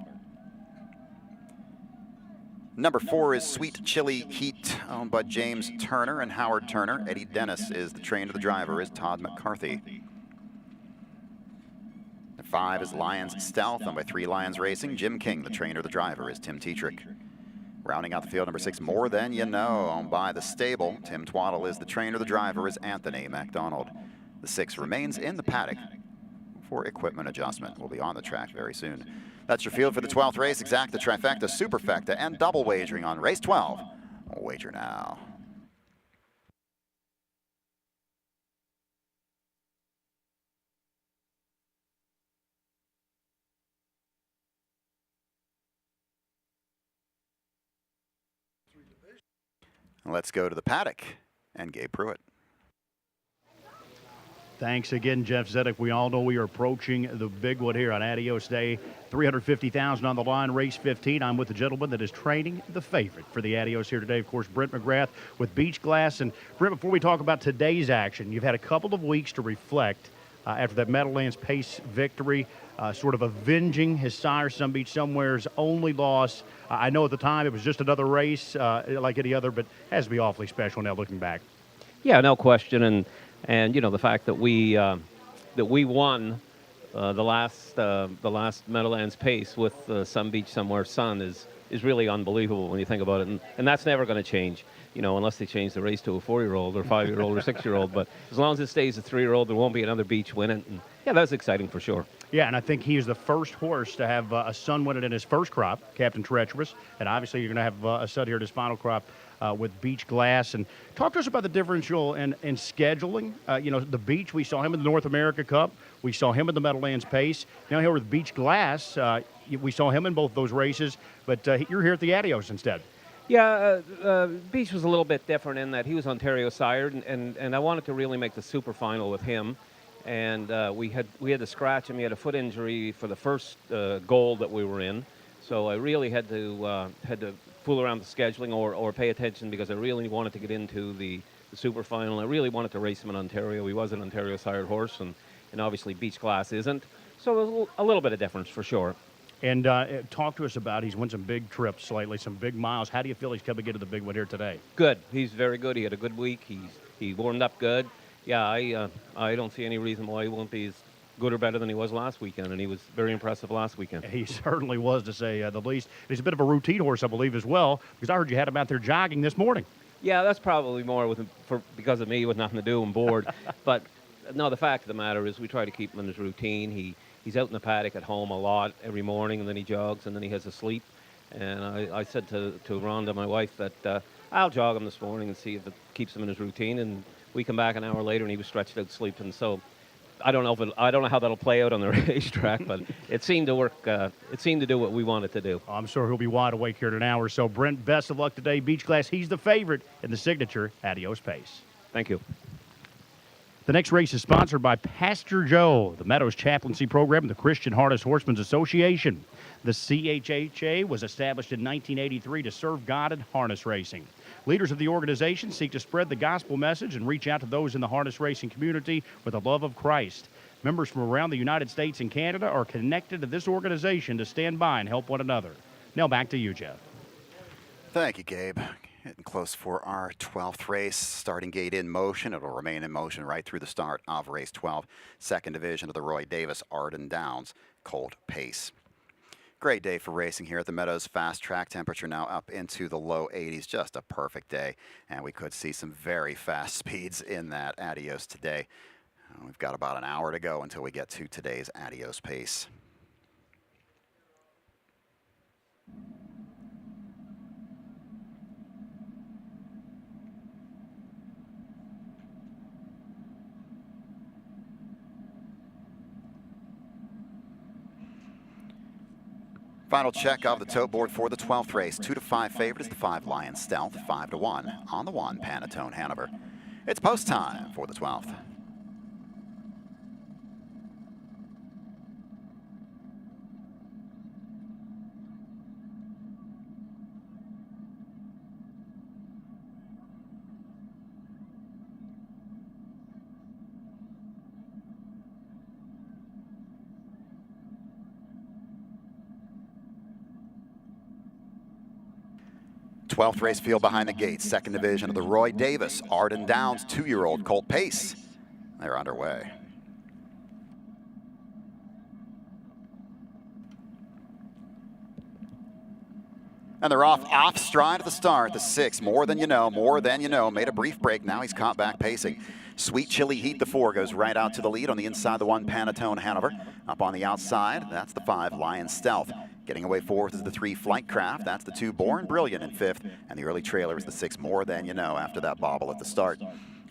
Number 4 is Sweet Chili Heat, owned by James Turner and Howard Turner. Eddie Dennis is the trainer. The driver is Todd McCarthy. 5 is Lions Stealth, owned by 3 Lions Racing. Jim King, the trainer. The driver is Tim Tetrick. Rounding out the field, number 6, More Than You Know, owned by the stable. Tim Twaddle is the trainer. The driver is Anthony MacDonald. The 6 remains in the paddock for equipment adjustment. We'll be on the track very soon. That's your field for the 12th race. Exacta, trifecta, superfecta, and double wagering on race 12. Wager now. Let's go to the paddock and Gabe Pruitt. Thanks again, Jeff Zedek. We all know we are approaching the big one here on Adios Day. $350,000 on the line, race 15. I'm with the gentleman that is training the favorite for the Adios here today. Of course, Brent McGrath with Beach Glass. And Brent, before we talk about today's action, you've had a couple of weeks to reflect after that Meadowlands Pace victory, sort of avenging his sire, Sun Beach Somewhere's only loss. I know at the time it was just another race like any other, but it has to be awfully special now looking back. Yeah, no question. And you know, the fact that we won the last Meadowlands Pace with Sun Beach Somewhere Sun is is really unbelievable when you think about it. And that's never going to change, unless they change the race to a 4-year-old or 5-year-old or 6-year-old. But as long as it stays a 3-year-old, there won't be another Beach win it. And yeah, that's exciting for sure. Yeah, and I think he is the first horse to have a son win it in his first crop, Captain Treacherous. And obviously you're going to have a stud here in his final crop with Beach Glass. And talk to us about the differential in scheduling. The Beach, we saw him in the North America Cup. We saw him in the Meadowlands Pace. Now here with Beach Glass, we saw him in both those races. But you're here at the Adios instead. Yeah, Beach was a little bit different in that he was Ontario sired, and I wanted to really make the super final with him. And we had to scratch him. He had a foot injury for the first goal that we were in, so I really had to fool around the scheduling or pay attention because I really wanted to get into the super final. I really wanted to race him in Ontario. He was an Ontario sired horse, and obviously Beach Glass isn't. So it was a little bit of difference for sure. And talk to us about, he's won some big trips lately, some big miles. How do you feel he's coming into the big one here today? Good. He's very good. He had a good week. He warmed up good. Yeah, I don't see any reason why he won't be as good or better than he was last weekend, and he was very impressive last weekend. He certainly was, to say the least. He's a bit of a routine horse, I believe, as well, because I heard you had him out there jogging this morning. Yeah, that's probably more because of me with nothing to do and bored. But no, the fact of the matter is we try to keep him in his routine. He's out in the paddock at home a lot every morning, and then he jogs, and then he has a sleep. And I said to Rhonda, my wife, that I'll jog him this morning and see if it keeps him in his routine. And we come back an hour later, and he was stretched out sleeping. So I don't know how that'll play out on the racetrack, but it seemed to work. It seemed to do what we wanted to do. I'm sure he'll be wide awake here in an hour or so. Brent, best of luck today. Beach Glass, he's the favorite in the signature Adios Pace. Thank you. The next race is sponsored by Pastor Joe, the Meadows Chaplaincy Program, and the Christian Harness Horsemen's Association. The CHHA was established in 1983 to serve God in harness racing. Leaders of the organization seek to spread the gospel message and reach out to those in the harness racing community with the love of Christ. Members from around the United States and Canada are connected to this organization to stand by and help one another. Now back to you, Jeff. Thank you, Gabe. Getting close for our 12th race. Starting gate in motion. It'll remain in motion right through the start of race 12. Second division of the Roy Davis Arden Downs Colt Pace. Great day for racing here at the Meadows Fast Track. Temperature now up into the low 80s. Just a perfect day. And we could see some very fast speeds in that Adios today. We've got about an hour to go until we get to today's Adios Pace. Final check of the tote board for the 12th race. 2-5 favorite is the 5 Lion Stealth. 5-1 on the 1 Panettone Hanover. It's post time for the 12th. Twelfth race field behind the gates, second division of the Roy Davis Arden Downs 2-year-old Colt Pace. They're underway. And they're off stride at the start. The 6, More Than You Know, made a brief break. Now he's caught back pacing. Sweet Chili Heat, the 4, goes right out to the lead on the inside, the 1 Panettone Hanover. Up on the outside, that's the 5 Lion Stealth. Getting away fourth is the 3 Flightcraft. That's the 2 Born Brilliant in fifth. And the early trailer is the 6 More Than You Know after that bobble at the start.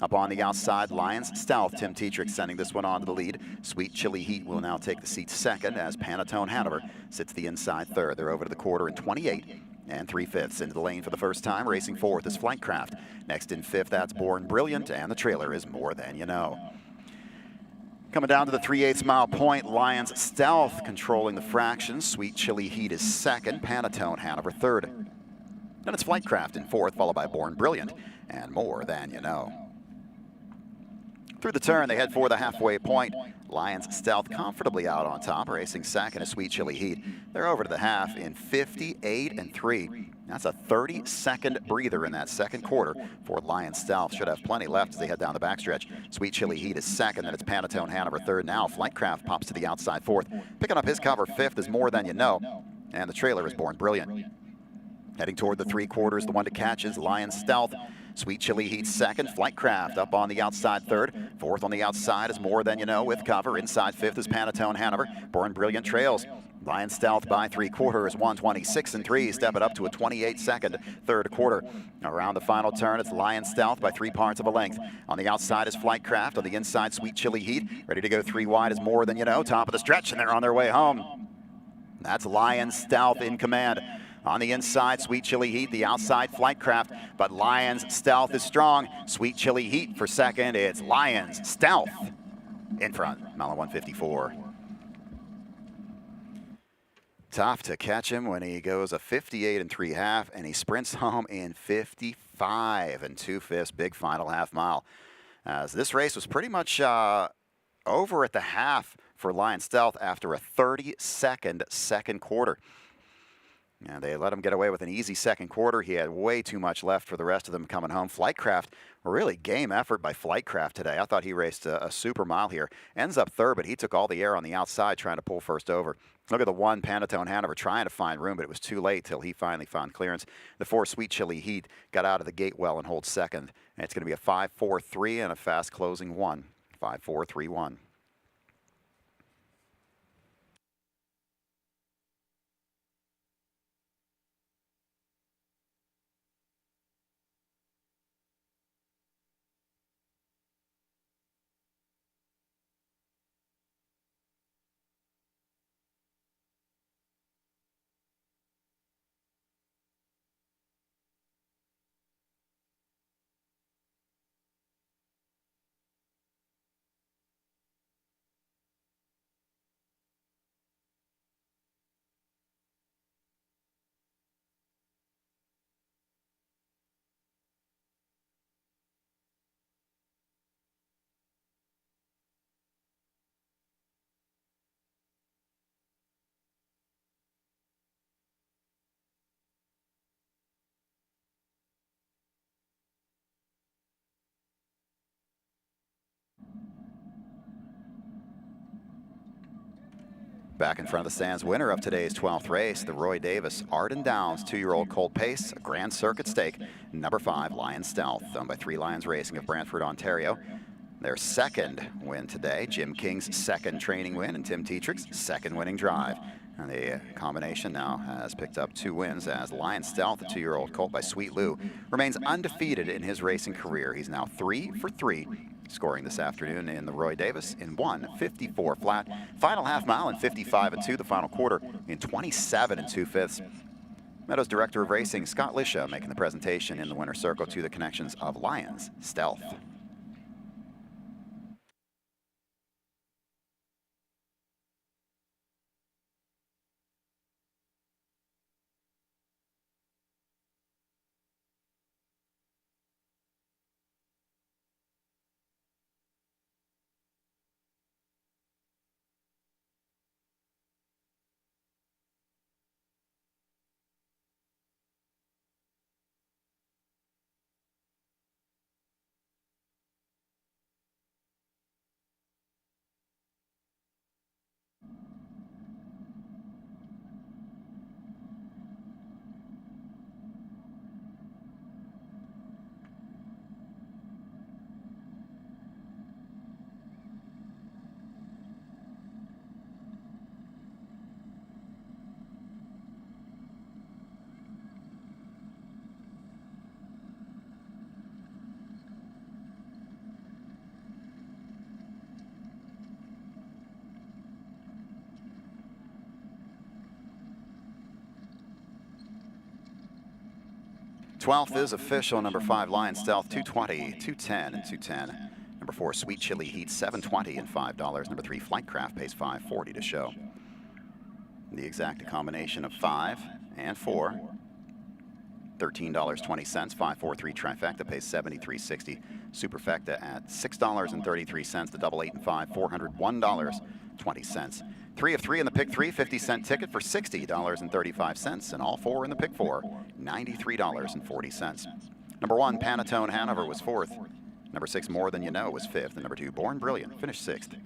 Up on the outside, Lions Stealth. Tim Tetrick sending this one on to the lead. Sweet Chili Heat will now take the seat second as Panettone Hanover sits the inside third. They're over to the quarter in 28 and 3/5 into the lane for the first time. Racing fourth is Flightcraft. Next in fifth, that's Born Brilliant, and the trailer is More Than You Know. Coming down to the 3/8 mile point, Lions Stealth controlling the fractions. Sweet Chili Heat is second, Panettone Hanover third. Then it's Flightcraft in fourth, followed by Born Brilliant and More Than You Know. Through the turn, they head for the halfway point. Lions Stealth comfortably out on top, racing second is Sweet Chili Heat. They're over to the half in 58 and 3. That's a 30-second breather in that second quarter for Lions Stealth. Should have plenty left as they head down the backstretch. Sweet Chili Heat is second, then it's Panettone Hanover third. Now Flightcraft pops to the outside fourth. Picking up his cover fifth is More Than You Know, and the trailer is Born Brilliant. Heading toward the 3/4, the one to catch is Lion Stealth. Sweet Chili Heat second. Flightcraft up on the outside third. Fourth on the outside is More Than You Know with cover. Inside fifth is Panettone Hanover. Born Brilliant trails. Lion Stealth by 3/4, 126 and 3. Step it up to a 28-second third quarter. Around the final turn, it's Lion Stealth by 3 parts of a length. On the outside is Flightcraft. On the inside, Sweet Chili Heat. Ready to go 3 wide is More Than You Know. Top of the stretch, and they're on their way home. That's Lion Stealth in command. On the inside, Sweet Chili Heat, the outside Flightcraft, but Lion's Stealth is strong. Sweet Chili Heat for second, it's Lion's Stealth in front, mile 154. Tough to catch him when he goes a 58 and 3/2, and he sprints home in 55 and 2/5, big final half mile. As this race was pretty much over at the half for Lion Stealth after a 30-second second quarter. And they let him get away with an easy second quarter. He had way too much left for the rest of them coming home. Flightcraft, really game effort by Flightcraft today. I thought he raced a super mile here. Ends up third, but he took all the air on the outside trying to pull first over. Look at the 1, Panettone Hanover, trying to find room, but it was too late till he finally found clearance. The 4, Sweet Chili Heat, got out of the gate well and holds second. And it's going to be a 5-4-3 and a fast closing 1. 5-4-3-1. Back in front of the stands, winner of today's 12th race, the Roy Davis Arden Downs 2-year-old colt pace, a Grand Circuit stake, number 5, Lion Stealth, owned by 3 Lions Racing of Brantford, Ontario. Their second win today, Jim King's second training win, and Tim Tetrick's second winning drive. And the combination now has picked up 2 wins as Lion Stealth, the 2-year-old colt by Sweet Lou, remains undefeated in his racing career. He's now 3 for 3. Scoring this afternoon in the Roy Davis in 1:54 flat. Final half mile in 55 and 2. The final quarter in 27 and 2/5. Meadows Director of Racing Scott Lisha making the presentation in the winner's circle to the connections of Lions Stealth. Twelfth is official, number 5, Lion Stealth, 220, 210, and 210. Number 4, Sweet Chili Heat, 720 and $5. Number 3, Flightcraft pays 540 to show. The exact combination of 5 and 4, $13.20. 543 trifecta pays $73.60. Superfecta at $6.33. The double 8 and 5, $401.20. 3 of 3 in the pick 3, 50-cent ticket for $60.35, and all 4 in the pick 4, $93.40. Number 1, Panettone Hanover was 4th. Number 6, More Than You Know was 5th, and number 2, Born Brilliant finished 6th.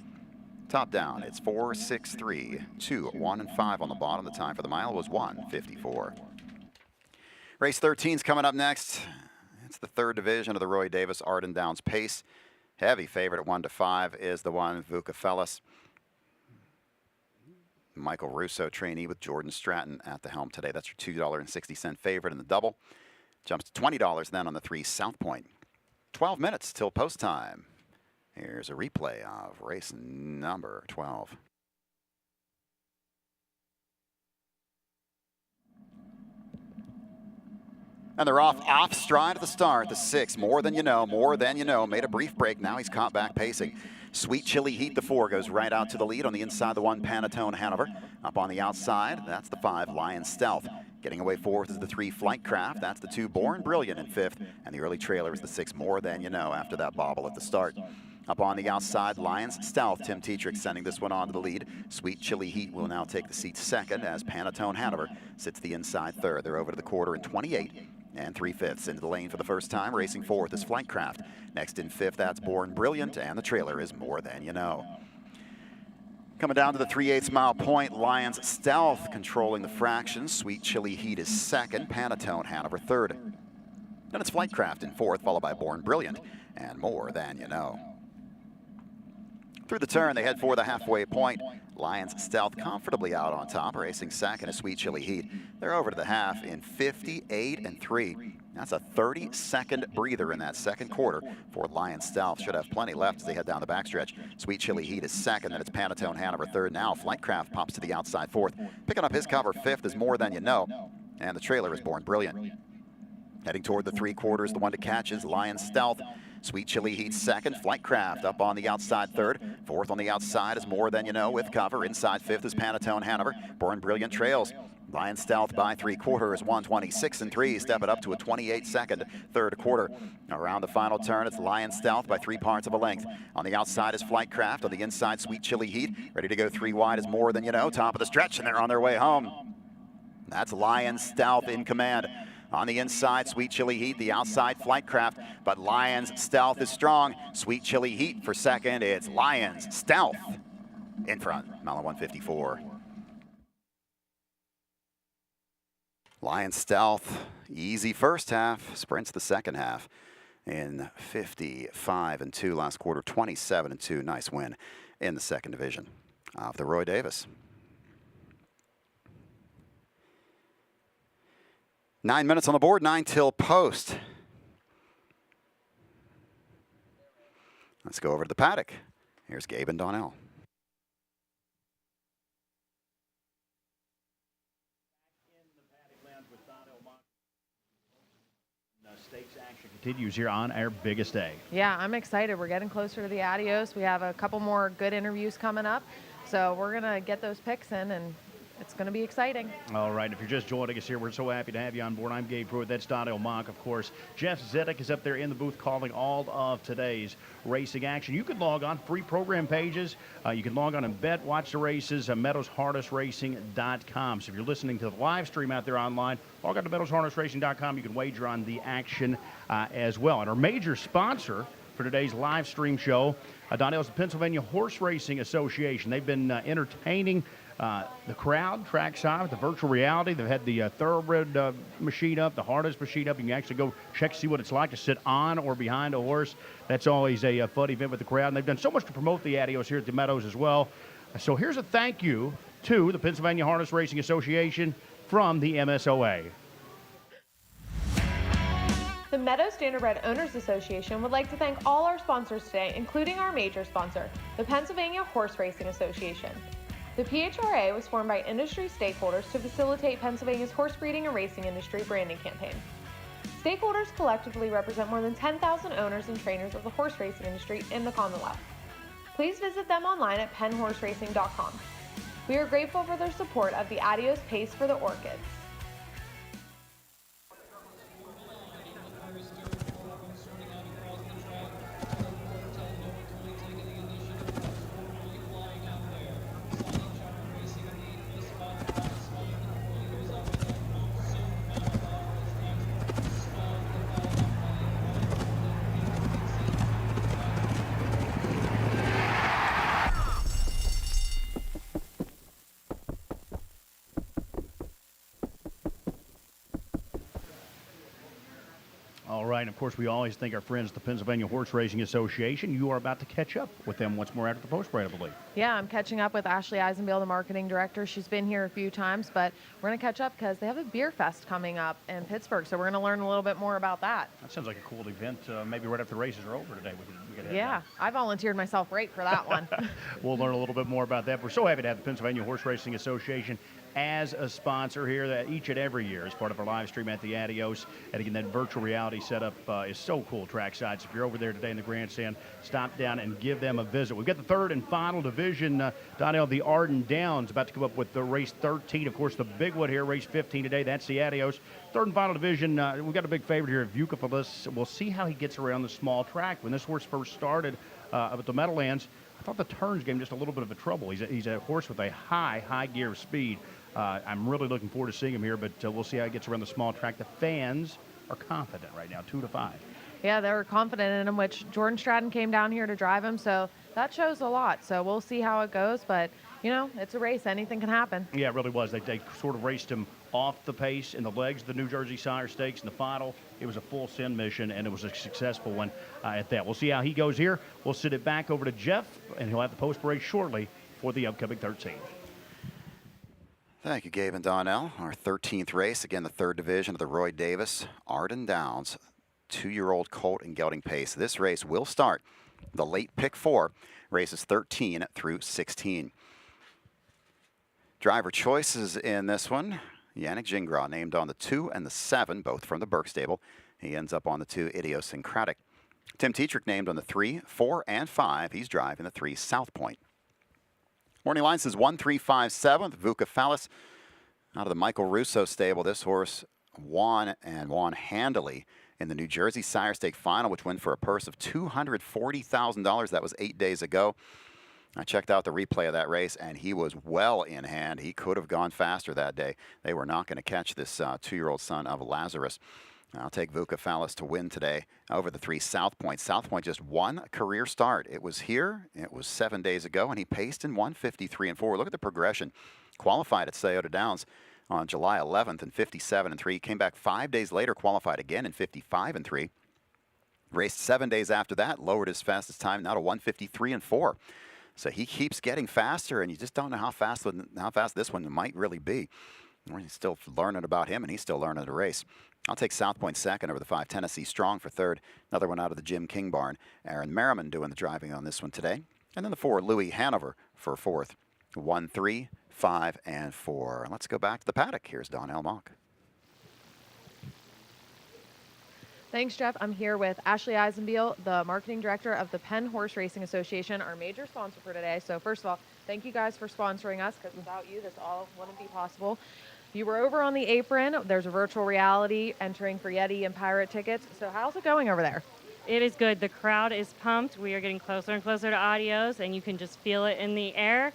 Top down, it's 4, 6, 3, 2, 1, and 5 on the bottom. The time for the mile was 1:54. Race 13 is coming up next. It's the third division of the Roy Davis Arden Downs Pace. Heavy favorite at 1-5 is the one Vukafelis. Michael Russo, trainee with Jordan Stratton at the helm today. That's your $2.60 favorite in the double. Jumps to $20 then on the 3 South Point. 12 minutes till post time. Here's a replay of race number 12. And they're off stride at the start. The 6, More Than You Know, made a brief break. Now he's caught back pacing. Sweet Chili Heat, the 4, goes right out to the lead on the inside, the 1, Panettone Hanover. Up on the outside, that's the 5, Lion Stealth. Getting away fourth is the 3, Flightcraft. That's the 2, Born Brilliant in fifth. And the early trailer is the 6, More Than You Know after that bobble at the start. Up on the outside, Lions Stealth. Tim Tetrick sending this one on to the lead. Sweet Chili Heat will now take the seat second as Panettone Hanover sits the inside third. They're over to the quarter in 28 3/5. Into the lane for the first time. Racing fourth is Flightcraft. Next in fifth, that's Born Brilliant. And the trailer is More Than You Know. Coming down to the 3/8 mile point, Lions Stealth controlling the fractions. Sweet Chili Heat is second. Panettone Hanover third. Then it's Flightcraft in fourth, followed by Born Brilliant and More Than You Know. Through the turn, they head for the halfway point. Lions Stealth comfortably out on top, racing second is Sweet Chili Heat. They're over to the half in 58 3. That's a 30-second breather in that second quarter for Lions Stealth. Should have plenty left as they head down the backstretch. Sweet Chili Heat is second, then it's Panettone Hanover third. Now Flightcraft pops to the outside fourth. Picking up his cover fifth is More Than You Know, and the trailer is Born Brilliant. Heading toward the 3/4, the one to catch is Lions Stealth. Sweet Chili Heat second, Flightcraft up on the outside third. Fourth on the outside is More Than You Know with cover. Inside fifth is Panettone Hanover. Born Brilliant trails. Lion Stealth by 3/4, 1:26 3. Step it up to a 28-second third quarter. Around the final turn, it's Lion Stealth by 3 parts of a length. On the outside is Flightcraft. On the inside, Sweet Chili Heat. Ready to go 3 wide is More Than You Know. Top of the stretch, and they're on their way home. That's Lion Stealth in command. On the inside, Sweet Chili Heat, the outside Flightcraft, but Lions Stealth is strong. Sweet Chili Heat for second, it's Lions Stealth in front, mile 154. Lions Stealth, easy first half, sprints the second half in 55 2 last quarter, 27 2. Nice win in the second division of the Roy Davis. 9 minutes on the board, 9 till post. Let's go over to the paddock. Here's Gabe and Donnell. Stakes action continues here on our biggest day. Yeah, I'm excited. We're getting closer to the Adios. We have a couple more good interviews coming up. So we're going to get those picks in, and it's going to be exciting. All right, if you're just joining us here, we're so happy to have you on board. I'm Gabe Pruitt. That's Donnell Mock, of course. Jeff Zedek is up there in the booth calling all of today's racing action. You can log on, free program pages. You can log on and bet, watch the races, MeadowsHarnessRacing.com. So if you're listening to the live stream out there online, log on to MeadowsHarnessRacing.com. You can wager on the action as well. And our major sponsor for today's live stream show, Donnell's the Pennsylvania Horse Racing Association. They've been entertaining the crowd trackside with the virtual reality. They've had the thoroughbred machine up, the hardest machine up. You can actually go check, see what it's like to sit on or behind a horse. That's always a fun event with the crowd. And they've done so much to promote the Adios here at the Meadows as well. So here's a thank you to the Pennsylvania Harness Racing Association from the MSOA. The Meadows Standardbred Owners Association would like to thank all our sponsors today, including our major sponsor, the Pennsylvania Horse Racing Association. The PHRA was formed by industry stakeholders to facilitate Pennsylvania's horse breeding and racing industry branding campaign. Stakeholders collectively represent more than 10,000 owners and trainers of the horse racing industry in the Commonwealth. Please visit them online at pennhorseracing.com. We are grateful for their support of the Adios Pace for the Orchids. right. And, of course, we always thank our friends at the Pennsylvania Horse Racing Association. You are about to catch up with them once more after the post parade, I believe. Yeah, I'm catching up with Ashley Eisenbiel, the marketing director. She's been here a few times, but we're going to catch up because they have a beer fest coming up in Pittsburgh, so we're going to learn a little bit more about that. That sounds like a cool event. Maybe right after the races are over today, we could head Yeah, down. I volunteered myself right for that one. We'll learn a little bit more about that. We're so happy to have the Pennsylvania Horse Racing Association as a sponsor here that each and every year as part of our live stream at the Adios. And again, that virtual reality setup is so cool trackside. So if you're over there today in the grandstand, stop down and give them a visit. We've got the third and final division, Donnell, the Arden Downs, about to come up with the race 13. Of course, the big one here, race 15 today, that's the Adios. Third and final division, we've got a big favorite here, Vukophilus. We'll see how he gets around the small track. When this horse first started at the Meadowlands, I thought the turns gave him just a little bit of a trouble. He's a horse with a high gear of speed. I'm really looking forward to seeing him here, but we'll see how he gets around the small track. The fans are confident right now, 2-5. Yeah, they were confident in him, which Jordan Stratton came down here to drive him, so that shows a lot. So we'll see how it goes, but, you know, it's a race. Anything can happen. Yeah, it really was. They sort of raced him off the pace in the legs of the New Jersey Sire Stakes. In the final, it was a full send mission, and it was a successful one at that. We'll see how he goes here. We'll send it back over to Jeff, and he'll have the post parade shortly for the upcoming 13. Thank you, Gabe and Donnell. Our 13th race, again, the third division of the Roy Davis Arden Downs 2-year-old colt and gelding pace. This race will start the late pick 4, races 13 through 16. Driver choices in this one. Yannick Gingras named on the 2 and the 7, both from the Burke stable. He ends up on the 2, Idiosyncratic. Tim Tetrick named on the 3, 4, and 5. He's driving the 3, South Point. Morning line says 1, 3, 5, 7. Vukophilus out of the Michael Russo stable. This horse won handily in the New Jersey Sire Stake final, which went for a purse of $240,000. That was 8 days ago. I checked out the replay of that race, and he was well in hand. He could have gone faster that day. They were not going to catch this 2-year-old son of Lazarus. I'll take Vukophilus to win today over the 3, South Point. South Point just one career start. It was here. It was 7 days ago, and he paced in 153-4. Look at the progression. Qualified at Scioto Downs on July 11th in 57-3. Came back 5 days later, qualified again in 55-3. Raced 7 days after that, lowered his fastest time now to 153-4. So he keeps getting faster, and you just don't know how fast this one might really be. We're still learning about him, and he's still learning to race. I'll take South Point second over the 5, Tennessee Strong for third. Another one out of the Jim King barn. Aaron Merriman doing the driving on this one today. And then the 4, Louis Hanover for fourth. 1, 3, 5, and 4. Let's go back to the paddock. Here's Donnell Mock. Thanks, Jeff. I'm here with Ashley Eisenbiel, the marketing director of the Penn Horse Racing Association, our major sponsor for today. So first of all, thank you guys for sponsoring us, because without you, this all wouldn't be possible. You were over on the apron. There's a virtual reality entering for Yeti and Pirate tickets. So how's it going over there? It is good. The crowd is pumped. We are getting closer and closer to Adios, and you can just feel it in the air.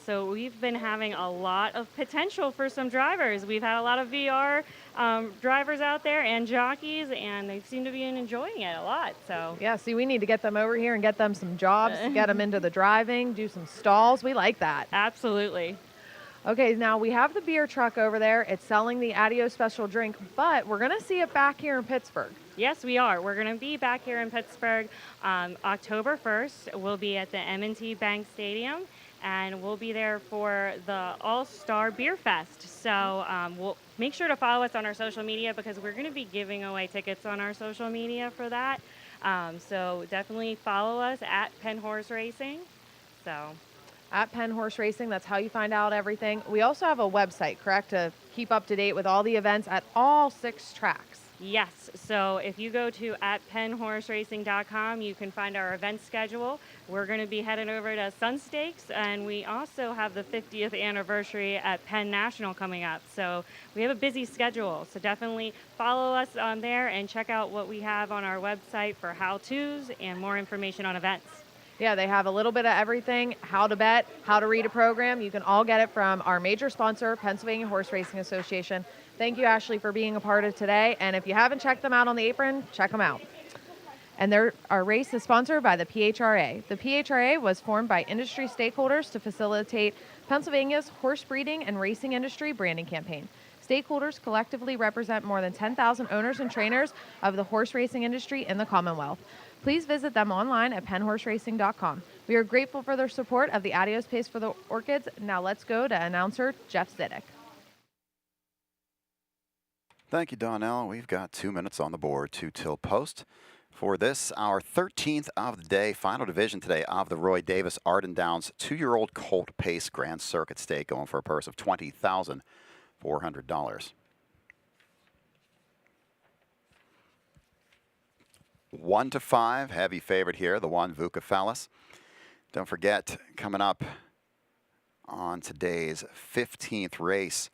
So we've been having a lot of potential for some drivers. We've had a lot of VR drivers out there and jockeys, and they seem to be enjoying it a lot. So yeah, see, we need to get them over here and get them some jobs, get them into the driving, do some stalls. We like that. Absolutely. Okay, now we have the beer truck over there. It's selling the Adio special drink, but we're going to see it back here in Pittsburgh. Yes, we are. We're going to be back here in Pittsburgh October 1st. We'll be at the M&T Bank Stadium, and we'll be there for the All-Star Beer Fest. So we'll make sure to follow us on our social media, because we're going to be giving away tickets on our social media for that. So definitely follow us at Penn Horse Racing. So at Penn Horse Racing, that's how you find out everything. We also have a website, correct, to keep up to date with all the events at all 6 tracks. Yes, so if you go to @PennHorseRacing.com, you can find our event schedule. We're going to be heading over to Sun Stakes, and we also have the 50th anniversary at Penn National coming up. So we have a busy schedule, so definitely follow us on there and check out what we have on our website for how-tos and more information on events. Yeah, they have a little bit of everything, how to bet, how to read a program. You can all get it from our major sponsor, Pennsylvania Horse Racing Association. Thank you, Ashley, for being a part of today. And if you haven't checked them out on the apron, check them out. And our race is sponsored by the PHRA. The PHRA was formed by industry stakeholders to facilitate Pennsylvania's horse breeding and racing industry branding campaign. Stakeholders collectively represent more than 10,000 owners and trainers of the horse racing industry in the Commonwealth. Please visit them online at penhorseracing.com. We are grateful for their support of the Adios Pace for the Orchids. Now let's go to announcer Jeff Zidek. Thank you, Donnell. We've got 2 minutes on the board to till post. For this, our 13th of the day, final division today of the Roy Davis Arden Downs 2-year-old Colt Pace Grand Circuit Stake, going for a purse of $20,400. 1 to 5, heavy favorite here, the one Vucephalus. Don't forget, coming up on today's 15th race,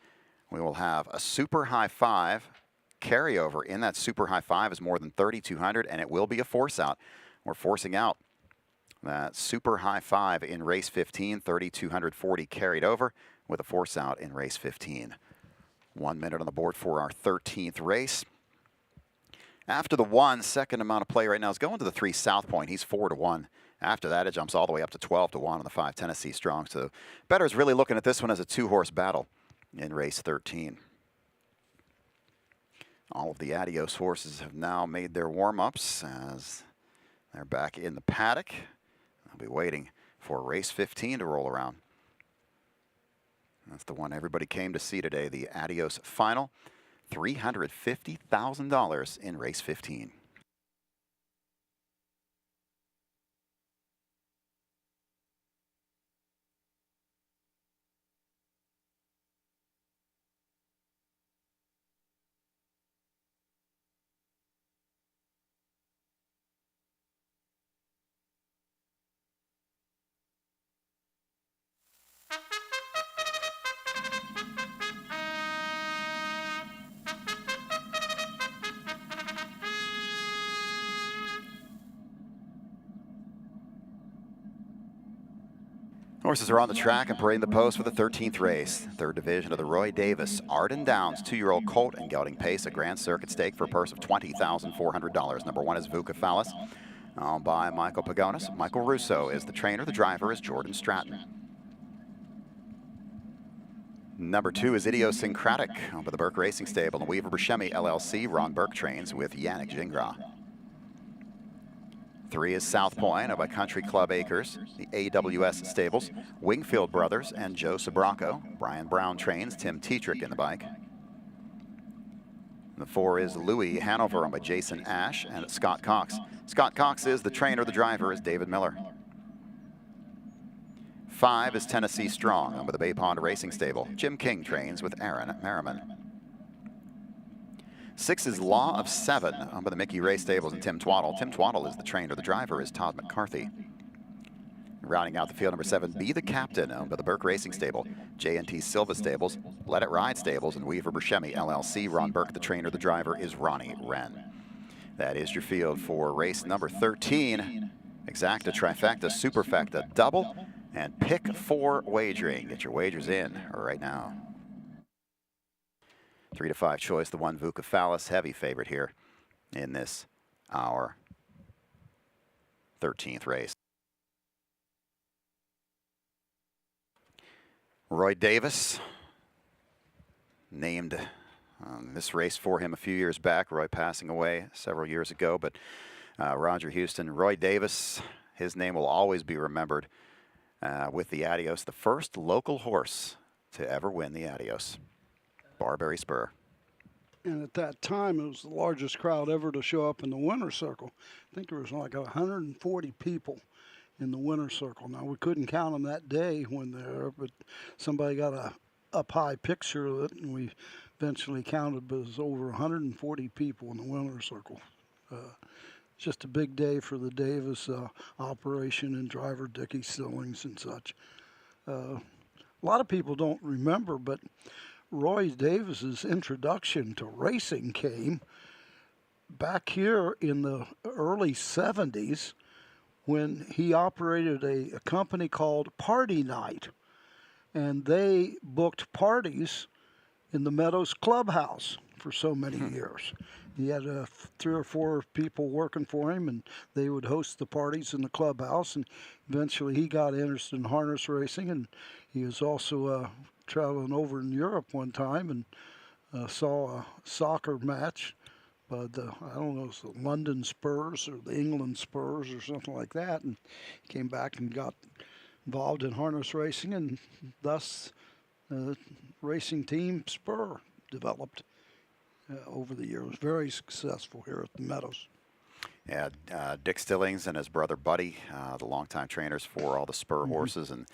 we will have a super high five. Carryover in that super high five is more than 3,200, and it will be a force out. We're forcing out that super high five in race 15, 3,240 carried over with a force out in race 15. 1 minute on the board for our 13th race. After the 1, second amount of play right now is going to the 3 South Point. He's 4 to 1. After that, it jumps all the way up to 12 to 1 on the 5 Tennessee Strong. So bettor's really looking at this one as a 2-horse battle in race 13. All of the Adios horses have now made their warm-ups as they're back in the paddock. They'll be waiting for race 15 to roll around. That's the one everybody came to see today, the Adios final. $350,000 in race 15. Horses are on the track and parading the post for the 13th race. Third division of the Roy Davis Arden Downs 2-year-old Colt and Gelding Pace, a Grand Circuit Stake for a purse of $20,400. Number 1 is Vucephalus, owned by Michael Pagonis. Michael Russo is the trainer. The driver is Jordan Stratton. Number 2 is Idiosyncratic, owned by the Burke Racing Stable and Weaver Buscemi LLC. Ron Burke trains with Yannick Gingras. 3 is South Point, owned by Country Club Acres, the AWS Stables, Wingfield Brothers, and Joe Sabraco. Brian Brown trains, Tim Tetrick in the bike. The 4 is Louis Hanover, owned by Jason Ash and Scott Cox. Scott Cox is the trainer. The driver is David Miller. 5 is Tennessee Strong, owned by the Bay Pond Racing Stable. Jim King trains with Aaron Merriman. 6 is Law of 7, owned by the Mickey Ray Stables and Tim Twaddle. Tim Twaddle is the trainer. The driver is Todd McCarthy. Rounding out the field, number 7, Be the Captain, owned by the Burke Racing Stable, J&T Silva Stables, Let It Ride Stables, and Weaver Buscemi LLC. Ron Burke, the trainer. The driver is Ronnie Wren. That is your field for race number 13. Exacta, trifecta, superfecta, double, and pick 4 wagering. Get your wagers in right now. 3 to 5 choice, the one Vucephalus, heavy favorite here in this, our 13th race. Roy Davis, named this race for him a few years back. Roy passing away several years ago, but Roger Houston, Roy Davis, his name will always be remembered with the Adios, the first local horse to ever win the Adios. Barberry Spur. And at that time, it was the largest crowd ever to show up in the winner's circle. I think there was like 140 people in the winner's circle. Now, we couldn't count them that day when they're, but somebody got a up-high picture of it, and we eventually counted, but it was over 140 people in the winner's circle. Just a big day for the Davis operation and driver Dickie Stillings and such. A lot of people don't remember, but Roy Davis's introduction to racing came back here in the early 70s when he operated a company called Party Night, and they booked parties in the Meadows clubhouse for so many years. He had 3 or 4 people working for him, and they would host the parties in the clubhouse, and eventually he got interested in harness racing, and he was also traveling over in Europe one time, and saw a soccer match, but I don't know, it's the London Spurs or the England Spurs or something like that, and came back and got involved in harness racing, and thus racing team Spur developed over the years. Very successful here at the Meadows. Yeah, Dick Stillings and his brother Buddy, the longtime trainers for all the Spur horses, and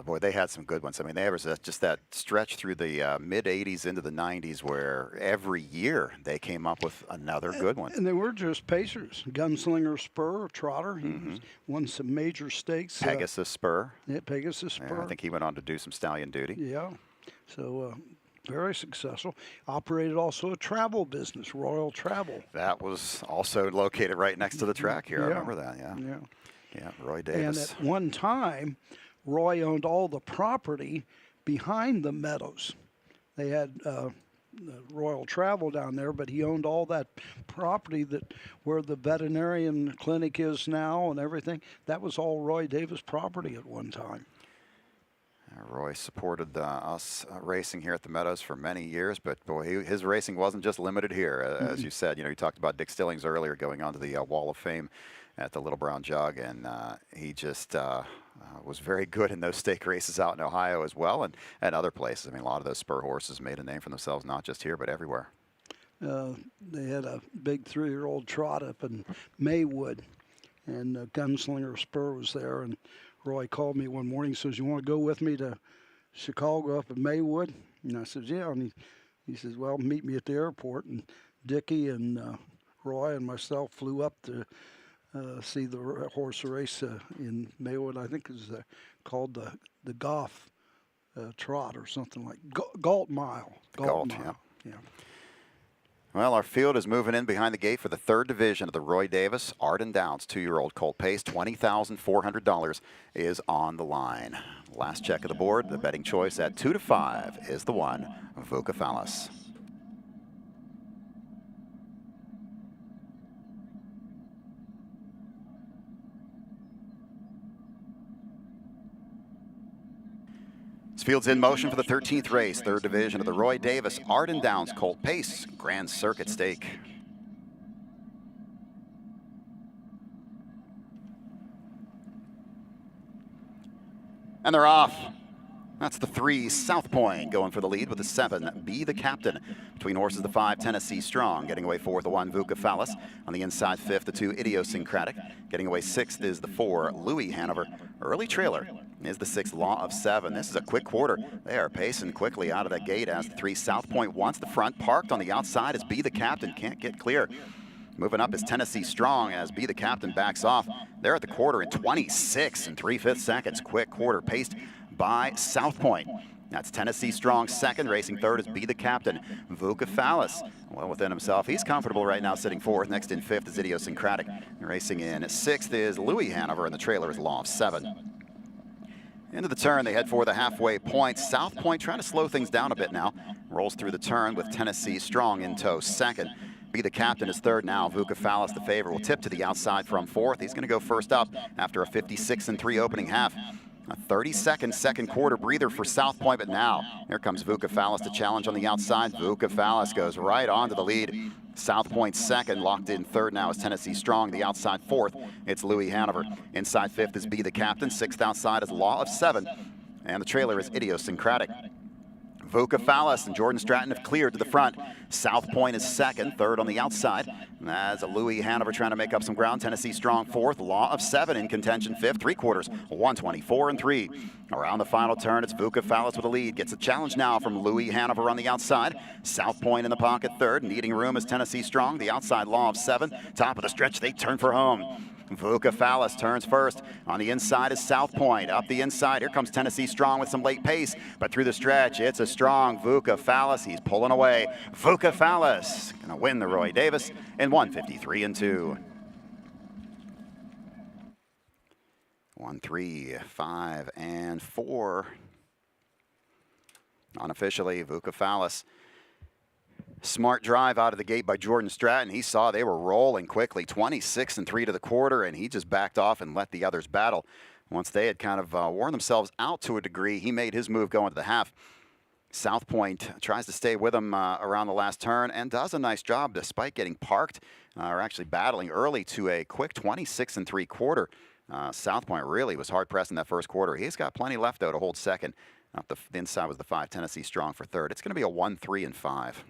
boy, they had some good ones. I mean, there was just that stretch through the mid-'80s into the '90s where every year they came up with another good one. And they were just pacers. Gunslinger Spur, Trotter, he won some major stakes. Pegasus Spur. Yeah, Pegasus Spur. Yeah, I think he went on to do some stallion duty. Yeah, so very successful. Operated also a travel business, Royal Travel. That was also located right next to the track here. I remember that, Yeah, Roy Davis. And at one time, Roy owned all the property behind the Meadows. They had Royal Travel down there, but he owned all that property where the veterinarian clinic is now and everything. That was all Roy Davis property at one time. Roy supported us racing here at the Meadows for many years, but boy, his racing wasn't just limited here. As you said, you talked about Dick Stillings earlier going on to the Wall of Fame at the Little Brown Jug, and he just was very good in those stake races out in Ohio as well, and other places. I mean, a lot of those Spur horses made a name for themselves, not just here, but everywhere. They had a big 3-year-old trot up in Maywood, and Gunslinger Spur was there, and Roy called me one morning and says, "You want to go with me to Chicago up at Maywood?" And I said, "Yeah." And he says, "Well, meet me at the airport." And Dickie and Roy and myself flew up to see the horse race in Maywood. I think it was called the Goff Trot or something like Galt Mile. Galt Mile. Yeah. Well, our field is moving in behind the gate for the third division of the Roy Davis Arden Downs 2-year-old colt pace. $20,400 is on the line. Last check of the board, the betting choice at 2 to 5 is the one, Vucephalus. This field's in motion for the 13th race, third division of the Roy Davis Arden Downs Colt Pace Grand Circuit Stake. And they're off. That's the 3, South Point, going for the lead with the 7, Be the Captain. Between horses, the 5, Tennessee Strong. Getting away 4th, the 1, Vucephalus. On the inside, 5th, the 2, Idiosyncratic. Getting away 6th is the 4, Louis Hanover. Early trailer is the 6, Law of 7. This is a quick quarter. They are pacing quickly out of that gate as the 3, South Point wants the front. Parked on the outside is Be the Captain. Can't get clear. Moving up is Tennessee Strong as Be the Captain backs off. They're at the quarter in 26 3/5 seconds. Quick quarter paced by South Point. That's Tennessee Strong second. Racing third is Be the Captain, Vucephalus. Well within himself. He's comfortable right now sitting 4th. Next in 5th is Idiosyncratic. Racing in 6th is Louis Hanover, and the trailer is Law of 7. Into the turn, they head for the halfway point. South Point trying to slow things down a bit now. Rolls through the turn with Tennessee Strong in tow second. Be the Captain is third now. Vucephalus, the favorite, will tip to the outside from 4th. He's going to go first up after a 56-3 opening half. A 30-second second quarter breather for South Point, but now here comes Vucephalus to challenge on the outside. Vucephalus goes right on to the lead. South Point second, locked in third now is Tennessee Strong. The outside 4th, it's Louis Hanover. Inside 5th is Be the Captain. 6th outside is Law of 7. And the trailer is Idiosyncratic. Vucephalus and Jordan Stratton have cleared to the front. South Point is second, third on the outside. As Louis Hanover trying to make up some ground. Tennessee Strong 4th, Law of 7 in contention 5th, 3/4, 124-3. Around the final turn, it's Vucephalus with a lead. Gets a challenge now from Louis Hanover on the outside. South Point in the pocket third. Needing room is Tennessee Strong. The outside, Law of 7. Top of the stretch, they turn for home. Vucephalus turns first. On the inside is South Point. Up the inside, here comes Tennessee Strong with some late pace. But through the stretch, it's a strong Vucephalus. He's pulling away. Vucephalus going to win the Roy Davis in 153-2. 1, 3, 5, and 4. Unofficially, Vucephalus. Smart drive out of the gate by Jordan Stratton. He saw they were rolling quickly, 26-3 to the quarter, and he just backed off and let the others battle. Once they had kind of worn themselves out to a degree, he made his move going to the half. South Point tries to stay with him around the last turn and does a nice job despite getting parked, or actually battling early to a quick 26 3/4. South Point really was hard pressed in that first quarter. He's got plenty left though to hold second. Up the inside was the 5 Tennessee Strong for third. It's going to be a 1, 3, and 5.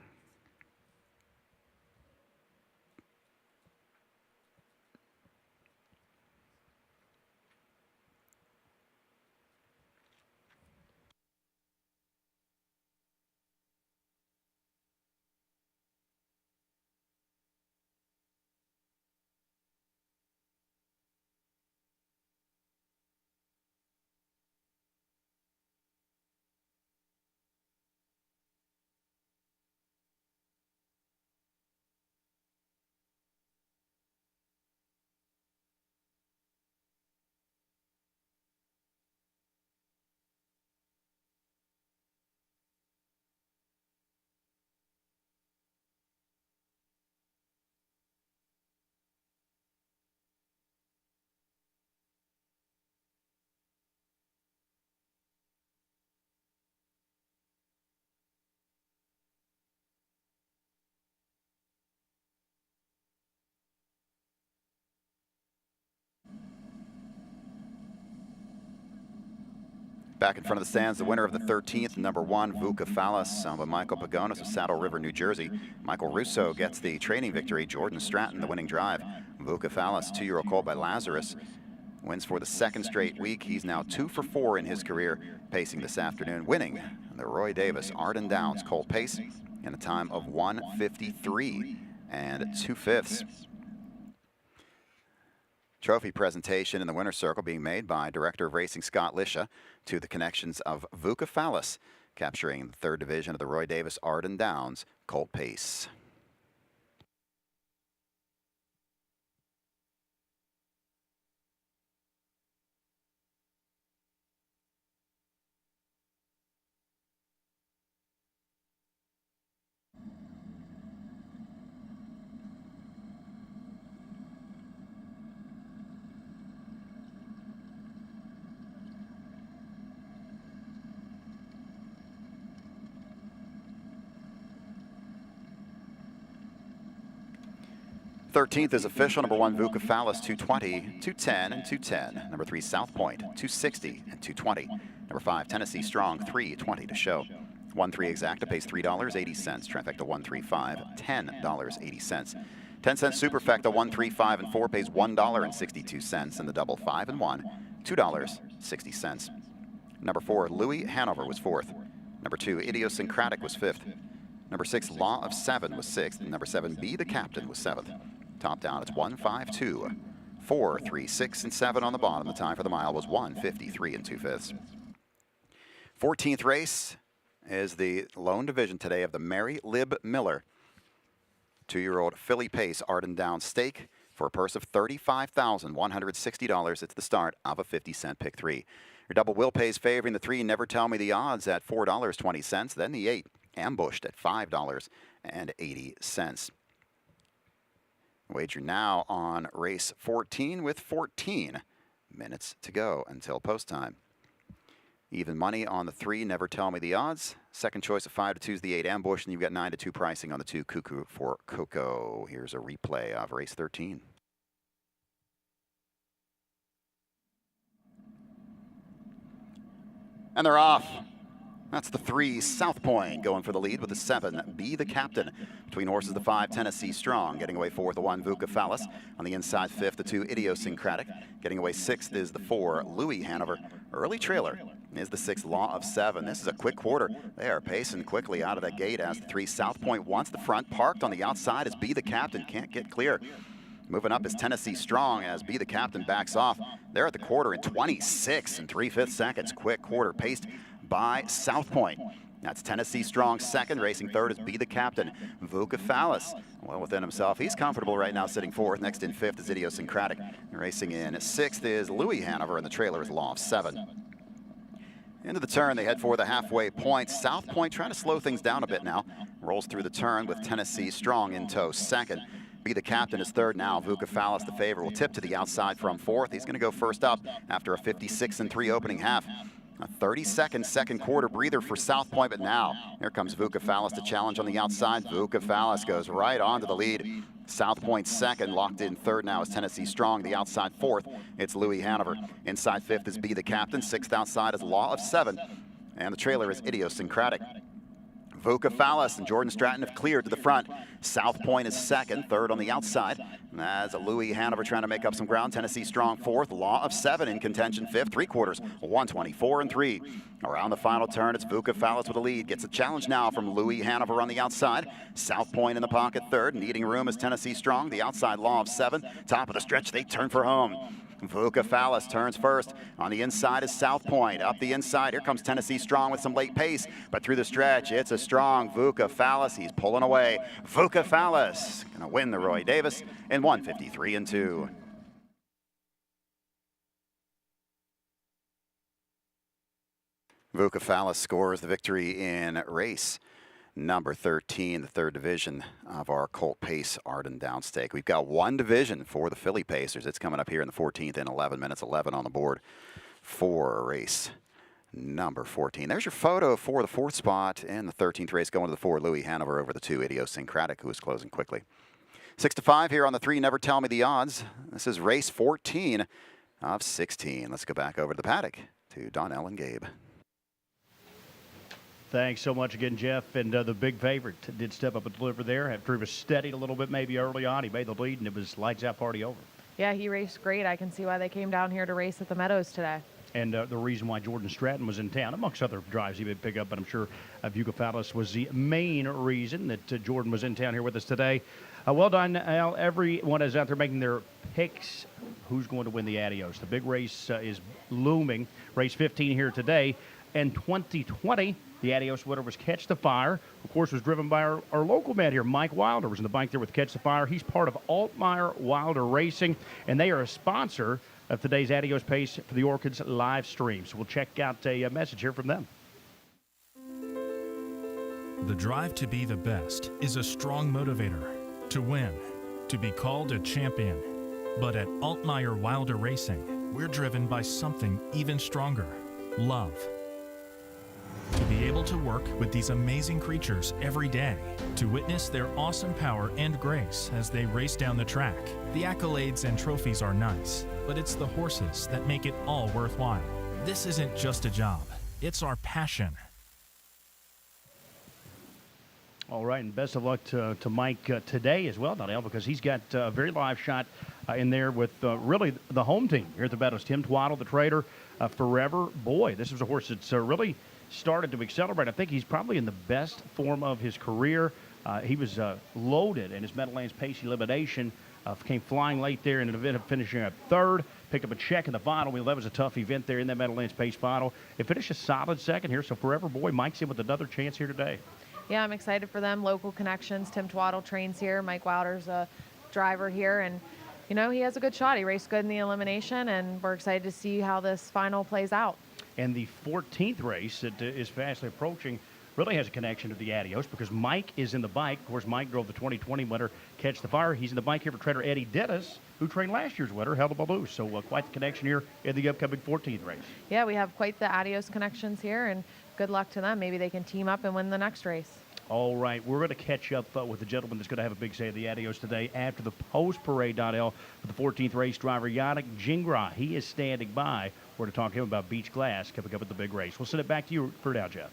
Back in front of the stands, the winner of the 13th, number 1, Vucephalus, by Michael Pagonis of Saddle River, New Jersey. Michael Russo gets the training victory. Jordan Stratton, the winning drive. Vucephalus, 2-year-old colt by Lazarus, wins for the second straight week. He's now 2 for 4 in his career, pacing this afternoon, winning the Roy Davis Arden Downs colt pace in a time of 1:53 2/5. Trophy presentation in the winner's circle being made by Director of Racing Scott Lisha to the connections of Vucephalus, capturing the 3rd division of the Roy Davis Arden Downs colt pace. Thirteenth is official. Number 1, Vucephalus, 220, 210, and 210. Number 3, South Point, 260 and 220. Number 5, Tennessee Strong, 320 to show. 1-3 Exacta pays $3.80. Trifecta 135, $10.80. 10-cent Superfecta 135 and 4 pays $1.62. And the double 5 and 1, $2.60. Number 4, Louis Hanover was 4th. Number 2, Idiosyncratic was 5th. Number 6, Law of 7 was 6th. And number 7, Be the Captain was 7th. Top down, it's 1-5-2. 4, 3, 6, and 7 on the bottom. The time for the mile was 1:53 2/5. 14th race is the lone division today of the Mary Lib Miller 2-year-old filly pace Arden Downs stake for a purse of $35,160. It's the start of a 50-cent pick 3. Your double will pays favoring the 3, Never Tell Me the Odds at $4.20. Then the 8, Ambushed at $5.80. Wager now on race 14 with 14 minutes to go until post time. Even money on the 3, Never Tell Me the Odds. Second choice of 5 to 2 is the 8, Ambush, and you've got 9 to 2 pricing on the 2, Cuckoo for Coco. Here's a replay of race 13. And they're off. That's the 3, South Point, going for the lead with the 7, Be the Captain. Between horses, the 5, Tennessee Strong. Getting away 4th, the 1, Vucephalus. On the inside, 5th, the 2, Idiosyncratic. Getting away 6th is the 4, Louis Hanover. Early trailer is the 6, Law of 7. This is a quick quarter. They are pacing quickly out of that gate as the 3, South Point wants the front. Parked on the outside is Be the Captain. Can't get clear. Moving up is Tennessee Strong as Be the Captain backs off. They're at the quarter in 26 3/5 seconds. Quick quarter paced by South Point. That's Tennessee Strong second. Racing third is Be the Captain. Vucephalus, well within himself. He's comfortable right now sitting 4th. Next in 5th is Idiosyncratic. Racing in 6th is Louis Hanover, and the trailer is Law of 7. Into the turn, they head for the halfway point. South Point trying to slow things down a bit now. Rolls through the turn with Tennessee Strong in tow second. Be the Captain is third now. Vucephalus, the favorite, will tip to the outside from 4th. He's going to go first up after a 56 3 opening half. A 30-second second quarter breather for South Point, but now here comes Vucophalis to challenge on the outside. Vucophalis goes right on to the lead. South Point second, locked in third now is Tennessee Strong. The outside fourth, it's Louis Hanover. Inside fifth is Be the Captain. Sixth outside is Law of Seven. And the trailer is Idiosyncratic. Vucophalis and Jordan Stratton have cleared to the front. South Point is second, third on the outside. As Louis Hanover trying to make up some ground. Tennessee Strong fourth, Law of Seven in contention fifth, three quarters, 124-3. Around the final turn, it's Vucophalis with a lead. Gets a challenge now from Louis Hanover on the outside. South Point in the pocket third, needing room is Tennessee Strong. The outside, Law of Seven. Top of the stretch, they turn for home. Vucophalis turns first. On the inside is South Point. Up the inside, here comes Tennessee Strong with some late pace. But through the stretch, it's a strong Vucophalis. He's pulling away. Vucophalis going to win the Roy Davis in 153-2. Vucophalis scores the victory in race number 13, the third division of our Colt Pace Arden Downstake. We've got one division for the Philly Pacers. It's coming up here in the 14th in 11 minutes, 11 on the board for race number 14. There's your photo for the fourth spot in the 13th race, going to the 4, Louis Hanover over the 2, Idiosyncratic, who is closing quickly. 6-5 here on the 3, Never Tell Me the Odds. This is race 14 of 16. Let's go back over to the paddock to Donnell and Gabe. Thanks so much again, Jeff. And the big favorite did step up and deliver there. After he was steadied a little bit maybe early on, he made the lead, and it was lights out, party over. Yeah, he raced great. I can see why they came down here to race at the Meadows today. And the reason why Jordan Stratton was in town, amongst other drives he did pick up, but I'm sure Vucophalis was the main reason that Jordan was in town here with us today. Well done, Al. Everyone is out there making their picks. Who's going to win the Adios? The big race is looming. Race 15 here today. And 2020, the Adios winner was Catch the Fire. Of course, was driven by our local man here, Mike Wilder, was in the bike there with Catch the Fire. He's part of Altmaier Wilder Racing, and they are a sponsor of today's Adios Pace for the Orchids live stream. So we'll check out a message here from them. The drive to be the best is a strong motivator. To win, to be called a champion. But at Altmaier Wilder Racing, we're driven by something even stronger, love. To be able to work with these amazing creatures every day, to witness their awesome power and grace as they race down the track. The accolades and trophies are nice, but it's the horses that make it all worthwhile. This isn't just a job, it's our passion. All right, and best of luck to Mike today as well, Donnell, because he's got a very live shot in there with really the home team here at the Meadows. Tim Twaddle, the trader, Forever. Boy, this is a horse that's really started to accelerate. I think he's probably in the best form of his career. He was loaded in his Meadowlands Pace Elimination. Came flying late there and ended up finishing up third. Picked up a check in the final. That was a tough event there in that Meadowlands Pace final. It finished a solid second here, so Forever Boy, Mike's in with another chance here today. Yeah, I'm excited for them. Local connections. Tim Twaddle trains here. Mike Wilder's a driver here, and you know, he has a good shot. He raced good in the elimination, and we're excited to see how this final plays out. And the 14th race that is fastly approaching really has a connection to the Adios because Mike is in the bike. Of course, Mike drove the 2020 winner, Catch the Fire. He's in the bike here for trainer Eddie Dennis, who trained last year's winner, Held the Loose. So quite the connection here in the upcoming 14th race. Yeah, we have quite the Adios connections here, and good luck to them. Maybe they can team up and win the next race. All right, we're going to catch up with the gentleman that's going to have a big say at the Adios today after the post-parade, Donnell, for the 14th race driver, Yannick Gingras. He is standing by. We're to talk to him about Beach Glass coming up at the big race. We'll send it back to you for now, Jeff.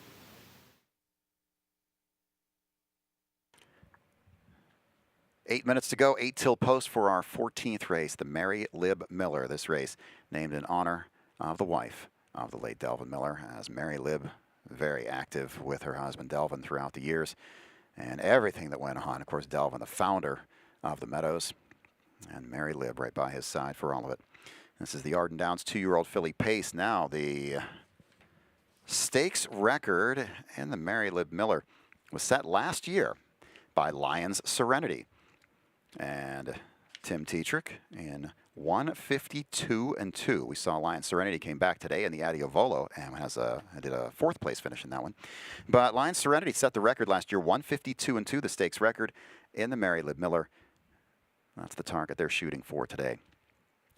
Eight minutes to go, 8 till post for our 14th race, the Mary Lib Miller. This race named in honor of the wife of the late Delvin Miller, as Mary Lib, very active with her husband Delvin throughout the years and everything that went on. Of course, Delvin, the founder of the Meadows, and Mary Lib right by his side for all of it. This is the Arden Downs 2-year-old filly Pace. Now the stakes record in the Mary Lib Miller was set last year by Lions Serenity. And Tim Tetrick in 152-2. We saw Lions Serenity came back today in the Adio Volo and did a fourth place finish in that one. But Lions Serenity set the record last year, 152-2, the stakes record in the Mary Lib Miller. That's the target they're shooting for today.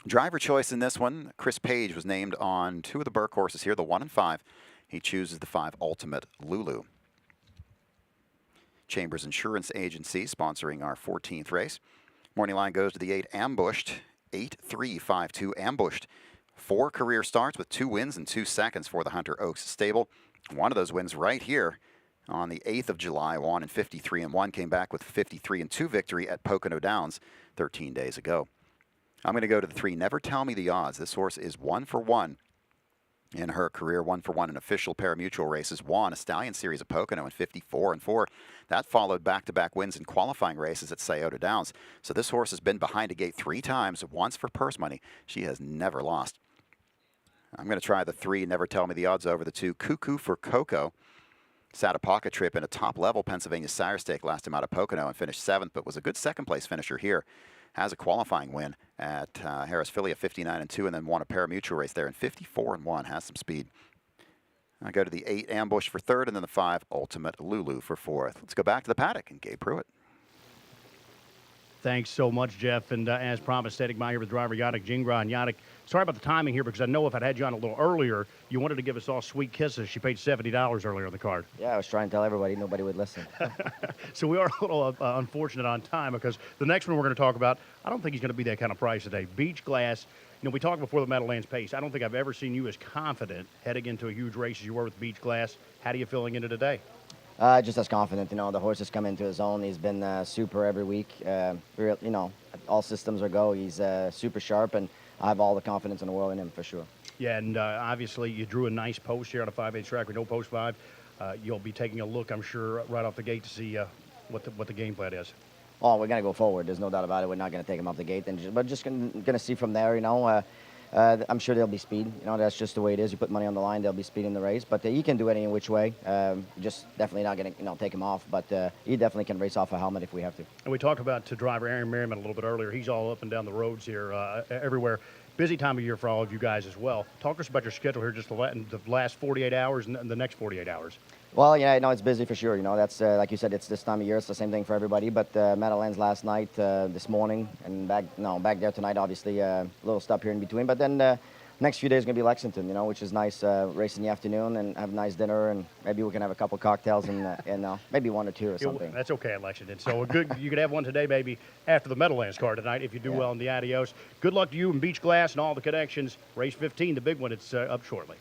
Driver choice in this one, Chris Page was named on 2 of the Burke horses here, the 1 and 5. He chooses the 5 Ultimate Lulu. Chambers Insurance Agency sponsoring our 14th race. Morning line goes to the 8 Ambushed, 8-3-5-2 Ambushed. 4 career starts with 2 wins and 2 seconds for the Hunter Oaks stable. One of those wins right here on the 8th of July, won in 53-1, came back with 53-2 victory at Pocono Downs 13 days ago. I'm going to go to the 3 Never Tell Me the Odds. This horse is 1 for 1 in her career, 1 for 1 in official pari-mutuel races, won a Stallion Series of Pocono in 54-4. That followed back-to-back wins in qualifying races at Scioto Downs. So this horse has been behind a gate 3 times, once for purse money. She has never lost. I'm going to try the 3 Never Tell Me the Odds over the 2 Cuckoo for Coco. Sat a pocket trip in a top-level Pennsylvania Sire Stake last time out of Pocono and finished 7th, but was a good second-place finisher here. Has a qualifying win at Harris Philly at 59-2, and then won a pari-mutuel race there in 54-1. Has some speed. I go to the 8 Ambush for 3rd, and then the 5 Ultimate Lulu for 4th. Let's go back to the paddock and Gabe Pruitt. Thanks so much, Jeff. And as promised, standing by here with driver Yannick Gingras. And Yannick, sorry about the timing here, because I know if I'd had you on a little earlier, you wanted to give us all sweet kisses. She paid $70 earlier on the card. Yeah, I was trying to tell everybody. Nobody would listen. So we are a little unfortunate on time, because the next one we're going to talk about, I don't think he's going to be that kind of price today. Beach Glass. You know, we talked before the Meadowlands Pace. I don't think I've ever seen you as confident heading into a huge race as you were with Beach Glass. How do you feeling into today? Just as confident. You know, the horse has come into his own. He's been super every week. You know, all systems are go. He's super sharp, and I have all the confidence in the world in him for sure. Yeah, and obviously you drew a nice post here on a 5/8 track with no post 5. You'll be taking a look, I'm sure, right off the gate to see what the game plan is. Oh, we're going to go forward. There's no doubt about it. We're not going to take him off the gate. But just going to see from there, you know. I'm sure there'll be speed. You know, that's just the way it is. You put money on the line, there'll be speed in the race. But he can do it any which way. Just definitely not going to take him off. But he definitely can race off a helmet if we have to. And we talked about driver Aaron Merriman a little bit earlier. He's all up and down the roads here, everywhere. Busy time of year for all of you guys as well. Talk to us about your schedule here, just the last 48 hours and the next 48 hours. Well, yeah, no, it's busy for sure. You know, that's like you said, it's this time of year. It's the same thing for everybody. But Meadowlands last night, this morning, and back there tonight. Obviously, a little stop here in between. But then next few days going to be Lexington. You know, which is nice. Race in the afternoon and have a nice dinner, and maybe we can have a couple cocktails and maybe 1 or 2 or something. That's okay at Lexington. So you could have one today, maybe after the Meadowlands card tonight if you do well in the Adios. Good luck to you and Beach Glass and all the connections. Race 15, the big one. It's up shortly.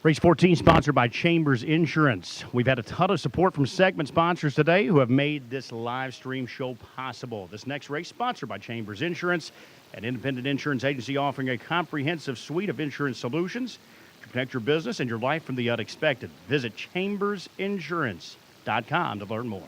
Race 14 sponsored by Chambers Insurance. We've had a ton of support from segment sponsors today who have made this live stream show possible. This next race sponsored by Chambers Insurance, an independent insurance agency offering a comprehensive suite of insurance solutions to protect your business and your life from the unexpected. Visit chambersinsurance.com to learn more.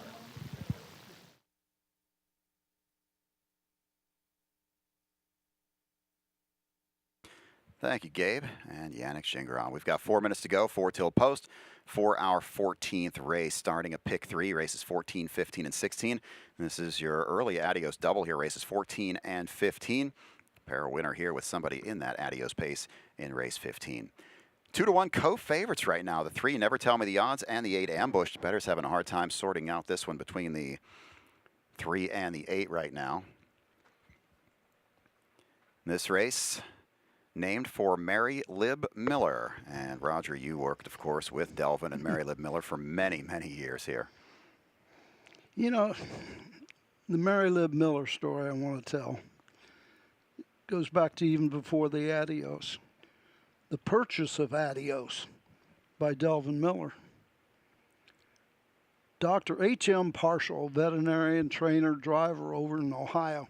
Thank you, Gabe and Yannick Gingras. We've got 4 minutes to go, 4 till post, for our 14th race, starting at pick 3, races 14, 15, and 16. This is your early Adios double here, races 14 and 15. Pair winner here with somebody in that Adios pace in race 15. 2-1 co-favorites right now. The 3 Never Tell Me the Odds and the 8 Ambushed. Bettor's having a hard time sorting out this one between the 3 and the 8 right now. This race named for Mary Lib Miller. And Roger, you worked, of course, with Delvin and Mary Lib Miller for many, many years here. You know, the Mary Lib Miller story I want to tell goes back to even before the Adios. The purchase of Adios by Delvin Miller. Dr. H.M. Parshall, veterinarian, trainer, driver over in Ohio,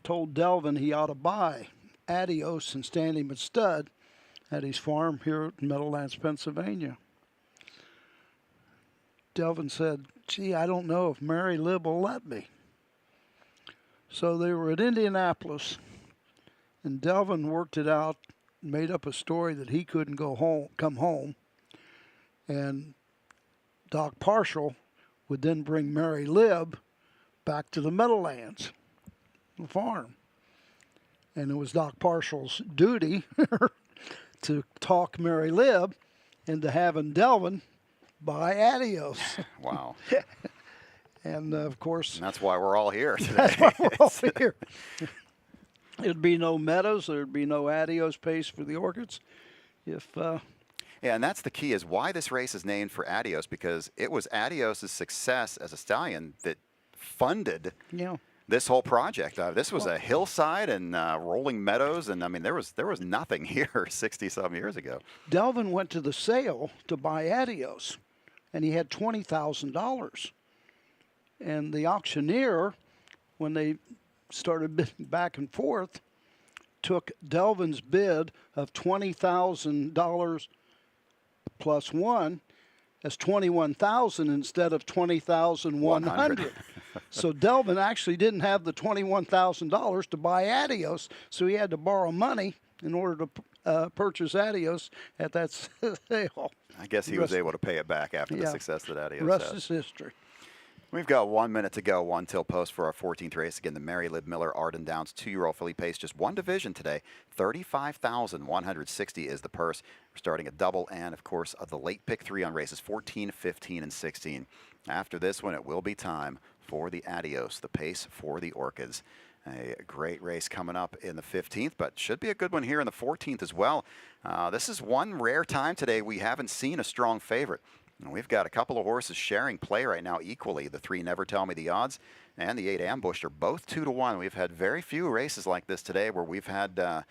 told Delvin he ought to buy Adios and stand him at stud at his farm here at Meadowlands, Pennsylvania. Delvin said, gee, I don't know if Mary Lib will let me. So they were at Indianapolis, and Delvin worked it out, made up a story that he couldn't come home, and Doc Parshall would then bring Mary Lib back to the Meadowlands, the farm. And it was Doc Parshall's duty to talk Mary Lib into having Delvin buy Adios. Wow. And, of course. And that's why we're all here today. That's why we're all here. There'd be no Meadows. There'd be no Adios pace for the Orchids. Yeah, and that's the key is why this race is named for Adios, because it was Adios' success as a stallion that funded this whole project. This was a hillside and rolling meadows, and I mean there was nothing here 60-some years ago. Delvin went to the sale to buy Adios, and he had $20,000. And the auctioneer, when they started bidding back and forth, took Delvin's bid of $20,000 plus one as $21,000 instead of $20,100. So Delvin actually didn't have the $21,000 to buy Adios, so he had to borrow money in order to purchase Adios at that sale. I guess he was able to pay it back after the success that Adios The rest had. is history. We've got 1 minute to go, one till post for our 14th race. Again, the Mary Lib Miller Arden Downs 2-year-old filly pace, just one division today. $35,160 is the purse. We're starting a double and, of course, the late pick 3 on races 14, 15, and 16. After this one, it will be time for the Adios, the pace for the Orchids. A great race coming up in the 15th, but should be a good one here in the 14th as well. This is one rare time today we haven't seen a strong favorite. And we've got a couple of horses sharing play right now equally. The 3 Never Tell Me the Odds and the 8 Ambushed are both 2-1. We've had very few races like this today where we've had the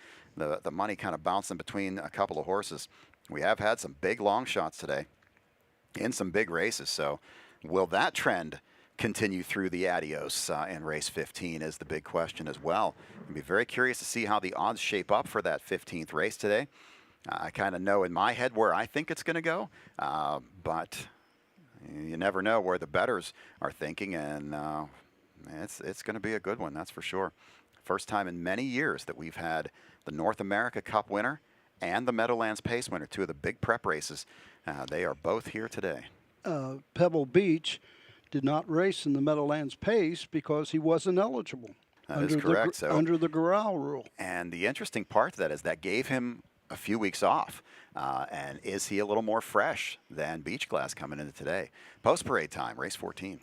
money kind of bouncing between a couple of horses. We have had some big long shots today in some big races. So will that trend continue through the Adios in race 15 is the big question as well. I'll be very curious to see how the odds shape up for that 15th race today. I kind of know in my head where I think it's going to go, but you never know where the bettors are thinking, and it's going to be a good one, that's for sure. First time in many years that we've had the North America Cup winner and the Meadowlands Pace winner, 2 of the big prep races. They are both here today. Pebble Beach did not race in the Meadowlands Pace because he wasn't eligible. That is correct. Under the Corral rule. And the interesting part of that is that gave him a few weeks off. And is he a little more fresh than Beach Glass coming into today? Post parade time, race 14.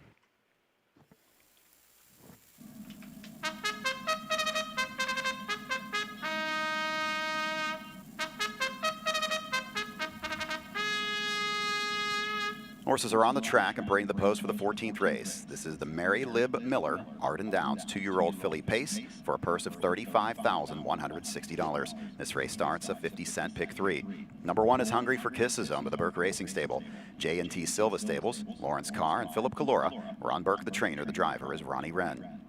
Horses are on the track and parading the post for the 14th race. This is the Mary Lib Miller Arden Downs 2-year-old filly pace for a purse of $35,160. This race starts a 50-cent pick 3. Number 1 is Hungry for Kisses, owned by the Burke Racing Stable. J&T Silva Stables, Lawrence Carr and Philip Calora. Ron Burke, the trainer. The driver is Ronnie Wren.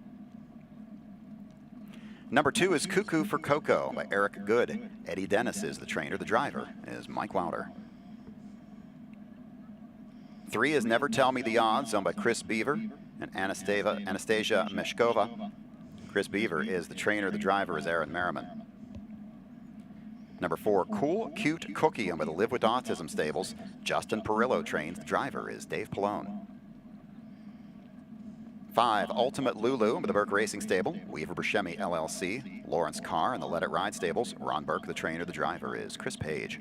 Number 2 is Cuckoo for Cocoa by Eric Good. Eddie Dennis is the trainer. The driver is Mike Wilder. 3 is Never Tell Me the Odds, owned by Chris Beaver and Anastasia Meshkova. Chris Beaver is the trainer. The driver is Aaron Merriman. Number 4, Cool Cute Cookie, owned by the Live with Autism Stables. Justin Perillo trains. The driver is Dave Palone. 5, Ultimate Lulu, owned by the Burke Racing Stable. Weaver Buscemi LLC. Lawrence Carr and the Let It Ride Stables. Ron Burke, the trainer. The driver is Chris Page.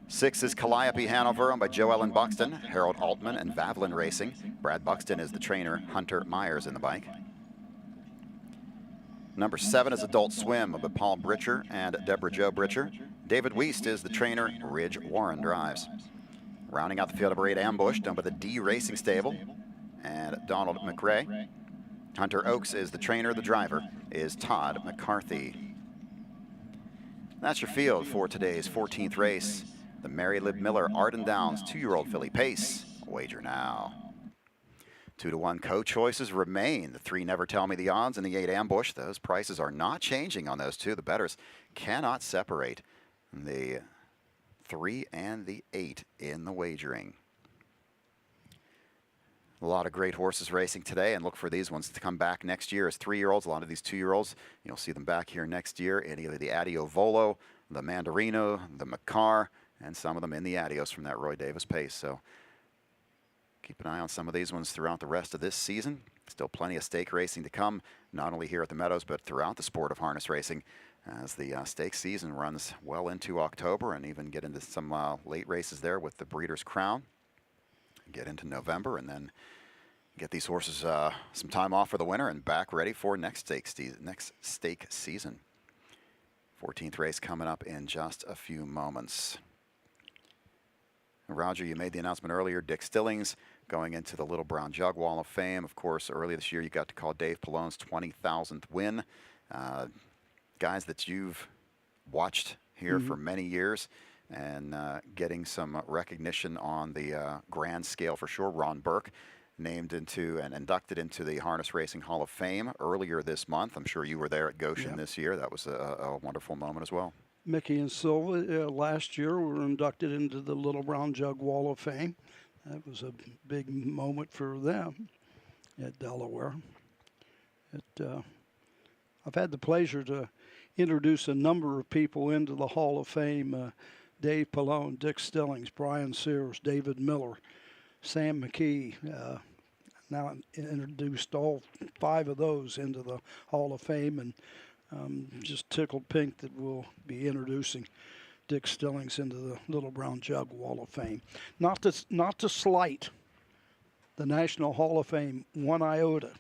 6 is Calliope Hanover, owned by Joe Ellen Buxton, Harold Altman, and Vavlin Racing. Brad Buxton is the trainer. Hunter Myers in the bike. Number 7 is Adult Swim, owned by Paul Britcher and Deborah Jo Britcher. David Wiest is the trainer. Ridge Warren drives. Rounding out the field, number 8, Ambush, owned by the D Racing Stable and Donald McRae. Hunter Oaks is the trainer. The driver is Todd McCarthy. That's your field for today's 14th race. The Mary Lib Miller Arden Downs 2-year-old filly pace. Wager now. 2-1 co-choices remain. The 3 Never Tell Me the Odds and the 8 Ambush. Those prices are not changing on those 2. The bettors cannot separate the 3 and the 8 in the wagering. A lot of great horses racing today, and look for these ones to come back next year as 3-year-olds. A lot of these 2-year-olds, you'll see them back here next year in either the Adio Volo, the Mandarino, the Macar, and some of them in the Adios from that Roy Davis pace. So keep an eye on some of these ones throughout the rest of this season. Still plenty of stake racing to come, not only here at the Meadows, but throughout the sport of harness racing. as the stakes season runs well into October, and even get into some late races there with the Breeders' Crown. Get into November, and then get these horses some time off for the winter and back ready for next stake season. 14th race coming up in just a few moments. Roger, you made the announcement earlier. Dick Stillings going into the Little Brown Jug Wall of Fame. Of course, earlier this year you got to call Dave Palone's 20,000th win. Guys that you've watched here for many years, and getting some recognition on the grand scale for sure. Ron Burke named into and inducted into the Harness Racing Hall of Fame earlier this month. I'm sure you were there at Goshen this year. That was a wonderful moment as well. Mickey and Silva last year were inducted into the Little Brown Jug Wall of Fame. That was a big moment for them at Delaware. I've had the pleasure to introduce a number of people into the Hall of Fame. Dave Palone, Dick Stillings, Brian Sears, David Miller, Sam McKee. Now introduced all 5 of those into the Hall of Fame, and just tickled pink that we'll be introducing Dick Stillings into the Little Brown Jug Wall of Fame. Not to slight the National Hall of Fame one iota,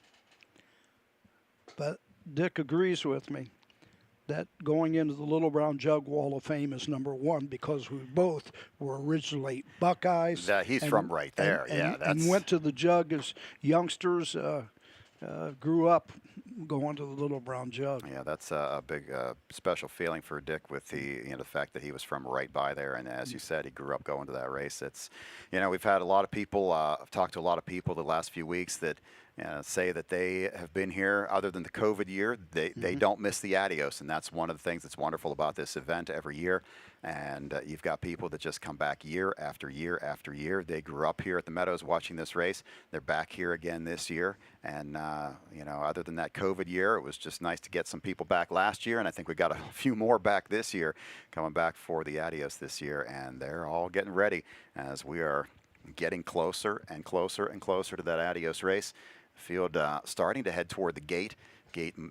but Dick agrees with me that going into the Little Brown Jug Wall of Fame is number 1, because we both were originally Buckeyes. He's from right there, and went to the Jug as youngsters, grew up going to the Little Brown Jug. Yeah, that's a big special feeling for Dick, with the fact that he was from right by there, and as you said, he grew up going to that race. It's, we've had a lot of people, I've talked to a lot of people the last few weeks that say that they have been here other than the COVID year. They don't miss the Adios, and that's one of the things that's wonderful about this event every year. And you've got people that just come back year after year after year. They grew up here at the Meadows watching this race. They're back here again this year. And, other than that COVID year, it was just nice to get some people back last year, and I think we got a few more back this year, coming back for the Adios this year, and they're all getting ready as we are getting closer and closer and closer to that Adios race. Field starting to head toward the gate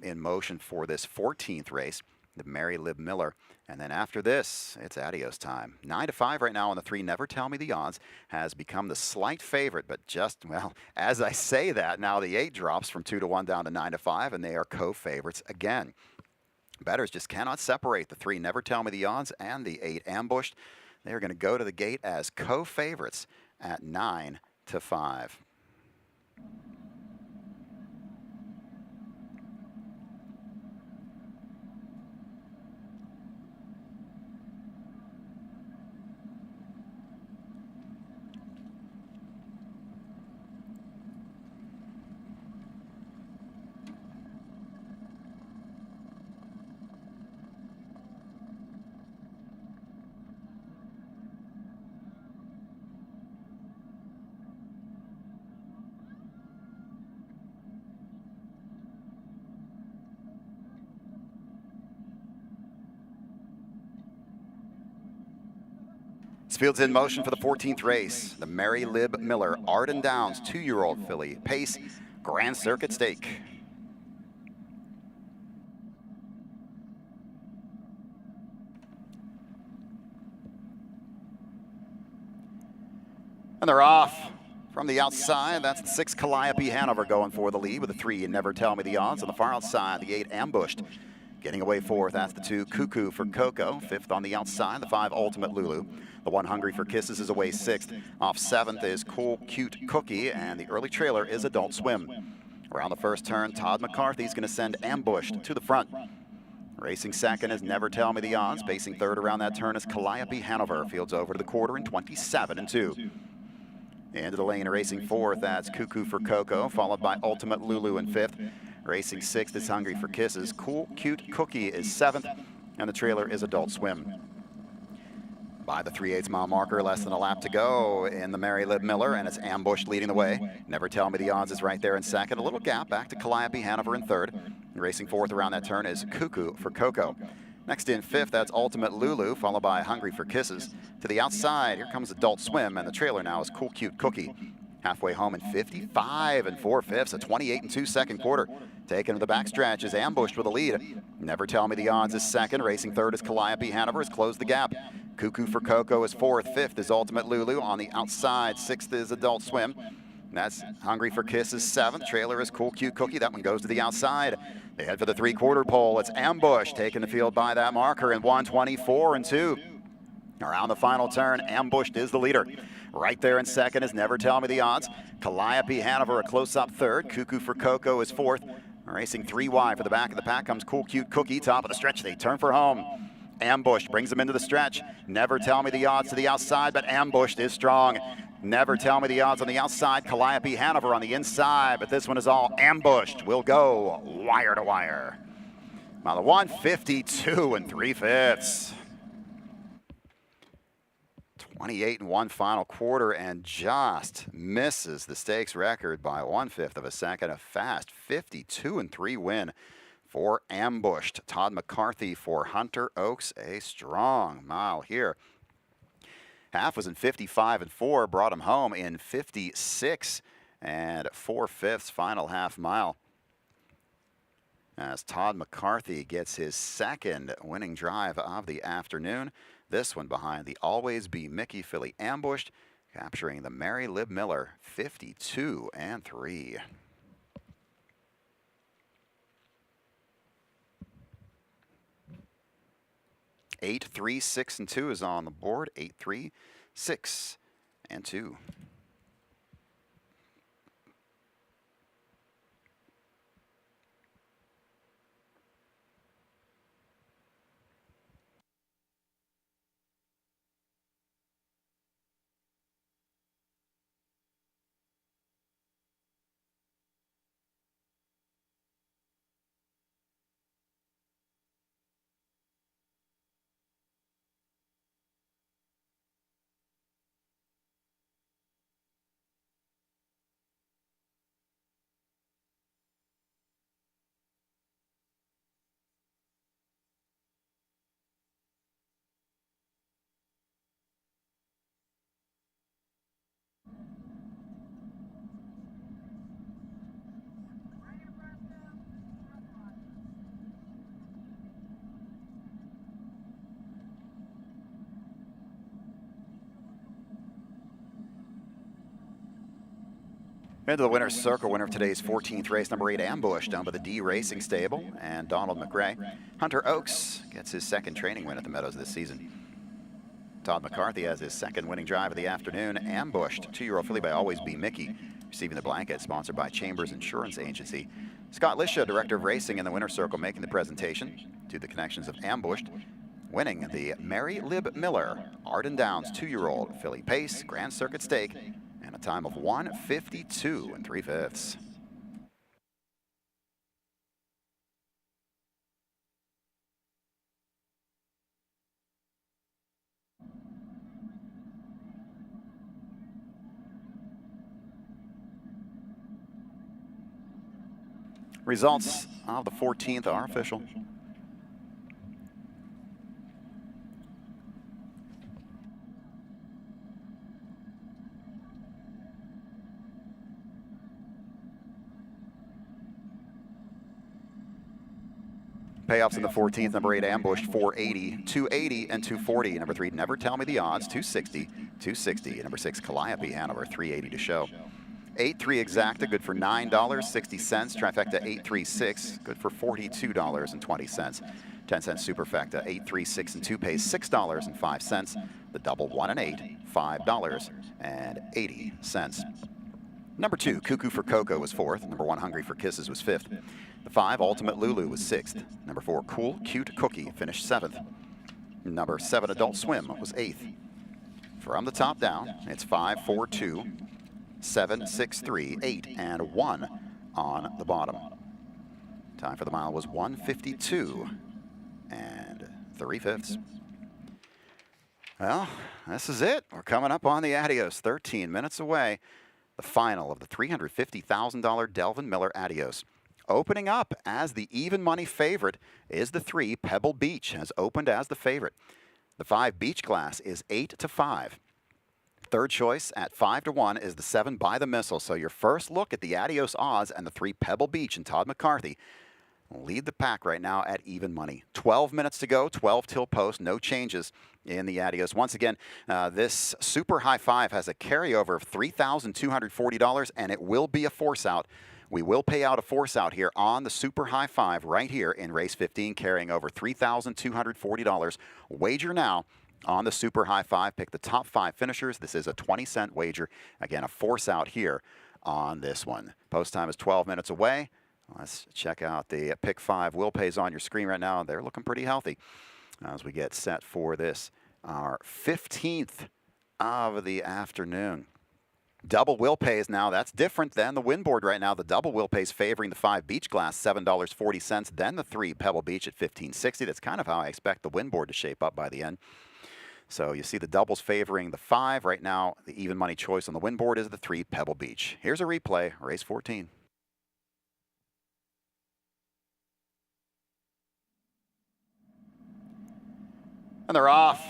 in motion for this 14th race, the Mary Lib Miller. And then after this, it's Adios time. 9-5 right now on the 3. Never Tell Me the Odds has become the slight favorite, but just, well, as I say that, now the 8 drops from 2-1 down to 9-5, and they are co-favorites again. Bettors just cannot separate the 3 Never Tell Me the Odds and the 8 Ambushed. They are going to go to the gate as co-favorites at 9-5. This field's in motion for the 14th race. The Mary Lib Miller Arden Downs 2-year-old filly pace Grand Circuit Stake. And they're off from the outside. That's the 6 Calliope Hanover going for the lead with the 3 Never Tell Me the Odds. On the far outside, the 8 Ambushed getting away 4th. That's the 2 Cuckoo for Coco. 5th on the outside, the 5 Ultimate Lulu. The 1 Hungry for Kisses is away 6th. Off 7th is Cool Cute Cookie, and the early trailer is Adult Swim. Around the first turn, Todd McCarthy's going to send Ambushed to the front. Racing second is Never Tell Me the Odds. Pacing third around that turn is Calliope Hanover. Fields over to the quarter in 27-2. Into the lane, racing 4th, that's Cuckoo for Coco, followed by Ultimate Lulu in 5th. Racing 6th is Hungry for Kisses. Cool Cute Cookie is 7th, and the trailer is Adult Swim. By the 3/8 mile marker, less than a lap to go in the Mary Lib Miller, and it's Ambushed leading the way. Never Tell Me the Odds is right there in second. A little gap back to Calliope Hanover in third. Racing 4th around that turn is Cuckoo for Coco. Next in 5th, that's Ultimate Lulu, followed by Hungry for Kisses. To the outside, here comes Adult Swim, and the trailer now is Cool Cute Cookie. Halfway home in 55 4/5, a 28 2 second quarter. Taken to the backstretch is Ambushed with a lead. Never Tell Me the Odds is second. Racing third is Calliope Hanover has closed the gap. Cuckoo for Cocoa is fourth. Fifth is Ultimate Lulu. On the outside, sixth is Adult Swim. That's Hungry for Kisses seventh. Trailer is Cool Cute Cookie. That one goes to the outside. They head for the three-quarter pole. It's Ambush taking the field by that marker in 124 2. Around the final turn, Ambushed is the leader. Right there in second is Never Tell Me the Odds. Calliope Hanover a close-up third. Cuckoo for Cocoa is fourth. Racing 3 wide for the back of the pack comes Cool Cute Cookie. Top of the stretch, they turn for home. Ambush brings them into the stretch. Never Tell Me the Odds to the outside, but Ambushed is strong. Never Tell Me the Odds on the outside. Calliope Hanover on the inside, but this one is all Ambushed. Will go wire to wire. Mile 152 3/5. 28 1 final quarter and just misses the stakes record by 1/5 of a second. A fast 52 3 win for Ambushed. Todd McCarthy for Hunter Oaks. A strong mile here. Half was in 55 4, brought him home in 56 4/5 final half mile. As Todd McCarthy gets his second winning drive of the afternoon. This one behind the Always Be Mickey filly Ambushed, capturing the Mary Lib Miller 52 3. Eight, 3, 6, and 2 is on the board. 8, 3, 6, and 2. Into the winner's circle, winner of today's 14th race, number 8 Ambush, down by the D Racing Stable, and Donald McRae. Hunter Oaks gets his second training win at the Meadows this season. Todd McCarthy has his second winning drive of the afternoon. Ambushed, 2-year-old filly by Always Be Mickey, receiving the blanket, sponsored by Chambers Insurance Agency. Scott Lisha, director of racing in the winner's circle, making the presentation to the connections of Ambushed. Winning the Mary Lib Miller, Arden Downs 2-year-old filly pace, Grand Circuit Stake, and a time of 152 3/5. Results of the 14th are official. Payoffs in the 14th, number 8 Ambushed, 480, 280, and 240. Number 3, Never Tell Me the Odds, 260, 260. Number 6, Calliope Hanover, 380 to show. 8-3 Exacta, good for $9.60. Trifecta 836, good for $42.20. 10-cent Superfecta 836 and 2 pays $6.05. The double 1 and 8, $5.80. Number 2, Cuckoo for Cocoa was 4th. Number 1, Hungry for Kisses was 5th. The 5, Ultimate Lulu was 6th. Number 4, Cool Cute Cookie finished 7th. Number 7, Adult Swim was 8th. From the top down, it's 5, 4, 2, 7, 6, 3, 8, and 1 on the bottom. Time for the mile was 152 3/5. Well, this is it. We're coming up on the Adios, 13 minutes away. The final of the $350,000 Delvin Miller Adios. Opening up as the even money favorite is the 3 Pebble Beach, has opened as the favorite. The 5 Beach Glass is 8-5. Third choice at 5-1 is the 7 By the Missile. So your first look at the Adios odds and the 3 Pebble Beach and Todd McCarthy lead the pack right now at even money. 12 minutes to go, 12 till post, no changes in the Adios. Once again, this Super High Five has a carryover of $3,240, and it will be a force out. We will pay out a force out here on the Super High Five right here in race 15, carrying over $3,240. Wager now on the Super High Five. Pick the top 5 finishers. This is a 20-cent wager. Again, a force out here on this one. Post time is 12 minutes away. Let's check out the pick 5 will pays on your screen right now. They're looking pretty healthy as we get set for this, our 15th of the afternoon. Double will pays now. That's different than the win board right now. The double will pays favoring the 5 Beach Glass, $7.40, then the 3 Pebble Beach at $15.60. That's kind of how I expect the win board to shape up by the end. So you see the doubles favoring the 5 right now. The even money choice on the win board is the 3 Pebble Beach. Here's a replay, race 14. And they're off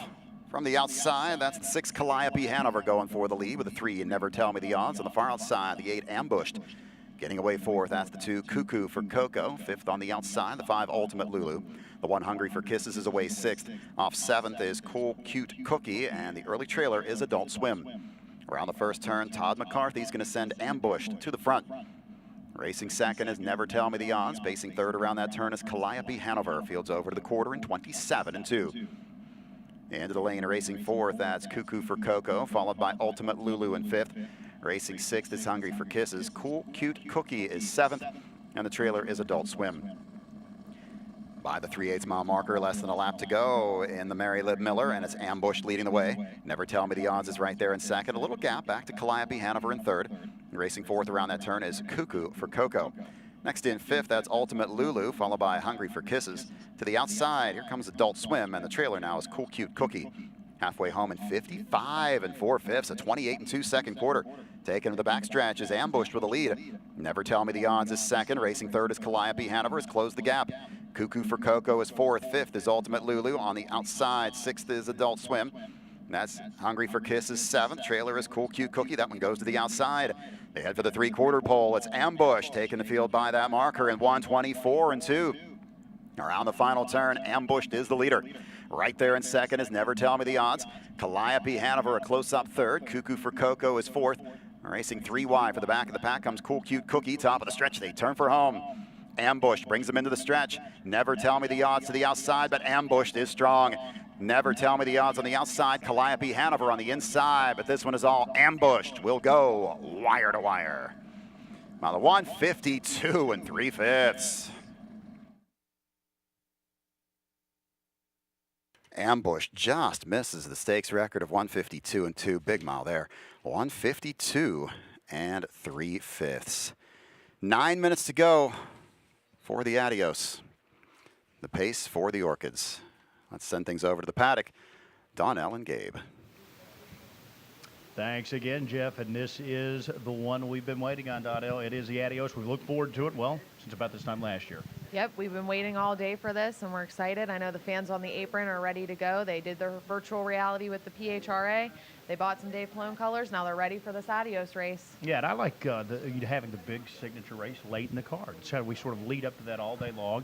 from the outside. That's the 6 Calliope Hanover going for the lead with the 3 You Never Tell Me the Odds. On the far outside, the 8 Ambushed getting away 4th. That's the 2 Cuckoo for Coco. 5th on the outside, the 5 Ultimate Lulu. The 1 Hungry for Kisses is away 6th. Off 7th is Cool Cute Cookie, and the early trailer is Adult Swim. Around the first turn, Todd McCarthy's going to send Ambushed to the front. Racing second is Never Tell Me the Odds. Pacing third around that turn is Calliope Hanover. Fields over to the quarter in 27-2. Into the lane, racing 4th, that's Cuckoo for Coco, followed by Ultimate Lulu in 5th. Racing 6th is Hungry for Kisses. Cool Cute Cookie is 7th, and the trailer is Adult Swim. By the 3/8 mile marker, less than a lap to go in the Mary Lib Miller, and it's Ambushed leading the way. Never Tell Me the Odds is right there in second. A little gap back to Calliope Hanover in third. Racing 4th around that turn is Cuckoo for Coco. Next in 5th, that's Ultimate Lulu, followed by Hungry for Kisses. To the outside, here comes Adult Swim, and the trailer now is Cool Cute Cookie. Halfway home in 55 4/5, a 28-2 second quarter. Taken to the backstretch is Ambushed with a lead. Never Tell Me the Odds is second. Racing third is Calliope Hanover, has closed the gap. Cuckoo for Coco is 4th. 5th is Ultimate Lulu. On the outside, 6th is Adult Swim. That's Hungry for Kisses 7th. Trailer is Cool Cute Cookie. That one goes to the outside. They head for the 3/4 pole. It's Ambush taking the field by that marker in 1:24-2. Around the final turn, Ambushed is the leader. Right there in second is Never Tell Me the Odds. Calliope Hanover a close-up third. Cuckoo for Coco is 4th. Racing 3 wide for the back of the pack comes Cool Cute Cookie. Top of the stretch, they turn for home. Ambush brings them into the stretch. Never Tell Me the Odds to the outside, but Ambushed is strong. Never Tell Me the Odds on the outside. Calliope Hanover on the inside, but this one is all Ambushed. We'll go wire to wire. Now the 152 3/5. Ambush just misses the stakes record of 152-2. Big mile there. 152 3/5. 9 minutes to go for the Adios. The pace for the Orchids. Let's send things over to the paddock. Donnell and Gabe. Thanks again, Jeff. And this is the one we've been waiting on, Donnell. It is the Adios. We look forward to it, well, since about this time last year. Yep, we've been waiting all day for this, and we're excited. I know the fans on the apron are ready to go. They did their virtual reality with the PHRA. They bought some Dave Palone colors. Now they're ready for this Adios race. Yeah, and I like having the big signature race late in the card. So we sort of lead up to that all day long.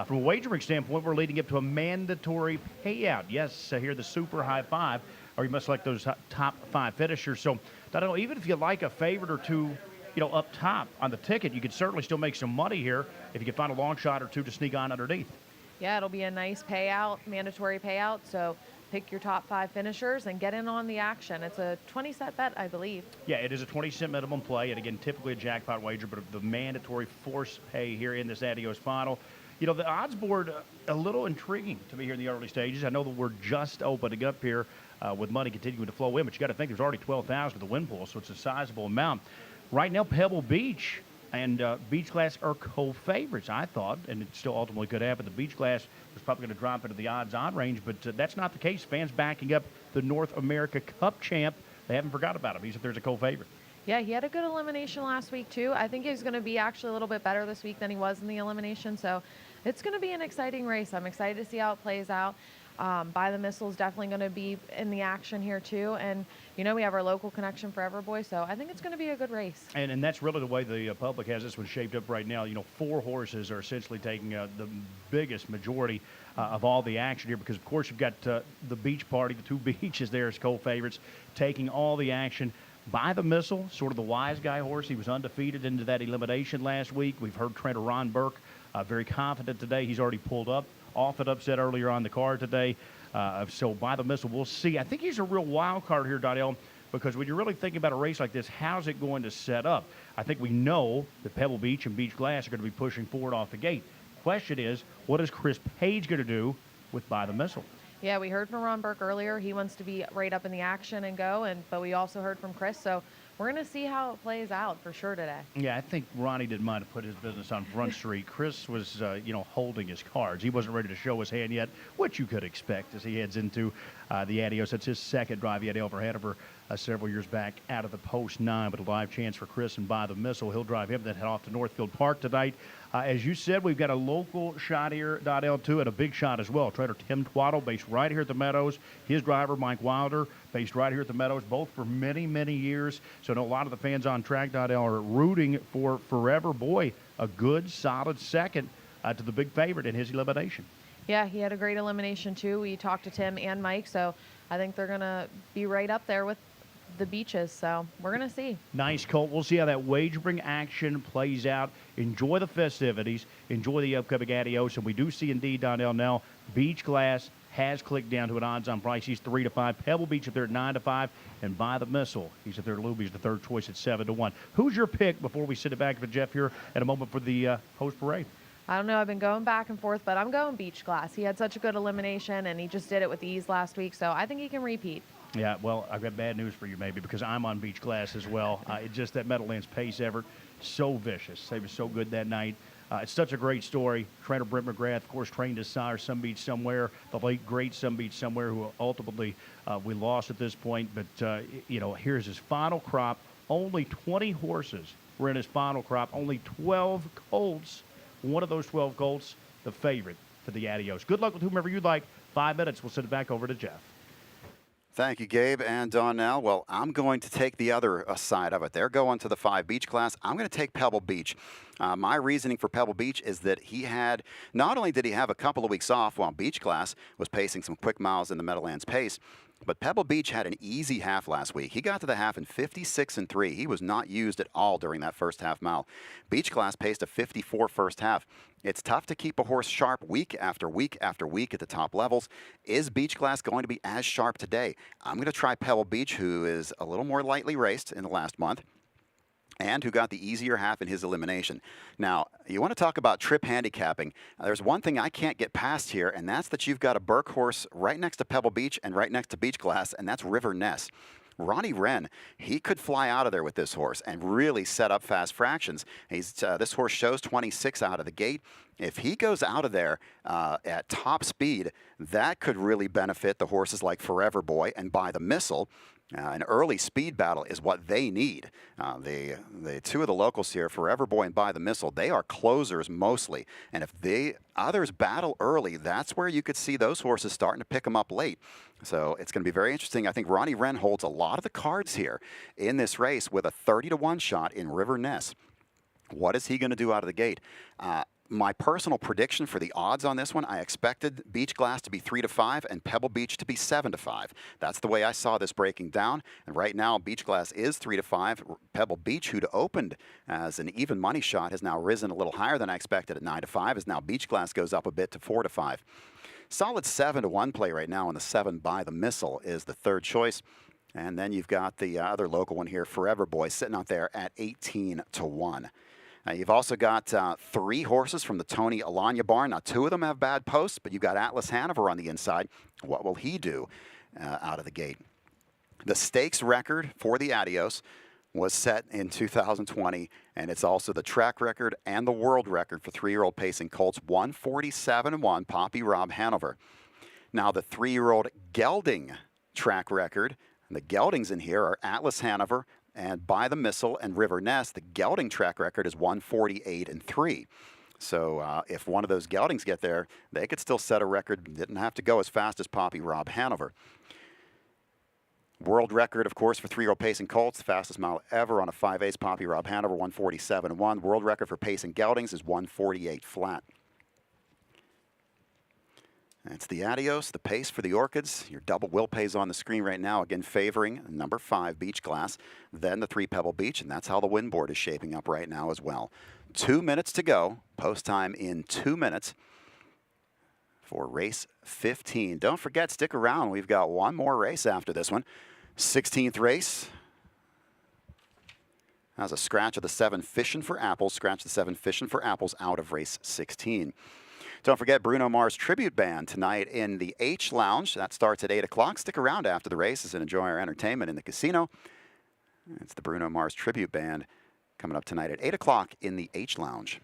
From a wagering standpoint, we're leading up to a mandatory payout. Yes, here the Super High Five, or you must select those top 5 finishers. So, I don't know, even if you like a favorite or two, up top on the ticket, you could certainly still make some money here if you could find a long shot or two to sneak on underneath. Yeah, it'll be a nice payout, mandatory payout. So pick your top 5 finishers and get in on the action. It's a 20-cent bet, I believe. Yeah, it is a 20-cent minimum play, and again, typically a jackpot wager, but the mandatory force pay here in this Adios final. The odds board, a little intriguing to me here in the early stages. I know that we're just opening up here with money continuing to flow in, but you got to think there's already 12,000 to the win pool, so it's a sizable amount. Right now, Pebble Beach and Beach Glass are co-favorites, I thought, and it still ultimately could happen. The Beach Glass was probably going to drop into the odds-on range, but that's not the case. Fans backing up the North America Cup champ. They haven't forgot about him. He's if there's a co-favorite. Yeah, he had a good elimination last week, too. I think he's going to be actually a little bit better this week than he was in the elimination, so it's going to be an exciting race. I'm excited to see how it plays out. By the Missile is definitely going to be in the action here too. And, we have our local connection Forever Boy, so I think it's going to be a good race. And that's really the way the public has this one shaped up right now. 4 horses are essentially taking the biggest majority of all the action here because, of course, you've got the Beach Party, the 2 beaches there as co-favorites, taking all the action. By the Missile, sort of the wise guy horse. He was undefeated into that elimination last week. We've heard trainer Ron Burke very confident today. He's already pulled up off an upset earlier on the card today. So By the Missile, we'll see. I think he's a real wild card here, Donnell, because when you're really thinking about a race like this, how's it going to set up? I think we know that Pebble Beach and Beach Glass are going to be pushing forward off the gate. Question is, what is Chris Page going to do with By the Missile? Yeah, we heard from Ron Burke earlier. He wants to be right up in the action and go, but we also heard from Chris. So we're going to see how it plays out for sure today. Yeah, I think Ronnie didn't mind to put his business on Front Street. Chris was, holding his cards. He wasn't ready to show his hand yet, which you could expect as he heads into the Adios. That's his second drive. He had Elver Hanover several years back out of the post 9, but a live chance for Chris and By the Missile. He'll drive him, then head off to Northfield Park tonight. As you said, we've got a local shot here, Donnell, too, and a big shot as well. Trainer Tim Twaddle, based right here at the Meadows. His driver, Mike Wilder, based right here at the Meadows, both for many, many years. So I know a lot of the fans on track, Donnell, are rooting for Forever Boy, a good, solid second to the big favorite in his elimination. Yeah, he had a great elimination, too. We talked to Tim and Mike, so I think they're going to be right up there with the beaches, so we're going to see. Nice, Colt. We'll see how that wagering action plays out. Enjoy the festivities. Enjoy the upcoming Adios. And we do see, indeed, Donnell, now Beach Glass has clicked down to an odds-on price. He's 3-5. Pebble Beach up there at 9-5. And By the Missile, he's at their Luby's the third choice at 7-1. Who's your pick before we send it back to Jeff here in a moment for the post parade? I don't know. I've been going back and forth, but I'm going Beach Glass. He had such a good elimination, and he just did it with ease last week, so I think he can repeat. Yeah, well, I've got bad news for you maybe because I'm on Beach Glass as well. It's just that Meadowlands pace effort, so vicious. They were so good that night. It's such a great story. Trainer Brent McGrath, of course, trained his sire, Some Beach Somewhere, the late, great Some Beach Somewhere, who ultimately we lost at this point. But, here's his final crop. Only 20 horses were in his final crop. Only 12 colts. One of those 12 colts, the favorite for the Adios. Good luck with whomever you'd like. 5 minutes. We'll send it back over to Jeff. Thank you, Gabe and Donnell. Well, I'm going to take the other side of it. They're going to the 5 Beach Class. I'm going to take Pebble Beach. My reasoning for Pebble Beach is that not only did he have a couple of weeks off while Beach Class was pacing some quick miles in the Meadowlands pace, but Pebble Beach had an easy half last week. He got to the half in 56-3. He was not used at all during that first half mile. Beach Class paced a 54 first half. It's tough to keep a horse sharp week after week after week at the top levels. Is Beach Class going to be as sharp today? I'm going to try Pebble Beach, who is a little more lightly raced in the last month, and who got the easier half in his elimination. Now, you want to talk about trip handicapping. There's one thing I can't get past here, and that's that you've got a Burke horse right next to Pebble Beach and right next to Beach Glass, and that's River Ness. Ronnie Wren, he could fly out of there with this horse and really set up fast fractions. This horse shows 26 out of the gate. If he goes out of there at top speed, that could really benefit the horses like Forever Boy and By the Missile. An early speed battle is what they need. The two of the locals here, Forever Boy and By the Missile, they are closers mostly. And if the others battle early, that's where you could see those horses starting to pick them up late. So it's going to be very interesting. I think Ronnie Wren holds a lot of the cards here in this race with a 30-1 shot in River Ness. What is he going to do out of the gate? My personal prediction for the odds on this one, I expected Beach Glass to be 3-5 and Pebble Beach to be 7-5. That's the way I saw this breaking down. And right now, Beach Glass is 3-5. Pebble Beach, who'd opened as an even money shot, has now risen a little higher than I expected at 9-5. As now Beach Glass goes up a bit to 4-5. Solid 7-1 play right now, and the 7 By the Missile is the third choice. And then you've got the other local one here, Forever Boy, sitting out there at 18-1. You've also got 3 horses from the Tony Alanya barn. Now, 2 of them have bad posts, but you've got Atlas Hanover on the inside. What will he do out of the gate? The stakes record for the Adios was set in 2020, and it's also the track record and the world record for 3-year-old pacing colts, 147-1, Poppy Rob Hanover. Now, the 3-year-old gelding track record, and the geldings in here are Atlas Hanover, and By the Missile and River Ness. The gelding track record is 148-3. So if one of those geldings get there, they could still set a record. Didn't have to go as fast as Poppy Rob Hanover. World record, of course, for 3-year-old pacing colts, the fastest mile ever on a 5/8 Poppy Rob Hanover, 1:47.1. World record for pacing geldings is 1:48 flat. That's the Adios, the pace for the Orchids. Your double will pays on the screen right now, again favoring number 5 Beach Glass, then the 3 Pebble Beach, and that's how the win board is shaping up right now as well. 2 minutes to go, post time in 2 minutes for race 15. Don't forget, stick around. We've got one more race after this one. 16th race. That's a scratch of the 7 Fishing for Apples. Scratch the 7 Fishing for Apples out of race 16. Don't forget Bruno Mars Tribute Band tonight in the H Lounge. That starts at 8 o'clock. Stick around after the races and enjoy our entertainment in the casino. It's the Bruno Mars Tribute Band coming up tonight at 8 o'clock in the H Lounge.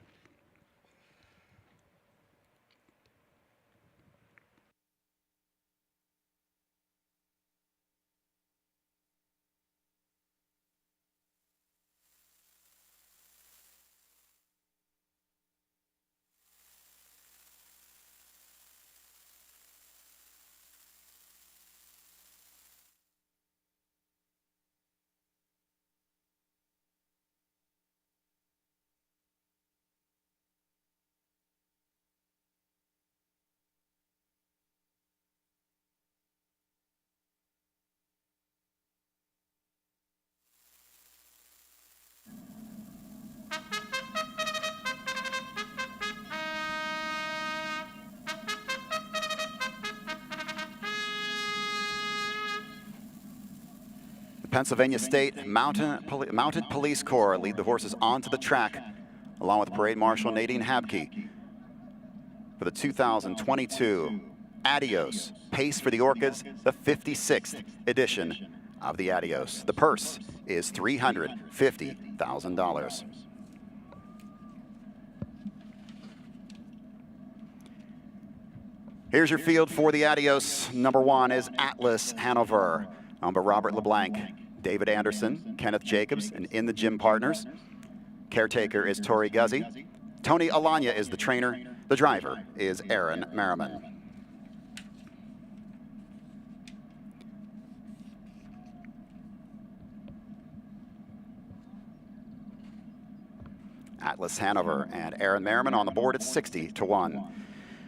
Pennsylvania State Mounted Police Corps lead the horses onto the track, along with Parade Marshal Nadine Habke. For the 2022 Adios Pace for the Orchids, the 56th edition of the Adios. The purse is $350,000. Here's your field for the Adios. Number 1 is Atlas Hanover, owned by Robert LeBlanc, David Anderson, Kenneth Jacobs, and In the Gym Partners. Caretaker is Tori Guzzi. Tony Alanya is the trainer. The driver is Aaron Merriman. Atlas Hanover and Aaron Merriman on the board at 60-1.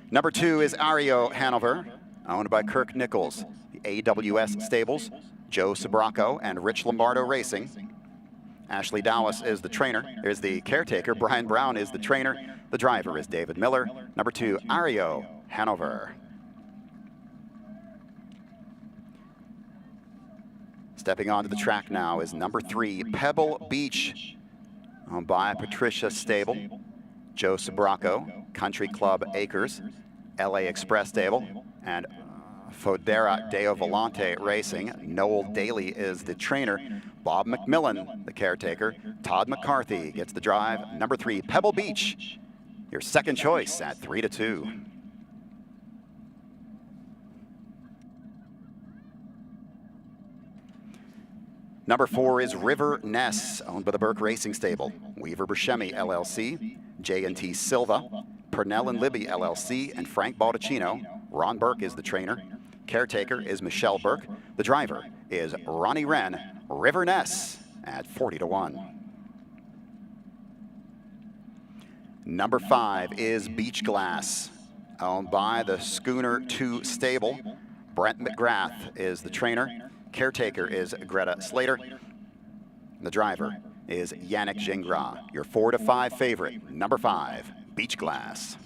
Number 2 is Adio Hanover, owned by Kirk Nichols, the AWS Stables, Joe Sabraco and Rich Lombardo Racing. Ashley Dowis is the trainer. There's the caretaker. Brian Brown is the trainer. The driver is David Miller. Number 2, Adio Hanover. Stepping onto the track now is number 3, Pebble Beach, owned by Patricia Stable, Joe Sabraco, Country Club Acres, LA Express Stable, and Fodera Deo Volante Racing. Noel Daly is the trainer. Bob McMillan, the caretaker. Todd McCarthy gets the drive. Number 3, Pebble Beach, your second choice at 3-2. Number 4 is River Ness, owned by the Burke Racing Stable. Weaver Buscemi LLC, J&T Silva, Purnell and Libby LLC, and Frank Baldacchino. Ron Burke is the trainer. Caretaker is Michelle Burke. The driver is Ronnie Wren. River Ness at 40-1. Number 5 is Beach Glass, owned by the Schooner 2 Stable. Brent McGrath is the trainer. Caretaker is Greta Slater. The driver is Yannick Gingras. Your 4-5 favorite, number 5, Beach Glass.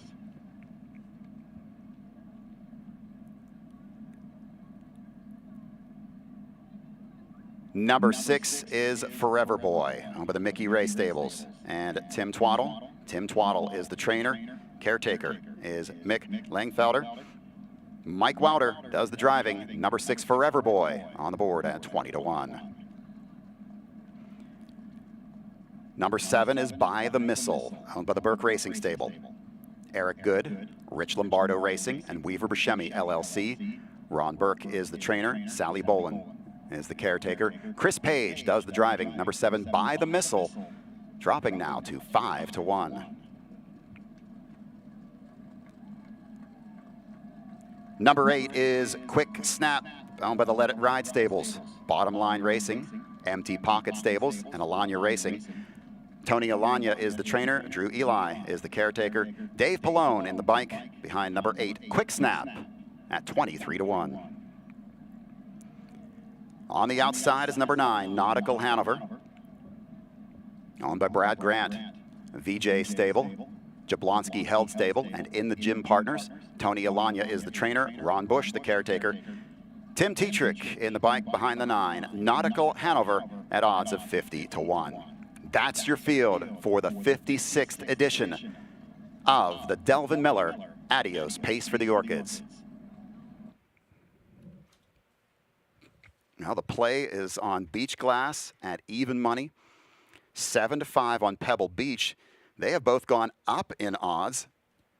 Number 6 is Forever Boy, owned by the Mickey Ray Stables, and Tim Twaddle. Tim Twaddle is the trainer. Caretaker is Mick Langfelder. Mike Wouter does the driving. Number 6, Forever Boy, on the board at 20-1. Number 7 is By the Missile, owned by the Burke Racing Stable. Eric Good, Rich Lombardo Racing, and Weaver Buscemi LLC. Ron Burke is the trainer. Sally Bolin is the caretaker. Chris Page does the driving. Number 7, By the Missile, dropping now to 5-1. Number 8 is Quick Snap, owned by the Let It Ride stables. Bottom Line Racing, Empty Pocket Stables, and Alanya Racing. Tony Alanya is the trainer. Drew Eli is the caretaker. Dave Palone in the bike behind number 8, Quick Snap, at 23-1. On the outside is number 9, Nautical Hanover, owned by Brad Grant. VJ Stable, Jablonski Held Stable, and In the Gym Partners. Tony Alanya is the trainer. Ron Bush, the caretaker. Tim Tetrick in the bike behind the 9, Nautical Hanover, at odds of 50-1. That's your field for the 56th edition of the Delvin Miller Adios Pace for the Orchids. Now the play is on Beach Glass at even money. 7-5 on Pebble Beach. They have both gone up in odds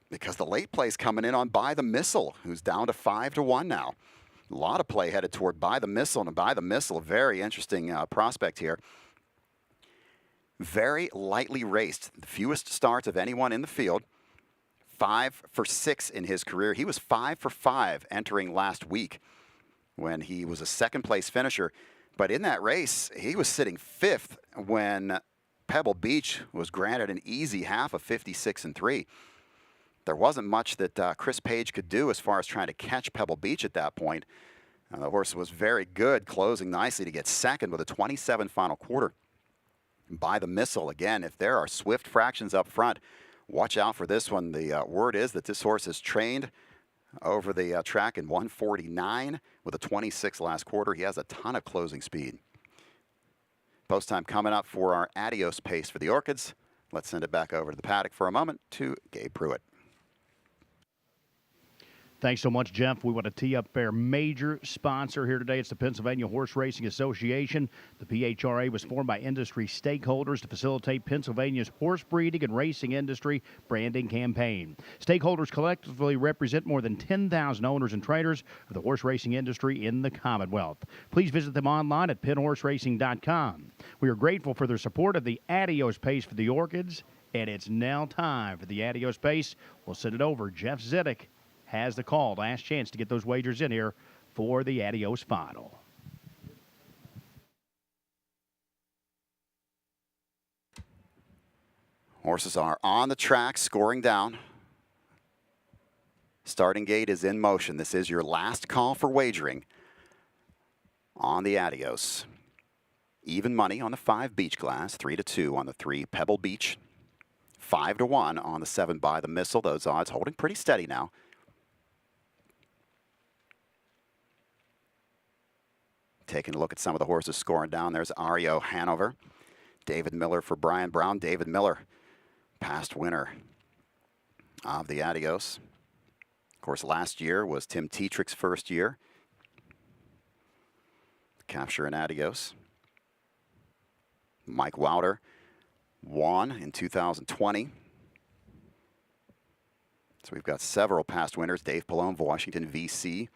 because the late play's coming in on By the Missile, who's down to 5-1 now. A lot of play headed toward By the Missile, and By the Missile, a very interesting prospect here. Very lightly raced, the fewest starts of anyone in the field. 5 for 6 in his career. He was 5 for 5 entering last week when he was a second-place finisher. But in that race, he was sitting 5th when Pebble Beach was granted an easy half of 56-3. There wasn't much that Chris Page could do as far as trying to catch Pebble Beach at that point. The horse was very good, closing nicely to get second with a 27 final quarter. By the Missile, again, if there are swift fractions up front, watch out for this one. The word is that this horse is trained over the track in 149 with a 26 last quarter. He has a ton of closing speed. Post time coming up for our Adios Pace for the Orchids. Let's send it back over to the paddock for a moment to Gabe Pruitt. Thanks so much, Jeff. We want to tee up our major sponsor here today. It's the Pennsylvania Horse Racing Association. The PHRA was formed by industry stakeholders to facilitate Pennsylvania's horse breeding and racing industry branding campaign. Stakeholders collectively represent more than 10,000 owners and trainers of the horse racing industry in the Commonwealth. Please visit them online at penhorseracing.com. We are grateful for their support of the Adios Pace for the Orchids, and it's now time for the Adios Pace. We'll send it over. Jeff Zidek has the call, last chance to get those wagers in here for the Adios final. Horses are on the track, scoring down. Starting gate is in motion. This is your last call for wagering on the Adios. Even money on the 5 Beach Glass, 3-2 on the 3 Pebble Beach, 5-1 on the 7 By the Missile. Those odds holding pretty steady now. Taking a look at some of the horses scoring down. There's Adio Hanover. David Miller for Brian Brown. David Miller, past winner of the Adios. Of course, last year was Tim Tetrick's first year. Capture an Adios. Mike Wouter won in 2020. So we've got several past winners. Dave Palone of Washington, VC.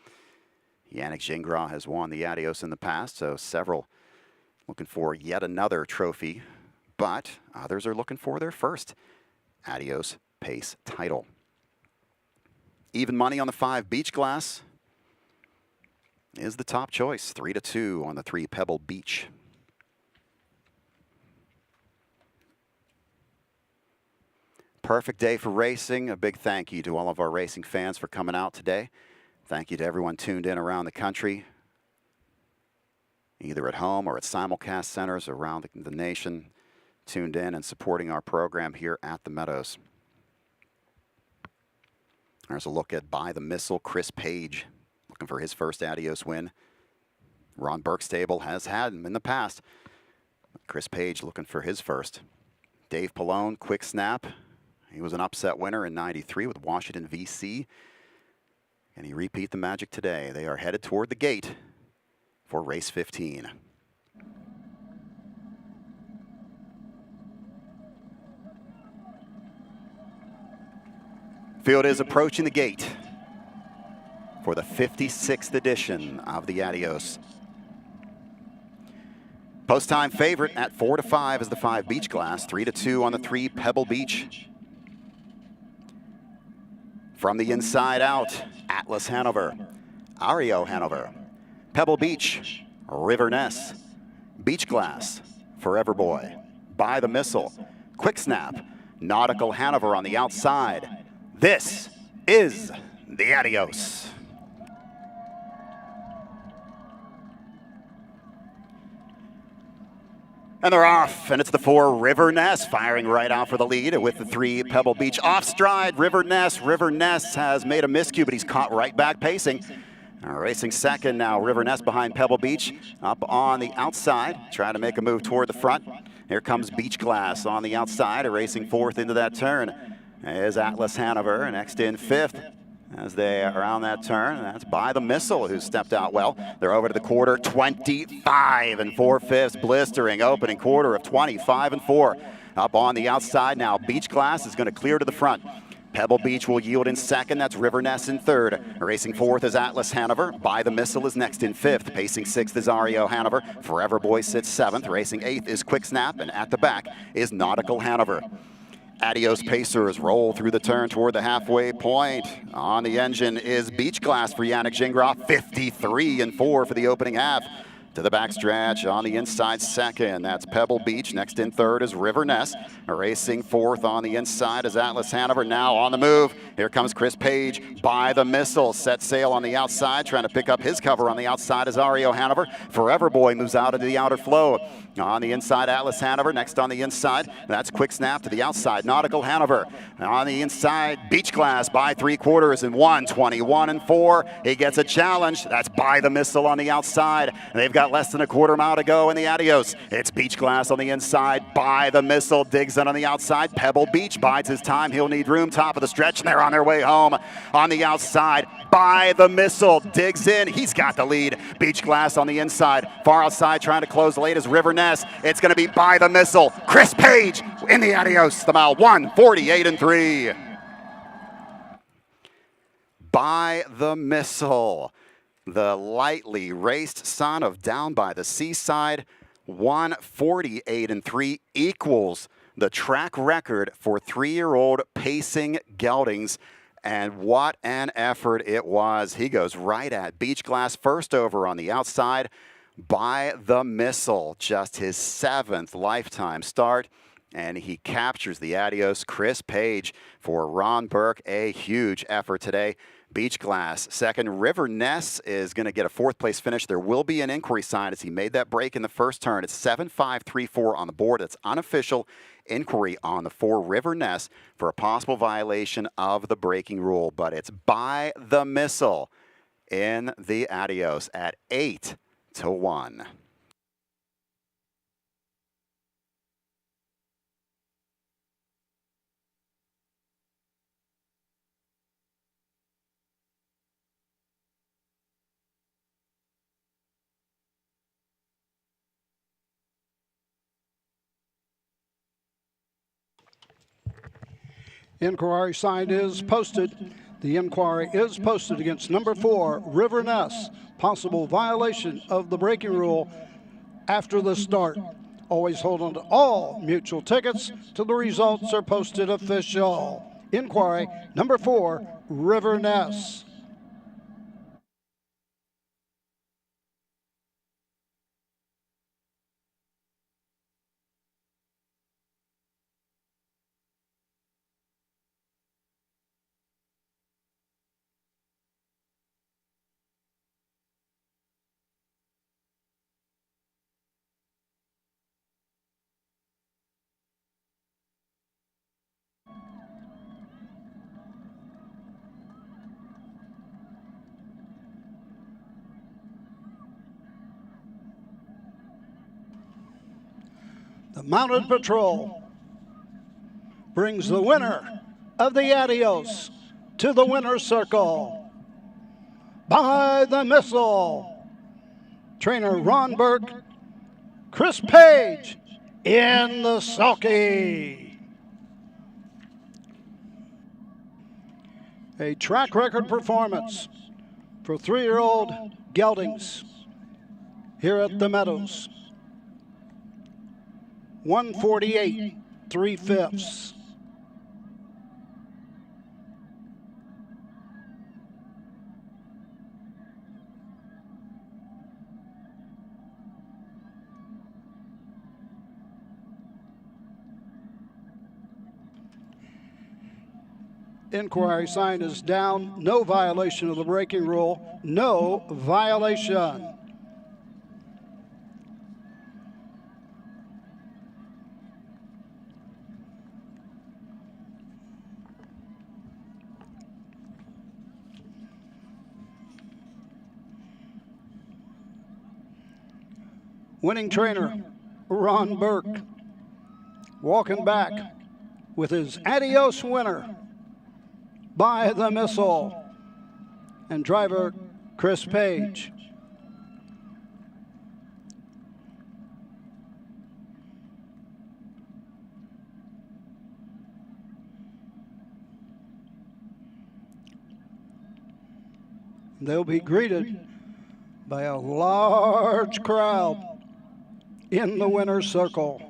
Yannick Gingras has won the Adios in the past, so several looking for yet another trophy, but others are looking for their first Adios Pace title. Even money on the 5 Beach Glass is the top choice, 3-2 on the 3 Pebble Beach. Perfect day for racing. A big thank you to all of our racing fans for coming out today. Thank you to everyone tuned in around the country, either at home or at simulcast centers around the nation, tuned in and supporting our program here at the Meadows. There's a look at By the Missile, Chris Page, looking for his first Adios win. Ron Burke stable has had him in the past. Chris Page looking for his first. Dave Palone, Quick Snap. He was an upset winner in '93 with Washington VC. Can he repeat the magic today? They are headed toward the gate for race 15. Field is approaching the gate for the 56th edition of the Adios. Post-time favorite at 4-5 is the 5 Beach Glass, 3-2 on the 3 Pebble Beach. From the inside out, Atlas Hanover, Adio Hanover, Pebble Beach, River Ness, Beach Glass, Forever Boy, By the Missile, Quick Snap, Nautical Hanover on the outside. This is the Adios. And they're off, and it's the 4 River Ness firing right out for the lead with the 3 Pebble Beach off stride. River Ness. River Ness has made a miscue, but he's caught right back pacing. Racing second now, River Ness behind Pebble Beach up on the outside, trying to make a move toward the front. Here comes Beach Glass on the outside, racing fourth into that turn is Atlas Hanover, next in fifth. As they are around that turn, that's By the Missile, who stepped out well. They're over to the quarter, 25 4/5, blistering opening quarter of 25 4. Up on the outside now, Beach Glass is going to clear to the front. Pebble Beach will yield in second, that's River Ness in third. Racing fourth is Atlas Hanover. By the Missile is next in fifth. Pacing sixth is Adio Hanover. Forever Boy sits seventh. Racing eighth is Quick Snap, and at the back is Nautical Hanover. Adios Pacers roll through the turn toward the halfway point. On the engine is Beach Glass for Yannick Gingras, 53 4 for the opening half. To the backstretch on the inside second, that's Pebble Beach. Next in third is River Ness. Racing fourth on the inside is Atlas Hanover. Now on the move, here comes Chris Page. By the Missile, set sail on the outside, trying to pick up his cover on the outside is Adio Hanover. Forever Boy moves out into the outer flow. On the inside, Atlas Hanover. Next on the inside, that's Quick Snap to the outside, Nautical Hanover. On the inside, Beach Glass by 3/4 in 1:21 4. He gets a challenge. That's By the Missile on the outside. They've got less than a quarter mile to go in the Adios. It's Beach Glass on the inside. By the Missile digs in on the outside. Pebble Beach bides his time. He'll need room. Top of the stretch, and they're on their way home. On the outside, By the Missile digs in. He's got the lead. Beach Glass on the inside. Far outside, trying to close late is River Ness. It's going to be By the Missile. Chris Page in the Adios. The mile 1:48 3. By the Missile. The lightly raced son of Down by the Seaside, 1:48 3 equals the track record for 3-year-old pacing geldings. And what an effort it was. He goes right at Beach Glass first over on the outside. By the Missile, just his 7th lifetime start. And he captures the Adios. Chris Page for Ron Burke, a huge effort today. Beach Glass second. River Ness is going to get a 4th place finish. There will be an inquiry sign as he made that break in the first turn. It's 7-5-3-4 on the board. It's unofficial inquiry on the 4 River Ness for a possible violation of the braking rule. But it's By the Missile in the Adios at 8-1. Inquiry sign is posted. The inquiry is posted against number 4, River Ness. Possible violation of the braking rule after the start. Always hold on to all mutual tickets till the results are posted official. Inquiry number 4, River Ness. The Mounted Patrol brings the winner of the Adios to the winner's circle. By the Missile, trainer Ron Burke, Chris Page in the sulky. A track record performance for 3-year-old geldings here at the Meadows. 1:48 3/5. Inquiry sign is down. No violation of the braking rule. No violation. Winning trainer, Ron Burke, walking back with his Adios winner by the missile, and driver Chris Page. They'll be greeted by a large crowd in the winner's circle.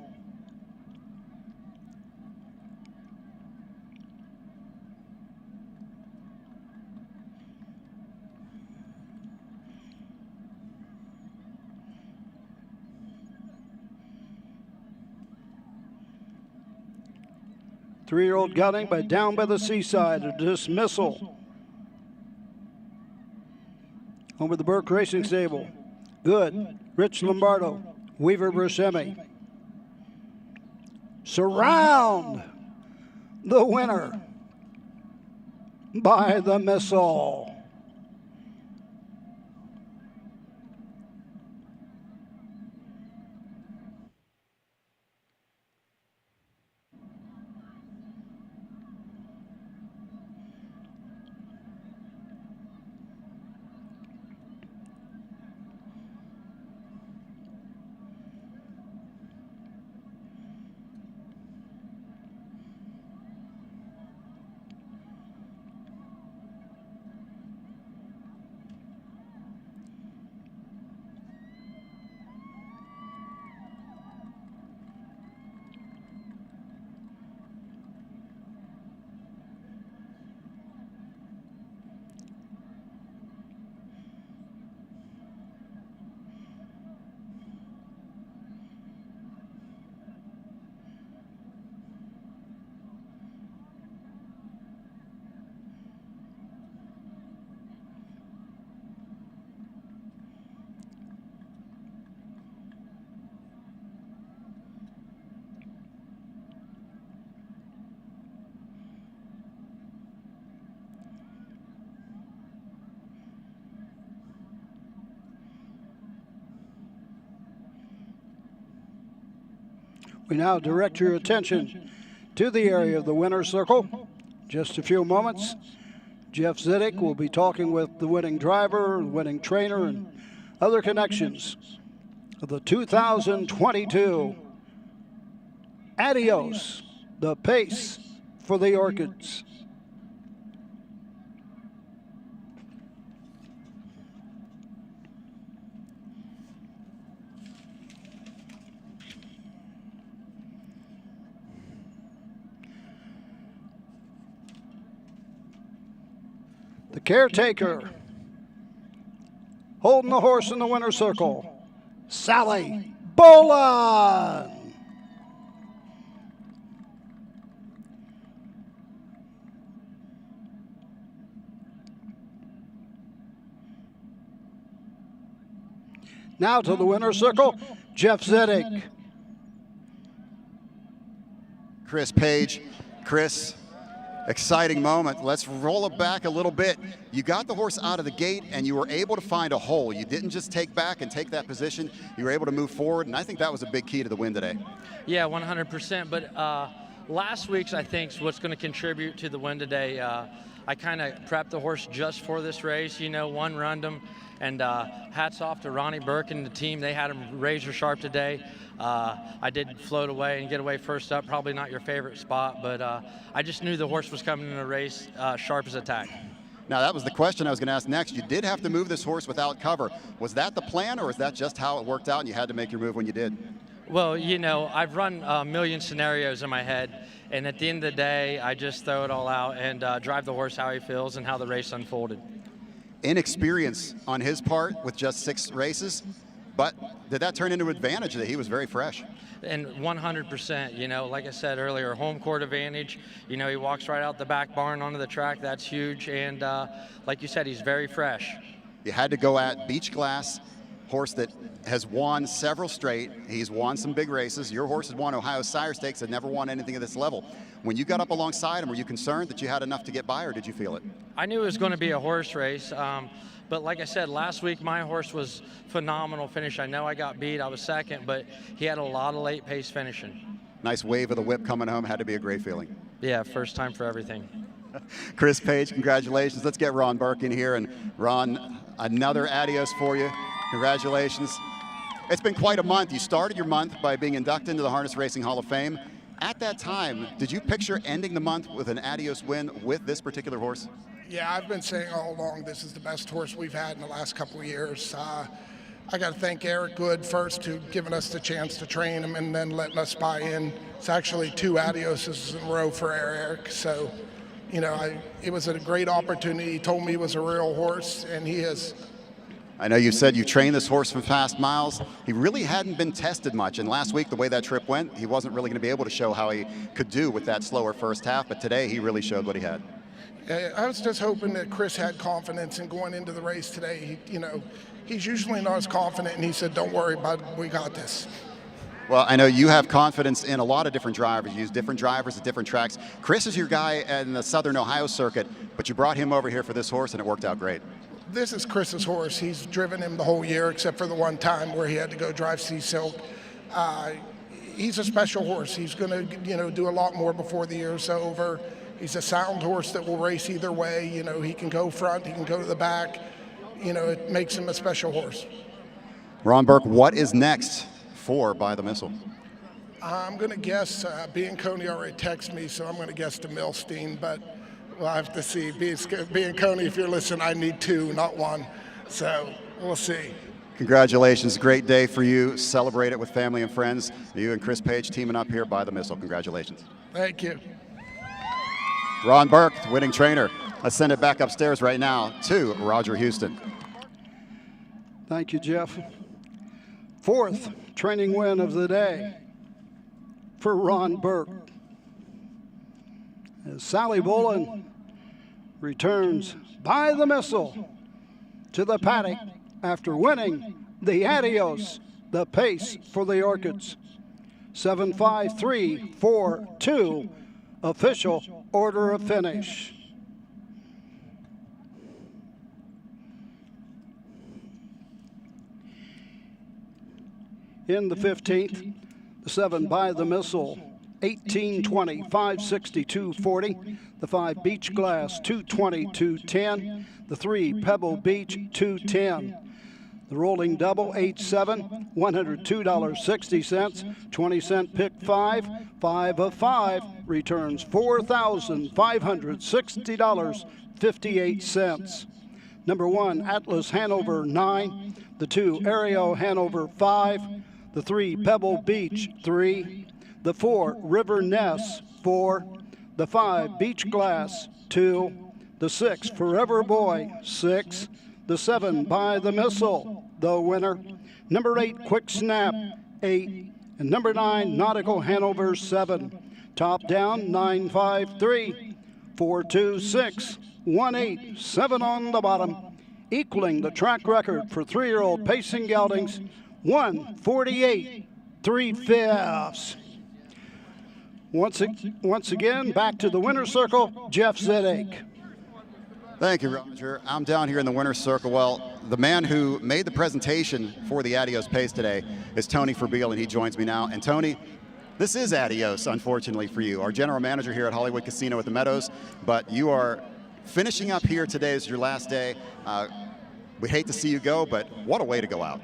Three-year-old Gunning by Down by the Seaside, a dismissal. Over the Burke Racing Stable. Good. Rich Lombardo. Weaver Buscemi. Surround the winner by the missile. We now direct your attention to the area of the winner's circle. Just a few moments, Jeff Ziddick will be talking with the winning driver, the winning trainer, and other connections of the 2022 Adios, the pace for the Orchids. The caretaker, holding the horse in the winner's circle, Sally Boland. Now to the winner's circle, Jeff Ziddick. Chris Page. Chris, exciting moment. Let's roll it back a little bit. You got the horse out of the gate and you were able to find a hole. You didn't just take back and take that position. You were able to move forward, and I think that was a big key to the win today. Yeah, 100%. But last week's, I think, is what's going to contribute to the win today. I kind of prepped the horse just for this race, one rundum. And hats off to Ronnie Burke and the team. They had him razor sharp today. I did float away and get away first up. Probably not your favorite spot, but I just knew the horse was coming in the race sharp as a tack. Now, that was the question I was going to ask next. You did have to move this horse without cover. Was that the plan, or was that just how it worked out and you had to make your move when you did? Well, I've run a million scenarios in my head, and at the end of the day, I just throw it all out and drive the horse how he feels and how the race unfolded. Inexperience on his part with just 6 races, but did that turn into an advantage that he was very fresh? And 100%, you know, like I said earlier, home court advantage. You know, he walks right out the back barn onto the track. That's huge. And like you said, he's very fresh. You had to go at Beach Glass, horse that has won several straight. He's won some big races. Your horse has won Ohio Sire Stakes, had never won anything at this level. When you got up alongside him, were you concerned that you had enough to get by, or did you feel it? I knew it was going to be a horse race. But like I said, last week my horse was phenomenal finish. I know I got beat. I was second, but he had a lot of late pace finishing. Nice wave of the whip coming home. Had to be a great feeling. Yeah, first time for everything. Chris Page, congratulations. Let's get Ron Burke in here. And Ron, another Adios for you. Congratulations. It's been quite a month. You started your month by being inducted into the Harness Racing Hall of Fame. At that time, did you picture ending the month with an Adios win with this particular horse? Yeah, I've been saying all along this is the best horse we've had in the last couple of years. I got to thank Eric Good first to giving us the chance to train him and then letting us buy in. It's actually 2 Adioses in a row for Eric. So, you know, it was a great opportunity. He told me he was a real horse, and he is. I know you said you trained this horse for fast miles. He really hadn't been tested much, and last week, the way that trip went, he wasn't really going to be able to show how he could do with that slower first half, but today he really showed what he had. I was just hoping that Chris had confidence in going into the race today. He's usually not as confident, and he said, "Don't worry, bud, we got this." Well, I know you have confidence in a lot of different drivers. You use different drivers at different tracks. Chris is your guy in the Southern Ohio circuit, but you brought him over here for this horse, and it worked out great. This is Chris's horse. He's driven him the whole year, except for the one time where he had to go drive Sea Silk. He's a special horse. He's going to, do a lot more before the year's over. He's a sound horse that will race either way. He can go front, he can go to the back. It makes him a special horse. Ron Burke, what is next for By the Missile? I'm going to guess, Bianconi already texted me, so I'm going to guess to Milstein, but we'll have to see. Bianconi, if you're listening, I need 2, not 1. So we'll see. Congratulations. Great day for you. Celebrate it with family and friends. You and Chris Page teaming up here By the Missile. Congratulations. Thank you. Ron Burke, the winning trainer. Let's send it back upstairs right now to Roger Houston. Thank you, Jeff. 4th training win of the day for Ron Burke. As Sally Bolin returns By the Missile to the paddock after winning the Adios, the pace for the Orchids. 7-5-3-4-2, official order of finish. In the 15th, the 7 By the Missile, 18-20, 562.40. The 5 Beach Glass, 220.210. The 3 Pebble Beach, 210. The rolling double, 8-7, $102.60. 20-cent pick 5, 5 of 5, returns $4,560.58. Number 1, Atlas Hanover, 9. The 2, Ario Hanover, 5. The 3, Pebble Beach, 3. The 4, River Ness, 4. The 5, Beach Glass, 2. The 6, Forever Boy, 6. The 7, By the Missile, the winner. Number 8, Quick Snap, 8. And number 9, Nautical Hanover, 7. Top down, 9-5-3, 4-2-6, 1-8, 7 on the bottom, equaling the track record for 3-year-old pacing geldings, 1:48 3/5. Once again, back to the winner's circle, Jeff Zedek. Thank you, Roger. I'm down here in the winner's circle. Well, the man who made the presentation for the Adios pace today is Tony Ferbeil, and he joins me now. And Tony, this is Adios, unfortunately for you, our general manager here at Hollywood Casino at the Meadows, but you are finishing up here today as your last day. We hate to see you go, but what a way to go out.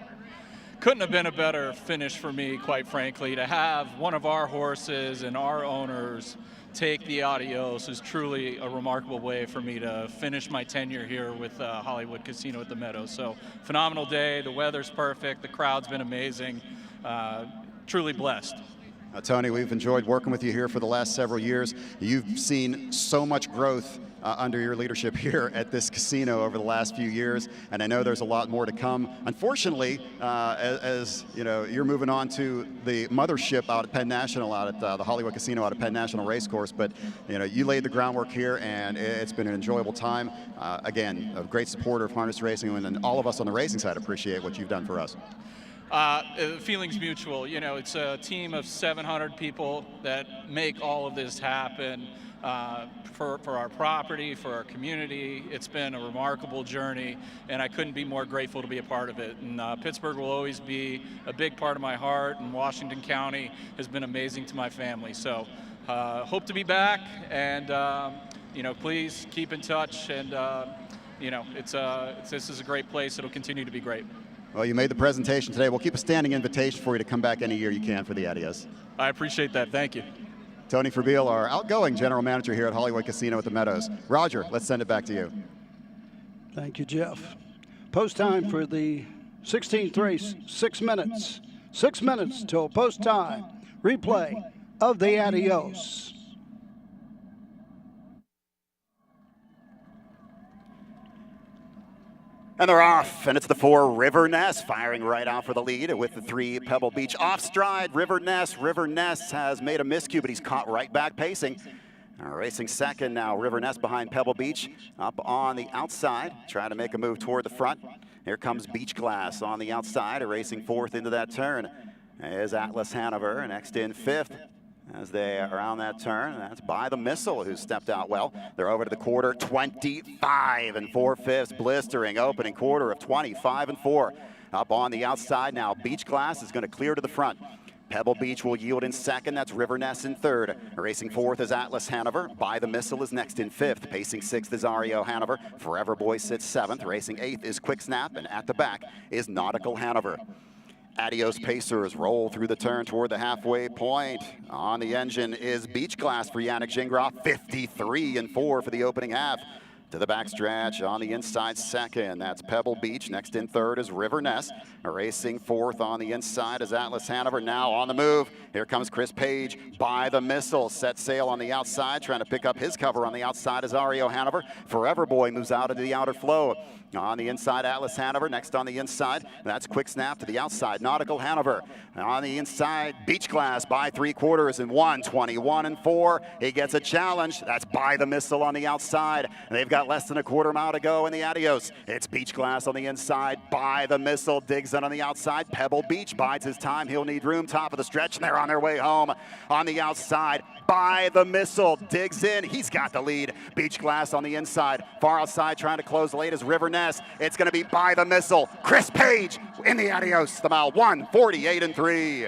Couldn't have been a better finish for me, quite frankly. To have one of our horses and our owners take the Adios is truly a remarkable way for me to finish my tenure here with Hollywood Casino at the Meadows. So phenomenal day. The weather's perfect. The crowd's been amazing. Truly blessed. Tony, we've enjoyed working with you here for the last several years. You've seen so much growth under your leadership here at this casino over the last few years, and I know there's a lot more to come. Unfortunately, as you know, you're moving on to the mothership out at Penn National, out at the Hollywood Casino out at Penn National Racecourse, but you know, you laid the groundwork here, and it's been an enjoyable time. Again, a great supporter of harness racing, and all of us on the racing side appreciate what you've done for us. Feelings mutual. You know, it's a team of 700 people that make all of this happen for our property, for our community. It's been a remarkable journey, and I couldn't be more grateful to be a part of it. And Pittsburgh will always be a big part of my heart, and Washington County has been amazing to my family. So hope to be back, and you know, please keep in touch. And you know, this is a great place. It'll continue to be great. Well, you made the presentation today. We'll keep a standing invitation for you to come back any year you can for the Adios. I appreciate that. Thank you. Tony Ferbeil, our outgoing general manager here at Hollywood Casino at the Meadows. Roger, let's send it back to you. Thank you, Jeff. Post time for the 16th race, 6 minutes. 6 minutes till post time. Replay of the Adios. And they're off, and it's the 4 River Ness firing right out for the lead with the 3 Pebble Beach off stride. River Ness. River Ness has made a miscue, but he's caught right back pacing. Racing second now, River Ness behind Pebble Beach up on the outside, trying to make a move toward the front. Here comes Beach Glass on the outside, racing fourth into that turn is Atlas Hanover, next in fifth. As they are around that turn, that's By the Missile, who stepped out well. They're over to the quarter, 25 4/5, blistering opening quarter of 25 4. Up on the outside now, Beach Glass is going to clear to the front. Pebble Beach will yield in second. That's River Ness in third. Racing fourth is Atlas Hanover. By the Missile is next in fifth. Pacing sixth is Adio Hanover. Forever Boy sits seventh. Racing eighth is Quick Snap, and at the back is Nautical Hanover. Adios Pacers roll through the turn toward the halfway point. On the engine is Beach Glass for Yannick Gingras, 53 4 for the opening half. To the backstretch on the inside second, that's Pebble Beach. Next in third is River Ness. Racing fourth on the inside is Atlas Hanover. Now on the move, here comes Chris Page. By the Missile, set sail on the outside, trying to pick up his cover on the outside is Ario Hanover. Forever Boy moves out into the outer flow. On the inside, Atlas Hanover. Next on the inside, that's Quick Snap to the outside, Nautical Hanover. On the inside, Beach Glass by 3/4 in 1:21 4. He gets a challenge. That's By the Missile on the outside. They've got less than a quarter mile to go in the Adios. It's Beach Glass on the inside. By the Missile digs in on the outside. Pebble Beach bides his time. He'll need room. Top of the stretch, and they're on their way home. On the outside, By the Missile digs in. He's got the lead. Beach Glass on the inside. Far outside, trying to close late is River Ness. It's going to be By the Missile. Chris Page in the Adios. The mile 1:48 3.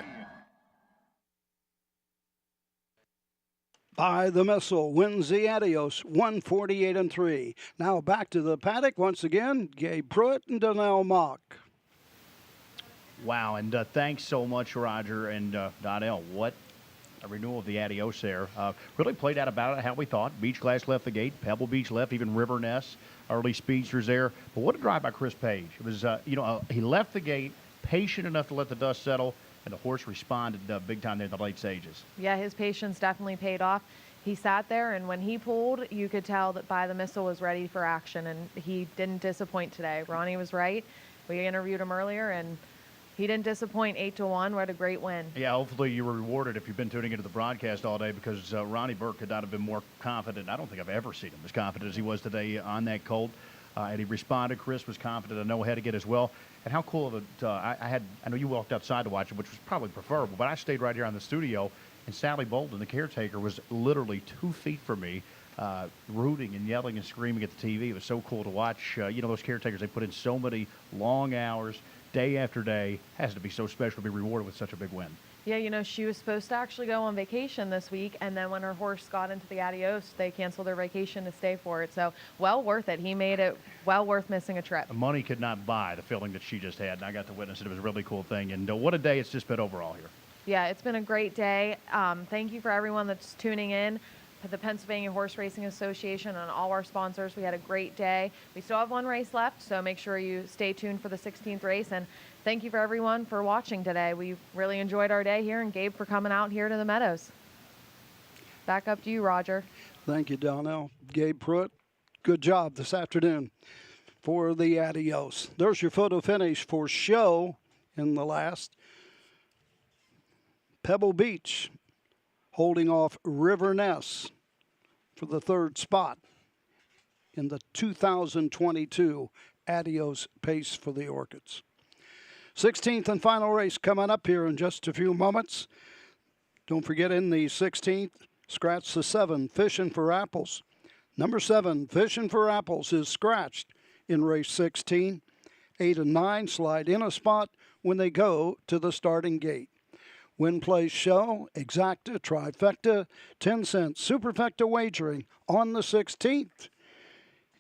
By the Missile wins the Adios, 1:48 3. Now back to the paddock once again, Gabe Pruitt and Donnell Mock. Wow, and thanks so much, Roger and Donnell. What a renewal of the Adios there. Really played out about how we thought. Beach Glass left the gate, Pebble Beach left, even River Ness, early speedsters there. But what a drive by Chris Page. It was, he left the gate, patient enough to let the dust settle, and the horse responded big time there in the late stages. Yeah, his patience definitely paid off. He sat there, and when he pulled, you could tell that By the Missile was ready for action, and he didn't disappoint today. Ronnie was right. We interviewed him earlier, and he didn't disappoint. 8-1. What a great win. Yeah, hopefully you were rewarded if you've been tuning into the broadcast all day, because Ronnie Burke could not have been more confident. I don't think I've ever seen him as confident as he was today on that colt. And he responded. Chris was confident. I know ahead again as well. And how cool of it, I know you walked outside to watch it, which was probably preferable, but I stayed right here on the studio, and Sally Bolden, the caretaker, was literally 2 feet from me, rooting and yelling and screaming at the TV. It was so cool to watch. Those caretakers, they put in so many long hours, day after day. Has to be so special to be rewarded with such a big win. Yeah, she was supposed to actually go on vacation this week, and then when her horse got into the Adios, they canceled their vacation to stay for it. So, well worth it. He made it well worth missing a trip. Money could not buy the feeling that she just had, and I got to witness it. It was a really cool thing, and what a day it's just been overall here. Yeah, it's been a great day. Thank you for everyone that's tuning in. The Pennsylvania Horse Racing Association and all our sponsors. We had a great day. We still have one race left, so make sure you stay tuned for the 16th race. And thank you for everyone for watching today. We really enjoyed our day here, and Gabe for coming out here to the Meadows. Back up to you, Roger. Thank you, Donnell. Gabe Pruitt, good job this afternoon for the Adios. There's your photo finish for show in the last. Pebble Beach holding off River Ness for the third spot in the 2022 Adios pace for the Orchids. 16th and final race coming up here in just a few moments. Don't forget, in the 16th, scratch the 7, Fishing for Apples. Number 7, Fishing for Apples, is scratched in race 16. 8 and 9 slide in a spot when they go to the starting gate. Win, Play, Show, Exacta, Trifecta, 10 cents Superfecta wagering on the 16th.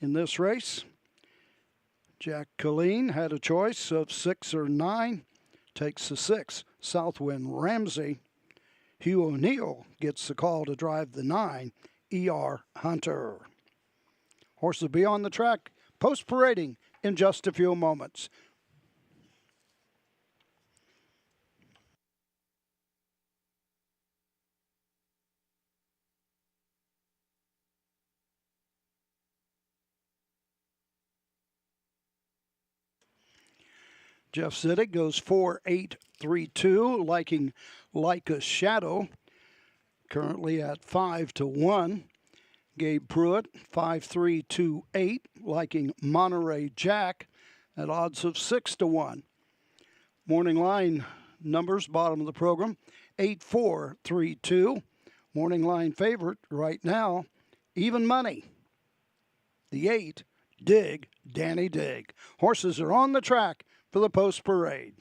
In this race, Jack Colleen had a choice of 6 or 9. Takes the 6, Southwind Ramsey. Hugh O'Neill gets the call to drive the 9, E.R. Hunter. Horse will be on the track, post-parading in just a few moments. Jeff Ziddick goes 4-8-3-2, liking Like a Shadow, currently at 5-1. Gabe Pruitt, 5-3-2-8, liking Monterey Jack at odds of 6-1. Morning line numbers, bottom of the program, 8-4-3-2. Morning line favorite right now, even money. The 8, Dig, Danny Dig. Horses are on the track for the post parade.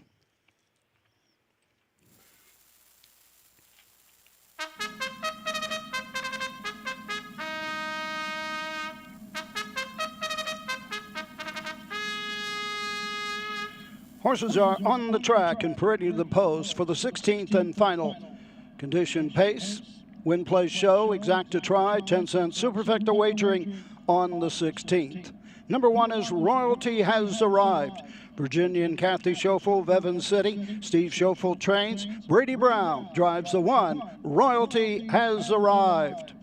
Horses are on the track and parading to the post for the 16th and final condition pace. Win, Play, Show, Exacta, Try, 10 cents Superfecta wagering on the 16th. Number 1 is Royalty Has Arrived. Virginia and Kathy Schofield of Evans City. Steve Schofield trains. Brady Brown drives the 1. Royalty Has Arrived.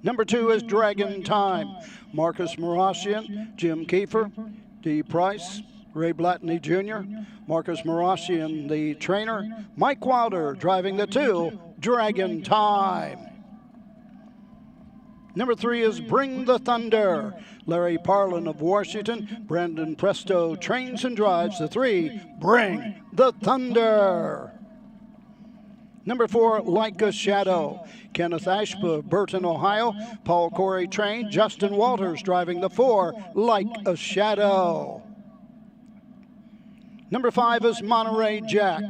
Number 2 is Dragon Time. Marcus Marashian, Jim Kiefer, D. Price, Ray Blatney Jr., Marcus Marashian, the trainer. Mike Wilder driving the 2. Dragon Time. Number 3 is Bring the Thunder. Larry Parlin of Washington. Brandon Presto trains and drives the 3. Bring the Thunder. Number 4, Like a Shadow. Kenneth Ashba, Burton, Ohio. Paul Corey trained. Justin Walters driving the 4. Like a Shadow. Number 5 is Monterey Jack.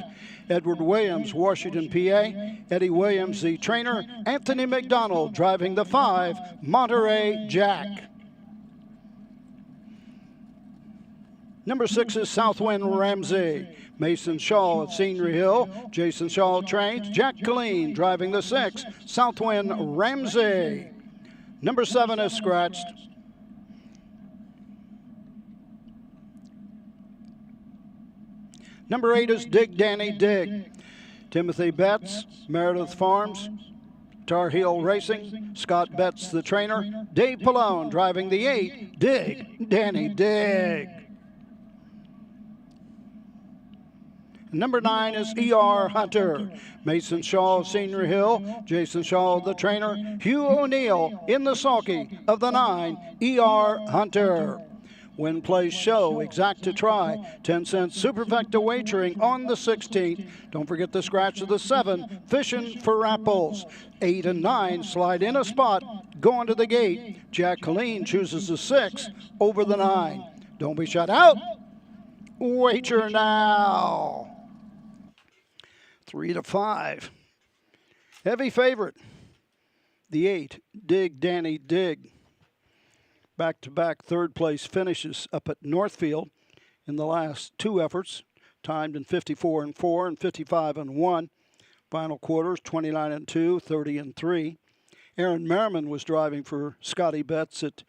Edward Williams, Washington, PA. Eddie Williams, the trainer. Anthony McDonald driving the 5, Monterey Jack. Number 6 is Southwind Ramsey. Mason Shaw of Scenery Hill. Jason Shaw trains. Jack Colleen driving the 6, Southwind Ramsey. Number 7 is scratched. Number 8 is Dig Danny Dig. Timothy Betts, Meredith Farms, Tar Heel Racing, Scott Betts the trainer, Dave Palone driving the 8, Dig Danny Dig. Number 9 is E.R. Hunter. Mason Shaw of Scenery Hill, Jason Shaw the trainer, Hugh O'Neill in the sulky of the 9, E.R. Hunter. Win, Play, Show, Exacta, Try, 10 cents Superfecta wagering on the 16th. Don't forget the scratch of the 7, Fishing for Apples. 8 and 9 slide in a spot, going to the gate. Jack Colleen chooses the 6 over the 9. Don't be shut out. Wager now. 3-5. Heavy favorite. The 8, Dig Danny Dig. Back-to-back third-place finishes up at Northfield in the last 2 efforts, timed in 54-4 and 55-1. Final quarters, 29-2, 30-3. Aaron Merriman was driving for Scotty Betts at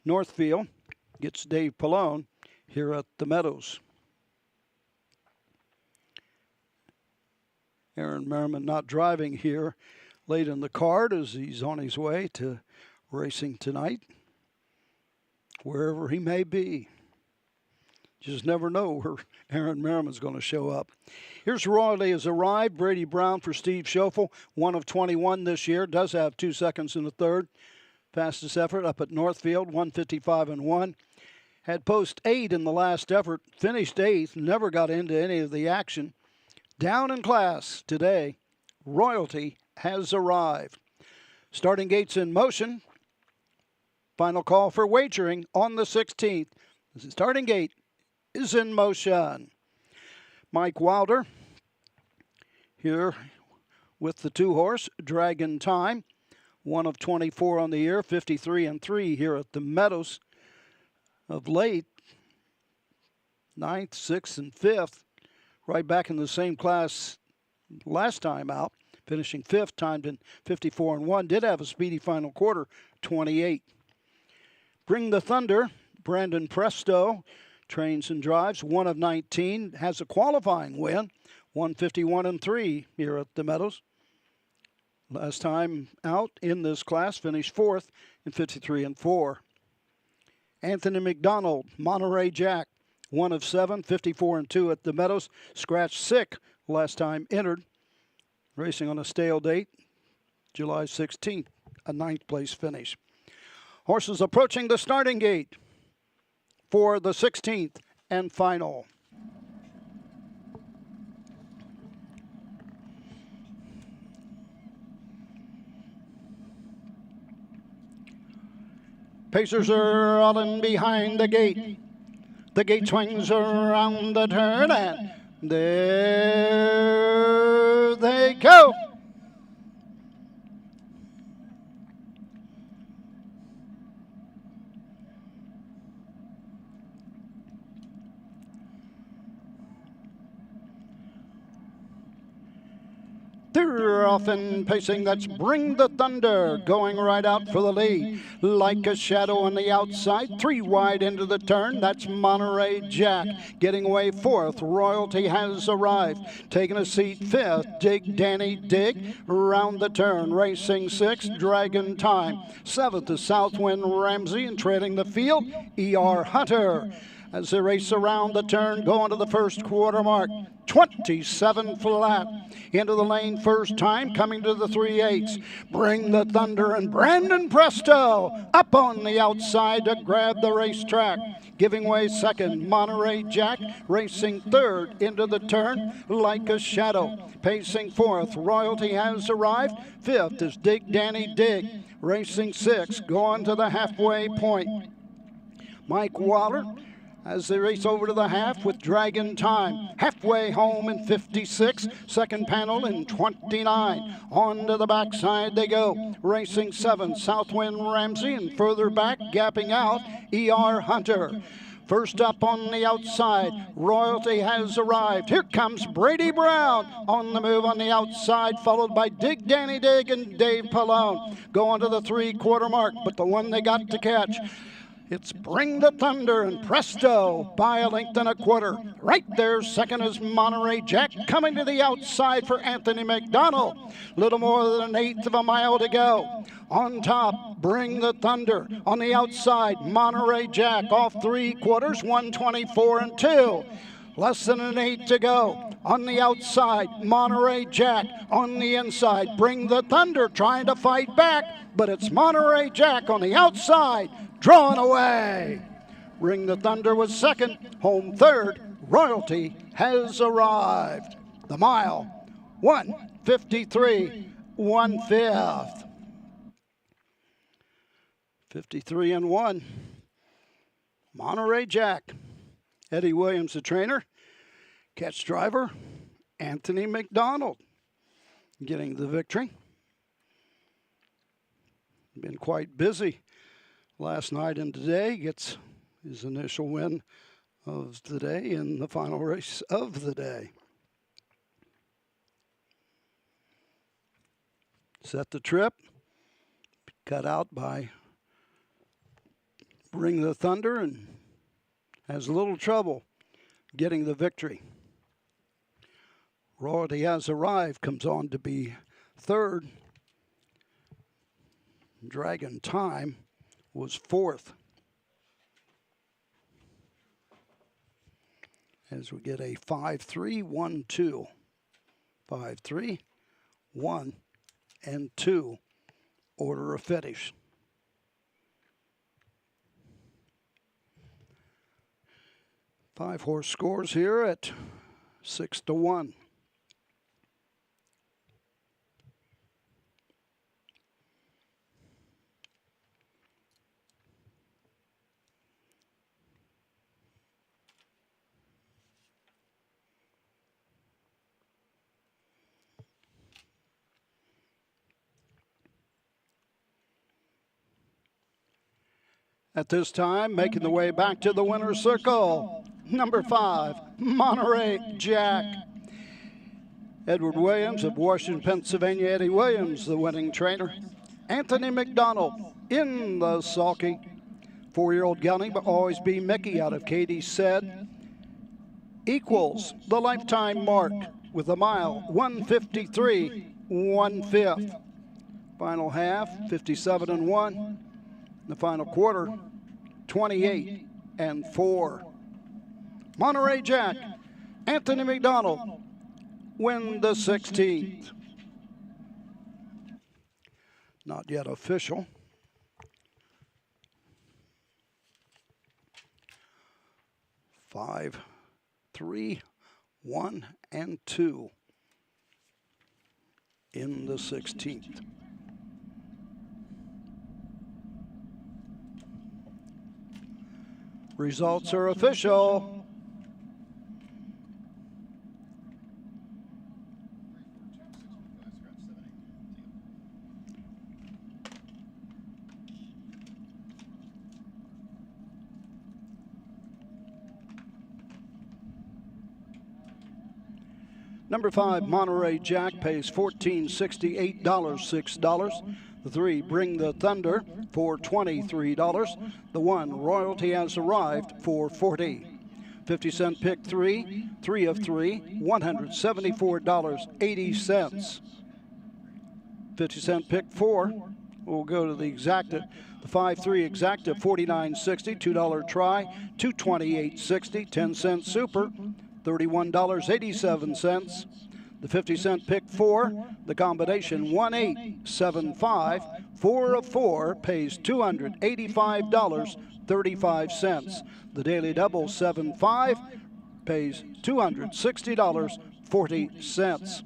Northfield. Gets Dave Palone here at the Meadows. Aaron Merriman not driving here late in the card as he's on his way to racing tonight, wherever he may be. Just never know where Aaron Merriman's going to show up. Here's Royalty has arrived. Brady Brown for Steve Schoeffel, 1 of 21 this year. Does have 2 seconds in the third. Fastest effort up at Northfield, 1:55.1. Had post 8 in the last effort. Finished 8th. Never got into any of the action. Down in class today. Royalty has arrived. Starting gates in motion. Final call for wagering on the 16th. The starting gate is in motion. Mike Wilder here with the 2-horse, Dragon Time. 1 of 24 on the year, 53-3 here at the Meadows. Of late, 9th, 6th, and 5th, right back in the same class last time out, finishing 5th, timed in 54-1. Did have a speedy final quarter, 28. Bring the Thunder, Brandon Presto, trains and drives, 1 of 19, has a qualifying win, 151-3 here at the Meadows. Last time out in this class, finished 4th in 53-4. Anthony McDonald, Monterey Jack, 1 of 7, 54-2 at the Meadows. Scratched sick last time entered. Racing on a stale date, July 16th, a 9th place finish. Horses approaching the starting gate for the 16th and final. Pacers are all in behind the gate. The gate swings around the turn, and there they go. They're off and pacing, that's Bring the Thunder, going right out for the lead. Like a shadow on the outside, 3 wide into the turn, that's Monterey Jack. Getting away 4th, Royalty has arrived. Taking a seat 5th, Dig Danny Dig. Round the turn, racing 6th, Dragon Time. 7th is Southwind Ramsey, and trailing the field, E.R. Hunter. As they race around the turn, going to the first quarter mark. 27 flat. Into the lane first time, coming to the 3/8. Bring the Thunder and Brandon Presto up on the outside to grab the racetrack. Giving way second, Monterey Jack. Racing third into the turn, Like a Shadow. Pacing 4th, Royalty has arrived. 5th is Dig Danny Dig. Racing 6, going to the halfway point. Mike Waller as they race over to the half with Dragon Time. Halfway home in 56, second panel in 29. On to the backside they go. Racing 7, Southwind Ramsey, and further back, gapping out, E.R. Hunter. First up on the outside, Royalty has arrived. Here comes Brady Brown on the move on the outside, followed by Dig Danny Dig and Dave Palone. Going to the 3/4 mark, but the one they got to catch, it's Bring the Thunder and Presto by a length and a quarter. Right there, second is Monterey Jack, coming to the outside for Anthony McDonald. Little more than 1/8 of a mile to go. On top, Bring the Thunder. On the outside, Monterey Jack off 3/4, 1:24.2. Less than an 8 to go. On the outside, Monterey Jack. On the inside, Bring the Thunder trying to fight back, but it's Monterey Jack on the outside, drawn away. Bring the Thunder was second, home third. Royalty has arrived. The mile, 1:53, 1/5. 53-1. Monterey Jack. Eddie Williams, the trainer. Catch driver, Anthony McDonald, getting the victory. Been quite busy last night and today. Gets his initial win of the day in the final race of the day. Set the trip. Cut out by Bring the Thunder and has a little trouble getting the victory. Royalty has arrived, comes on to be third. Dragon Time was fourth. As we get a 5-3, 1-2. 5-3, 1, and 2 order of finish. Five-horse scores here at 6-1. At this time, making the way back to the winner's circle, number 5, Monterey Jack. Edward Williams of Washington, Pennsylvania. Eddie Williams, the winning trainer. Anthony McDonald in the sulky. 4-year-old Gunny, but always be Mickey out of Katie said. Equals the lifetime mark with a mile, 153, 1/5. Final half, 57-1. The final quarter, 28-4. Monterey Jack, Anthony McDonald, win the 16th. Not yet official. Five, 3, 1, and 2 in the 16th. Results are official. Number 5, Monterey Jack, pays $14.68, $6. The 3, Bring the Thunder, for $23. The 1, Royalty Has Arrived, for $40. 50-cent pick 3, 3 of 3, $174.80. 50-cent pick 4, we'll go to the exacta. The 5-3 exacta, $49.60, $2 try, $228.60. 10-cent super, $31.87. The 50-cent pick 4, the combination 1875, 4 of 4, pays $285.35. The daily double 75 pays $260.40.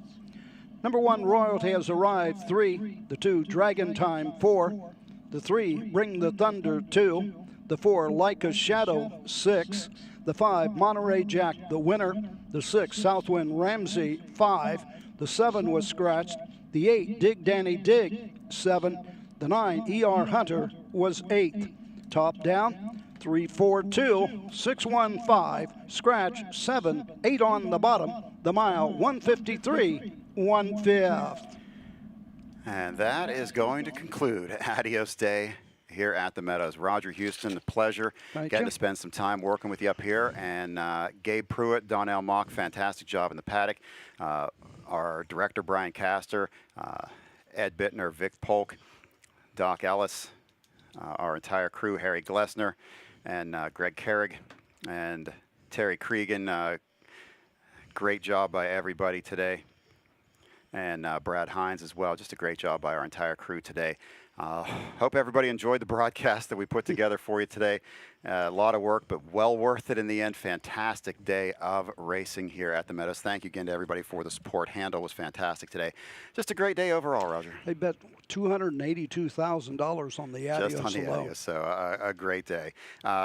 Number 1, Royalty Has Arrived, 3. The 2, Dragon Time, 4. The 3, Bring the Thunder, 2. The 4, Like a Shadow, 6. The 5, Monterey Jack, the winner. The 6, Southwind Ramsey, 5. The 7 was scratched. The 8, Dig Danny Dig, 7. The 9, E.R. Hunter, was 8. Top down, 3, 4, 2, 6, 1, 5. Scratch, 7, 8 on the bottom. The mile, 153, 1/5. And that is going to conclude Adios Day here at the Meadows. Roger Houston, a pleasure getting to spend some time working with you up here. And Gabe Pruitt, Donnell Mock, fantastic job in the paddock. Our director, Brian Castor, Ed Bittner, Vic Polk, Doc Ellis, our entire crew, Harry Glessner, and Greg Carrig, and Terry Cregan. Great job by everybody today. And Brad Hines as well. Just a great job by our entire crew today. Hope everybody enjoyed the broadcast that we put together for you today. A lot of work, but well worth it in the end. Fantastic day of racing here at the Meadows. Thank you again to everybody for the support. Handle was fantastic today. Just a great day overall, Roger. They bet $282,000 on the Adios just on the alone. Adios, so a great day.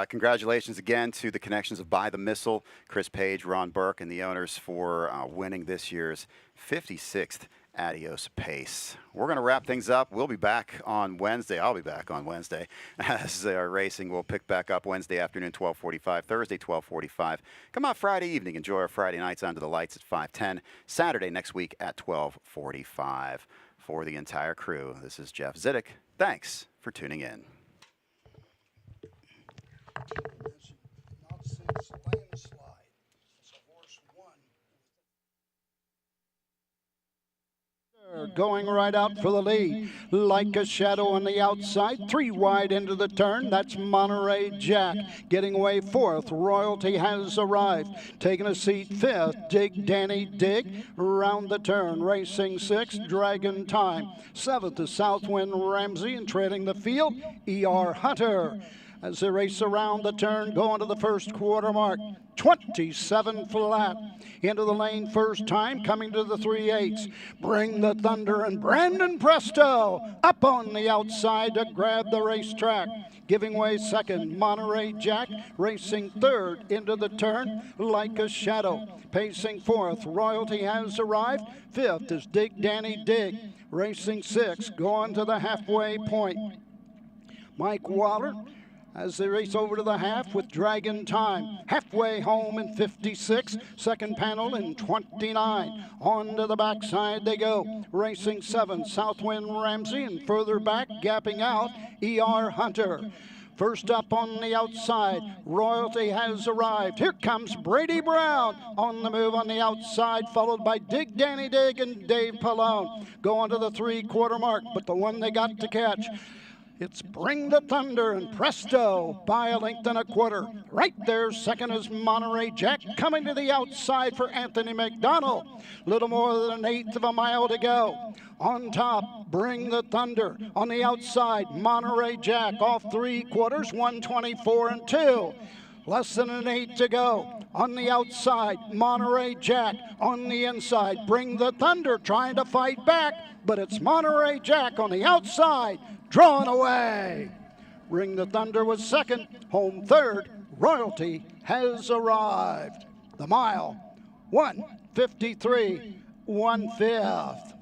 Congratulations again to the connections of By the Missile, Chris Page, Ron Burke, and the owners for winning this year's 56th Adios Pace. We're going to wrap things up. We'll be back on Wednesday. I'll be back on Wednesday as our racing will pick back up Wednesday afternoon, 12:45, Thursday, 12:45. Come out Friday evening. Enjoy our Friday nights under the lights at 5:10. Saturday next week at 12:45. For the entire crew, this is Jeff Zidek. Thanks for tuning in. Going right out for the lead, like a shadow on the outside, 3 wide into the turn, that's Monterey Jack. Getting away 4th, Royalty has arrived. Taking a seat 5th, Dig Danny Dig, round the turn, racing 6th, Dragon Time. 7th is Southwind Ramsey, and trailing the field, ER Hunter. As they race around the turn, going to the first quarter mark, 27 flat. Into the lane first time, coming to the 3/8. Bring the Thunder and Brandon Presto up on the outside to grab the racetrack. Giving way second, Monterey Jack, racing 3rd into the turn, like a shadow. Pacing 4th, Royalty has arrived. 5th is Dig Danny Dig, racing 6th, going to the halfway point. Mike Waller, as they race over to the half with Dragon Time. Halfway home in 56, second panel in 29. On to the backside they go. Racing 7, Southwind Ramsey, and further back, gapping out, ER Hunter. First up on the outside, Royalty has arrived. Here comes Brady Brown on the move on the outside, followed by Dig Danny Dig and Dave Palone. Going to the 3/4 mark, but the one they got to catch, it's Bring the Thunder and Presto by a length and a quarter. Right there, second is Monterey Jack, coming to the outside for Anthony McDonald. Little more than 1/8 of a mile to go. On top, Bring the Thunder. On the outside, Monterey Jack off 3/4, 1:24 and 2. Less than an 8 to go. On the outside, Monterey Jack. On the inside, Bring the Thunder trying to fight back, but it's Monterey Jack on the outside, drawn away. Bring the Thunder was second, home 3rd. Royalty has arrived. The mile, 1:53, 1/5.